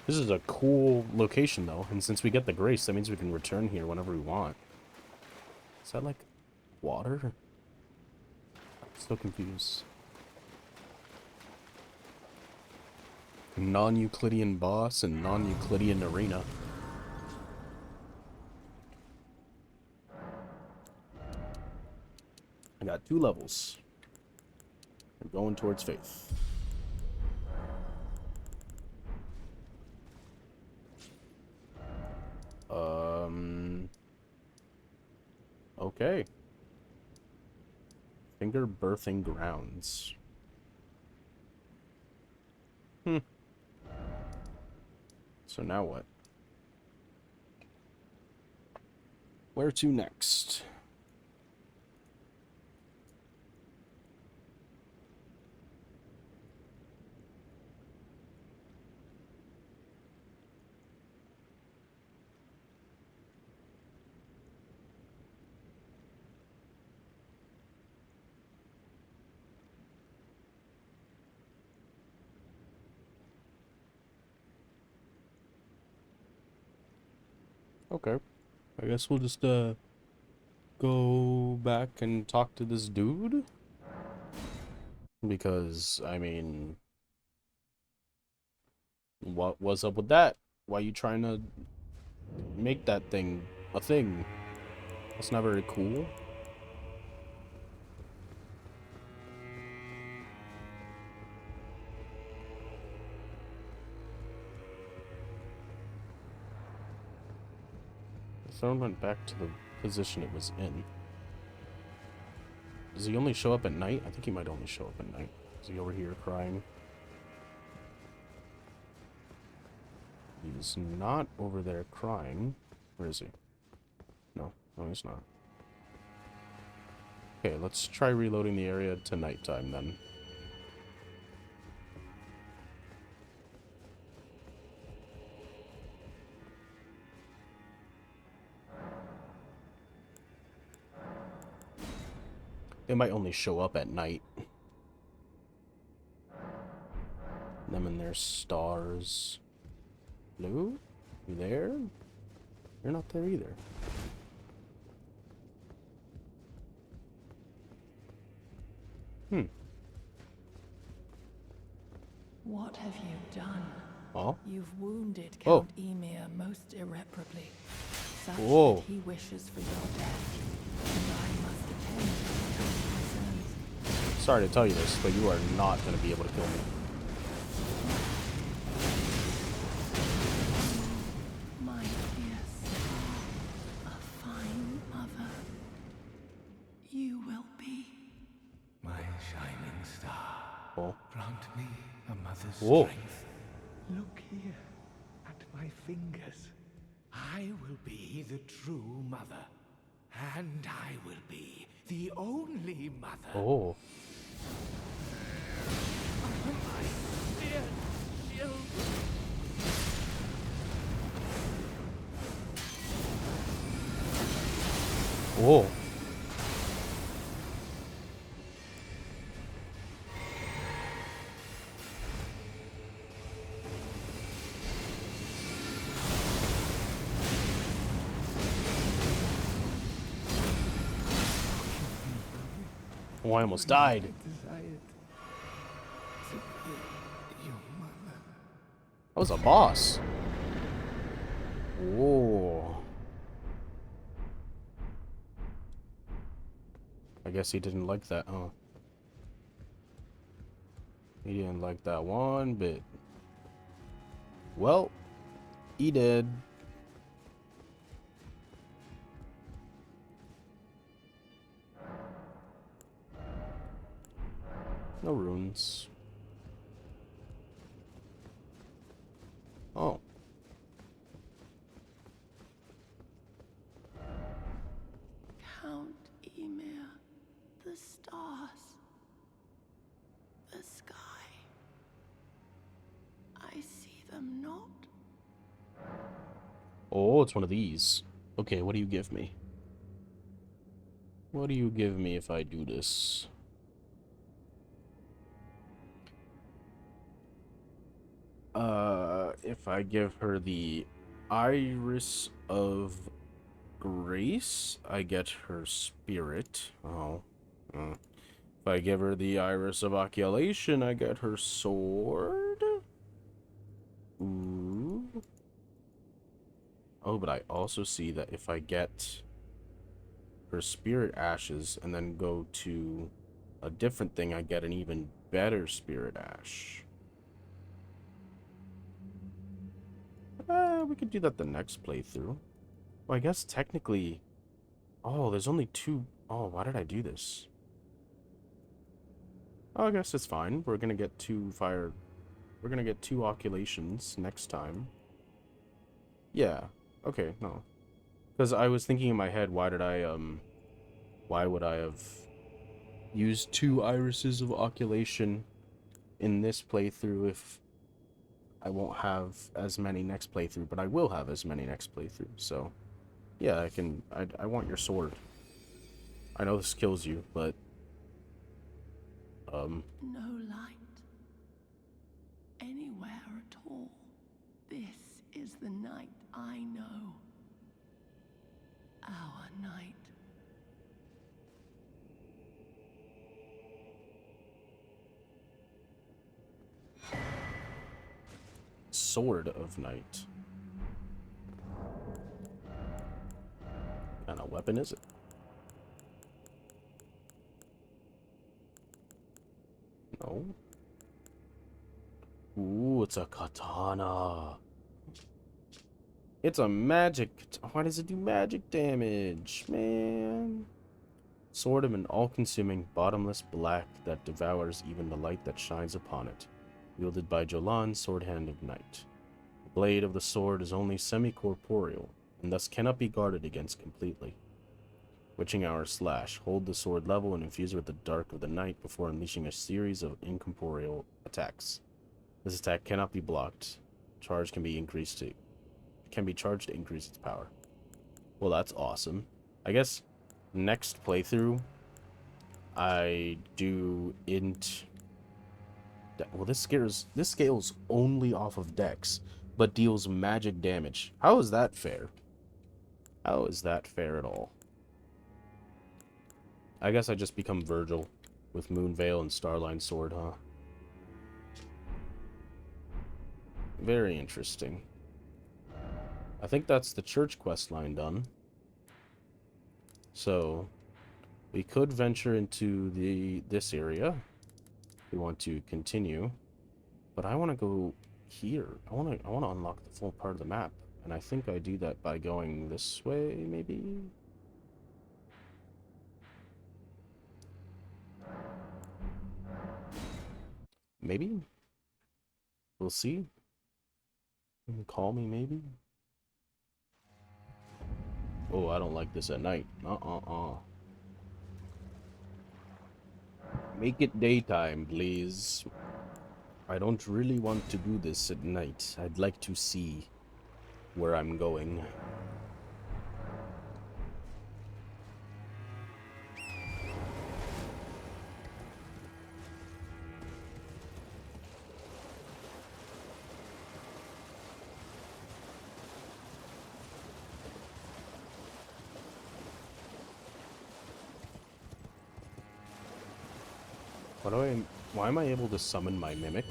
This is a cool location, though, and since we get the grace, that means we can return here whenever we want. Is that, like, water? I'm so confused. Non-Euclidean boss and non-Euclidean arena. I got 2 levels. I'm going towards faith. Okay. Finger birthing grounds. So now what? Where to next? Okay. I guess we'll just, go back and talk to this dude? Because, I mean... what's up with that? Why are you trying to make that thing a thing? That's not very cool. The throne went back to the position it was in. Does he only show up at night? I think he might only show up at night. Is he over here crying? He's not over there crying. Where is he? No, he's not. Okay, let's try reloading the area to nighttime then. They might only show up at night. Them and their stars. Blue? You there? You're not there either. What have you done? Oh? You've wounded Count Emir most irreparably, such Whoa. that he wishes for your death, and I must attend to his concerns. Sorry to tell you this, but you are not going to be able to kill me. My dear Star, a fine mother, you will be. My shining star, grant me a mother's strength. Look here at my fingers. I will be the true mother, and I will be the only mother. Oh. My dear children. Whoa. Oh, I almost died. That was a boss. Whoa. I guess he didn't like that, huh? He didn't like that one bit. Well, he did. No runes. Oh. Count Emir, the stars, the sky. I see them not. Oh, it's one of these. Okay, what do you give me? What do you give me if I do this? If I give her the Iris of Grace, I get her spirit. Oh. If I give her the Iris of Oculation, I get her sword. Ooh. Oh, but I also see that if I get her spirit ashes and then go to a different thing, I get an even better spirit ash. We could do that the next playthrough. Well, I guess technically... Oh, there's only two... Oh, why did I do this? Oh, I guess it's fine. We're gonna get two fire... We're gonna get two oculations next time. Yeah. Okay, no. Because I was thinking in my head, why would I have used two irises of oculation in this playthrough if I won't have as many next playthrough, but I will have as many next playthrough, so yeah, I want your sword. I know this kills you, but No light anywhere at all. This is the night I know. Our night. Sword of Night. What kind of weapon is it? No. Ooh, it's a katana. It's a magic... Why does it do magic damage, man? Sword of an all-consuming, bottomless black that devours even the light that shines upon it. Wielded by Jolan, Sword Hand of Night. The blade of the sword is only semi-corporeal, and thus cannot be guarded against completely. Witching Hour Slash. Hold the sword level and infuse it with the dark of the night before unleashing a series of incorporeal attacks. This attack cannot be blocked. Charge can be increased to... Can be charged to increase its power. Well, that's awesome. I guess next playthrough, I do int... Well, this scales only off of dex, but deals magic damage. How is that fair? How is that fair at all? I guess I just become Virgil with Moonveil and Starline Sword, huh? Very interesting. I think that's the church quest line done. So, we could venture into this area. We want to continue, but I want to go here. I want to unlock the full part of the map, and I think I do that by going this way, maybe. Maybe. We'll see. You can call me, maybe. Oh, I don't like this at night. Make it daytime, please. I don't really want to do this at night. I'd like to see where I'm going. Why am I able to summon my mimic?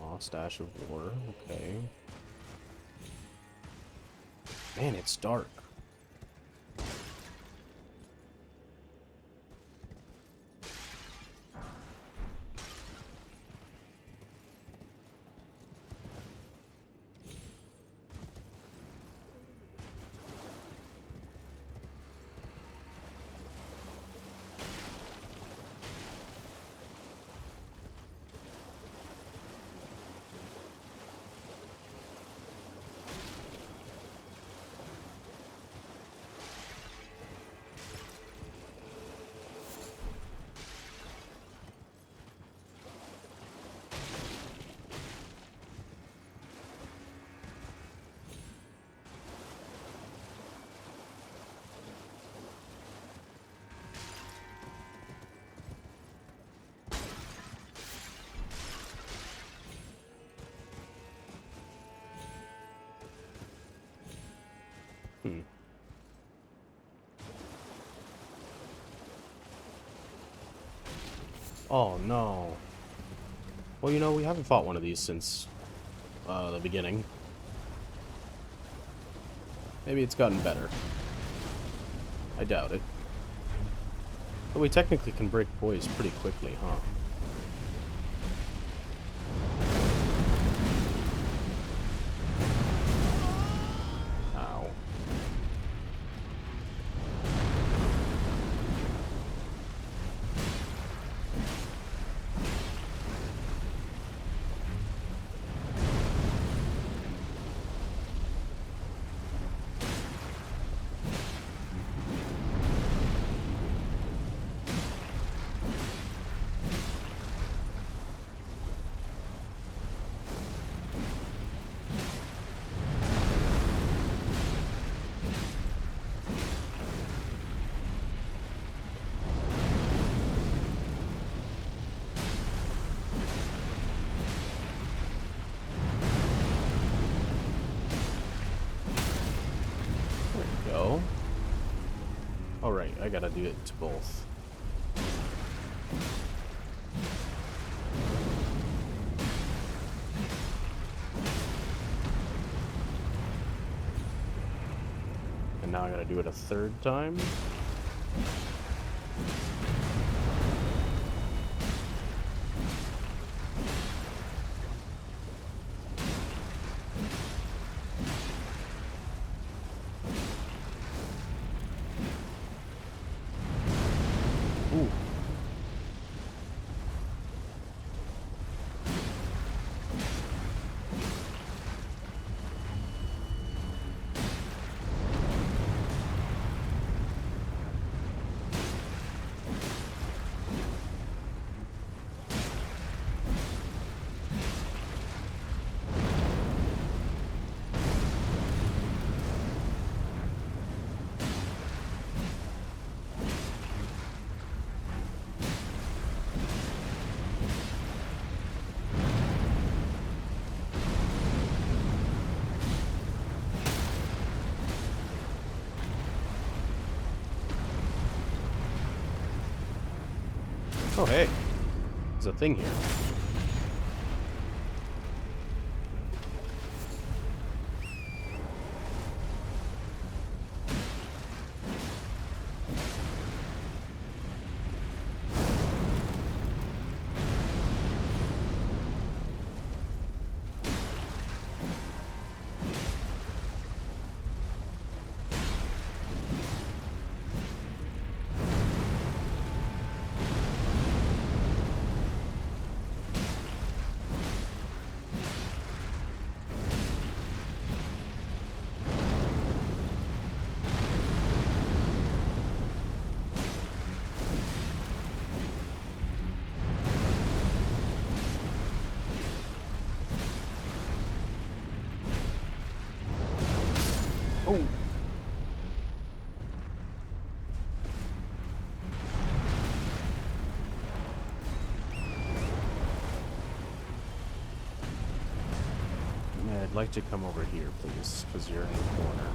Lost Ash of War, okay. Man, it's dark. Oh no. Well, you know, we haven't fought one of these since the beginning. Maybe it's gotten better. I doubt it. But we technically can break poise pretty quickly, huh? Alright, I gotta do it to both. And now I gotta do it a third time. Oh, hey. There's a thing here. Oh. Yeah, I'd like to come over here, please, because you're in the corner.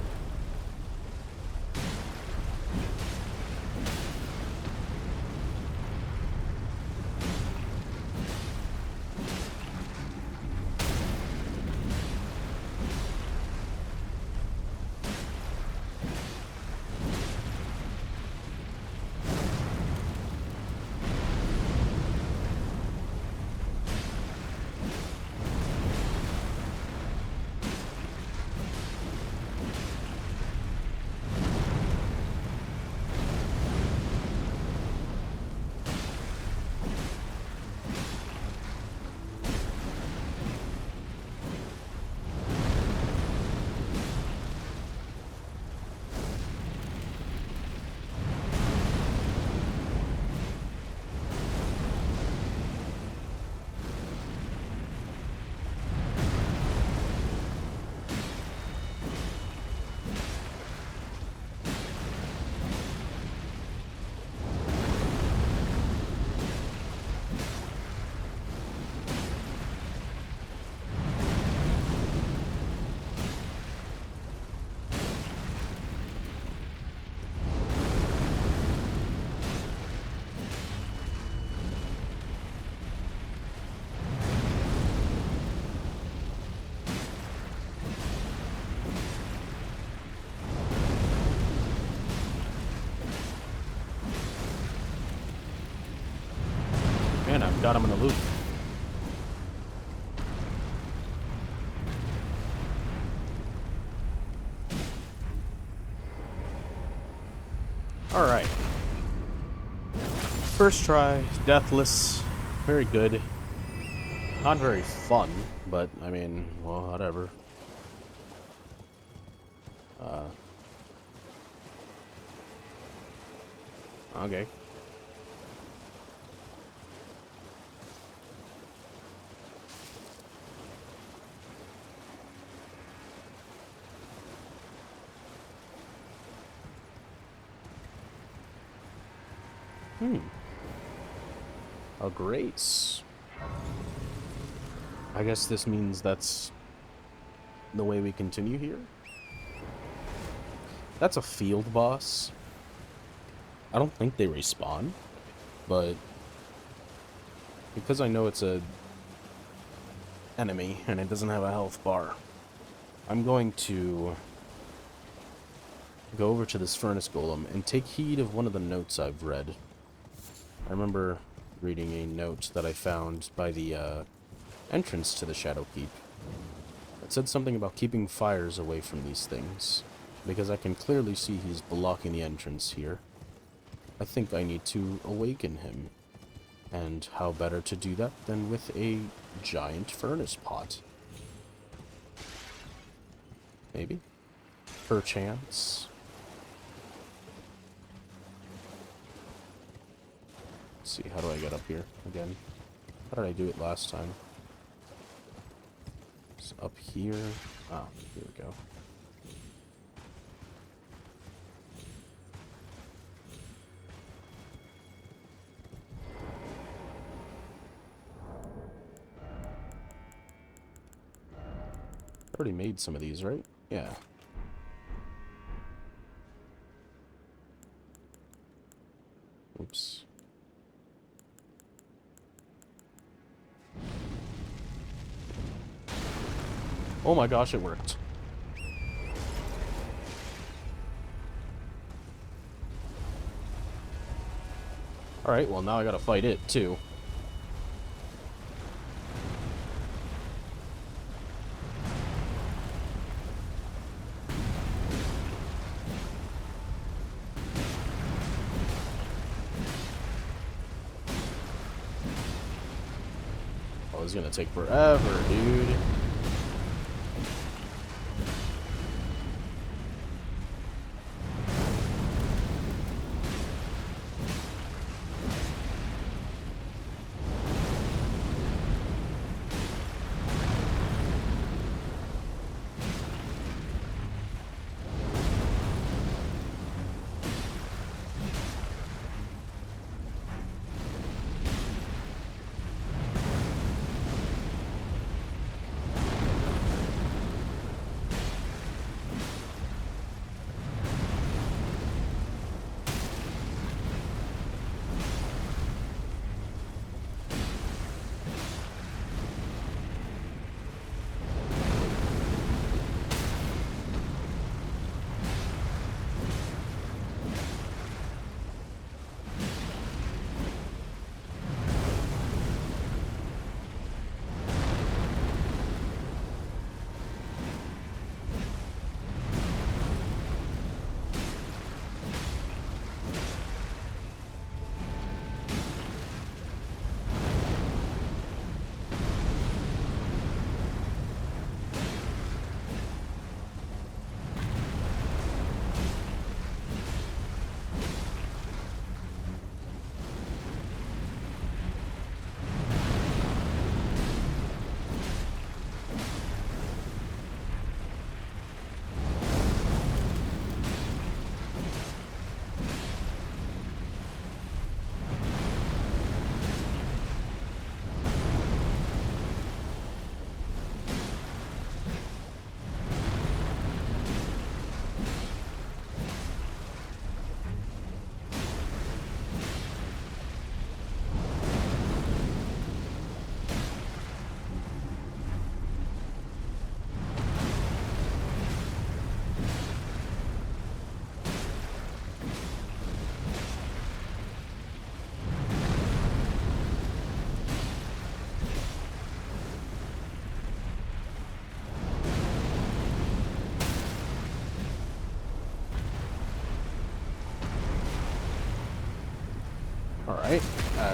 And I've got him in the loop. Alright. First try, deathless, very good. Not very fun, but I mean, well, whatever. Okay. A grace. I guess this means that's the way we continue here. That's a field boss. I don't think they respawn, but because I know it's a enemy and it doesn't have a health bar, I'm going to go over to this furnace golem and take heed of one of the notes I've read. I remember reading a note that I found by the entrance to the Shadowkeep. It said something about keeping fires away from these things, because I can clearly see he's blocking the entrance here. I think I need to awaken him, and how better to do that than with a giant furnace pot? Maybe? Perchance? Let's see, how do I get up here again? How did I do it last time? It's up here. Ah, here we go. I already made some of these, right? Yeah. Oops. Oh my gosh, it worked. Alright, well now I gotta fight it, too. Oh, it's gonna take forever, dude.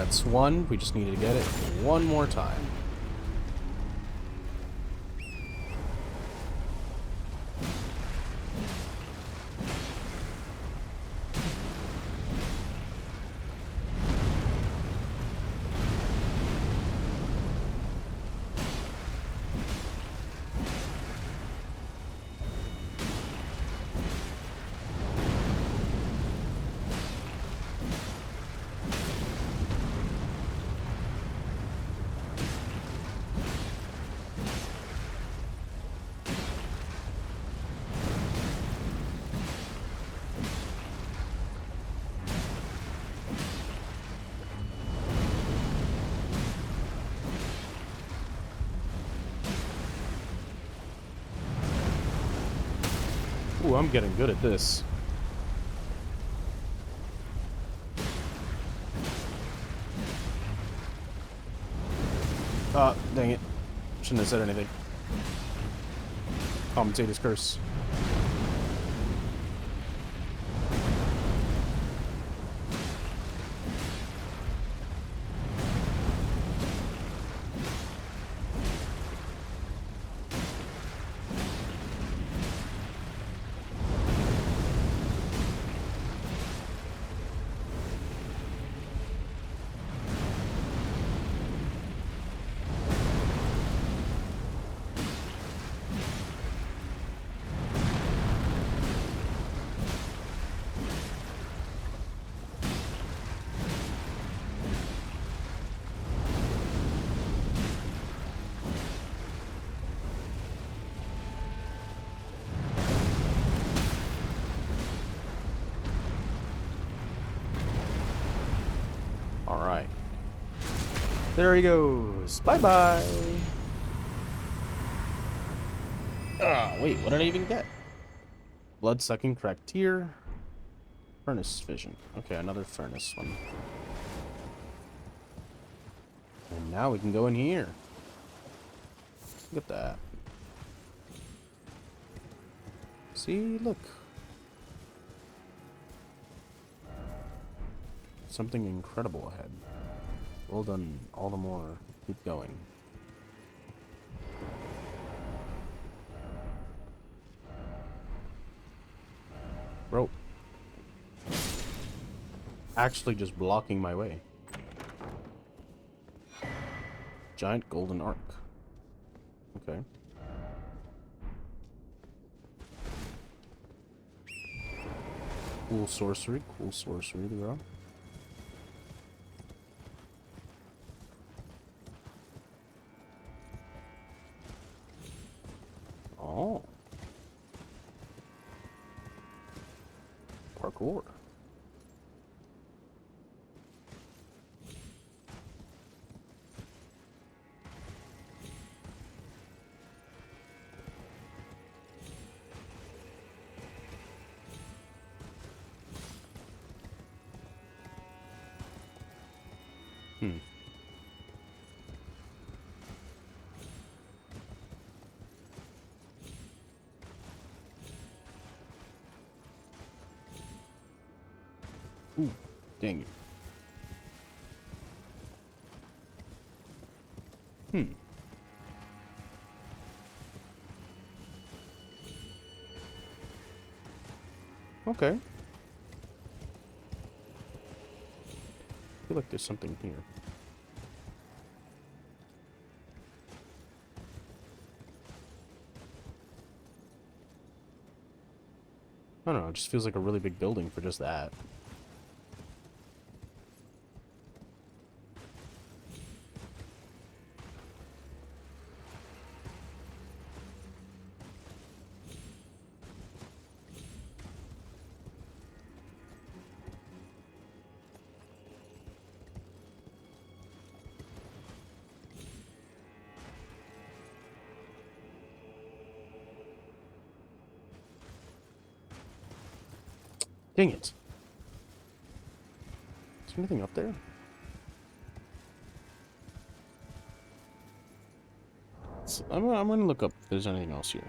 That's one. We just needed to get it one more time. Ooh, I'm getting good at this. Dang it. Shouldn't have said anything. Commentator's curse. Alright. There he goes. Bye-bye. Wait, what did I even get? Blood-sucking cracked tear. Furnace vision. Okay, another furnace one. And now we can go in here. Look at that. See, look. Something incredible ahead. Well done, all the more. Keep going. Bro. Actually just blocking my way. Giant golden arc. Okay. Cool sorcery, bro. Oh. Parkour. Ooh, dang it. Okay. I feel like there's something here. I don't know, it just feels like a really big building for just that. Dang it. Is there anything up there? So I'm gonna look up if there's anything else here.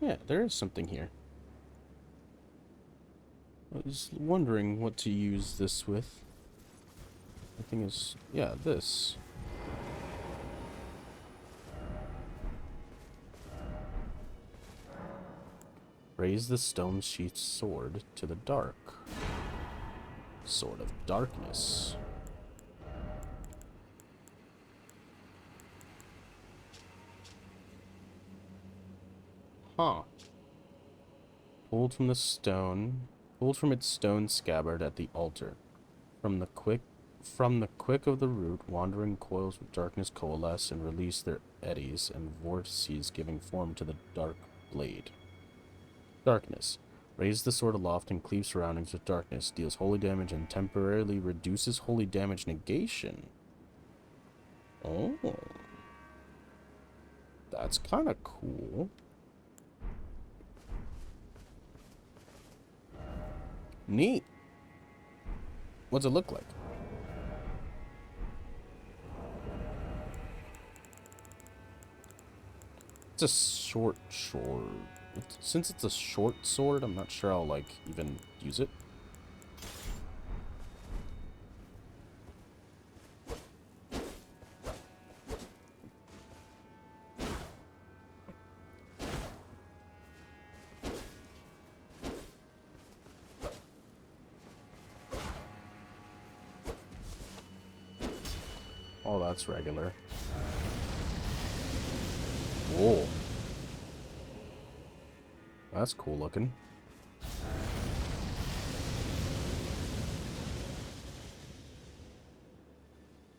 Yeah, there is something here. I was wondering what to use this with. The thing is, yeah, this. Raise the stone sheath sword to the dark. Sword of darkness. Huh. Pulled from its stone scabbard at the altar. From the quick of the root, wandering coils of darkness coalesce and release their eddies and vortices, giving form to the dark blade. Darkness. Raise the sword aloft and cleave surroundings with darkness. Deals holy damage and temporarily reduces holy damage negation. Oh. That's kind of cool. Neat. What's it look like? It's a short sword. Since it's a short sword, I'm not sure I'll, like, even use it. Oh, that's regular. Whoa. That's cool looking.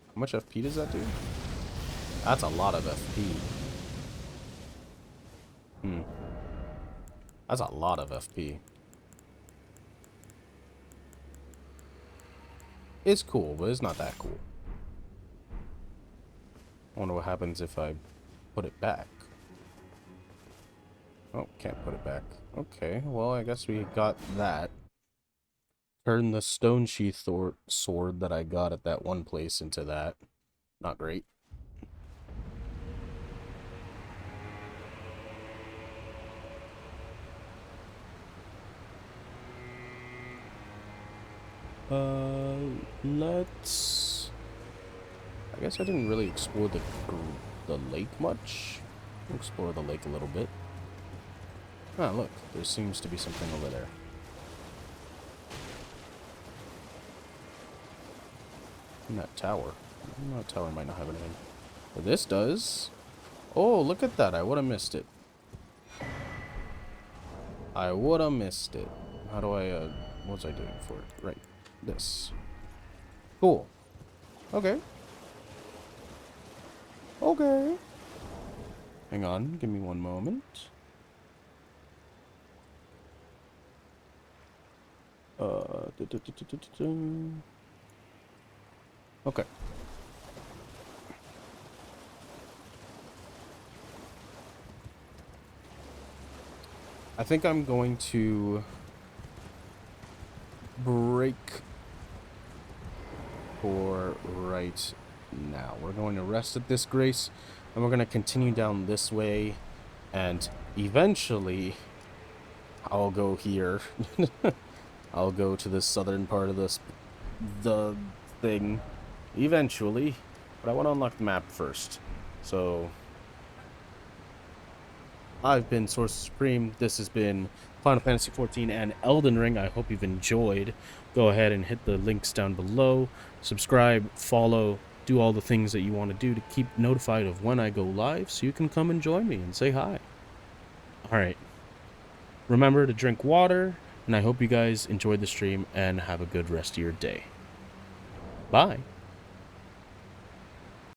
How much FP does that do? That's a lot of FP. That's a lot of FP. It's cool, but it's not that cool. I wonder what happens if I put it back. Oh, can't put it back. Okay, well, I guess we got that. Turn the stone sheath sword that I got at that one place into that. Not great. Let's... I guess I didn't really explore the lake much. I'll explore the lake a little bit. Ah, look, there seems to be something over there. In that tower. That tower might not have anything. But this does. Oh, look at that. I would have missed it. I would have missed it. How do I, what was I doing for it? Right. This. Cool. Okay. Okay. Hang on. Give me one moment. Okay. I think I'm going to break for right now. We're going to rest at this grace, and we're going to continue down this way, and eventually I'll go here. I'll go to the southern part of the thing eventually, but I want to unlock the map first. So I've been Source Supreme. This has been Final Fantasy XIV and Elden Ring. I hope you've enjoyed. Go ahead and hit the links down below. Subscribe, follow, do all the things that you want to do to keep notified of when I go live so you can come and join me and say hi. Alright. Remember to drink water, and I hope you guys enjoyed the stream and have a good rest of your day. Bye.